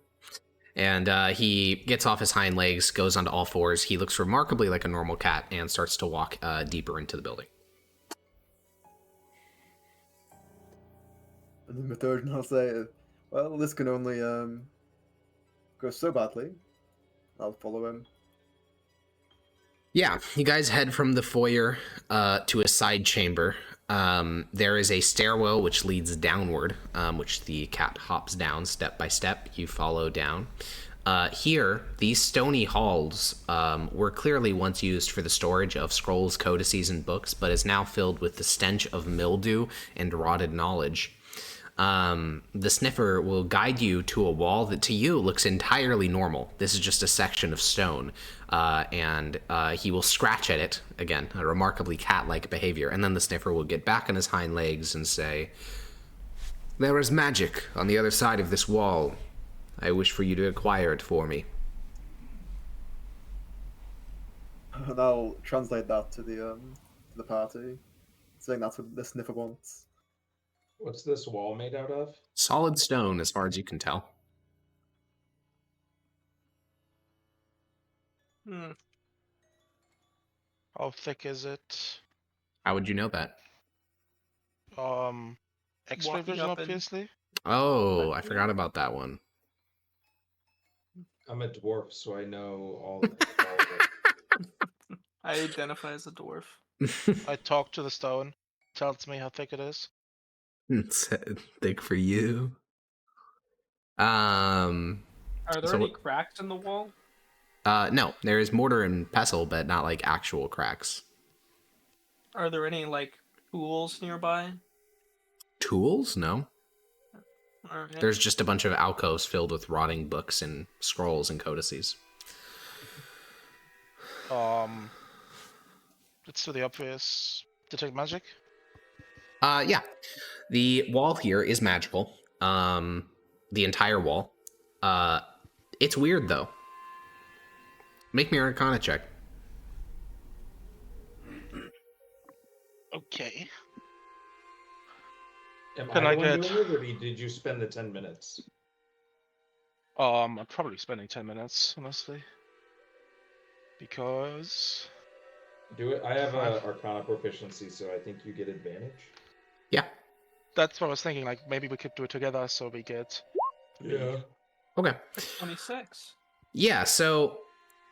[SPEAKER 1] And he gets off his hind legs, goes onto all fours. He looks remarkably like a normal cat and starts to walk deeper into the building.
[SPEAKER 6] And then the third one I'll say, well, this can only go so badly. I'll follow him.
[SPEAKER 1] Yeah, you guys head from the foyer to a side chamber. There is a stairwell which leads downward, which the cat hops down step by step. You follow down. Here, these stony halls were clearly once used for the storage of scrolls, codices, and books, but is now filled with the stench of mildew and rotted knowledge. The sniffer will guide you to a wall that to you looks entirely normal. This is just a section of stone, and he will scratch at it, again, a remarkably cat-like behavior, and then the sniffer will get back on his hind legs and say, "There is magic on the other side of this wall. I wish for you to acquire it for me."
[SPEAKER 6] And I'll translate that to the party, saying that's what the sniffer wants.
[SPEAKER 3] What's this wall made out of?
[SPEAKER 1] Solid stone, as far as you can tell.
[SPEAKER 4] How thick is it?
[SPEAKER 1] How would you know that?
[SPEAKER 4] X-ray
[SPEAKER 5] Walking
[SPEAKER 4] vision,
[SPEAKER 5] up and-
[SPEAKER 4] obviously.
[SPEAKER 1] Oh, I forgot about that one.
[SPEAKER 3] I'm a dwarf, so I know all of it.
[SPEAKER 5] I identify as a dwarf.
[SPEAKER 4] I talk to the stone. Tells me how thick it is.
[SPEAKER 1] It's thick for you.
[SPEAKER 5] Are there
[SPEAKER 1] So
[SPEAKER 5] any
[SPEAKER 1] what-
[SPEAKER 5] cracks in the wall?
[SPEAKER 1] No, there is mortar and pestle, but not like actual cracks.
[SPEAKER 5] Are there any like tools nearby?
[SPEAKER 1] Tools? No.
[SPEAKER 5] Alright.
[SPEAKER 1] There's just a bunch of alcoves filled with rotting books and scrolls and codices.
[SPEAKER 4] Let's do the obvious. Detect magic.
[SPEAKER 1] Yeah. The wall here is magical. The entire wall. It's weird though. Make me an Arcana check.
[SPEAKER 4] Okay.
[SPEAKER 3] Am
[SPEAKER 4] Can
[SPEAKER 3] I
[SPEAKER 4] I
[SPEAKER 3] the one
[SPEAKER 4] get-
[SPEAKER 3] doing it, or did you spend the 10 minutes?
[SPEAKER 4] I'm probably spending 10 minutes, honestly. Because
[SPEAKER 3] Do it. I have a Arcana proficiency, so I think you get advantage.
[SPEAKER 1] Yeah.
[SPEAKER 4] that's what I was thinking. Like maybe we could do it together, so we get.
[SPEAKER 3] Yeah.
[SPEAKER 1] Okay.
[SPEAKER 5] 26.
[SPEAKER 1] Yeah, so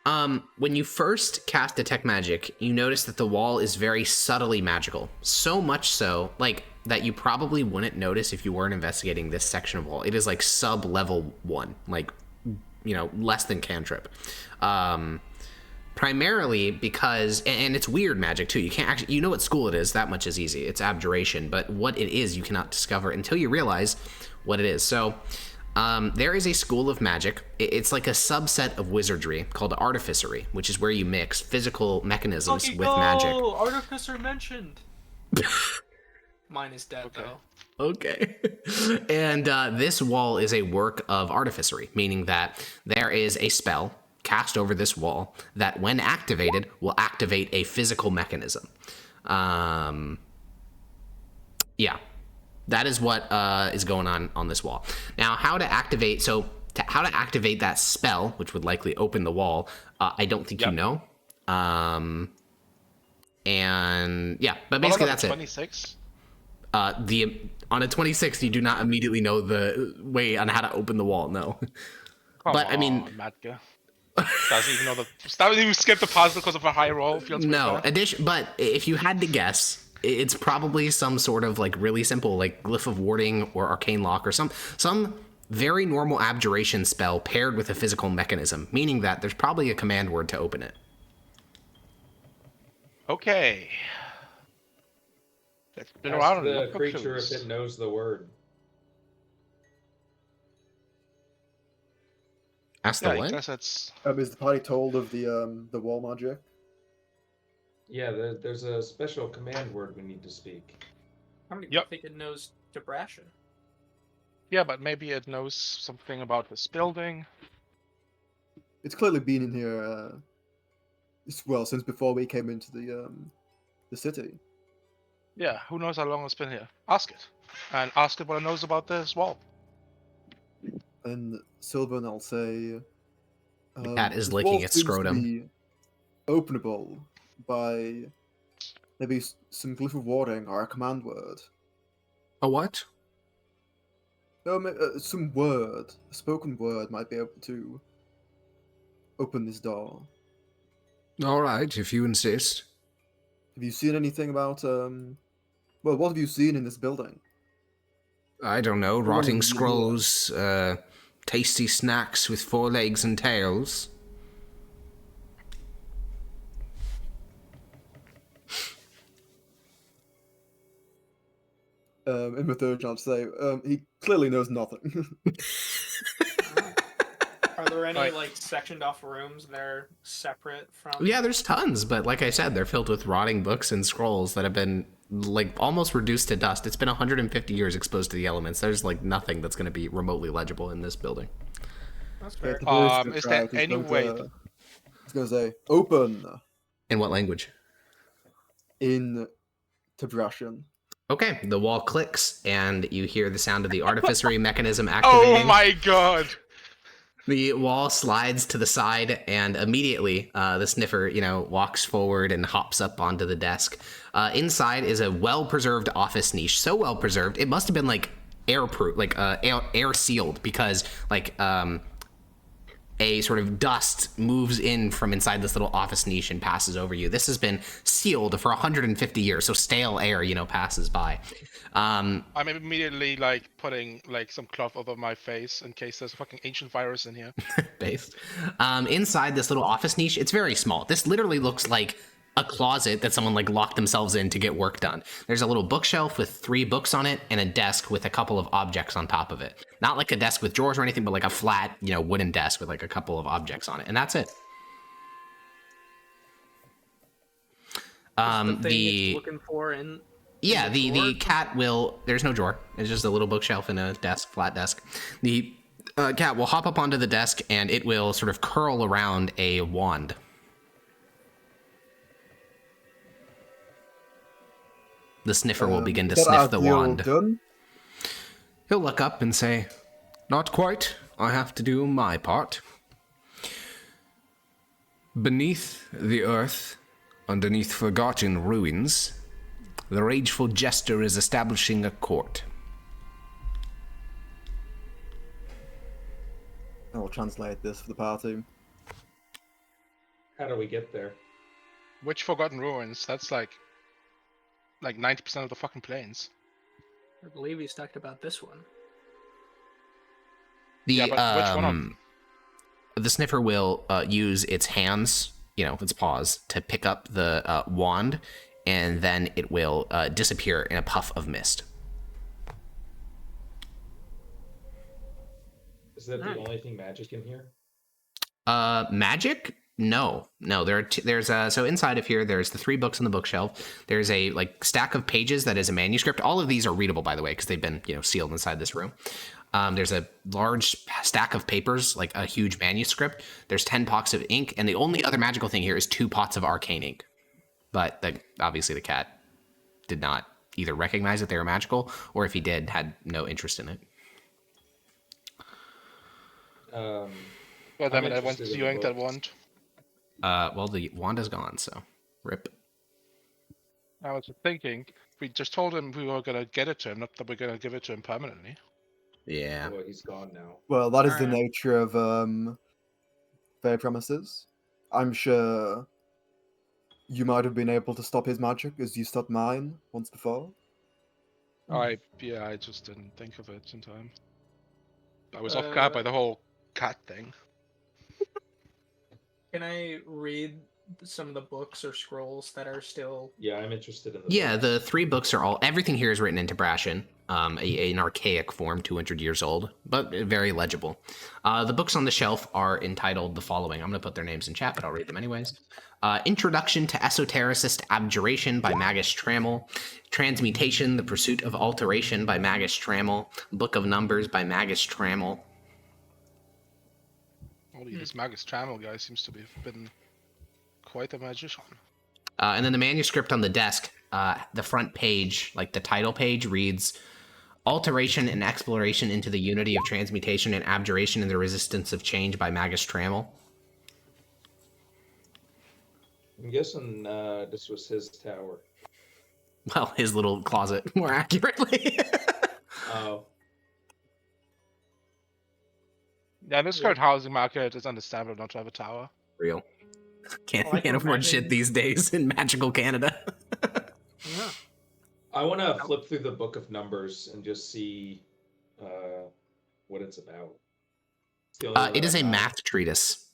[SPEAKER 1] when you first cast Detect Magic, you notice that the wall is very subtly magical. So much so, like, that you probably wouldn't notice if you weren't investigating this section of wall. It is like sub-level 1, like, you know, less than cantrip. Primarily because, and it's weird magic too, you can't actually, you know what school it is, that much is easy. It's abjuration, but what it is you cannot discover until you realize what it is. So, there is a school of magic. It's like a subset of wizardry called artificery, which is where you mix physical mechanisms with magic.
[SPEAKER 5] Oh, Artificer mentioned. Mine is dead
[SPEAKER 4] Okay.
[SPEAKER 5] though.
[SPEAKER 1] Okay. And this wall is a work of artificery, meaning that there is a spell cast over this wall that, when activated, will activate a physical mechanism. Yeah. That is what is going on this wall. Now, how to activate... So, how to activate that spell, which would likely open the wall, I don't think you know. And, yeah. But basically, that's it.
[SPEAKER 4] 26.
[SPEAKER 1] On a 26, you do not immediately know the way on how to open the wall, no. But, I mean...
[SPEAKER 4] Matka. Doesn't even know the. Doesn't even skip the puzzle because of a high roll. Feels
[SPEAKER 1] No, but if you had to guess, It's probably some sort of like really simple like glyph of warding or arcane lock or some very normal abjuration spell paired with a physical mechanism, meaning that there's probably a command word to open it.
[SPEAKER 4] Okay. Let's spin
[SPEAKER 3] Ask
[SPEAKER 4] around and
[SPEAKER 3] the
[SPEAKER 4] look for
[SPEAKER 3] creature
[SPEAKER 4] clues.
[SPEAKER 3] if it knows the word.
[SPEAKER 1] Ask
[SPEAKER 4] Yeah,
[SPEAKER 1] the
[SPEAKER 4] I
[SPEAKER 1] what?
[SPEAKER 4] guess it's...
[SPEAKER 6] Is the party told of the wall magic?
[SPEAKER 3] Yeah, there's a special command word we need to speak.
[SPEAKER 5] I don't even
[SPEAKER 4] Yep.
[SPEAKER 5] think it knows Debrashin.
[SPEAKER 4] Yeah, but maybe it knows something about this building.
[SPEAKER 6] It's clearly been in here. Well, since before we came into the city.
[SPEAKER 4] Yeah, who knows how long it's been here? Ask it. And ask it what it knows about this wall.
[SPEAKER 6] And Sylvan, I'll say.
[SPEAKER 1] The cat is
[SPEAKER 6] this
[SPEAKER 1] licking
[SPEAKER 6] wall
[SPEAKER 1] its
[SPEAKER 6] seems to
[SPEAKER 1] scrotum.
[SPEAKER 6] be openable by maybe some glyph of warding or a command word.
[SPEAKER 1] A what?
[SPEAKER 6] No, some word, a spoken word, might be able to open this door.
[SPEAKER 9] All right, if you insist.
[SPEAKER 6] Have you seen anything about Well, what have you seen in this building?
[SPEAKER 9] I don't know,
[SPEAKER 6] long
[SPEAKER 9] rotting
[SPEAKER 6] have you been here?
[SPEAKER 9] scrolls, tasty snacks with 4 legs and tails.
[SPEAKER 6] In my third chance, say he clearly knows nothing.
[SPEAKER 5] Are there any
[SPEAKER 4] Right.
[SPEAKER 5] like sectioned off rooms that are separate from?
[SPEAKER 1] Yeah, there's tons, but like I said, they're filled with rotting books and scrolls that have been like almost reduced to dust. It's been 150 years exposed to the elements. There's like nothing that's going to be remotely legible in this building.
[SPEAKER 5] That's
[SPEAKER 6] Yeah,
[SPEAKER 5] fair.
[SPEAKER 6] the barista
[SPEAKER 4] Is there
[SPEAKER 6] crowd is
[SPEAKER 4] any
[SPEAKER 6] going
[SPEAKER 4] way...
[SPEAKER 6] to- He's going to say, open
[SPEAKER 1] In what language?
[SPEAKER 6] in Tabrashian.
[SPEAKER 1] Okay, the wall clicks, and you hear the sound of the artificery mechanism activating.
[SPEAKER 4] Oh my god!
[SPEAKER 1] The wall slides to the side, and immediately the sniffer, walks forward and hops up onto the desk. Inside is a well-preserved office niche. So well-preserved, it must have been like airproof, like air sealed, because like a sort of dust moves in from inside this little office niche and passes over you. This has been sealed for 150 years, so stale air, passes by.
[SPEAKER 4] I'm immediately like putting like some cloth over my face in case there's a fucking ancient virus in here.
[SPEAKER 1] Based. Inside this little office niche, it's very small. This literally looks like a closet that someone like locked themselves in to get work done. There's a little bookshelf with 3 books on it and a desk with a couple of objects on top of it. Not like a desk with drawers or anything, but like a flat, wooden desk with like a couple of objects on it, and that's it.
[SPEAKER 5] The thing it's looking for in.
[SPEAKER 1] Yeah,
[SPEAKER 5] the
[SPEAKER 1] the
[SPEAKER 5] drawer?
[SPEAKER 1] cat will. There's no drawer. It's just a little bookshelf and a desk, flat desk. The cat will hop up onto the desk and it will sort of curl around a wand. The sniffer will begin to
[SPEAKER 6] Is that
[SPEAKER 1] sniff
[SPEAKER 6] our
[SPEAKER 1] the
[SPEAKER 6] deal
[SPEAKER 1] wand.
[SPEAKER 6] done?
[SPEAKER 9] He'll look up and say, "Not quite. I have to do my part." Beneath the earth, underneath forgotten ruins, the rageful jester is establishing a court.
[SPEAKER 6] I will translate this for the party.
[SPEAKER 3] How do we get there?
[SPEAKER 4] Which Forgotten Ruins? That's like 90% of the fucking planes.
[SPEAKER 5] I believe he's talked about this one.
[SPEAKER 1] The
[SPEAKER 4] Yeah, but which one of
[SPEAKER 1] the sniffer will use its hands, its paws, to pick up the wand, and then it will disappear in a puff of mist.
[SPEAKER 3] Is that the only thing magic in here?
[SPEAKER 1] Magic? No. There's so inside of here, there's the 3 books on the bookshelf. There's a like stack of pages that is a manuscript. All of these are readable, by the way, because they've been sealed inside this room. There's a large stack of papers, like a huge manuscript. There's 10 pots of ink, and the only other magical thing here is 2 pots of arcane ink. But obviously the cat did not either recognize that they were magical, or if he did, had no interest in it.
[SPEAKER 4] God damn it, I went
[SPEAKER 3] interested
[SPEAKER 4] to
[SPEAKER 3] in the
[SPEAKER 4] yoink that
[SPEAKER 3] books.
[SPEAKER 4] wand.
[SPEAKER 1] Well, the wand is gone, so rip.
[SPEAKER 4] I was thinking, we just told him we were gonna get it to him, not that we're gonna give it to him permanently.
[SPEAKER 1] Yeah.
[SPEAKER 3] Well, he's gone now.
[SPEAKER 6] Well, that is the
[SPEAKER 5] Alright.
[SPEAKER 6] nature of fair promises. I'm sure you might have been able to stop his magic as you stopped mine once before.
[SPEAKER 4] I just didn't think of it in time. I was off guard by the whole cat thing.
[SPEAKER 5] Can I read some of the books or scrolls that are still?
[SPEAKER 3] Yeah, I'm interested in the.
[SPEAKER 1] Yeah,
[SPEAKER 3] books.
[SPEAKER 1] the 3 books are all. Everything here is written into Brashen, an archaic form, 200 years old, but very legible. The books on the shelf are entitled the following. I'm going to put their names in chat, but I'll read them anyways. Introduction to Esotericist Abjuration by Magus Trammel. Transmutation, The Pursuit of Alteration by Magus Trammel. Book of Numbers by Magus Trammel.
[SPEAKER 4] Holy, this Magus Trammel guy seems to have been quite a magician.
[SPEAKER 1] And then the manuscript on the desk, the front page, like the title page, reads Alteration and Exploration into the Unity of Transmutation and Abjuration and the Resistance of Change by Magus Trammel.
[SPEAKER 3] I'm guessing this was his tower.
[SPEAKER 1] Well, his little closet, more accurately.
[SPEAKER 3] Oh.
[SPEAKER 4] Yeah, this current housing market is understandable not to have a tower.
[SPEAKER 1] Real. Can't
[SPEAKER 5] Well, I can
[SPEAKER 1] afford shit
[SPEAKER 5] imagine-
[SPEAKER 1] these days in magical Canada.
[SPEAKER 5] Yeah.
[SPEAKER 3] I want to flip through the Book of Numbers and just see what it's about. It's the only one
[SPEAKER 1] It
[SPEAKER 3] that
[SPEAKER 1] is a
[SPEAKER 3] I'm not-
[SPEAKER 1] math treatise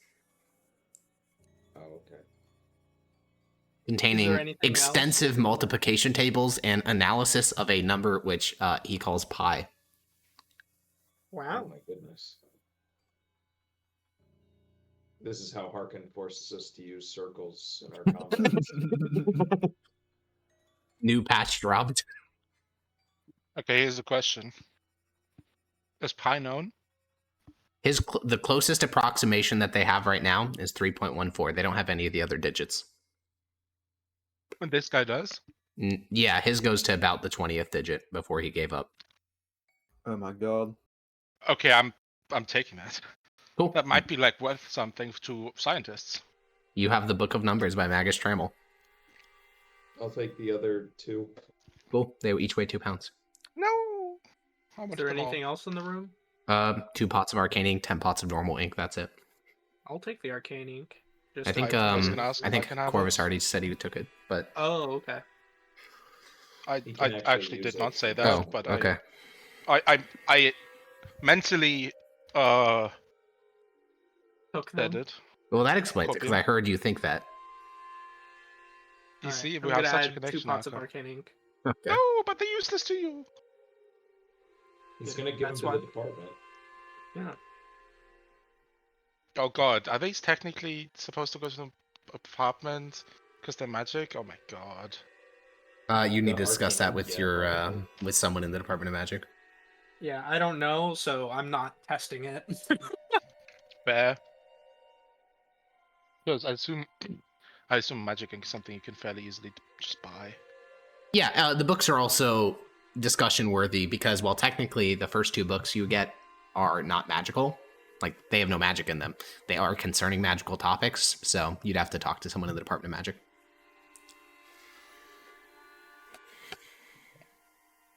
[SPEAKER 3] Oh, okay.
[SPEAKER 1] containing
[SPEAKER 5] anything else?
[SPEAKER 1] extensive multiplication tables and analysis of a number which he calls pi.
[SPEAKER 3] Oh
[SPEAKER 5] Wow.
[SPEAKER 3] my goodness. This is how Harkin forces us to use circles in our combat.
[SPEAKER 1] New patch dropped.
[SPEAKER 4] Okay, here's the question. Is pi known?
[SPEAKER 1] The closest approximation that they have right now is 3.14. They don't have any of the other digits.
[SPEAKER 4] And this guy does?
[SPEAKER 1] Yeah, his goes to about the 20th digit before he gave up.
[SPEAKER 6] Oh my god.
[SPEAKER 4] Okay, I'm taking that.
[SPEAKER 1] Cool.
[SPEAKER 4] That might be like worth something to scientists.
[SPEAKER 1] You have the Book of Numbers by Magus Trammel.
[SPEAKER 3] I'll take the other 2.
[SPEAKER 1] Cool. They each weigh 2 pounds.
[SPEAKER 4] No. How
[SPEAKER 5] Is
[SPEAKER 4] much
[SPEAKER 5] there
[SPEAKER 4] them all?
[SPEAKER 5] anything else in the room?
[SPEAKER 1] 2 pots of arcane ink, 10 pots of normal ink. That's it.
[SPEAKER 5] I'll take the arcane ink. Just
[SPEAKER 1] I think
[SPEAKER 4] I was gonna ask
[SPEAKER 1] I
[SPEAKER 4] if
[SPEAKER 1] think
[SPEAKER 4] I can have
[SPEAKER 1] Corvus
[SPEAKER 4] it.
[SPEAKER 1] already said he took it, but
[SPEAKER 5] Oh, okay.
[SPEAKER 4] I
[SPEAKER 3] He can
[SPEAKER 4] actually
[SPEAKER 3] use
[SPEAKER 4] did
[SPEAKER 3] it.
[SPEAKER 4] not say that,
[SPEAKER 1] oh,
[SPEAKER 4] but
[SPEAKER 1] okay.
[SPEAKER 4] I mentally
[SPEAKER 5] Took
[SPEAKER 4] said
[SPEAKER 5] them.
[SPEAKER 4] it.
[SPEAKER 1] Well, that explains it because
[SPEAKER 4] Copy.
[SPEAKER 1] I heard you think that.
[SPEAKER 4] You
[SPEAKER 5] Alright,
[SPEAKER 4] see,
[SPEAKER 5] I'm
[SPEAKER 4] we have
[SPEAKER 5] gonna
[SPEAKER 4] such a
[SPEAKER 5] add
[SPEAKER 4] connection
[SPEAKER 5] 2 pots
[SPEAKER 4] now.
[SPEAKER 5] of arcane ink.
[SPEAKER 1] Okay.
[SPEAKER 4] No, but they used this to you.
[SPEAKER 3] He's
[SPEAKER 5] Good.
[SPEAKER 3] going to give them
[SPEAKER 5] That's
[SPEAKER 3] to
[SPEAKER 5] why-
[SPEAKER 3] the department.
[SPEAKER 5] Yeah.
[SPEAKER 4] Oh god, are these technically supposed to go to the apartment because they're magic? Oh my god.
[SPEAKER 1] You need
[SPEAKER 3] The
[SPEAKER 1] to discuss
[SPEAKER 3] arcane
[SPEAKER 1] that with
[SPEAKER 3] ink,
[SPEAKER 1] your
[SPEAKER 3] yeah, probably.
[SPEAKER 1] with someone in the Department of Magic.
[SPEAKER 5] Yeah, I don't know, so I'm not testing it.
[SPEAKER 4] Fair. Because I assume magic ink is something you can fairly easily just buy.
[SPEAKER 1] Yeah, the books are also discussion worthy because while technically the first 2 books you get are not magical, like they have no magic in them, they are concerning magical topics. So you'd have to talk to someone in the Department of Magic.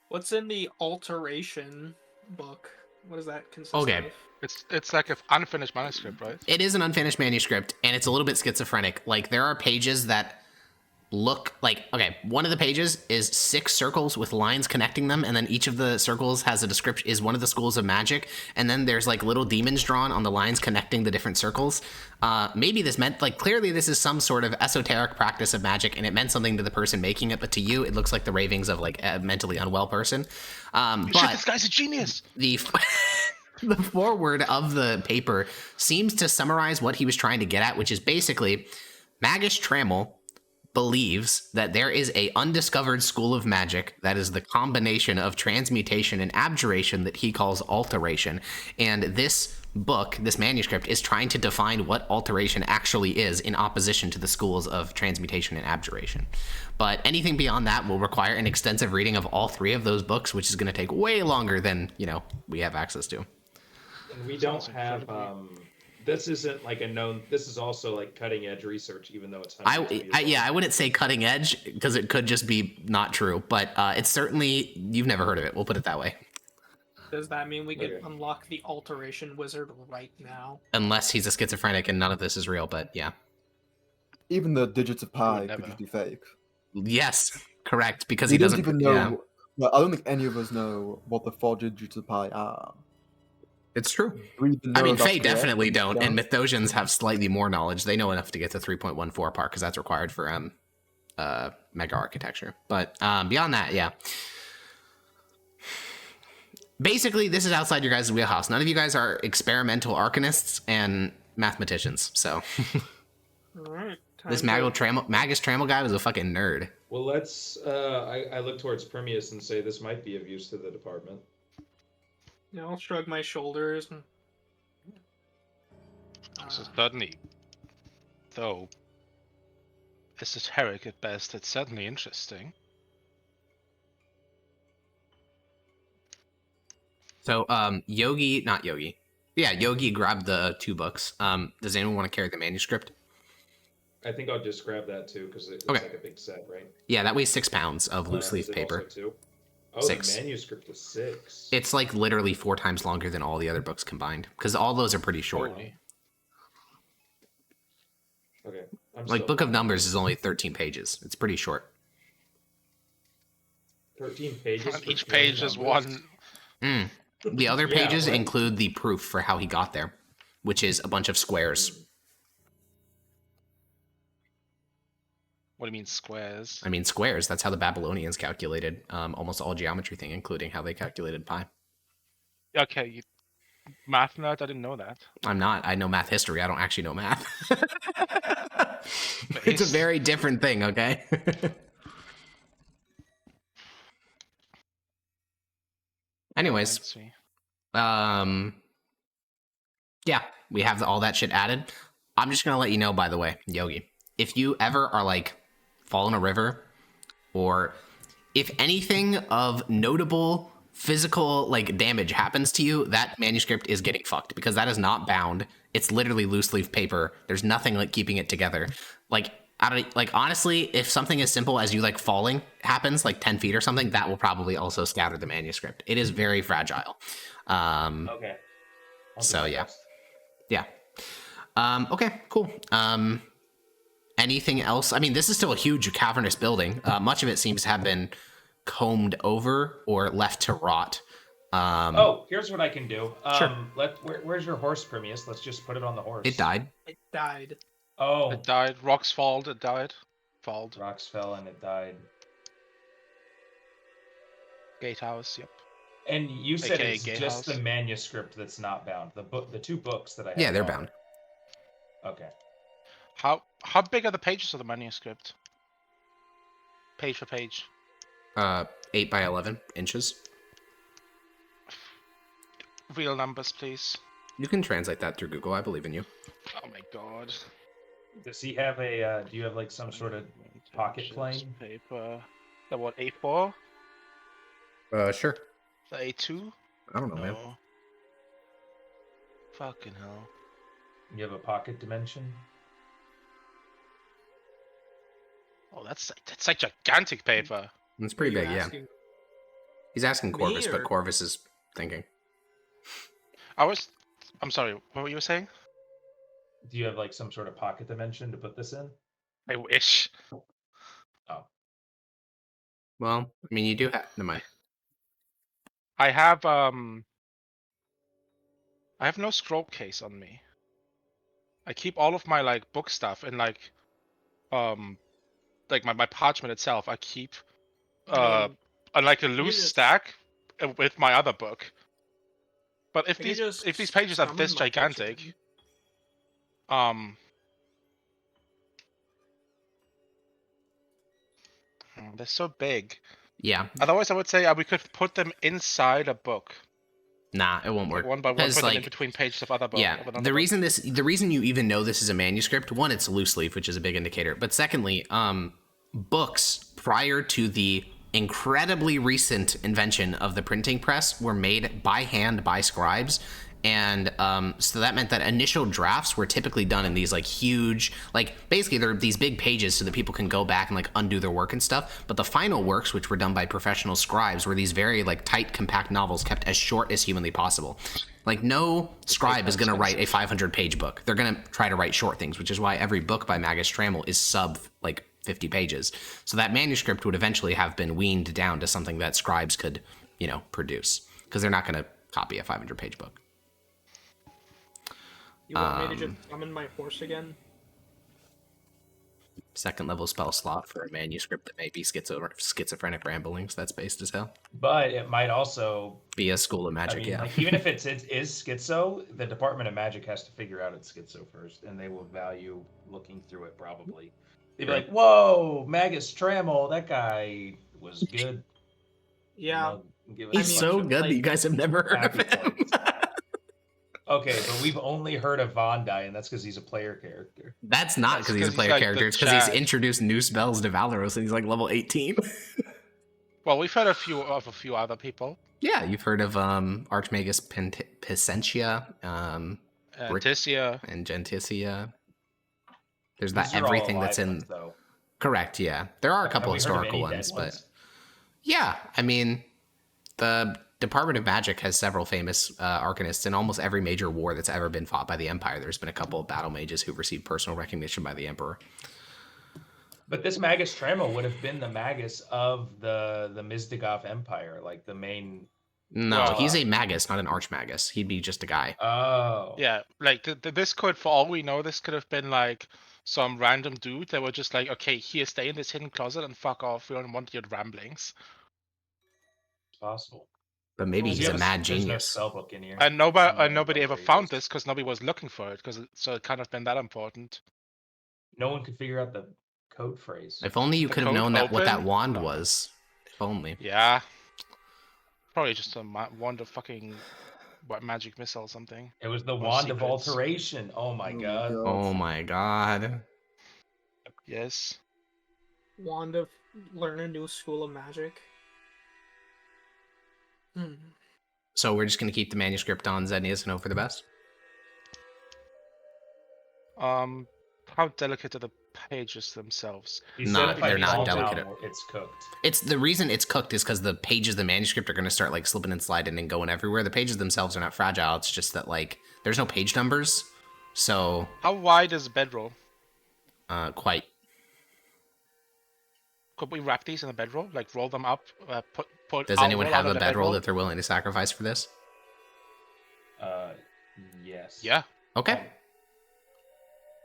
[SPEAKER 5] What's in the alteration book? What does that consist
[SPEAKER 1] Okay.
[SPEAKER 5] of?
[SPEAKER 4] It's like an unfinished manuscript, right?
[SPEAKER 1] It is an unfinished manuscript, and it's a little bit schizophrenic. Like, there are pages that look like, okay, one of the pages is 6 circles with lines connecting them, and then each of the circles has a description, is one of the schools of magic, and then there's like little demons drawn on the lines connecting the different circles. Maybe this meant, like, clearly this is some sort of esoteric practice of magic, and it meant something to the person making it, but to you, it looks like the ravings of, like, a mentally unwell person.
[SPEAKER 4] Shit,
[SPEAKER 1] But
[SPEAKER 4] this guy's a genius!
[SPEAKER 1] the the foreword of the paper seems to summarize what he was trying to get at, which is basically Magus Trammel believes that there is a undiscovered school of magic that is the combination of transmutation and abjuration that he calls alteration. And this book, this manuscript, is trying to define what alteration actually is in opposition to the schools of transmutation and abjuration. But anything beyond that will require an extensive reading of all 3 of those books, which is going to take way longer than, we have access to.
[SPEAKER 3] And we don't have this isn't like a known. This is also like cutting edge research, even though it's.
[SPEAKER 1] I wouldn't say cutting edge because it could just be not true, but it's certainly, you've never heard of it. We'll put it that way.
[SPEAKER 5] Does that mean we could
[SPEAKER 3] Okay.
[SPEAKER 5] unlock the alteration wizard right now?
[SPEAKER 1] Unless he's a schizophrenic and none of this is real, but yeah.
[SPEAKER 6] even the digits of pi
[SPEAKER 4] never.
[SPEAKER 6] could just be fake.
[SPEAKER 1] Yes, correct. Because
[SPEAKER 6] He
[SPEAKER 1] he doesn't
[SPEAKER 6] even know.
[SPEAKER 1] Yeah,
[SPEAKER 6] Well, I don't think any of us know what the 4 digits of pi are.
[SPEAKER 1] it's true.
[SPEAKER 6] Do we even
[SPEAKER 1] I
[SPEAKER 6] know
[SPEAKER 1] mean,
[SPEAKER 6] if that's
[SPEAKER 1] Fae
[SPEAKER 6] correct?
[SPEAKER 1] definitely don't, and
[SPEAKER 6] Yeah.
[SPEAKER 1] Mythosians have slightly more knowledge. They know enough to get to 3.14 part because that's required for mega architecture. But beyond that, yeah. Basically, this is outside your guys' wheelhouse. None of you guys are experimental arcanists and mathematicians, so
[SPEAKER 5] All right.
[SPEAKER 1] this Magus Trammel guy was a fucking nerd.
[SPEAKER 3] Well, let's. I look towards Permeus and say this might be of use to the department.
[SPEAKER 5] Yeah, I'll shrug my shoulders and.
[SPEAKER 4] So certainly, though esoteric at best, it's certainly interesting.
[SPEAKER 1] So, Yogi grabbed the 2 books. Does anyone want to carry the manuscript?
[SPEAKER 3] I think I'll just grab that too because it's
[SPEAKER 1] Okay.
[SPEAKER 3] like a big set, right?
[SPEAKER 1] Yeah, that weighs 6 pounds of loose
[SPEAKER 3] Is
[SPEAKER 1] leaf
[SPEAKER 3] it
[SPEAKER 1] paper.
[SPEAKER 3] also 2? Oh,
[SPEAKER 1] 6.
[SPEAKER 3] The manuscript is 6.
[SPEAKER 1] It's like literally 4 times longer than all the other books combined because all those are pretty short.
[SPEAKER 3] Okay. I'm
[SPEAKER 1] Like
[SPEAKER 3] still
[SPEAKER 1] Book of
[SPEAKER 3] fine.
[SPEAKER 1] Numbers is only 13 pages. It's pretty short.
[SPEAKER 3] 13 pages.
[SPEAKER 4] And
[SPEAKER 3] for
[SPEAKER 4] each
[SPEAKER 3] 20
[SPEAKER 4] page is
[SPEAKER 3] numbers?
[SPEAKER 4] one.
[SPEAKER 1] The other
[SPEAKER 3] Yeah,
[SPEAKER 1] pages
[SPEAKER 3] right.
[SPEAKER 1] include the proof for how he got there, which is a bunch of squares.
[SPEAKER 4] What do you mean squares?
[SPEAKER 1] I mean, squares. That's how the Babylonians calculated almost all geometry thing, including how they calculated pi.
[SPEAKER 4] Okay, you math nerd. I didn't know that.
[SPEAKER 1] I'm not. I know math history. I don't actually know math. It's a very different thing, okay? Anyways,
[SPEAKER 4] Let's see.
[SPEAKER 1] yeah, we have all that shit added. I'm just gonna let you know, by the way, Yogi, if you ever are like fall in a river, or if anything of notable physical like damage happens to you, that manuscript is getting fucked because that is not bound. It's literally loose leaf paper. There's nothing like keeping it together. Like honestly, if something as simple as you like falling happens like 10 feet or something, that will probably also scatter the manuscript. It is very fragile.
[SPEAKER 3] Okay. I'll do
[SPEAKER 1] So
[SPEAKER 3] my
[SPEAKER 1] yeah.
[SPEAKER 3] best.
[SPEAKER 1] Yeah. Okay, cool. Anything else? I mean, this is still a huge cavernous building. Much of it seems to have been combed over or left to rot.
[SPEAKER 7] Oh, here's what I can do.
[SPEAKER 1] Sure.
[SPEAKER 7] Where's your horse, Permeus? Let's just put it on the horse.
[SPEAKER 1] It died.
[SPEAKER 5] It died.
[SPEAKER 7] Oh,
[SPEAKER 4] It died. Rocks falled. It died. Falled.
[SPEAKER 7] rocks fell and it died.
[SPEAKER 4] Gatehouse. Yep.
[SPEAKER 7] And you said
[SPEAKER 4] AKA
[SPEAKER 7] it's
[SPEAKER 4] Gay
[SPEAKER 7] just
[SPEAKER 4] House.
[SPEAKER 7] the manuscript that's not bound. The 2 books that I have.
[SPEAKER 1] Yeah, they're
[SPEAKER 7] are.
[SPEAKER 1] bound.
[SPEAKER 7] Okay.
[SPEAKER 4] How big are the pages of the manuscript? Page for page.
[SPEAKER 1] 8 by 11 inches.
[SPEAKER 4] Real numbers, please.
[SPEAKER 1] You can translate that through Google. I believe in you.
[SPEAKER 4] Oh my god.
[SPEAKER 7] Does he have a? Do you have like some sort of pocket
[SPEAKER 4] Pages,
[SPEAKER 7] plane?
[SPEAKER 4] paper? The what? A4?
[SPEAKER 1] Sure.
[SPEAKER 4] The A2?
[SPEAKER 1] I don't know, man.
[SPEAKER 4] No. Fucking hell.
[SPEAKER 7] You have a pocket dimension?
[SPEAKER 4] Oh, that's like gigantic paper.
[SPEAKER 1] It's pretty
[SPEAKER 5] Are
[SPEAKER 1] big,
[SPEAKER 5] you
[SPEAKER 1] yeah.
[SPEAKER 5] asking
[SPEAKER 1] He's asking
[SPEAKER 5] me,
[SPEAKER 1] Corvus, but
[SPEAKER 5] or-
[SPEAKER 1] Corvus is thinking.
[SPEAKER 4] I'm sorry, what were you saying?
[SPEAKER 7] Do you have like some sort of pocket dimension to put this in?
[SPEAKER 4] I wish.
[SPEAKER 1] Well, I mean, you do have. Never mind.
[SPEAKER 4] I have no scroll case on me. I keep all of my like book stuff in like my parchment itself. I keep
[SPEAKER 5] I mean,
[SPEAKER 4] on like a
[SPEAKER 5] you
[SPEAKER 4] loose
[SPEAKER 5] just-
[SPEAKER 4] stack with my other book. But if
[SPEAKER 5] Can you
[SPEAKER 4] these
[SPEAKER 5] just
[SPEAKER 4] pages are
[SPEAKER 5] summon
[SPEAKER 4] this
[SPEAKER 5] my
[SPEAKER 4] gigantic,
[SPEAKER 5] portrait?
[SPEAKER 4] they're so big.
[SPEAKER 1] Yeah.
[SPEAKER 4] Otherwise, I would say we could put them inside a book,
[SPEAKER 1] Nah, it won't work.
[SPEAKER 4] one by one,
[SPEAKER 1] Because,
[SPEAKER 4] put them in
[SPEAKER 1] like,
[SPEAKER 4] between pages of other books.
[SPEAKER 1] yeah, the reason you even know this is a manuscript, one, it's loose leaf, which is a big indicator, but secondly, books prior to the incredibly recent invention of the printing press were made by hand by scribes, and so that meant that initial drafts were typically done in these like huge, like basically they're these big pages so that people can go back and like undo their work and stuff, but the final works, which were done by professional scribes, were these very like tight, compact novels kept as short as humanly possible. Like, no scribe is going to write a
[SPEAKER 4] expensive.
[SPEAKER 1] 500-page book. They're going to try to write short things, which is why every book by Magus Trammell is sub, 50 pages. So that manuscript would eventually have been weaned down to something that scribes could, produce. Because they're not going to copy a 500-page book.
[SPEAKER 5] You want me to just summon my horse again?
[SPEAKER 1] Second level spell slot for a manuscript that may be schizophrenic ramblings. That's based as hell.
[SPEAKER 7] But it might also
[SPEAKER 1] Be a school of magic, yeah.
[SPEAKER 7] like, even if it is schizo, the Department of Magic has to figure out it's schizo first, and they will value looking through it probably. They'd be like, "Whoa, Magus Trammell, that guy was good."
[SPEAKER 5] Yeah.
[SPEAKER 7] Give us
[SPEAKER 1] He's
[SPEAKER 7] a
[SPEAKER 1] so
[SPEAKER 7] bunch of
[SPEAKER 1] good that you guys have never heard of
[SPEAKER 7] happy
[SPEAKER 1] him.
[SPEAKER 7] points. Okay, but we've only heard of Vandai, and that's because he's a player character.
[SPEAKER 1] That's not because he's a
[SPEAKER 4] 'cause
[SPEAKER 1] player
[SPEAKER 4] he's like
[SPEAKER 1] character.
[SPEAKER 4] the
[SPEAKER 1] It's because he's
[SPEAKER 4] Chad.
[SPEAKER 1] introduced new spells to Valeros and he's like level 18.
[SPEAKER 4] Well, we've heard a few other people.
[SPEAKER 1] Yeah, you've heard of Archmagus Picentia Rick-
[SPEAKER 4] Tissia.
[SPEAKER 1] and Genticia. There's
[SPEAKER 7] These
[SPEAKER 1] that
[SPEAKER 7] are all
[SPEAKER 1] everything
[SPEAKER 7] alive
[SPEAKER 1] that's in.
[SPEAKER 7] ones, though.
[SPEAKER 1] Correct, yeah. There are a couple
[SPEAKER 7] Have we heard of
[SPEAKER 1] historical
[SPEAKER 7] any dead
[SPEAKER 1] ones, but
[SPEAKER 7] ones?
[SPEAKER 1] yeah, I mean, the Department of Magic has several famous arcanists in almost every major war that's ever been fought by the Empire. There's been a couple of battle mages who've received personal recognition by the Emperor.
[SPEAKER 7] But this Magus Trammell would have been the Magus of the Mizdegov Empire, like the main.
[SPEAKER 1] No,
[SPEAKER 4] Well,
[SPEAKER 1] he's a magus, not an archmagus. He'd be just a guy.
[SPEAKER 7] Oh.
[SPEAKER 4] Yeah, like this could, for all we know, this could have been like some random dude that were just like, okay, here, stay in this hidden closet and fuck off. We don't want your ramblings.
[SPEAKER 7] It's possible.
[SPEAKER 1] But maybe
[SPEAKER 5] Well,
[SPEAKER 1] he's a mad
[SPEAKER 7] There's no
[SPEAKER 1] genius.
[SPEAKER 7] spell book in here.
[SPEAKER 4] And nobody ever
[SPEAKER 7] Outrageous.
[SPEAKER 4] found this because nobody was looking for it, so it can't have been that important.
[SPEAKER 7] No one could figure out the code phrase.
[SPEAKER 1] If only you
[SPEAKER 4] The
[SPEAKER 1] could have
[SPEAKER 4] code
[SPEAKER 1] known that what that
[SPEAKER 4] open?
[SPEAKER 1] wand was. If only.
[SPEAKER 4] Yeah. Probably just a wand of fucking magic missile or something.
[SPEAKER 7] It was the
[SPEAKER 4] More
[SPEAKER 7] Wand of
[SPEAKER 4] secrets.
[SPEAKER 7] Alteration. Oh my god.
[SPEAKER 1] Oh my god.
[SPEAKER 4] Yes.
[SPEAKER 5] Wand of learn a new school of magic.
[SPEAKER 1] So we're just gonna keep the manuscript on Zednius and hope for the best?
[SPEAKER 4] How delicate are the pages themselves?
[SPEAKER 7] He
[SPEAKER 1] Not-
[SPEAKER 7] said if I
[SPEAKER 1] they're not
[SPEAKER 7] fall
[SPEAKER 1] delicate.
[SPEAKER 7] down, it's cooked.
[SPEAKER 1] It's the reason it's cooked is because the pages of the manuscript are gonna start like slipping and sliding and going everywhere. The pages themselves are not fragile, it's just that like there's no page numbers. So
[SPEAKER 4] How wide is the bedroll?
[SPEAKER 1] quite.
[SPEAKER 4] Could we wrap these in a bedroll? Like roll them up, put
[SPEAKER 1] Does
[SPEAKER 4] our
[SPEAKER 1] anyone
[SPEAKER 4] roll
[SPEAKER 1] have
[SPEAKER 4] under
[SPEAKER 1] a
[SPEAKER 4] the
[SPEAKER 1] bedroll that they're willing to sacrifice for this?
[SPEAKER 7] Yes.
[SPEAKER 4] Yeah,
[SPEAKER 1] Okay.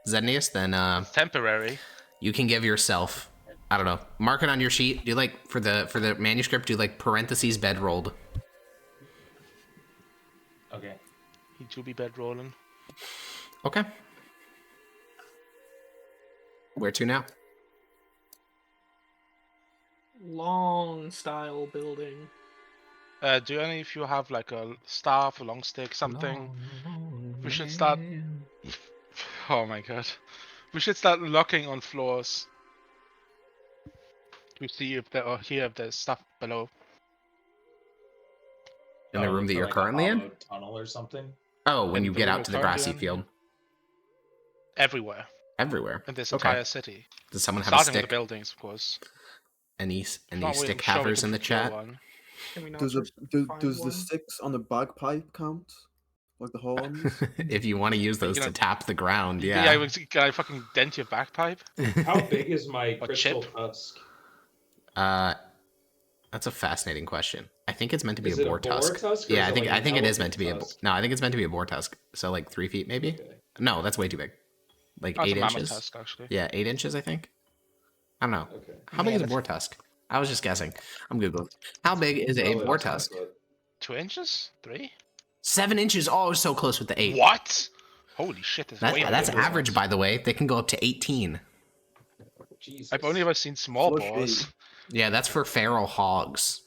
[SPEAKER 1] Zednius, then
[SPEAKER 4] it's temporary.
[SPEAKER 1] you can give yourself, I don't know, mark it on your sheet. Do you like for the manuscript, do you like parentheses bedrolled?
[SPEAKER 7] Okay.
[SPEAKER 4] He do be bedrolling.
[SPEAKER 1] Okay. Where to now?
[SPEAKER 5] Long style building.
[SPEAKER 4] Do any of you have like a staff, a long stick, something? We should start. Oh my god. We should start locking on floors. To see if there or hear if there's stuff below.
[SPEAKER 1] In the room that
[SPEAKER 7] for
[SPEAKER 1] you're
[SPEAKER 7] like a
[SPEAKER 1] currently in?
[SPEAKER 7] hollow tunnel or something.
[SPEAKER 1] Oh, when
[SPEAKER 4] In
[SPEAKER 1] you
[SPEAKER 4] the
[SPEAKER 1] get
[SPEAKER 4] room
[SPEAKER 1] out
[SPEAKER 4] you're
[SPEAKER 1] to the
[SPEAKER 4] currently
[SPEAKER 1] grassy
[SPEAKER 4] in?
[SPEAKER 1] field.
[SPEAKER 4] Everywhere
[SPEAKER 1] Everywhere.
[SPEAKER 4] in this
[SPEAKER 1] Okay.
[SPEAKER 4] entire city.
[SPEAKER 1] Does someone have a
[SPEAKER 4] Starting with
[SPEAKER 1] stick?
[SPEAKER 4] the buildings, of course.
[SPEAKER 1] Any
[SPEAKER 4] Not really
[SPEAKER 1] stick
[SPEAKER 4] sure we
[SPEAKER 1] havers
[SPEAKER 4] can
[SPEAKER 1] in the
[SPEAKER 4] procure
[SPEAKER 1] chat?
[SPEAKER 4] one.
[SPEAKER 5] Can we not
[SPEAKER 6] Does
[SPEAKER 5] just
[SPEAKER 6] the
[SPEAKER 5] find
[SPEAKER 6] does
[SPEAKER 5] one?
[SPEAKER 6] the sticks on the bagpipe count? Like the horns?
[SPEAKER 1] If you want to use those
[SPEAKER 4] gonna-
[SPEAKER 1] to tap the ground,
[SPEAKER 4] Yeah,
[SPEAKER 1] yeah.
[SPEAKER 4] can I fucking dent your bagpipe?
[SPEAKER 3] How big is my
[SPEAKER 4] A
[SPEAKER 3] crystal
[SPEAKER 4] chip?
[SPEAKER 3] tusk?
[SPEAKER 1] That's a fascinating question. I think it's meant to be
[SPEAKER 3] Is
[SPEAKER 1] a
[SPEAKER 3] it a
[SPEAKER 1] boar
[SPEAKER 3] boar
[SPEAKER 1] tusk.
[SPEAKER 3] tusk, or
[SPEAKER 1] Yeah,
[SPEAKER 3] is
[SPEAKER 1] I
[SPEAKER 3] it
[SPEAKER 1] think
[SPEAKER 3] like
[SPEAKER 1] I
[SPEAKER 3] an
[SPEAKER 1] think it is meant to be
[SPEAKER 3] elephant tusk?
[SPEAKER 1] no, I think it's meant to be a boar tusk. So like 3 feet maybe.
[SPEAKER 3] Okay.
[SPEAKER 1] No, that's way too big. Like
[SPEAKER 4] Oh, it's
[SPEAKER 1] 8
[SPEAKER 4] a mammoth
[SPEAKER 1] inches.
[SPEAKER 4] tusk, actually.
[SPEAKER 1] Yeah, 8 inches I think. I don't know.
[SPEAKER 3] Okay.
[SPEAKER 1] How big is a
[SPEAKER 4] Mammoth.
[SPEAKER 1] boar tusk? I was just guessing. I'm googling. How big is a
[SPEAKER 3] Probably
[SPEAKER 1] boar
[SPEAKER 3] like 10
[SPEAKER 1] tusk?
[SPEAKER 3] foot.
[SPEAKER 4] 2 inches? 3?
[SPEAKER 1] 7 inches. Oh, so close with the 8.
[SPEAKER 4] What? Holy shit!
[SPEAKER 1] That's average, by the way. They can go up to 18.
[SPEAKER 3] Jesus.
[SPEAKER 4] I've only ever seen small
[SPEAKER 6] Flush
[SPEAKER 4] boars.
[SPEAKER 6] me.
[SPEAKER 1] Yeah, that's for feral hogs.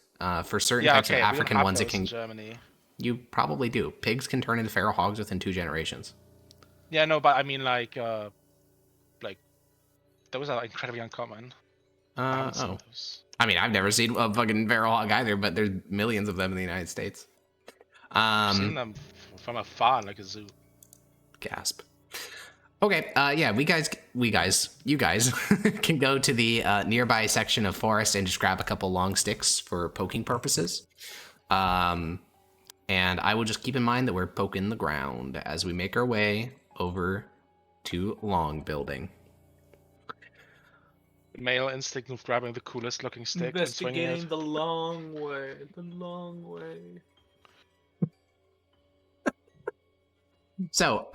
[SPEAKER 1] For certain
[SPEAKER 4] Yeah,
[SPEAKER 1] types
[SPEAKER 4] okay.
[SPEAKER 1] of
[SPEAKER 4] we don't
[SPEAKER 1] African
[SPEAKER 4] have
[SPEAKER 1] ones, it
[SPEAKER 4] those in
[SPEAKER 1] can.
[SPEAKER 4] Germany.
[SPEAKER 1] You probably do. Pigs can turn into feral hogs within 2 generations.
[SPEAKER 4] Yeah, no, but I mean like those are incredibly uncommon. I haven't seen
[SPEAKER 1] Oh.
[SPEAKER 4] those.
[SPEAKER 1] I mean, I've never seen a fucking feral hog either, but there's millions of them in the United States.
[SPEAKER 4] I've seen them from afar, like a zoo.
[SPEAKER 1] Gasp. Okay, yeah, you guys can go to the nearby section of forest and just grab a couple long sticks for poking purposes. And I will just keep in mind that we're poking the ground as we make our way over to Long Building.
[SPEAKER 4] Male instinct of grabbing the coolest looking stick and swinging
[SPEAKER 5] Investigating
[SPEAKER 4] it.
[SPEAKER 5] the long way. The long way.
[SPEAKER 1] So,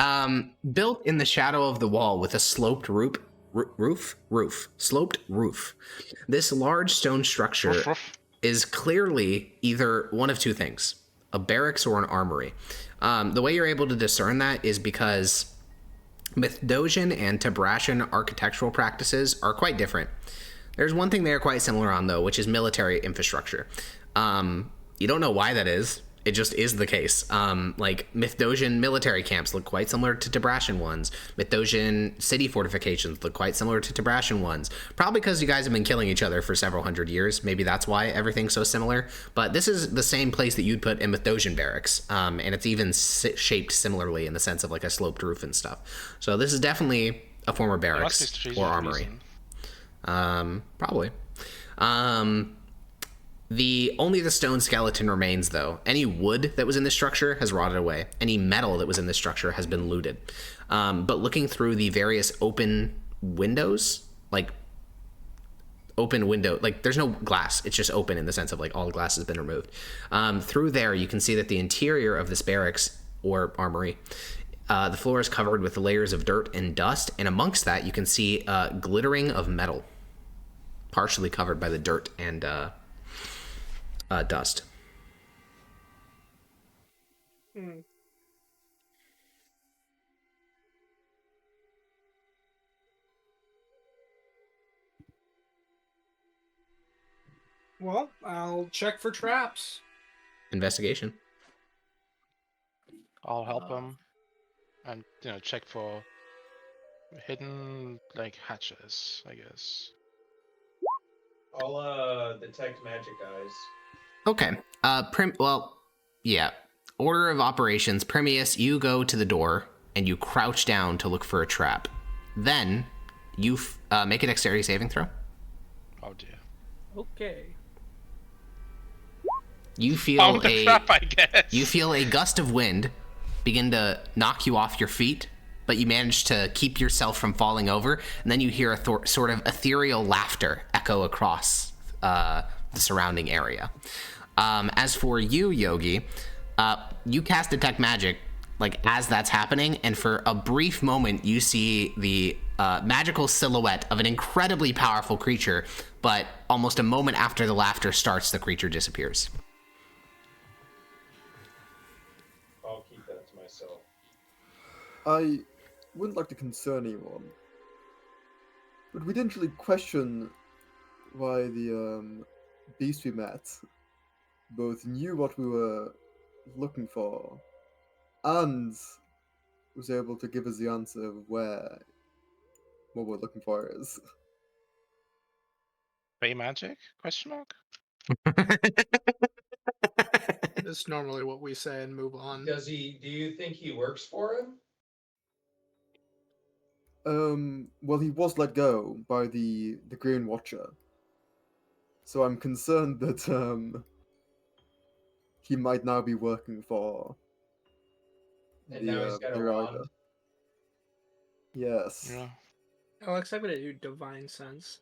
[SPEAKER 1] built in the shadow of the wall with a sloped sloped roof. This large stone structure
[SPEAKER 4] Ruff, ruff.
[SPEAKER 1] is clearly either one of two things, a barracks or an armory. The way you're able to discern that is because Mithdosian and Tabrashan architectural practices are quite different. There's one thing they are quite similar on, though, which is military infrastructure. You don't know why that is. It just is the case. Like, Mithdosian military camps look quite similar to Tabrashan ones. Mithdosian city fortifications look quite similar to Tabrashan ones. Probably because you guys have been killing each other for several hundred years. Maybe that's why everything's so similar. But this is the same place that you'd put in Mithdosian barracks. And it's even shaped similarly in the sense of, like, a sloped roof and stuff. So this is definitely a former barracks or armory. Probably. Only the stone skeleton remains, though. Any wood that was in this structure has rotted away. Any metal that was in this structure has been looted. But looking through the various open windows, like there's no glass. It's just open in the sense of, like, all the glass has been removed. Through there, you can see that the interior of this barracks or armory, the floor is covered with layers of dirt and dust, and amongst that, you can see glittering of metal, partially covered by the dirt and dust.
[SPEAKER 5] Well, I'll check for traps.
[SPEAKER 1] Investigation.
[SPEAKER 4] I'll help him and, check for hidden, like, hatches, I guess.
[SPEAKER 3] I'll detect magic eyes.
[SPEAKER 1] Okay. Order of operations. Primius, you go to the door and you crouch down to look for a trap. Then you make a dexterity saving throw.
[SPEAKER 4] Oh dear.
[SPEAKER 5] Okay.
[SPEAKER 1] You feel
[SPEAKER 4] Found the trap, I guess.
[SPEAKER 1] You feel a gust of wind begin to knock you off your feet, but you manage to keep yourself from falling over, and then you hear a sort of ethereal laughter echo across the surrounding area. As for you, Yogi, you cast Detect Magic, like, as that's happening, and for a brief moment, you see the magical silhouette of an incredibly powerful creature, but almost a moment after the laughter starts, the creature disappears.
[SPEAKER 3] I'll keep that to myself.
[SPEAKER 6] I wouldn't like to concern anyone, but we didn't really question why the beast we met both knew what we were looking for and was able to give us the answer of where what we're looking for is.
[SPEAKER 4] Bay magic? Question mark?
[SPEAKER 5] That's normally what we say and move on.
[SPEAKER 3] Do you think he works for him?
[SPEAKER 6] Well, he was let go by the Green Watcher, so I'm concerned that he might now be working for
[SPEAKER 3] And now he's got a wand.
[SPEAKER 6] Yes.
[SPEAKER 4] Yeah.
[SPEAKER 5] Alex, I'm gonna do divine sense.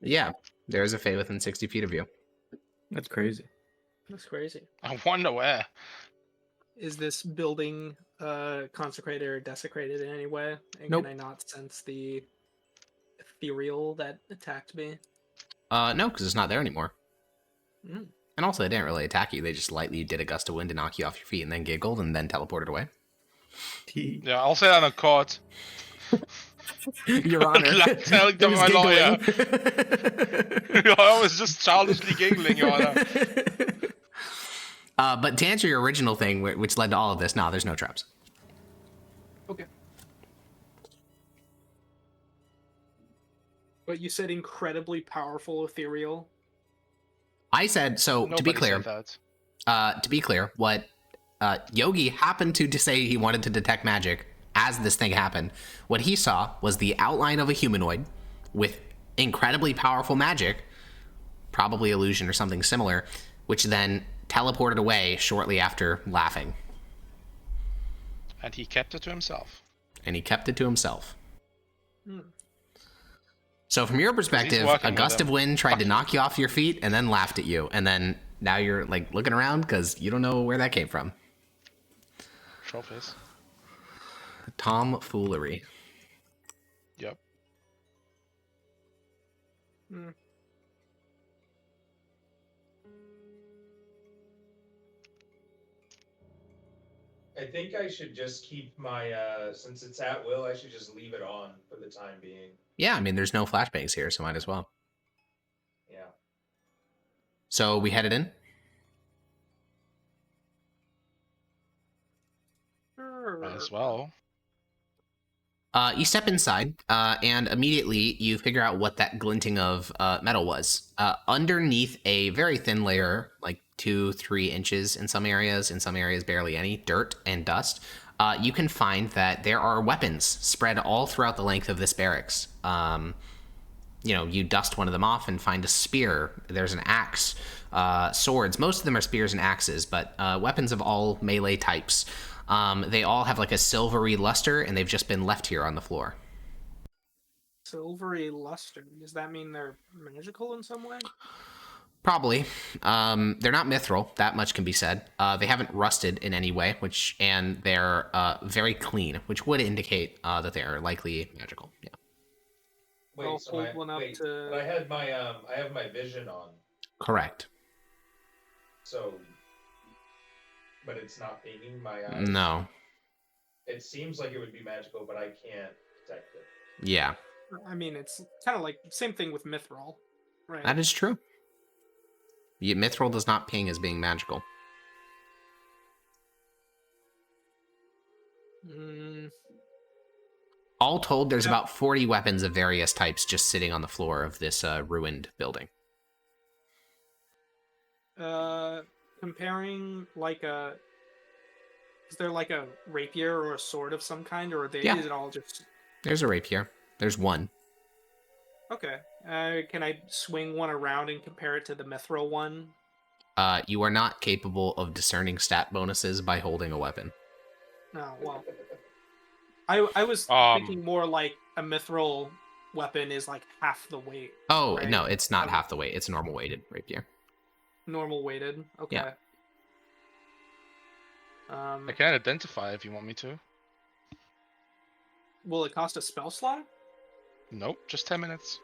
[SPEAKER 1] Yeah, there's a Fae within 60 feet of you.
[SPEAKER 2] That's crazy.
[SPEAKER 5] That's crazy.
[SPEAKER 4] I wonder where.
[SPEAKER 5] Is this building consecrated or desecrated in any way? And
[SPEAKER 1] Nope.
[SPEAKER 5] Can I not sense the ethereal that attacked me?
[SPEAKER 1] No, because it's not there anymore.
[SPEAKER 5] Mm.
[SPEAKER 1] And also, they didn't really attack you. They just lightly did a gust of wind to knock you off your feet and then giggled and then teleported away.
[SPEAKER 4] Yeah, I'll say that in court.
[SPEAKER 1] Your Honor.
[SPEAKER 4] Like telling them my lawyer. I was just childishly giggling, Your Honor.
[SPEAKER 1] But to answer your original thing, which led to all of this, no, there's no traps.
[SPEAKER 5] Okay. But you said incredibly powerful ethereal.
[SPEAKER 1] I said, so to be
[SPEAKER 4] Nobody
[SPEAKER 1] clear,
[SPEAKER 4] said that.
[SPEAKER 1] what Yogi happened to say he wanted to detect magic as this thing happened. What he saw was the outline of a humanoid with incredibly powerful magic, probably illusion or something similar, which then teleported away shortly after laughing.
[SPEAKER 4] And he kept it to himself.
[SPEAKER 1] And he kept it to himself.
[SPEAKER 5] Hmm.
[SPEAKER 1] So from your perspective,
[SPEAKER 4] working
[SPEAKER 1] a
[SPEAKER 4] with
[SPEAKER 1] gust
[SPEAKER 4] them.
[SPEAKER 1] of wind tried to
[SPEAKER 4] Fuck
[SPEAKER 1] knock you off your feet and then laughed at you. And then now you're like looking around because you don't know where that came from.
[SPEAKER 4] Trophies.
[SPEAKER 1] Tomfoolery.
[SPEAKER 4] Yep.
[SPEAKER 5] Hmm.
[SPEAKER 7] I think I should just keep my, since it's at will, I should just leave it on for the time being.
[SPEAKER 1] Yeah, I mean, there's no flashbangs here, so might as well.
[SPEAKER 7] Yeah.
[SPEAKER 1] So we headed in?
[SPEAKER 4] Might as well.
[SPEAKER 1] You step inside, and immediately you figure out what that glinting of metal was. Underneath a very thin layer, like 2-3 inches in some areas barely any, dirt and dust, you can find that there are weapons spread all throughout the length of this barracks. You dust one of them off and find a spear. There's an axe, swords. Most of them are spears and axes, but weapons of all melee types. They all have like a silvery luster, and they've just been left here on the floor.
[SPEAKER 5] Silvery luster. Does that mean they're magical in some way?
[SPEAKER 1] Probably. They're not mithril. That much can be said. They haven't rusted in any way, and they're very clean, which would indicate that they are likely magical. Yeah.
[SPEAKER 7] Wait,
[SPEAKER 5] I'll
[SPEAKER 7] so
[SPEAKER 5] hold one up to...
[SPEAKER 7] but I have my vision on,
[SPEAKER 1] Correct.
[SPEAKER 7] so, but it's not pinging my eyes.
[SPEAKER 1] No.
[SPEAKER 7] It seems like it would be magical, but I can't detect it.
[SPEAKER 1] Yeah.
[SPEAKER 5] I mean, it's kind of like same thing with mithril, right?
[SPEAKER 1] That is true. Mithril does not ping as being magical. All told, there's about 40 weapons of various types just sitting on the floor of this ruined building.
[SPEAKER 5] Comparing like a... Is there like a rapier or a sword of some kind, or is it all just...
[SPEAKER 1] There's a rapier. There's one.
[SPEAKER 5] Okay. Can I swing one around and compare it to the mithril one?
[SPEAKER 1] You are not capable of discerning stat bonuses by holding a weapon.
[SPEAKER 5] No, well... I was thinking more like a mithril weapon is like half the weight.
[SPEAKER 1] Oh,
[SPEAKER 5] right?
[SPEAKER 1] no, it's not half the weight. It's normal weighted rapier.
[SPEAKER 5] Normal weighted? Okay.
[SPEAKER 1] Yeah.
[SPEAKER 4] I can identify if you want me to.
[SPEAKER 5] Will it cost a spell slot?
[SPEAKER 4] Nope, just 10 minutes.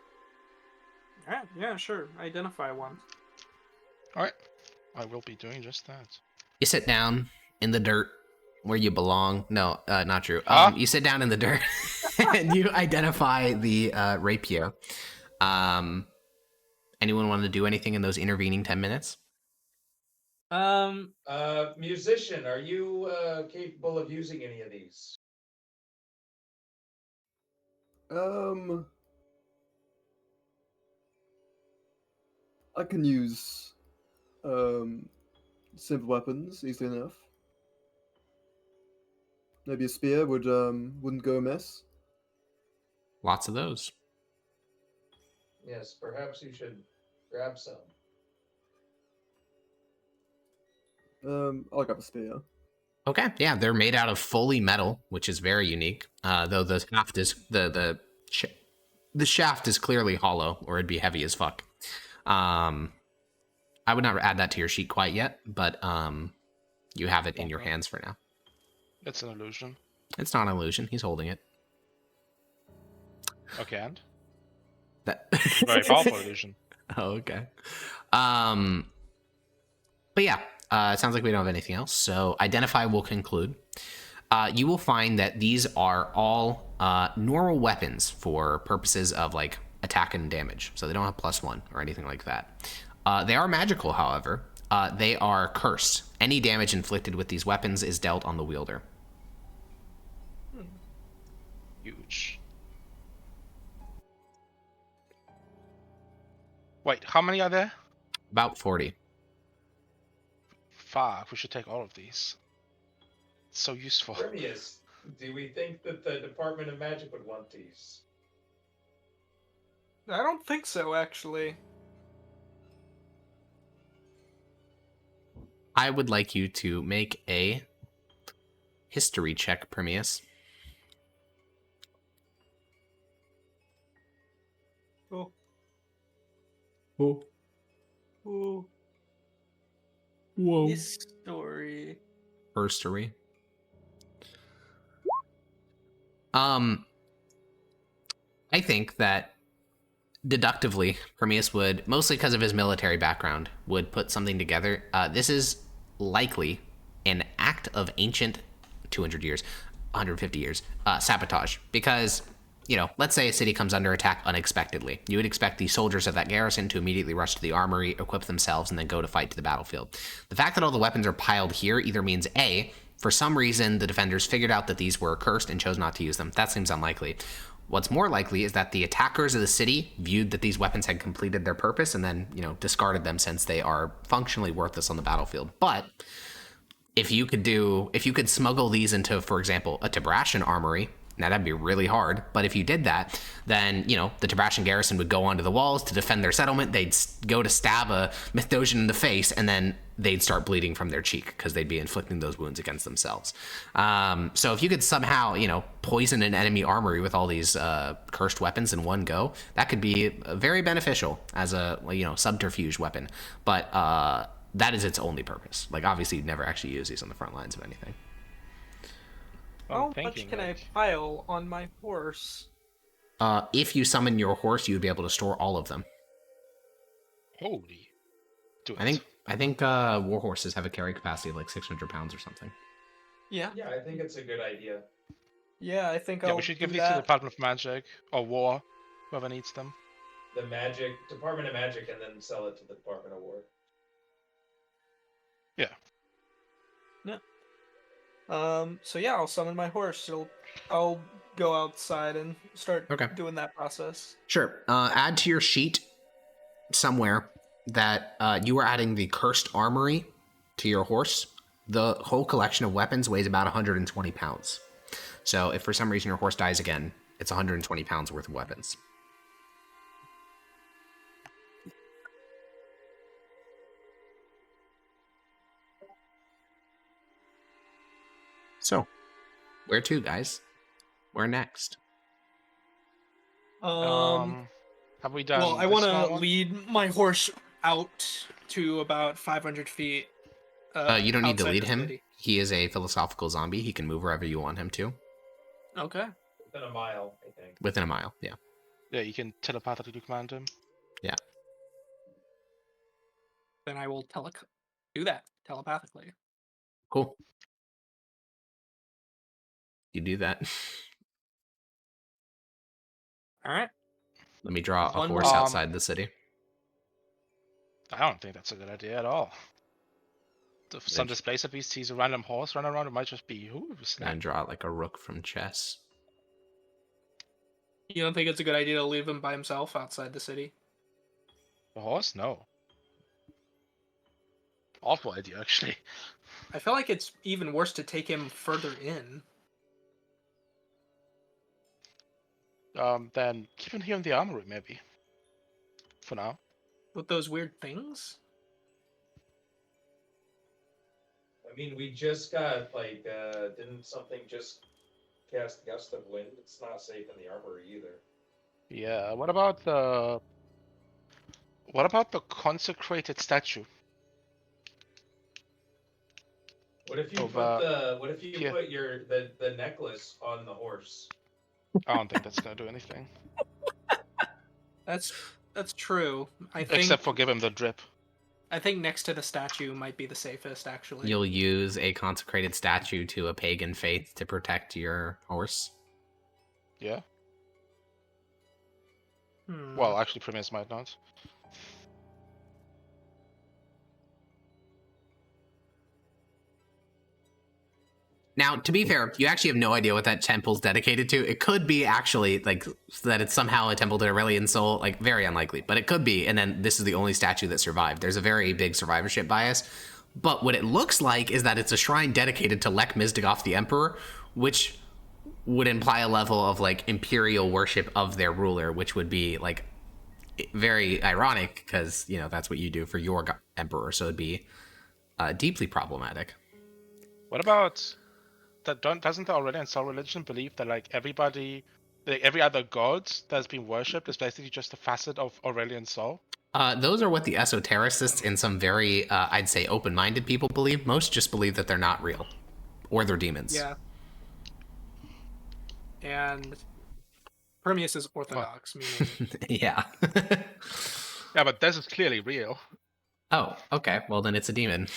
[SPEAKER 5] Yeah, sure. Identify one.
[SPEAKER 4] Alright, I will be doing just that.
[SPEAKER 1] You sit down in the dirt where you belong. No, not true. You sit down in the dirt and you identify the rapier. Anyone want to do anything in those intervening 10 minutes?
[SPEAKER 7] Musician, are you capable of using any of these?
[SPEAKER 6] I can use simple weapons easily enough. Maybe a spear wouldn't go amiss.
[SPEAKER 1] Lots of those.
[SPEAKER 7] Yes, perhaps you should grab some.
[SPEAKER 6] I'll grab a spear.
[SPEAKER 1] Okay, yeah, they're made out of fully metal, which is very unique. Though the shaft is the shaft is clearly hollow, or it'd be heavy as fuck. I would not add that to your sheet quite yet, but you have it in your hands for now.
[SPEAKER 4] It's an illusion.
[SPEAKER 1] It's not an illusion. He's holding it.
[SPEAKER 4] Okay, and?
[SPEAKER 1] That
[SPEAKER 4] Very powerful illusion.
[SPEAKER 1] Oh, okay. But yeah, it sounds like we don't have anything else. So identify will conclude. You will find that these are all normal weapons for purposes of like attack and damage. So they don't have +1 or anything like that. They are magical, however. They are cursed. Any damage inflicted with these weapons is dealt on the wielder.
[SPEAKER 4] Huge. Wait, how many are there?
[SPEAKER 1] About 40.
[SPEAKER 4] Fuck, we should take all of these. It's so useful.
[SPEAKER 7] Remius, do we think that the Department of Magic would want these?
[SPEAKER 5] I don't think so, actually.
[SPEAKER 1] I would like you to make a history check, Prometheus.
[SPEAKER 5] Oh.
[SPEAKER 1] Oh.
[SPEAKER 5] Oh.
[SPEAKER 1] Whoa.
[SPEAKER 5] History.
[SPEAKER 1] Herstory. I think that deductively, Prometheus would, mostly because of his military background, would put something together. This is likely an act of ancient 200 years, 150 years, sabotage. Because, let's say a city comes under attack unexpectedly. You would expect the soldiers of that garrison to immediately rush to the armory, equip themselves, and then go to fight to the battlefield. The fact that all the weapons are piled here either means A, for some reason the defenders figured out that these were cursed and chose not to use them. That seems unlikely. What's more likely is that the attackers of the city viewed that these weapons had completed their purpose and then, discarded them since they are functionally worthless on the battlefield. But if you could smuggle these into, for example, a Tibrashan armory, now that'd be really hard, but if you did that, then, the Tibrashan garrison would go onto the walls to defend their settlement, they'd go to stab a Mithdosian in the face, and then they'd start bleeding from their cheek because they'd be inflicting those wounds against themselves. So if you could somehow, poison an enemy armory with all these cursed weapons in one go, that could be very beneficial as a, subterfuge weapon. But that is its only purpose. Like, obviously, you'd never actually use these on the front lines of anything.
[SPEAKER 5] How much can I pile on my horse?
[SPEAKER 1] If you summon your horse, you would be able to store all of them.
[SPEAKER 4] Holy. Do it.
[SPEAKER 1] I think war horses have a carry capacity of like 600 pounds or something.
[SPEAKER 5] Yeah.
[SPEAKER 3] Yeah, I think it's a good idea.
[SPEAKER 5] Yeah, I think
[SPEAKER 4] we should give these to the Department of Magic or War, whoever needs them.
[SPEAKER 3] The Department of Magic, and then sell it to the Department of War.
[SPEAKER 4] Yeah.
[SPEAKER 5] Yeah. So yeah, I'll summon my horse. I'll go outside and start doing that process.
[SPEAKER 1] Sure. Add to your sheet somewhere that you are adding the cursed armory to your horse. The whole collection of weapons weighs about 120 pounds. So if for some reason your horse dies again, it's 120 pounds worth of weapons. So, where to, guys? Where next?
[SPEAKER 4] Have we done?
[SPEAKER 5] Well, I want to lead my horse out to about 500 feet.
[SPEAKER 1] You don't need to
[SPEAKER 5] outside
[SPEAKER 1] lead
[SPEAKER 5] the
[SPEAKER 1] him.
[SPEAKER 5] city.
[SPEAKER 1] He is a philosophical zombie. He can move wherever you want him to.
[SPEAKER 5] Okay.
[SPEAKER 3] Within a mile, I think.
[SPEAKER 1] Within a mile, yeah.
[SPEAKER 4] Yeah, you can telepathically command him.
[SPEAKER 1] Yeah.
[SPEAKER 5] Then I will do that telepathically.
[SPEAKER 1] Cool. You do that.
[SPEAKER 5] All right.
[SPEAKER 1] Let me draw a
[SPEAKER 5] One
[SPEAKER 1] horse outside the city.
[SPEAKER 4] I don't think that's a good idea at all. If some displacer beast sees a random horse run around, it might just be
[SPEAKER 1] And draw like a rook from chess.
[SPEAKER 5] You don't think it's a good idea to leave him by himself outside the city?
[SPEAKER 4] The horse? No. Awful idea, actually.
[SPEAKER 5] I feel like it's even worse to take him further in.
[SPEAKER 4] Then keep him here in the armory, maybe. For now.
[SPEAKER 5] With those weird things?
[SPEAKER 3] I mean, we just got, didn't something just cast Gust of Wind? It's not safe in the armory either.
[SPEAKER 4] Yeah, what about the consecrated statue?
[SPEAKER 3] What if you put the necklace on the horse?
[SPEAKER 4] I don't think that's gonna do anything.
[SPEAKER 5] That's true.
[SPEAKER 4] Except for give him the drip.
[SPEAKER 5] I think next to the statue might be the safest, actually.
[SPEAKER 1] You'll use a consecrated statue to a pagan faith to protect your horse.
[SPEAKER 4] Yeah. Well, actually, Primus might not.
[SPEAKER 1] Now, to be fair, you actually have no idea what that temple's dedicated to. It could be actually, that it's somehow a temple to Aurelian Soul. Very unlikely, but it could be. And then this is the only statue that survived. There's a very big survivorship bias. But what it looks like is that it's a shrine dedicated to Lech Mizdagov the Emperor, which would imply a level of, imperial worship of their ruler, which would be, very ironic because, that's what you do for your emperor. So it'd be deeply problematic.
[SPEAKER 4] What about that? Doesn't the Aurelian Soul religion believe that like everybody, like every other god that's been worshipped is basically just a facet of Aurelian Soul?
[SPEAKER 1] Those are what the esotericists and some very, I'd say, open-minded people believe. Most just believe that they're not real, or they're demons.
[SPEAKER 5] Yeah. And Permius is orthodox, meaning
[SPEAKER 1] Yeah.
[SPEAKER 4] Yeah, but this is clearly real.
[SPEAKER 1] Oh, okay. Well, then it's a demon.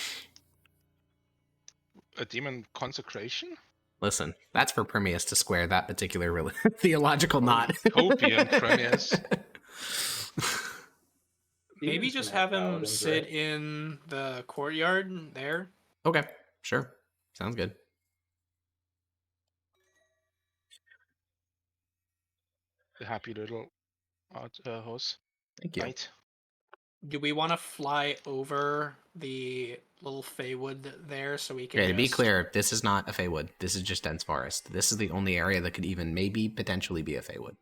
[SPEAKER 4] A demon consecration?
[SPEAKER 1] Listen, that's for Permius to square that particular theological knot.
[SPEAKER 4] Copium, Permius.
[SPEAKER 5] maybe
[SPEAKER 3] Demons
[SPEAKER 5] just
[SPEAKER 3] can have
[SPEAKER 5] have him
[SPEAKER 3] paladins,
[SPEAKER 5] sit
[SPEAKER 3] right?
[SPEAKER 5] in the courtyard there.
[SPEAKER 1] Okay, sure. Sounds good.
[SPEAKER 4] The happy little horse.
[SPEAKER 1] Thank you.
[SPEAKER 4] Knight.
[SPEAKER 5] Do we want to fly over the little Feywood there so we can
[SPEAKER 1] Okay, to be
[SPEAKER 5] just-
[SPEAKER 1] clear, this is not a Feywood. This is just dense forest. This is the only area that could even maybe potentially be a Feywood.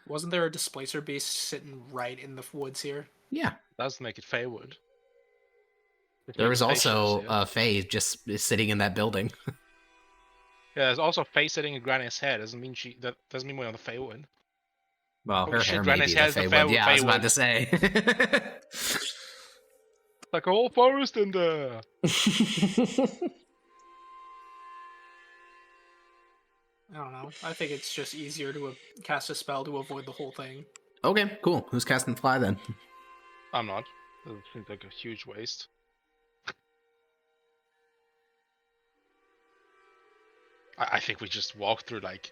[SPEAKER 5] Wasn't there a displacer beast sitting right in the woods here?
[SPEAKER 1] Yeah.
[SPEAKER 4] Does make it Feywood.
[SPEAKER 1] There was also
[SPEAKER 4] a
[SPEAKER 1] a Fey just sitting in that building.
[SPEAKER 4] Yeah, there's also Faye sitting in Granny's hair. That doesn't mean we're on the Feywood.
[SPEAKER 1] Well,
[SPEAKER 4] Oh,
[SPEAKER 1] her
[SPEAKER 4] shit,
[SPEAKER 1] hair may
[SPEAKER 4] Granny's
[SPEAKER 1] be the
[SPEAKER 4] hair is the
[SPEAKER 1] Feywood. Yeah, I was about
[SPEAKER 4] Feywood.
[SPEAKER 1] to say.
[SPEAKER 4] Like a whole forest in there.
[SPEAKER 5] I don't know. I think it's just easier to cast a spell to avoid the whole thing.
[SPEAKER 1] Okay, cool. Who's casting fly then?
[SPEAKER 4] I'm not. It seems like a huge waste. I think we just walk through like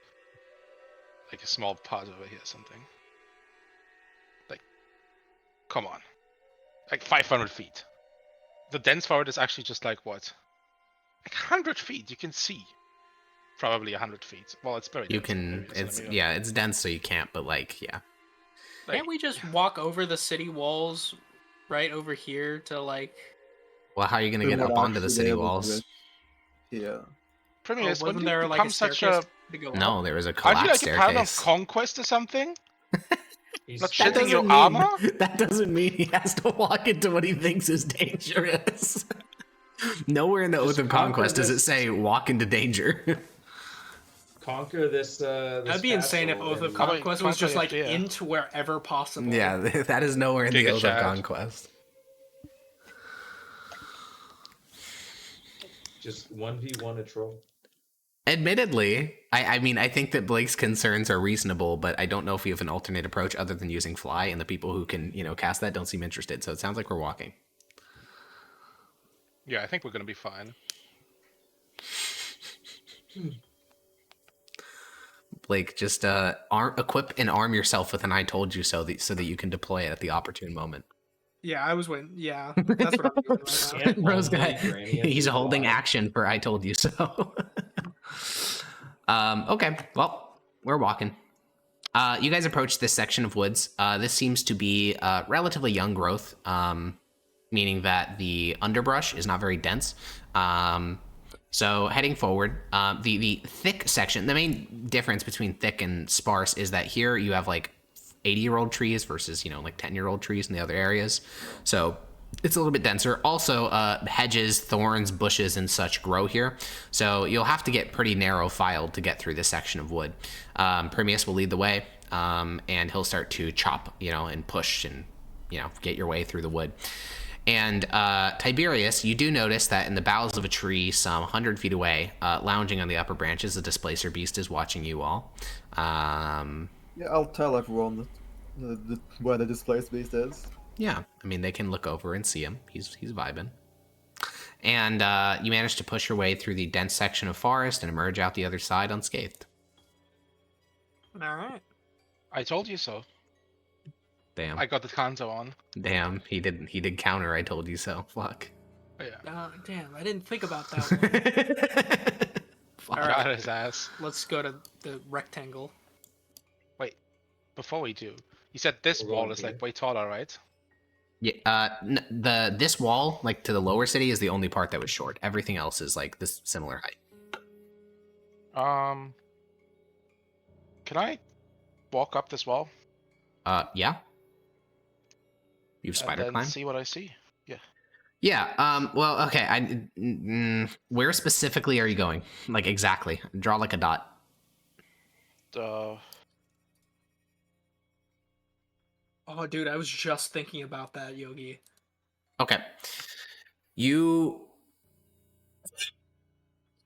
[SPEAKER 4] a small path over here or something. Like, come on. Like 500 feet. The dense forest is actually just like what? Like 100 feet. You can see. Probably 100 feet. Well, it's very dense.
[SPEAKER 1] You can.
[SPEAKER 4] maybe, so
[SPEAKER 1] It's
[SPEAKER 4] let me-
[SPEAKER 1] yeah. It's dense, so you can't. But like, yeah.
[SPEAKER 4] Like,
[SPEAKER 5] Can't we just walk over the city walls right over here to like...
[SPEAKER 1] Well, how are you gonna
[SPEAKER 6] We
[SPEAKER 1] get
[SPEAKER 6] would
[SPEAKER 1] up onto the
[SPEAKER 6] actually be
[SPEAKER 1] city
[SPEAKER 6] able to
[SPEAKER 1] walls?
[SPEAKER 6] Yeah.
[SPEAKER 4] Premier,
[SPEAKER 5] Oh,
[SPEAKER 4] when
[SPEAKER 5] wasn't
[SPEAKER 4] did
[SPEAKER 5] there
[SPEAKER 4] you
[SPEAKER 5] like
[SPEAKER 4] become
[SPEAKER 5] a
[SPEAKER 4] such
[SPEAKER 5] staircase
[SPEAKER 4] a...
[SPEAKER 5] to go
[SPEAKER 1] No,
[SPEAKER 5] up?
[SPEAKER 1] there was a
[SPEAKER 4] Aren't you
[SPEAKER 1] collapsed
[SPEAKER 4] like a pattern of
[SPEAKER 1] staircase.
[SPEAKER 4] conquest or something?
[SPEAKER 3] He's
[SPEAKER 4] Not
[SPEAKER 1] That
[SPEAKER 4] shedding your
[SPEAKER 1] doesn't mean-
[SPEAKER 4] armor?
[SPEAKER 1] That doesn't mean he has to walk into what he thinks is dangerous. Nowhere in the
[SPEAKER 3] Just
[SPEAKER 1] Oath of
[SPEAKER 3] conquer
[SPEAKER 1] Conquest does it
[SPEAKER 3] this-
[SPEAKER 1] say walk into danger.
[SPEAKER 3] conquer this.
[SPEAKER 5] That'd be insane if
[SPEAKER 3] castle
[SPEAKER 5] Oath of
[SPEAKER 3] and-
[SPEAKER 5] Conquest was just like
[SPEAKER 4] Conquest, yeah.
[SPEAKER 5] into wherever possible.
[SPEAKER 1] Yeah, that is nowhere in the
[SPEAKER 4] Giga
[SPEAKER 1] Oath of
[SPEAKER 4] Chad.
[SPEAKER 1] Conquest.
[SPEAKER 3] Just 1v1 a troll.
[SPEAKER 1] Admittedly, I mean, I think that Blake's concerns are reasonable, but I don't know if we have an alternate approach other than using fly, and the people who can, cast that don't seem interested, so it sounds like we're walking.
[SPEAKER 4] Yeah, I think we're gonna be fine.
[SPEAKER 1] Blake, just equip and arm yourself with an I told you so that you can deploy it at the opportune moment.
[SPEAKER 5] Yeah, I was waiting. Yeah, that's what I'm doing right now.
[SPEAKER 3] Can't
[SPEAKER 1] Rose
[SPEAKER 3] only
[SPEAKER 1] guy,
[SPEAKER 3] Granny and
[SPEAKER 1] he's
[SPEAKER 3] you
[SPEAKER 1] holding
[SPEAKER 3] fly.
[SPEAKER 1] action for I told you so. Okay, well, we're walking. You guys approach this section of woods. This seems to be relatively young growth, meaning that the underbrush is not very dense. So heading forward, the thick section, the main difference between thick and sparse is that here you have like 80-year-old trees versus, like 10-year-old trees in the other areas. So it's a little bit denser. Also, hedges, thorns, bushes, and such grow here. So you'll have to get pretty narrow filed to get through this section of wood. Permius will lead the way, and he'll start to chop, and push and, get your way through the wood. And Tiberius, you do notice that in the boughs of a tree some 100 feet away, lounging on the upper branches, a displacer beast is watching you all.
[SPEAKER 6] Yeah, I'll tell everyone where the displaced beast is.
[SPEAKER 1] Yeah, I mean, they can look over and see him. He's vibing. And you manage to push your way through the dense section of forest and emerge out the other side unscathed.
[SPEAKER 5] All right.
[SPEAKER 4] I told you so.
[SPEAKER 1] Damn.
[SPEAKER 4] I got the counter on.
[SPEAKER 1] Damn, he did counter I told you so. Fuck.
[SPEAKER 4] Oh, yeah.
[SPEAKER 5] Damn, I didn't think about that one.
[SPEAKER 1] Fuck.
[SPEAKER 5] All right.
[SPEAKER 4] Got his ass.
[SPEAKER 5] Let's go to the rectangle.
[SPEAKER 4] Wait, before we do, you said this
[SPEAKER 3] We're
[SPEAKER 4] wall
[SPEAKER 3] going
[SPEAKER 4] is
[SPEAKER 3] here.
[SPEAKER 4] like way taller, right?
[SPEAKER 1] Yeah, this wall, like to the lower city, is the only part that was short. Everything else is like this similar height.
[SPEAKER 4] Can I walk up this wall
[SPEAKER 1] Yeah. You've
[SPEAKER 4] and
[SPEAKER 1] spider
[SPEAKER 4] then
[SPEAKER 1] climbed?
[SPEAKER 4] see what I see? Yeah.
[SPEAKER 1] Yeah. Well, okay. Where specifically are you going? Like exactly. Draw like a dot.
[SPEAKER 5] Oh, dude, I was just thinking about that, Yogi.
[SPEAKER 1] Okay. You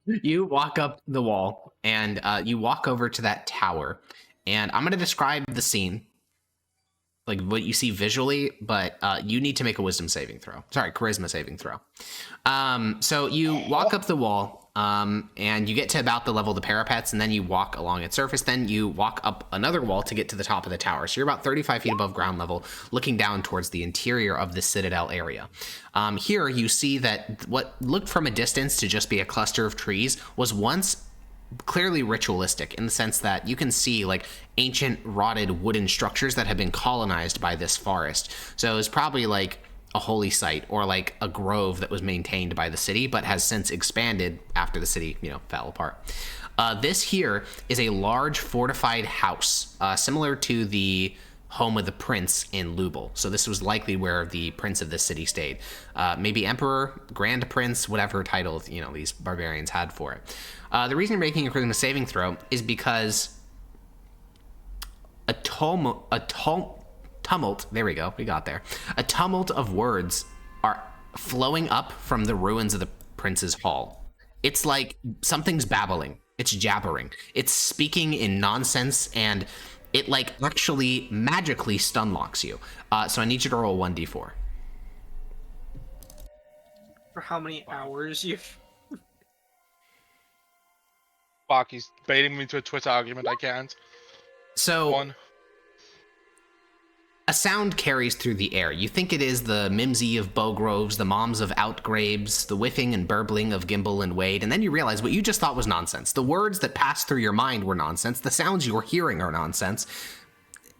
[SPEAKER 1] walk up the wall and you walk over to that tower, and I'm gonna describe the scene, like what you see visually, but you need to make a wisdom saving throw. Sorry, charisma saving throw. So you walk up the wall, and you get to about the level of the parapets, and then you walk along its surface. Then you walk up another wall to get to the top of the tower. So you're about 35 feet above ground level, looking down towards the interior of the citadel area. Here you see that what looked from a distance to just be a cluster of trees was once clearly ritualistic, in the sense that you can see like ancient rotted wooden structures that have been colonized by this forest. So it was probably like a holy site or like a grove that was maintained by the city but has since expanded after the city, fell apart. This here is a large fortified house, similar to the home of the prince in Lubel. So this was likely where the prince of this city stayed. Maybe emperor, grand prince, whatever title these barbarians had for it. The reason you're making a charisma saving throw is because a tumult, there we go, we got there. A tumult of words are flowing up from the ruins of the prince's hall. It's like something's babbling. It's jabbering. It's speaking in nonsense, and it like actually magically stun locks you. So I need you to roll 1d4.
[SPEAKER 5] For how many hours you've...
[SPEAKER 4] Fuck, he's baiting me into a Twitter argument. I can't.
[SPEAKER 1] So a sound carries through the air. You think it is the mimsy of Bowgroves, the moms of Outgraves, the whiffing and burbling of Gimble and Wade, and then you realize what you just thought was nonsense. The words that passed through your mind were nonsense. The sounds you're hearing are nonsense.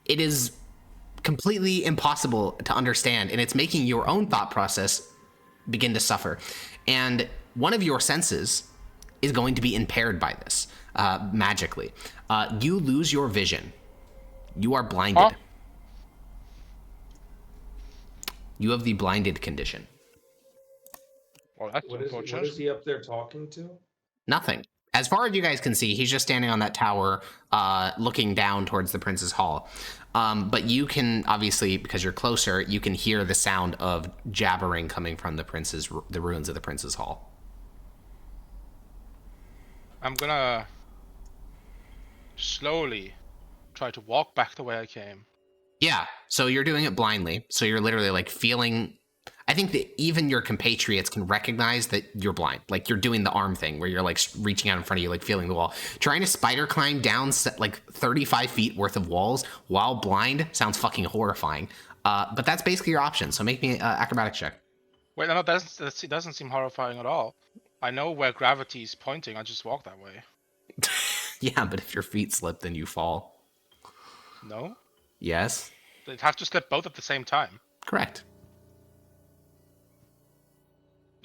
[SPEAKER 1] It is completely impossible to understand, and it's making your own thought process begin to suffer. And one of your senses is going to be impaired by this, magically. You lose your vision. You are blinded. Huh? You have the blinded condition.
[SPEAKER 4] Well, that's
[SPEAKER 3] what is he up there talking to?
[SPEAKER 1] Nothing. As far as you guys can see, he's just standing on that tower, looking down towards the prince's hall. But you can, obviously, because you're closer, you can hear the sound of jabbering coming from the ruins of the prince's hall.
[SPEAKER 4] I'm gonna slowly try to walk back the way I came.
[SPEAKER 1] Yeah, so you're doing it blindly. So you're literally like feeling... I think that even your compatriots can recognize that you're blind. Like you're doing the arm thing where you're like reaching out in front of you, like feeling the wall. Trying to spider climb down like 35 feet worth of walls while blind sounds fucking horrifying. But that's basically your option. So make me an acrobatics check.
[SPEAKER 4] Wait, no, it doesn't seem horrifying at all. I know where gravity is pointing. I just walk that way.
[SPEAKER 1] Yeah, but if your feet slip, then you fall.
[SPEAKER 4] No?
[SPEAKER 1] Yes.
[SPEAKER 4] They'd have to slip both at the same time.
[SPEAKER 1] Correct.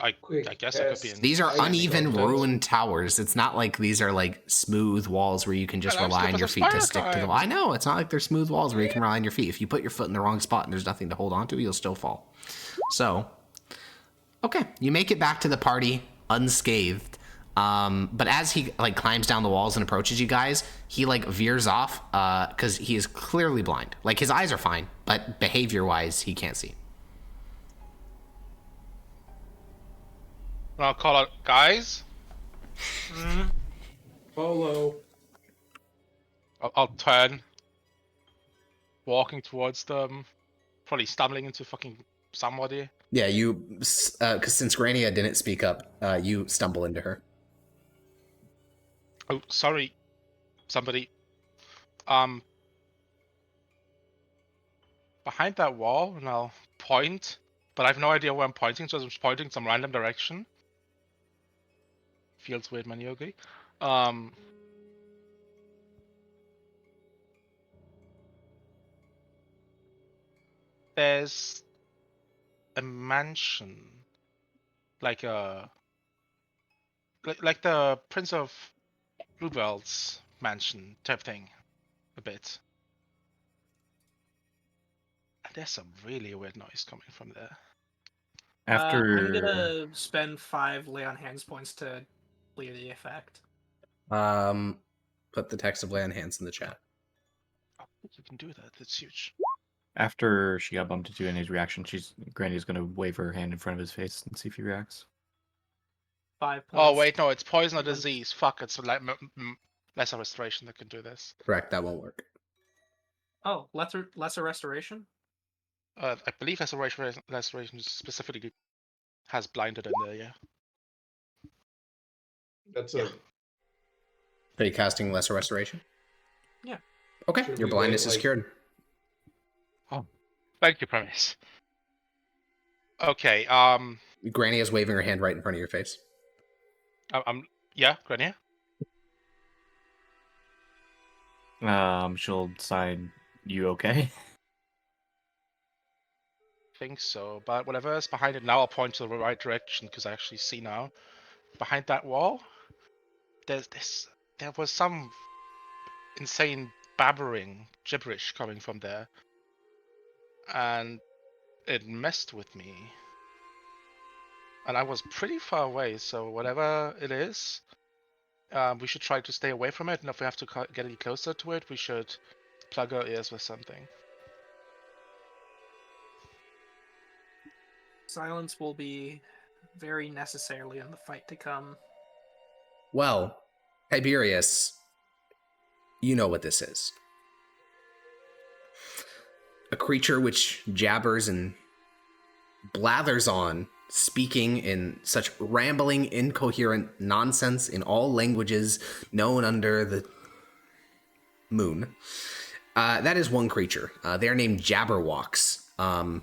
[SPEAKER 4] I guess it could be.
[SPEAKER 1] These are uneven, ruined towers. It's not like these are like smooth walls where you can just rely on your feet to stick to them. I know, it's not like they're smooth walls where you can rely on your feet. If you put your foot in the wrong spot and there's nothing to hold on to, you'll still fall. So, okay, you make it back to the party unscathed. But as he like climbs down the walls and approaches you guys, he like veers off because he is clearly blind. Like his eyes are fine, but behavior-wise, he can't see.
[SPEAKER 4] I'll call out, guys.
[SPEAKER 3] Follow.
[SPEAKER 4] I'll turn, walking towards them, probably stumbling into fucking somebody.
[SPEAKER 1] Yeah, you, because since Grania didn't speak up, you stumble into her.
[SPEAKER 4] Oh, sorry, somebody. Behind that wall, and I'll point, but I have no idea where I'm pointing, so I'm just pointing some random direction. Feels weird, man, Yogi. There's a mansion, like the Prince of Bluebell's mansion type thing, a bit. And there's some really weird noise coming from there.
[SPEAKER 2] After
[SPEAKER 5] I'm gonna spend 5 lay on hands points to clear the effect.
[SPEAKER 1] Put the text of lay on hands in the chat.
[SPEAKER 4] Oh, you can do that. That's huge.
[SPEAKER 2] after she got bumped into his reaction, Granny's gonna wave her hand in front of his face and see if he reacts.
[SPEAKER 5] 5 points.
[SPEAKER 4] Oh wait, no, it's poison or disease. Fuck, it's like lesser restoration that can do this.
[SPEAKER 1] Correct, that won't work.
[SPEAKER 5] Oh, lesser restoration?
[SPEAKER 4] I believe lesser restoration specifically has blinded in there, yeah.
[SPEAKER 3] That's
[SPEAKER 5] Yeah.
[SPEAKER 1] Are you casting lesser restoration?
[SPEAKER 5] Yeah.
[SPEAKER 1] Okay,
[SPEAKER 3] Should
[SPEAKER 1] your
[SPEAKER 3] we
[SPEAKER 1] blindness
[SPEAKER 3] wait,
[SPEAKER 1] is
[SPEAKER 3] like-
[SPEAKER 1] cured.
[SPEAKER 4] Thank you, Premise. Okay,
[SPEAKER 1] Granny is waving her hand right in front of your face.
[SPEAKER 4] yeah, Grenier?
[SPEAKER 2] She'll sign you okay.
[SPEAKER 4] Think so, but whatever is behind it now, I'll point to the right direction because I actually see now. Behind that wall, there was some insane babbling gibberish coming from there, and it messed with me. And I was pretty far away, so whatever it is, we should try to stay away from it. And if we have to get any closer to it, we should plug our ears with something.
[SPEAKER 5] Silence will be very necessarily in the fight to come.
[SPEAKER 1] Well, Tiberius, you know what this is. A creature which jabbers and blathers on, speaking in such rambling, incoherent nonsense in all languages known under the moon. That is one creature. They're named Jabberwocks.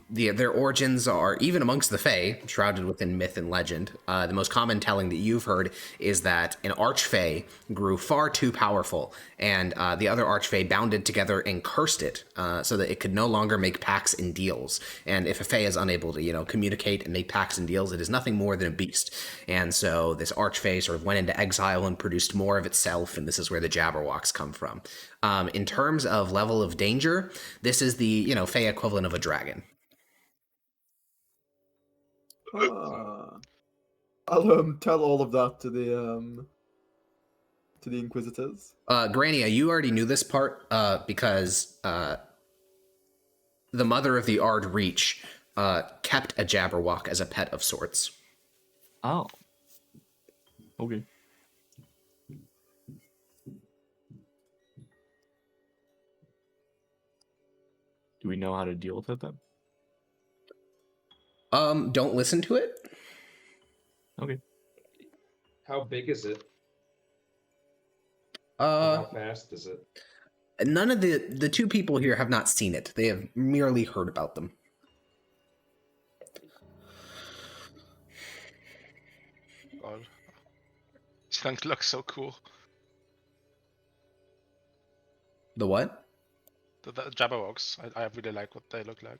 [SPEAKER 1] Their origins are, even amongst the Fae, shrouded within myth and legend. The most common telling that you've heard is that an Archfey grew far too powerful, and the other Archfey bounded together and cursed it so that it could no longer make pacts and deals. And if a Fae is unable to, communicate and make pacts and deals, it is nothing more than a beast. And so this Archfey sort of went into exile and produced more of itself, and this is where the Jabberwocks come from. In terms of level of danger, this is the, Fae equivalent of a dragon.
[SPEAKER 6] I'll tell all of that to the Inquisitors.
[SPEAKER 1] Grania, you already knew this part because the mother of the Ard Reach kept a Jabberwock as a pet of sorts.
[SPEAKER 2] Oh. Okay. Do we know how to deal with it then?
[SPEAKER 1] Don't listen to it.
[SPEAKER 2] Okay.
[SPEAKER 3] How big is it?
[SPEAKER 1] Uh,
[SPEAKER 3] How fast is it?
[SPEAKER 1] None of the two people here have not seen it. They have merely heard about them.
[SPEAKER 4] God. These things look so cool.
[SPEAKER 1] The what?
[SPEAKER 4] The Jabberwocks. I really like what they look like.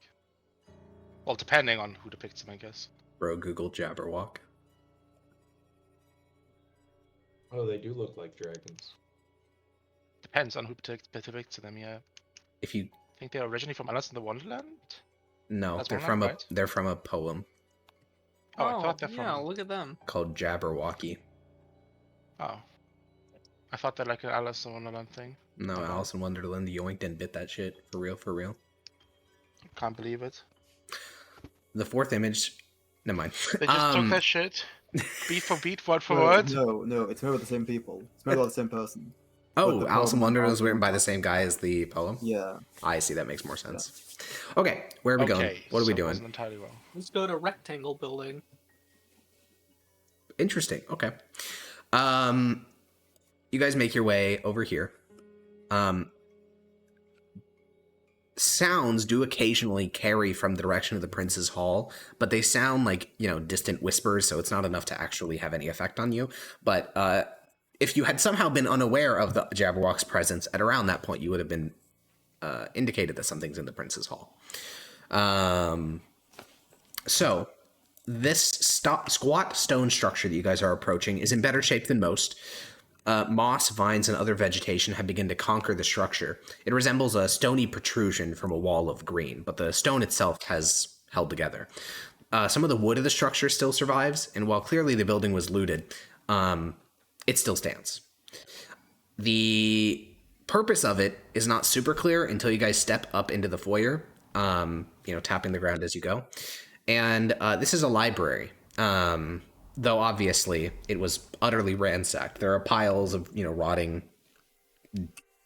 [SPEAKER 4] Well, depending on who depicts them, I guess.
[SPEAKER 1] Bro, Google Jabberwock.
[SPEAKER 3] Oh, they do look like dragons.
[SPEAKER 4] Depends on who depicts them, yeah.
[SPEAKER 1] If you
[SPEAKER 4] I think they're originally from Alice in the Wonderland?
[SPEAKER 1] no,
[SPEAKER 4] That's
[SPEAKER 1] they're
[SPEAKER 4] Wonderland,
[SPEAKER 1] from
[SPEAKER 4] right?
[SPEAKER 1] they're from a poem
[SPEAKER 4] Oh, I thought they're
[SPEAKER 5] yeah,
[SPEAKER 4] from...
[SPEAKER 5] look at them.
[SPEAKER 1] called Jabberwocky.
[SPEAKER 4] Oh. I thought they're like an Alice in Wonderland thing.
[SPEAKER 1] No,
[SPEAKER 4] Oh, wow.
[SPEAKER 1] Alice in Wonderland yoinked and bit that shit. For real, for real.
[SPEAKER 4] Can't believe it.
[SPEAKER 1] The fourth image... Never mind.
[SPEAKER 4] They just took that shit, beat for beat, word for
[SPEAKER 6] No,
[SPEAKER 4] word.
[SPEAKER 6] no, it's made by the same people. It's made by the same person.
[SPEAKER 1] Oh,
[SPEAKER 6] the
[SPEAKER 1] Alice in
[SPEAKER 6] poem-
[SPEAKER 1] Wonderland was written by the same guy as the poem?
[SPEAKER 6] Yeah.
[SPEAKER 1] I see, that makes more sense. Okay, where are we going? What are we
[SPEAKER 4] so it
[SPEAKER 1] doing?
[SPEAKER 4] wasn't entirely wrong.
[SPEAKER 5] Let's go to rectangle building.
[SPEAKER 1] Interesting. Okay. You guys make your way over here. Sounds do occasionally carry from the direction of the Prince's Hall, but they sound like, distant whispers, so it's not enough to actually have any effect on you. But if you had somehow been unaware of the Jabberwock's presence at around that point, you would have been indicated that something's in the Prince's Hall. So this squat stone structure that you guys are approaching is in better shape than most. Moss, vines, and other vegetation have begun to conquer the structure. It resembles a stony protrusion from a wall of green, but the stone itself has held together. some of the wood of the structure still survives, and while clearly the building was looted, it still stands. The purpose of it is not super clear until you guys step up into the foyer, tapping the ground as you go. And this is a library, though obviously it was utterly ransacked. There are piles of, rotting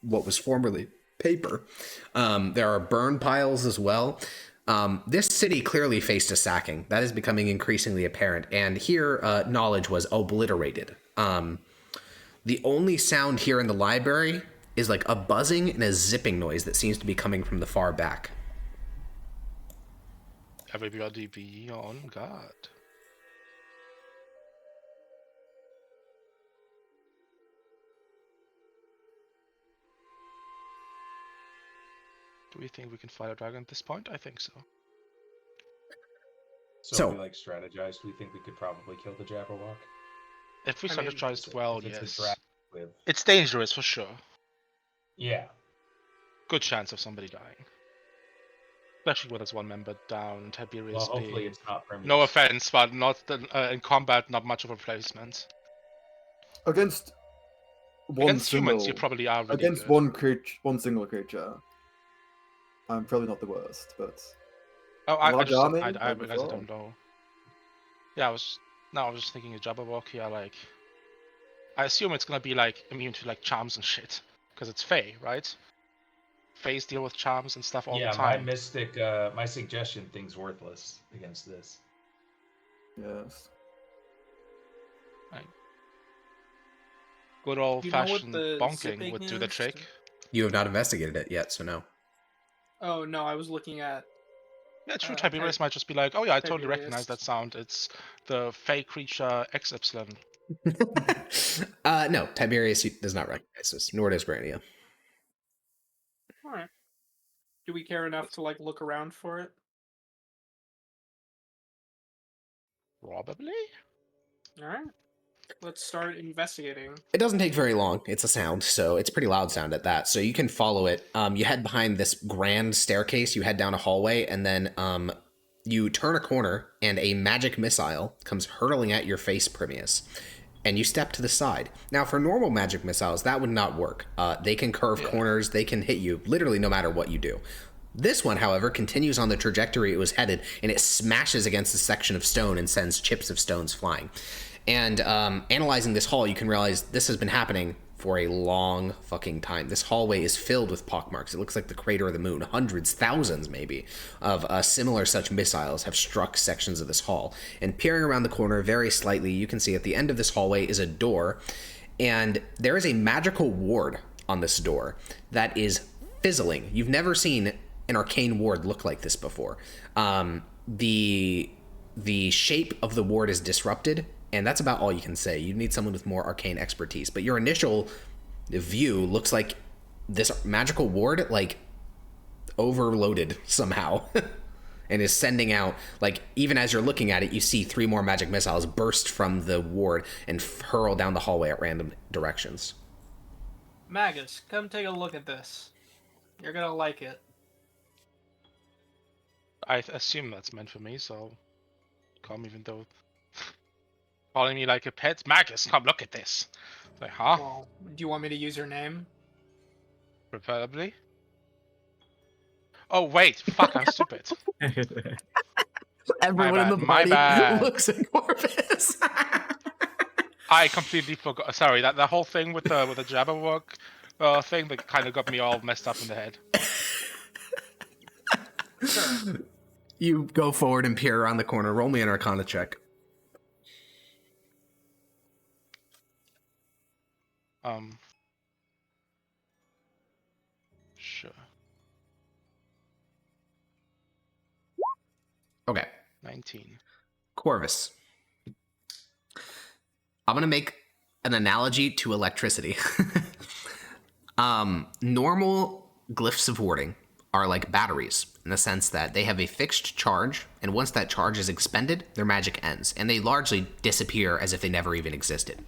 [SPEAKER 1] what was formerly paper. There are burn piles as well. This city clearly faced a sacking. That is becoming increasingly apparent. And here, knowledge was obliterated. The only sound here in the library is like a buzzing and a zipping noise that seems to be coming from the far back.
[SPEAKER 4] Everybody be on guard. Do we think we can fight a dragon at this point? I think so.
[SPEAKER 7] So if we strategized, we think we could probably kill the Jabberwock.
[SPEAKER 4] If we strategized well,
[SPEAKER 7] if it's
[SPEAKER 4] yes.
[SPEAKER 7] with...
[SPEAKER 4] It's dangerous for sure.
[SPEAKER 7] Yeah.
[SPEAKER 4] Good chance of somebody dying. Especially with us one member down, Tiberius.
[SPEAKER 7] Well, hopefully it's not Primus.
[SPEAKER 4] No offense, but not in combat, not much of a replacement.
[SPEAKER 6] Against
[SPEAKER 4] humans, you probably are really
[SPEAKER 6] against
[SPEAKER 4] good.
[SPEAKER 6] one single creature. I'm probably not the worst, but
[SPEAKER 4] I
[SPEAKER 6] realize
[SPEAKER 4] I don't know. Yeah, I was just thinking a Jabberwock here. Like, I assume it's gonna be like immune to like charms and shit, because it's Fae, right? Faes deal with charms and stuff all the time.
[SPEAKER 7] Yeah, my mystic, my suggestion thing's worthless against this.
[SPEAKER 6] Yes.
[SPEAKER 4] Right. Good old-fashioned bonking would do the trick.
[SPEAKER 1] You have not investigated it yet, so no.
[SPEAKER 5] Oh no, I was looking at.
[SPEAKER 4] Yeah, true. Tiberius might just be like, "Oh yeah, I totally recognize that sound. It's the Fae creature XY."
[SPEAKER 1] No, Tiberius does not recognize this, nor does Grania.
[SPEAKER 5] Alright. Do we care enough to look around for it?
[SPEAKER 4] Probably.
[SPEAKER 5] Alright. Let's start investigating.
[SPEAKER 1] It doesn't take very long. It's a sound, so it's pretty loud sound at that. So you can follow it. You head behind this grand staircase, you head down a hallway, and then you turn a corner, and a magic missile comes hurtling at your face, Primius. And you step to the side. Now, for normal magic missiles, that would not work. They can curve corners, they can hit you, literally no matter what you do. This one, however, continues on the trajectory it was headed, and it smashes against a section of stone and sends chips of stones flying. And analyzing this hall, you can realize this has been happening for a long fucking time. This hallway is filled with pockmarks. It looks like the crater of the moon. Hundreds, thousands maybe, of similar such missiles have struck sections of this hall. And peering around the corner very slightly, you can see at the end of this hallway is a door, and there is a magical ward on this door that is fizzling. You've never seen an arcane ward look like this before. The shape of the ward is disrupted, and that's about all you can say. You need someone with more arcane expertise. But your initial view looks like this magical ward, overloaded somehow. And is sending out, even as you're looking at it, you see 3 more magic missiles burst from the ward and hurl down the hallway at random directions.
[SPEAKER 5] Magus, come take a look at this. You're gonna like it.
[SPEAKER 4] I assume that's meant for me, so come, even though calling me like a pet. Magus, come look at this. Like, huh?
[SPEAKER 5] Well, do you want me to use your name?
[SPEAKER 4] Preferably. Oh wait, fuck, I'm stupid.
[SPEAKER 1] Everyone in the party looks at Corvus.
[SPEAKER 4] I completely forgot. Sorry, that the whole thing with the Jabberwock thing that kind of got me all messed up in the head.
[SPEAKER 5] Sure.
[SPEAKER 1] You go forward and peer around the corner. Roll me an Arcana check.
[SPEAKER 4] Sure.
[SPEAKER 1] Okay.
[SPEAKER 4] 19.
[SPEAKER 1] Corvus. I'm going to make an analogy to electricity. Normal glyphs of warding are like batteries in the sense that they have a fixed charge, and once that charge is expended, their magic ends, and they largely disappear as if they never even existed.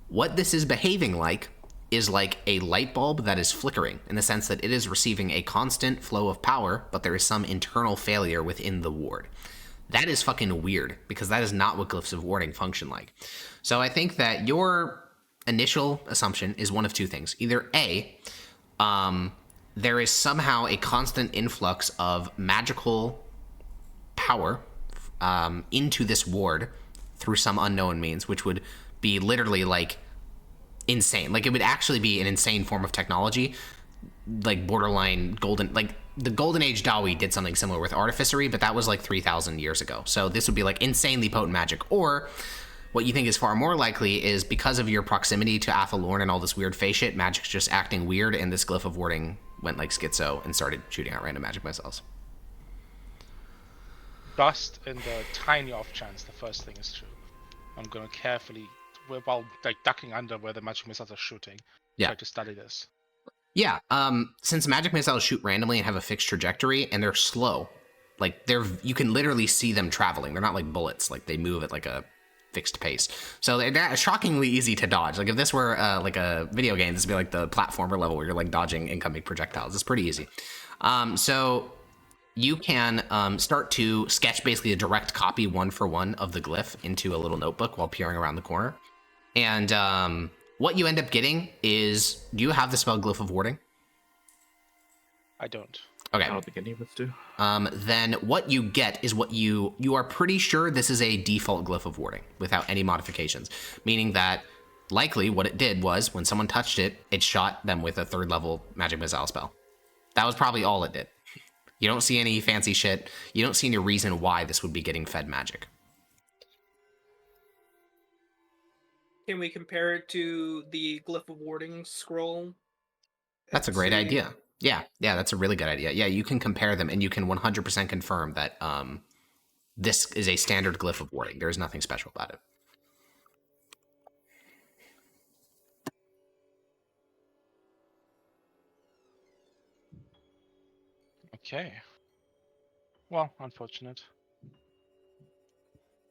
[SPEAKER 1] What this is behaving like is like a light bulb that is flickering, in the sense that it is receiving a constant flow of power, but there is some internal failure within the ward. that is fucking weird, because that is not what glyphs of warding function like. So I think that your initial assumption is one of two things. Either A, there is somehow a constant influx of magical power into this ward through some unknown means, which would be literally like insane. Like, it would actually be an insane form of technology, like borderline golden. Like, the Golden Age Dawi did something similar with artificery, but that was like 3,000 years ago. So this would be like insanely potent magic. Or what you think is far more likely is, because of your proximity to Athalorn and all this weird face shit, magic's just acting weird, and this glyph of warding went like schizo and started shooting out random magic missiles.
[SPEAKER 4] Just in the tiny off chance the first thing is true, I'm gonna carefully, while like ducking under where the magic missiles are shooting, try to study this.
[SPEAKER 1] Yeah, since magic missiles shoot randomly and have a fixed trajectory, and they're slow, like you can literally see them traveling. They're not like bullets, like they move at like a fixed pace. So they're shockingly easy to dodge. Like, if this were like a video game, this would be like the platformer level where you're like dodging incoming projectiles. It's pretty easy. So you can start to sketch basically a direct copy 1-for-1 of the glyph into a little notebook while peering around the corner. And what you end up getting is, do you have the spell Glyph of Warding?
[SPEAKER 4] I don't.
[SPEAKER 1] Okay.
[SPEAKER 2] I don't think any of us do.
[SPEAKER 1] Then what you get is what you are pretty sure this is a default Glyph of Warding without any modifications, meaning that likely what it did was, when someone touched it, it shot them with a 3rd level magic missile spell. That was probably all it did. You don't see any fancy shit. You don't see any reason why this would be getting fed magic.
[SPEAKER 5] Can we compare it to the Glyph of Warding scroll?
[SPEAKER 1] That's a great idea. Yeah, that's a really good idea. Yeah, you can compare them, and you can 100% confirm that this is a standard Glyph of Warding. There is nothing special about it.
[SPEAKER 4] Okay. Well, unfortunate.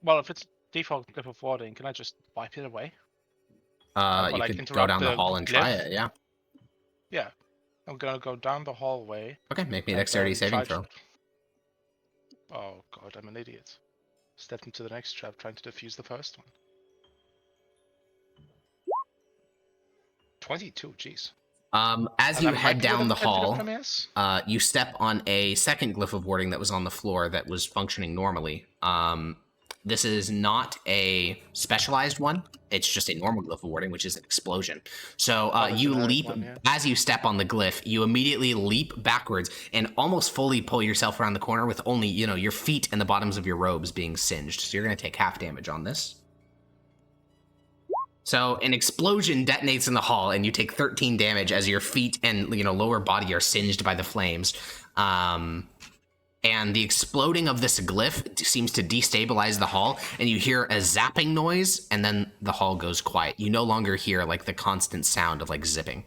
[SPEAKER 4] Well, if it's default Glyph of Warding, can I just wipe it away?
[SPEAKER 1] You could go down the hall and try it, yeah.
[SPEAKER 4] Yeah. I'm gonna go down the hallway.
[SPEAKER 1] Okay, make me a dexterity saving throw.
[SPEAKER 4] Oh god, I'm an idiot. Step into the next trap, trying to defuse the first one. 22, jeez.
[SPEAKER 1] As you head down the hall,
[SPEAKER 4] yes?
[SPEAKER 1] you step on a second Glyph of Warding that was on the floor that was functioning normally. This is not a specialized one. It's just a normal Glyph of Warding, which is an explosion. So you leap, as you step on the glyph, you immediately leap backwards and almost fully pull yourself around the corner with only, your feet and the bottoms of your robes being singed. So you're going to take half damage on this. So an explosion detonates in the hall, and you take 13 damage as your feet and lower body are singed by the flames. And the exploding of this glyph seems to destabilize the hall, and you hear a zapping noise, and then the hall goes quiet. You no longer hear like the constant sound of like zipping.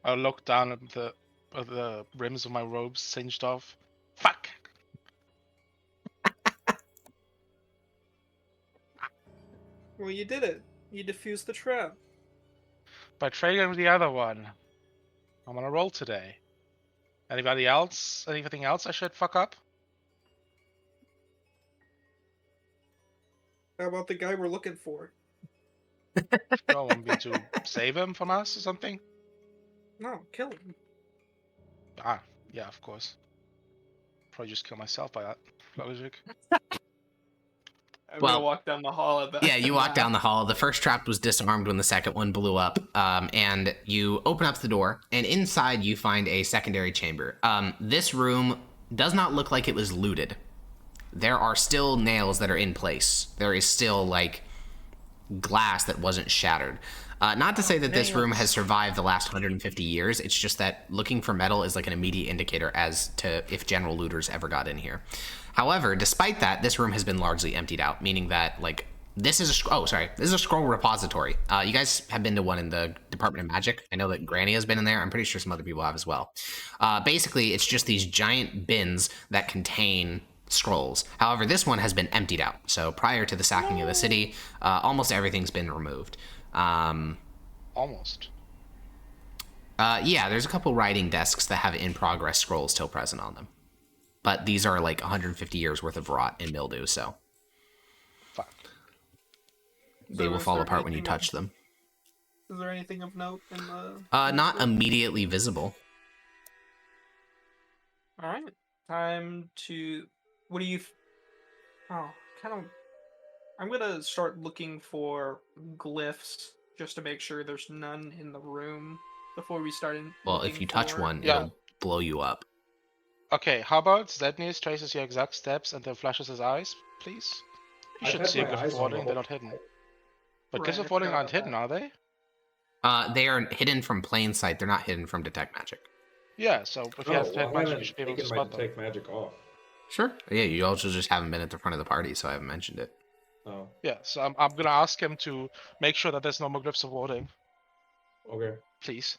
[SPEAKER 4] I look down at the rims of my robes singed off. Fuck.
[SPEAKER 5] Well, you did it. You defused the trap.
[SPEAKER 4] By trading with the other one. I'm on a roll today. Anybody else? Anything else I should fuck up?
[SPEAKER 5] How about the guy we're looking for?
[SPEAKER 4] You want me to save him from us or something?
[SPEAKER 5] No, kill him.
[SPEAKER 4] Ah, yeah, of course. Probably just kill myself by that logic.
[SPEAKER 5] I'm gonna walk down the hall at that.
[SPEAKER 1] Yeah, you walk down the hall. The first trap was disarmed when the second one blew up. And you open up the door, and inside you find a secondary chamber. This room does not look like it was looted. There are still nails that are in place. There is still, like, glass that wasn't shattered. Not to say that this room has survived the last 150 years. It's just that looking for metal is like an immediate indicator as to if general looters ever got in here. However, despite that, this room has been largely emptied out, meaning that, like, this is a scroll repository. You guys have been to one in the Department of Magic. I know that Granny has been in there. I'm pretty sure some other people have as well. Basically, it's just these giant bins that contain scrolls. However, this one has been emptied out. So prior to the sacking of the city, almost everything's been removed.
[SPEAKER 4] Almost.
[SPEAKER 1] Yeah, there's a couple writing desks that have in-progress scrolls still present on them. But these are like 150 years worth of rot and mildew, so
[SPEAKER 4] Fuck.
[SPEAKER 1] they
[SPEAKER 5] So
[SPEAKER 1] will
[SPEAKER 5] is
[SPEAKER 1] fall
[SPEAKER 5] there
[SPEAKER 1] apart when you
[SPEAKER 5] anything
[SPEAKER 1] touch them.
[SPEAKER 5] Is there anything of note in the?
[SPEAKER 1] Not immediately visible.
[SPEAKER 5] All right, time to. What do you? Oh, kind of. I'm gonna start looking for glyphs just to make sure there's none in the room before we start.
[SPEAKER 1] Well, if you touch one,
[SPEAKER 4] Yeah.
[SPEAKER 1] it'll blow you up.
[SPEAKER 4] Okay, how about Zednius traces your exact steps and then flashes his eyes, please? You
[SPEAKER 3] I've
[SPEAKER 4] should
[SPEAKER 3] had
[SPEAKER 4] see a
[SPEAKER 3] my
[SPEAKER 4] glyph
[SPEAKER 3] eyes
[SPEAKER 4] of
[SPEAKER 3] on the
[SPEAKER 4] warding, they're
[SPEAKER 3] whole-
[SPEAKER 4] not hidden. But
[SPEAKER 5] Right,
[SPEAKER 4] glyphs
[SPEAKER 5] I
[SPEAKER 4] of warding
[SPEAKER 5] forgot
[SPEAKER 4] aren't
[SPEAKER 5] about
[SPEAKER 4] hidden,
[SPEAKER 5] that.
[SPEAKER 4] are they?
[SPEAKER 1] They are hidden from plain sight. They're not hidden from detect magic.
[SPEAKER 4] Yeah, so if you
[SPEAKER 3] Oh,
[SPEAKER 4] have
[SPEAKER 3] well,
[SPEAKER 4] detect
[SPEAKER 3] I
[SPEAKER 4] magic, you
[SPEAKER 3] haven't
[SPEAKER 4] should be able to
[SPEAKER 3] taken my
[SPEAKER 4] spot them.
[SPEAKER 3] detect magic off.
[SPEAKER 1] Sure. Yeah, you also just haven't been at the front of the party, so I haven't mentioned it.
[SPEAKER 3] Oh,
[SPEAKER 4] Yeah, so I'm gonna ask him to make sure that there's no more glyphs of warding,
[SPEAKER 3] okay.
[SPEAKER 4] please.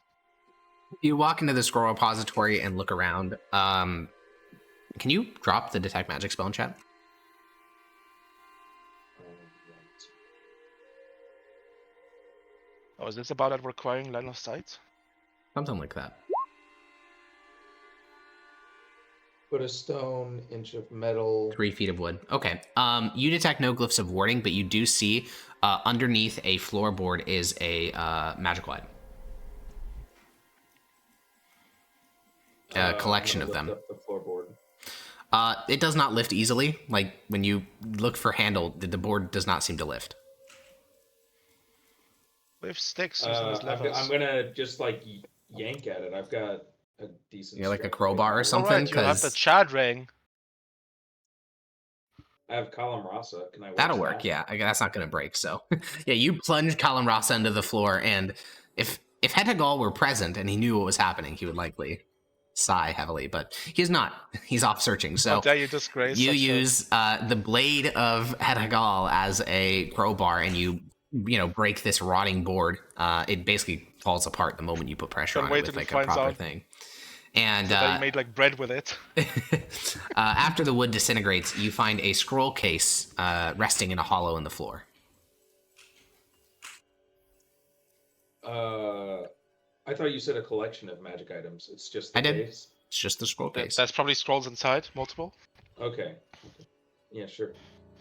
[SPEAKER 1] You walk into the scroll repository and look around. Can you drop the detect magic spell in chat?
[SPEAKER 4] Oh, is this about it requiring line of sight?
[SPEAKER 1] Something like that.
[SPEAKER 3] Put a stone, inch of metal.
[SPEAKER 1] 3 feet of wood. Okay. You detect no glyphs of warding, but you do see underneath a floorboard is a magical item. A collection
[SPEAKER 3] I'm
[SPEAKER 1] of
[SPEAKER 3] gonna
[SPEAKER 1] them.
[SPEAKER 3] lift up the floorboard.
[SPEAKER 1] It does not lift easily. Like when you look for handle, the board does not seem to lift.
[SPEAKER 4] We have sticks using as
[SPEAKER 3] I'm
[SPEAKER 4] levers.
[SPEAKER 3] gonna just like yank at it. I've got a decent.
[SPEAKER 1] You're like a
[SPEAKER 3] strength
[SPEAKER 1] crowbar or
[SPEAKER 3] right now.
[SPEAKER 1] something?
[SPEAKER 4] Alright, you have the
[SPEAKER 1] 'Cause-
[SPEAKER 4] Chad ring.
[SPEAKER 3] I have column rasa. Can I?
[SPEAKER 1] That'll
[SPEAKER 3] wedge
[SPEAKER 1] work,
[SPEAKER 3] that?
[SPEAKER 1] yeah. That's not going to break. So, yeah, you plunge Kalam Rasa into the floor, and if Hetagal were present and he knew what was happening, he would likely sigh heavily. But he's not. He's off searching. So
[SPEAKER 4] How dare you disgrace
[SPEAKER 1] you
[SPEAKER 4] such a-
[SPEAKER 1] use the blade of Hetagal as a crowbar, and you break this rotting board. It basically falls apart the moment you put pressure
[SPEAKER 4] Then
[SPEAKER 1] on
[SPEAKER 4] wait
[SPEAKER 1] it with
[SPEAKER 4] till it
[SPEAKER 1] like a
[SPEAKER 4] finds
[SPEAKER 1] proper
[SPEAKER 4] out.
[SPEAKER 1] thing. And
[SPEAKER 4] So that you made like bread with it.
[SPEAKER 1] after the wood disintegrates, you find a scroll case resting in a hollow in the floor.
[SPEAKER 3] I thought you said a collection of magic items. It's just the
[SPEAKER 1] I did.
[SPEAKER 3] case.
[SPEAKER 1] It's just the scroll case.
[SPEAKER 4] There's probably scrolls inside, multiple.
[SPEAKER 3] Okay. Yeah, sure.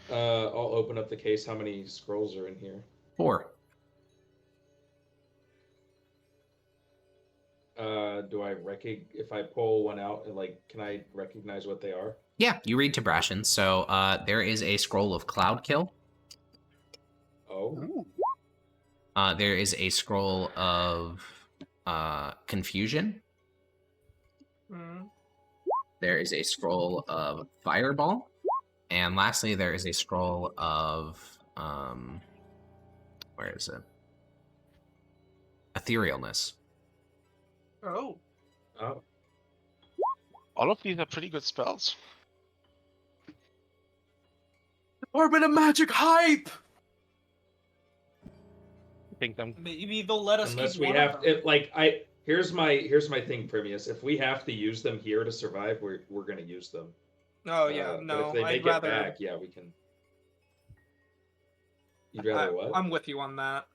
[SPEAKER 3] I'll open up the case. How many scrolls are in here?
[SPEAKER 1] 4.
[SPEAKER 3] Do I if I pull one out and can I recognize what they are?
[SPEAKER 1] Yeah, you read Tabrashan. So there is a scroll of Cloud Kill.
[SPEAKER 3] Oh.
[SPEAKER 1] There is a scroll of Confusion.
[SPEAKER 5] Mm.
[SPEAKER 1] There is a scroll of Fireball. And lastly, there is a scroll of... where is it? Etherealness.
[SPEAKER 5] Oh.
[SPEAKER 3] Oh.
[SPEAKER 4] All of these are pretty good spells.
[SPEAKER 5] Department of Magic hype.
[SPEAKER 4] I think them.
[SPEAKER 5] Maybe they'll let us
[SPEAKER 3] Unless
[SPEAKER 5] keep
[SPEAKER 3] we
[SPEAKER 5] one
[SPEAKER 3] have
[SPEAKER 5] of them.
[SPEAKER 3] here's my thing, Primius. If we have to use them here to survive, we're gonna use them.
[SPEAKER 5] Oh yeah,
[SPEAKER 3] But
[SPEAKER 5] no,
[SPEAKER 3] if they make
[SPEAKER 5] I'd rather.
[SPEAKER 3] it back, yeah, we can. You'd rather what?
[SPEAKER 5] I'm with you on that.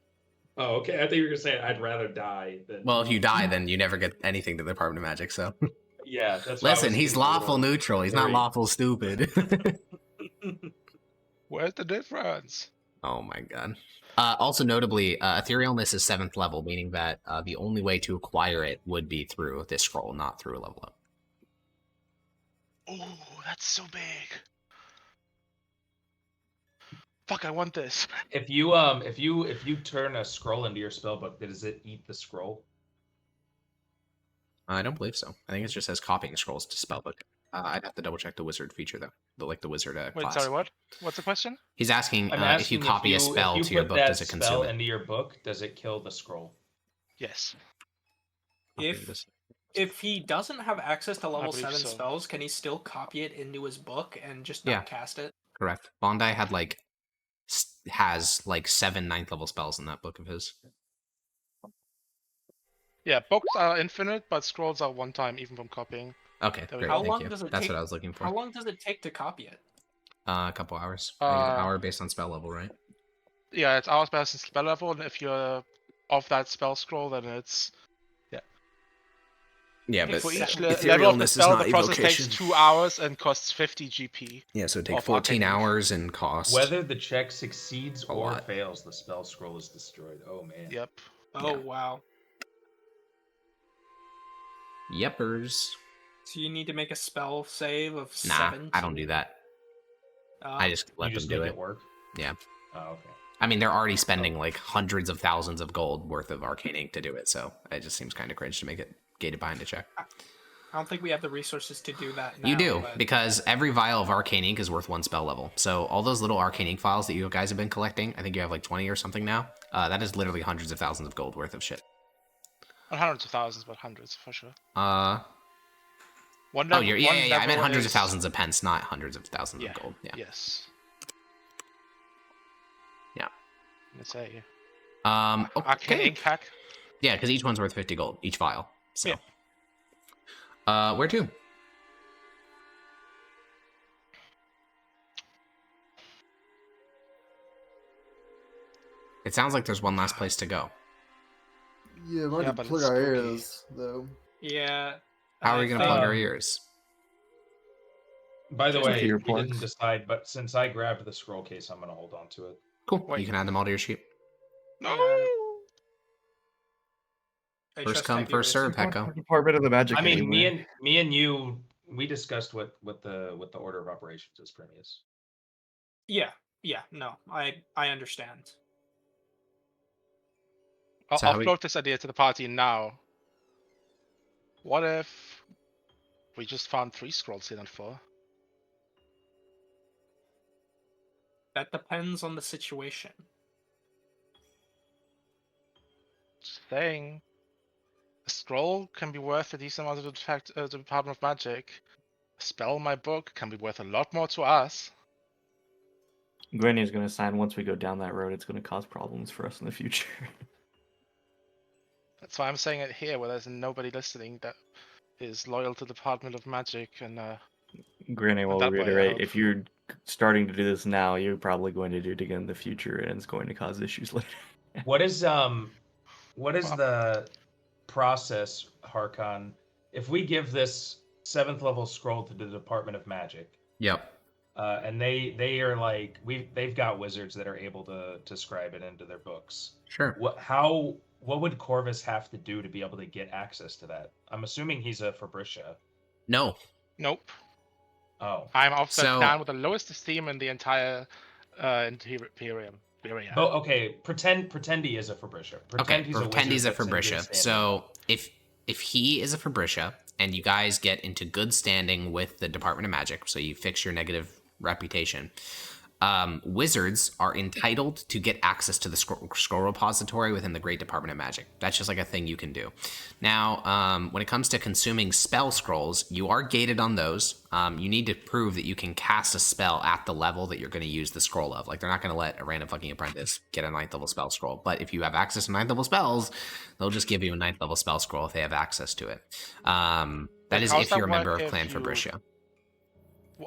[SPEAKER 3] Oh, okay. I think you were gonna say I'd rather die than.
[SPEAKER 1] Well, if you die, then you never get anything to the Department of Magic, so...
[SPEAKER 3] Yeah, that's. what I
[SPEAKER 1] Listen,
[SPEAKER 3] was
[SPEAKER 1] he's
[SPEAKER 3] thinking,
[SPEAKER 1] lawful neutral. He's not
[SPEAKER 3] very-
[SPEAKER 1] lawful stupid.
[SPEAKER 4] Where's the difference?
[SPEAKER 1] Oh my god. Also notably, Etherealness is 7th level, meaning that the only way to acquire it would be through this scroll, not through a level up.
[SPEAKER 4] Oh, that's so big. Fuck, I want this.
[SPEAKER 7] If you turn a scroll into your spellbook, does it eat the scroll?
[SPEAKER 1] I don't believe so. I think it just says copying scrolls to spellbook. I'd have to double check the wizard feature though, the wizard
[SPEAKER 4] Wait,
[SPEAKER 1] class.
[SPEAKER 4] sorry, what? What's the question?
[SPEAKER 1] He's asking,
[SPEAKER 7] I'm
[SPEAKER 1] if you
[SPEAKER 7] asking
[SPEAKER 1] copy a spell
[SPEAKER 7] if
[SPEAKER 1] to
[SPEAKER 7] you
[SPEAKER 1] your
[SPEAKER 7] put
[SPEAKER 1] book,
[SPEAKER 7] that
[SPEAKER 1] does it
[SPEAKER 7] spell
[SPEAKER 1] consume it?
[SPEAKER 7] into your book, does it kill the scroll?
[SPEAKER 4] Yes.
[SPEAKER 5] If he doesn't have access to level
[SPEAKER 4] believe
[SPEAKER 5] 7
[SPEAKER 4] so.
[SPEAKER 5] spells, can he still copy it into his book and just not
[SPEAKER 1] Yeah.
[SPEAKER 5] cast it?
[SPEAKER 1] Correct. Bondi had has 7 9th level spells in that book of his.
[SPEAKER 4] Yeah, books are infinite, but scrolls are one time, even from copying.
[SPEAKER 1] Okay,
[SPEAKER 4] There we
[SPEAKER 1] great.
[SPEAKER 4] go.
[SPEAKER 5] How
[SPEAKER 1] Thank
[SPEAKER 5] long
[SPEAKER 1] you.
[SPEAKER 5] does it
[SPEAKER 1] That's
[SPEAKER 5] take?
[SPEAKER 1] what I was looking for.
[SPEAKER 5] How long does it take to copy it?
[SPEAKER 1] A couple hours. I think an
[SPEAKER 4] Uh,
[SPEAKER 1] hour based on spell level, right?
[SPEAKER 4] Yeah, it's hours based on spell level, and if you're off that spell scroll, then it's
[SPEAKER 1] Yeah, but
[SPEAKER 4] For each
[SPEAKER 1] etherealness
[SPEAKER 4] level of the
[SPEAKER 1] is
[SPEAKER 4] spell,
[SPEAKER 1] not
[SPEAKER 4] the process
[SPEAKER 1] evocation.
[SPEAKER 4] takes 2 hours and costs 50 GP.
[SPEAKER 1] Yeah, so it take
[SPEAKER 4] of
[SPEAKER 1] 14
[SPEAKER 4] arcane ink.
[SPEAKER 1] hours and cost.
[SPEAKER 7] Whether the check succeeds
[SPEAKER 1] A
[SPEAKER 7] or
[SPEAKER 1] lot.
[SPEAKER 7] fails, the spell scroll is destroyed. Oh man.
[SPEAKER 4] Yep.
[SPEAKER 5] Oh
[SPEAKER 1] Yeah.
[SPEAKER 5] wow.
[SPEAKER 1] Yepers.
[SPEAKER 5] So you need to make a spell save of
[SPEAKER 1] Nah,
[SPEAKER 5] 7.
[SPEAKER 1] I don't do that. I just let
[SPEAKER 7] You just
[SPEAKER 1] them do
[SPEAKER 7] make
[SPEAKER 1] it.
[SPEAKER 7] it work.
[SPEAKER 1] Yeah.
[SPEAKER 7] Oh, okay.
[SPEAKER 1] I mean, they're already spending like hundreds of thousands of gold worth of arcane ink to do it, so it just seems kind of cringe to make it gated behind a check.
[SPEAKER 5] I don't think we have the resources to do that now.
[SPEAKER 1] You do,
[SPEAKER 5] but...
[SPEAKER 1] because every vial of arcane ink is worth 1 spell level. So all those little arcane ink files that you guys have been collecting, I think you have like 20 or something now, that is literally hundreds of thousands of gold worth of shit.
[SPEAKER 4] Not hundreds of thousands, but hundreds for sure.
[SPEAKER 1] I meant hundreds of thousands of pence, not hundreds of thousands of gold. Yeah.
[SPEAKER 4] Yes.
[SPEAKER 1] Yeah.
[SPEAKER 4] Let's say.
[SPEAKER 1] Okay.
[SPEAKER 4] Arcane ink hack.
[SPEAKER 1] Yeah, because each one's worth 50 gold, each vial. So. Yeah. Where to? It sounds like there's one last place to go.
[SPEAKER 6] Yeah, might
[SPEAKER 4] Yeah,
[SPEAKER 6] be
[SPEAKER 4] but
[SPEAKER 6] plug
[SPEAKER 4] it's
[SPEAKER 6] our
[SPEAKER 4] spooky.
[SPEAKER 6] ears though.
[SPEAKER 5] Yeah.
[SPEAKER 1] How are we
[SPEAKER 5] I
[SPEAKER 1] going to
[SPEAKER 5] think-
[SPEAKER 1] plug our ears?
[SPEAKER 7] By the
[SPEAKER 2] Just
[SPEAKER 7] way,
[SPEAKER 2] your
[SPEAKER 7] we didn't
[SPEAKER 2] plugs.
[SPEAKER 7] decide, but since I grabbed the scroll case, I'm gonna hold on to it.
[SPEAKER 1] Cool.
[SPEAKER 4] Wait.
[SPEAKER 1] You can add them all to your sheet.
[SPEAKER 4] No.
[SPEAKER 5] I
[SPEAKER 1] First
[SPEAKER 5] trust
[SPEAKER 1] come, first serve,
[SPEAKER 5] Tiberius.
[SPEAKER 1] Hecko.
[SPEAKER 2] Department of the Magic.
[SPEAKER 7] I mean,
[SPEAKER 2] anyway.
[SPEAKER 7] me and you, we discussed what the order of operations is, Premius.
[SPEAKER 5] Yeah. No, I understand.
[SPEAKER 1] So
[SPEAKER 4] I'll
[SPEAKER 1] how we-
[SPEAKER 4] float this idea to the party now. What if we just found 3 scrolls here and 4?
[SPEAKER 5] That depends on the situation.
[SPEAKER 4] Just saying. A scroll can be worth a decent amount to the Department of Magic. A spell in my book can be worth a lot more to us.
[SPEAKER 2] Granny is going to sign once we go down that road. It's going to cause problems for us in the future.
[SPEAKER 4] That's why I'm saying it here, where there's nobody listening that is loyal to the Department of Magic and
[SPEAKER 2] Granny will
[SPEAKER 4] That way, I
[SPEAKER 2] reiterate:
[SPEAKER 4] hope.
[SPEAKER 2] if you're starting to do this now, you're probably going to do it again in the future, and it's going to cause issues later.
[SPEAKER 7] What is
[SPEAKER 4] Well-
[SPEAKER 7] the process, Harkon? If we give this 7th level scroll to the Department of Magic,
[SPEAKER 1] Yep.
[SPEAKER 7] and they are like they've got wizards that are able to scribe it into their books.
[SPEAKER 1] Sure.
[SPEAKER 7] What would Corvus have to do to be able to get access to that? I'm assuming he's a Fabricia.
[SPEAKER 1] No.
[SPEAKER 4] nope.
[SPEAKER 7] Oh.
[SPEAKER 4] I'm of the
[SPEAKER 1] So-
[SPEAKER 4] clan with the lowest esteem in the entire Imperium.
[SPEAKER 7] Oh, okay. Pretend he is a Fabricia.
[SPEAKER 1] Okay,
[SPEAKER 7] he's a
[SPEAKER 1] pretend he's a
[SPEAKER 7] wizard that's in good
[SPEAKER 1] Fabricia.
[SPEAKER 7] standing.
[SPEAKER 1] So if he is a Fabricia and you guys get into good standing with the Department of Magic, so you fix your negative reputation, wizards are entitled to get access to the scroll repository within the Great Department of Magic. That's just like a thing you can do. Now, when it comes to consuming spell scrolls, you are gated on those. You need to prove that you can cast a spell at the level that you're going to use the scroll of. Like, they're not going to let a random fucking apprentice get a 9th level spell scroll. But if you have access to 9th level spells, they'll just give you a 9th level spell scroll if they have access to it. That is
[SPEAKER 4] how's
[SPEAKER 1] if
[SPEAKER 4] that
[SPEAKER 1] you're a member
[SPEAKER 4] work
[SPEAKER 1] of
[SPEAKER 4] if
[SPEAKER 1] Clan
[SPEAKER 4] you-
[SPEAKER 1] Fabricia.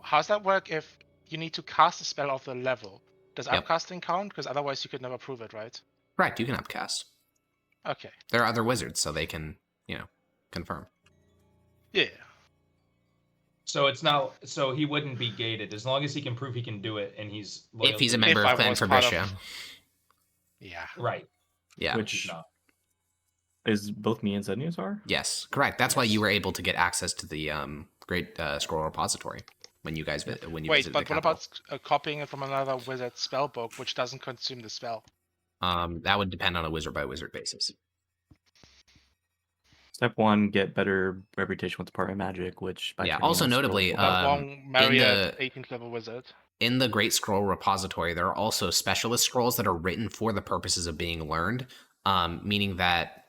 [SPEAKER 4] How's that work if you need to cast a spell of the level? Does
[SPEAKER 1] Yep.
[SPEAKER 4] upcasting count? Because otherwise you could never prove it, right?
[SPEAKER 1] Correct, you can upcast.
[SPEAKER 4] Okay.
[SPEAKER 1] There are other wizards, so they can, confirm.
[SPEAKER 4] Yeah.
[SPEAKER 7] So it's not. So he wouldn't be gated as long as he can prove he can do it, and he's loyal
[SPEAKER 1] If he's
[SPEAKER 7] to
[SPEAKER 1] a
[SPEAKER 7] the-
[SPEAKER 1] member
[SPEAKER 4] If I
[SPEAKER 1] of Clan
[SPEAKER 4] was part of-
[SPEAKER 1] Fabricia.
[SPEAKER 4] Yeah.
[SPEAKER 7] Right.
[SPEAKER 1] Yeah.
[SPEAKER 2] Which
[SPEAKER 7] He's not.
[SPEAKER 2] is both me and Zenius are?
[SPEAKER 1] Yes, correct. That's why you were able to get access to the Great Scroll Repository when you guys when you
[SPEAKER 4] Wait,
[SPEAKER 1] visited
[SPEAKER 4] but
[SPEAKER 1] the
[SPEAKER 4] what
[SPEAKER 1] capital.
[SPEAKER 4] about copying it from another wizard spell book, which doesn't consume the spell?
[SPEAKER 1] That would depend on a wizard by wizard basis.
[SPEAKER 2] Step 1: get better reputation with Department of Magic, which by
[SPEAKER 1] Yeah,
[SPEAKER 2] turning
[SPEAKER 1] also
[SPEAKER 2] on the scroll
[SPEAKER 1] notably,
[SPEAKER 2] will-
[SPEAKER 4] That won't marry a
[SPEAKER 1] the-
[SPEAKER 4] 18th level wizard.
[SPEAKER 1] In the Great Scroll Repository, there are also specialist scrolls that are written for the purposes of being learned, meaning that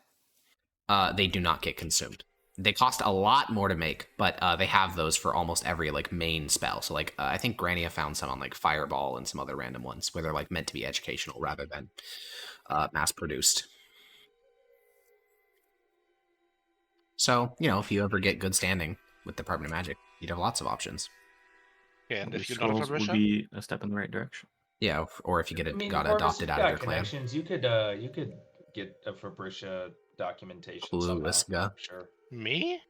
[SPEAKER 1] they do not get consumed. They cost a lot more to make, but they have those for almost every main spell. So I think Grania found some on Fireball and some other random ones where they're meant to be educational rather than mass produced. So if you ever get good standing with Department of Magic, you'd have lots of options.
[SPEAKER 4] Yeah, and
[SPEAKER 2] these
[SPEAKER 4] if you're not a
[SPEAKER 2] scrolls would
[SPEAKER 4] Fabricia,
[SPEAKER 2] be a step in the right direction.
[SPEAKER 1] Yeah, or if you get got
[SPEAKER 7] Corvus,
[SPEAKER 1] adopted
[SPEAKER 7] you've
[SPEAKER 1] out of
[SPEAKER 7] got
[SPEAKER 1] your clan.
[SPEAKER 7] connections. You could get a Fabricia documentation
[SPEAKER 1] Clueless
[SPEAKER 7] somehow.
[SPEAKER 1] guy.
[SPEAKER 7] I'm sure.
[SPEAKER 4] me?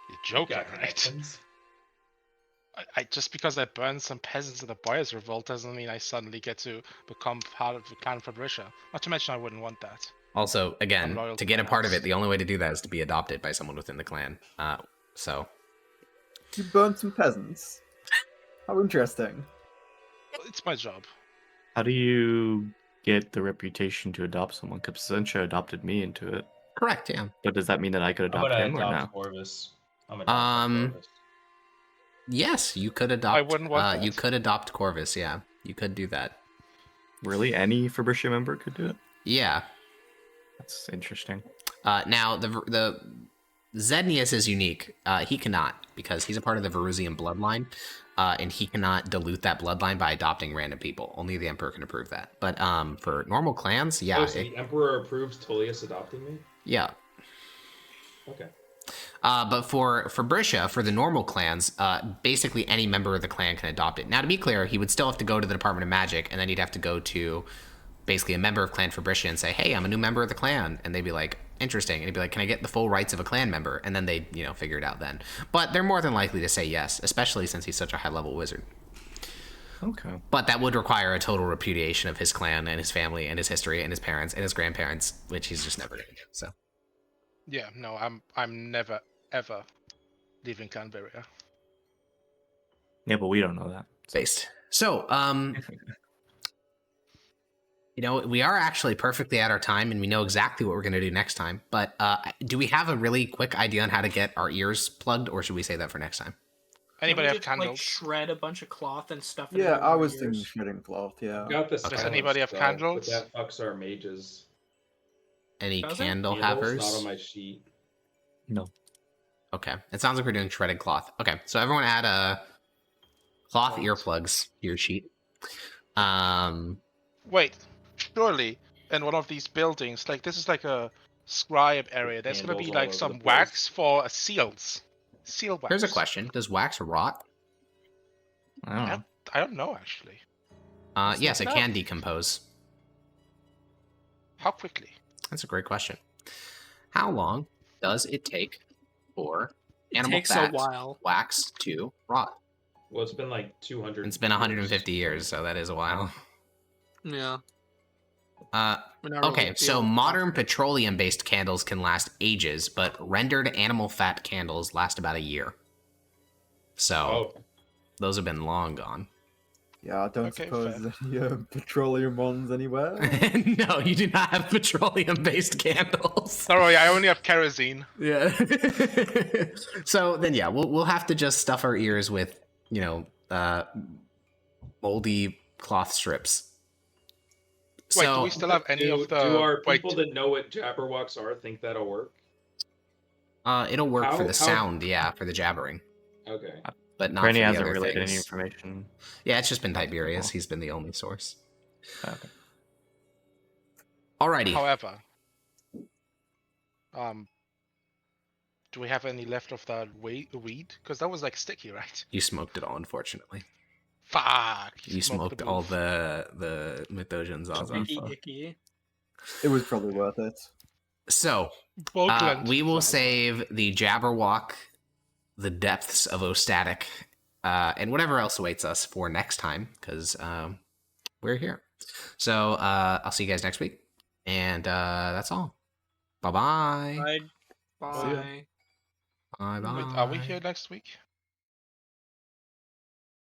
[SPEAKER 4] You're joking,
[SPEAKER 7] Got
[SPEAKER 4] right?
[SPEAKER 7] connections.
[SPEAKER 4] I just because I burned some peasants in the Buyers Revolt doesn't mean I suddenly get to become part of the clan Fabricia. Not to mention I wouldn't want that.
[SPEAKER 1] Also, again,
[SPEAKER 4] loyal
[SPEAKER 1] to
[SPEAKER 4] to
[SPEAKER 1] get
[SPEAKER 4] my
[SPEAKER 1] a part of
[SPEAKER 4] house.
[SPEAKER 1] it, the only way to do that is to be adopted by someone within the clan. So
[SPEAKER 6] You burned some peasants. How interesting.
[SPEAKER 4] It's my job.
[SPEAKER 2] How do you get the reputation to adopt someone? Because Sencha adopted me into it.
[SPEAKER 1] correct, yeah.
[SPEAKER 2] But does that mean that I could
[SPEAKER 7] I'm
[SPEAKER 2] adopt
[SPEAKER 7] gonna
[SPEAKER 2] him or no?
[SPEAKER 7] adopt Corvus. I'm adopting Corvus.
[SPEAKER 1] Yes, you could adopt.
[SPEAKER 4] I wouldn't want
[SPEAKER 1] You
[SPEAKER 4] that.
[SPEAKER 1] could adopt Corvus. Yeah, you could do that.
[SPEAKER 2] Really? Any Fabricia member could do it?
[SPEAKER 1] Yeah.
[SPEAKER 2] That's interesting.
[SPEAKER 1] Now the Zednius is unique. He cannot because he's a part of the Verusian bloodline, and he cannot dilute that bloodline by adopting random people. Only the Emperor can approve that. But for normal clans, yeah,
[SPEAKER 3] Oh, so the Emperor approves Tullius adopting me?
[SPEAKER 1] yeah.
[SPEAKER 3] Okay.
[SPEAKER 1] But for Brisha, for the normal clans, basically any member of the clan can adopt it. Now, to be clear, he would still have to go to the Department of Magic, and then he'd have to go to basically a member of Clan Fabricia and say, hey, I'm a new member of the clan. And they'd be like, interesting. And he'd be like, can I get the full rights of a clan member? And then they'd, figure it out then. But they're more than likely to say yes, especially since he's such a high-level wizard.
[SPEAKER 2] Okay.
[SPEAKER 1] But that would require a total repudiation of his clan and his family and his history and his parents and his grandparents, which he's just never going to do, so.
[SPEAKER 4] Yeah, no, I'm never ever leaving Canberra.
[SPEAKER 2] Yeah, but we don't know that.
[SPEAKER 1] Based. So, we are actually perfectly at our time, and we know exactly what we're going to do next time. But do we have a really quick idea on how to get our ears plugged, or should we save that for next time?
[SPEAKER 4] Anybody have
[SPEAKER 5] Like
[SPEAKER 4] candles?
[SPEAKER 5] shred a bunch of cloth and stuff. it
[SPEAKER 6] Yeah,
[SPEAKER 5] in
[SPEAKER 6] I
[SPEAKER 5] our
[SPEAKER 6] was
[SPEAKER 5] ears.
[SPEAKER 6] thinking shredding cloth, yeah.
[SPEAKER 3] Got this.
[SPEAKER 1] Does
[SPEAKER 4] anybody have candles?
[SPEAKER 3] But that fucks our mages.
[SPEAKER 1] Any
[SPEAKER 5] Does it?
[SPEAKER 1] candle
[SPEAKER 3] Candles,
[SPEAKER 1] havers?
[SPEAKER 3] Not on my sheet.
[SPEAKER 2] No.
[SPEAKER 1] Okay. It sounds like we're doing shredded cloth. Okay, so everyone add cloth earplugs to your sheet.
[SPEAKER 4] Wait, surely in one of these buildings, like this is like a scribe area, there's gonna be
[SPEAKER 3] Candles all
[SPEAKER 4] like
[SPEAKER 3] over
[SPEAKER 4] some
[SPEAKER 3] the place.
[SPEAKER 4] wax for seals. Seal wax.
[SPEAKER 1] Here's a question. Does wax rot?
[SPEAKER 2] I don't know.
[SPEAKER 4] I don't know actually.
[SPEAKER 1] Yes, it
[SPEAKER 4] look it
[SPEAKER 1] can
[SPEAKER 4] up.
[SPEAKER 1] decompose.
[SPEAKER 4] How quickly?
[SPEAKER 1] That's a great question. How long does it take for animal
[SPEAKER 5] takes a
[SPEAKER 1] fat
[SPEAKER 5] while.
[SPEAKER 1] wax to rot?
[SPEAKER 3] Well, it's been like 200.
[SPEAKER 1] It's been 150 years, so that is a while.
[SPEAKER 5] Yeah.
[SPEAKER 1] Uh,
[SPEAKER 5] We're not
[SPEAKER 1] okay,
[SPEAKER 5] really
[SPEAKER 1] so
[SPEAKER 5] dealing with
[SPEAKER 1] modern petroleum-based candles can last ages, but rendered animal fat candles last about a year. So
[SPEAKER 3] Oh,
[SPEAKER 1] those have been long gone.
[SPEAKER 6] Yeah, I don't
[SPEAKER 4] Okay,
[SPEAKER 6] suppose
[SPEAKER 4] fair.
[SPEAKER 6] there's any petroleum ones anywhere.
[SPEAKER 1] No, you do not have petroleum-based candles.
[SPEAKER 4] Sorry, I only have kerosene.
[SPEAKER 1] Yeah. So then, yeah, we'll have to just stuff our ears with, moldy cloth strips.
[SPEAKER 4] Wait,
[SPEAKER 1] So
[SPEAKER 4] do we still have any
[SPEAKER 3] do,
[SPEAKER 4] of the?
[SPEAKER 3] do our
[SPEAKER 4] wait,
[SPEAKER 3] people that know what Jabberwocks are think that'll work?
[SPEAKER 1] it'll work for the
[SPEAKER 3] How-
[SPEAKER 1] sound, yeah, for the jabbering,
[SPEAKER 3] Okay.
[SPEAKER 1] but not
[SPEAKER 2] Granny
[SPEAKER 1] for the
[SPEAKER 2] hasn't
[SPEAKER 1] other
[SPEAKER 2] really
[SPEAKER 1] things.
[SPEAKER 2] any information.
[SPEAKER 1] Yeah, it's just been Tiberius. He's been the only source.
[SPEAKER 2] Okay.
[SPEAKER 1] Alrighty.
[SPEAKER 4] However, do we have any left of that weed? Because that was like sticky, right?
[SPEAKER 1] You smoked it all, unfortunately.
[SPEAKER 4] Fuck.
[SPEAKER 1] You smoked all the Mythosian Zaza.
[SPEAKER 5] icky, icky.
[SPEAKER 6] It was probably worth it.
[SPEAKER 1] So, we will save the Jabberwock, the depths of Ostatek, and whatever else awaits us for next time, because we're here. So, I'll see you guys next week. And that's all. Bye-bye.
[SPEAKER 5] Bye.
[SPEAKER 6] See ya.
[SPEAKER 5] Bye.
[SPEAKER 1] Bye-bye.
[SPEAKER 4] Wait, are we here next week?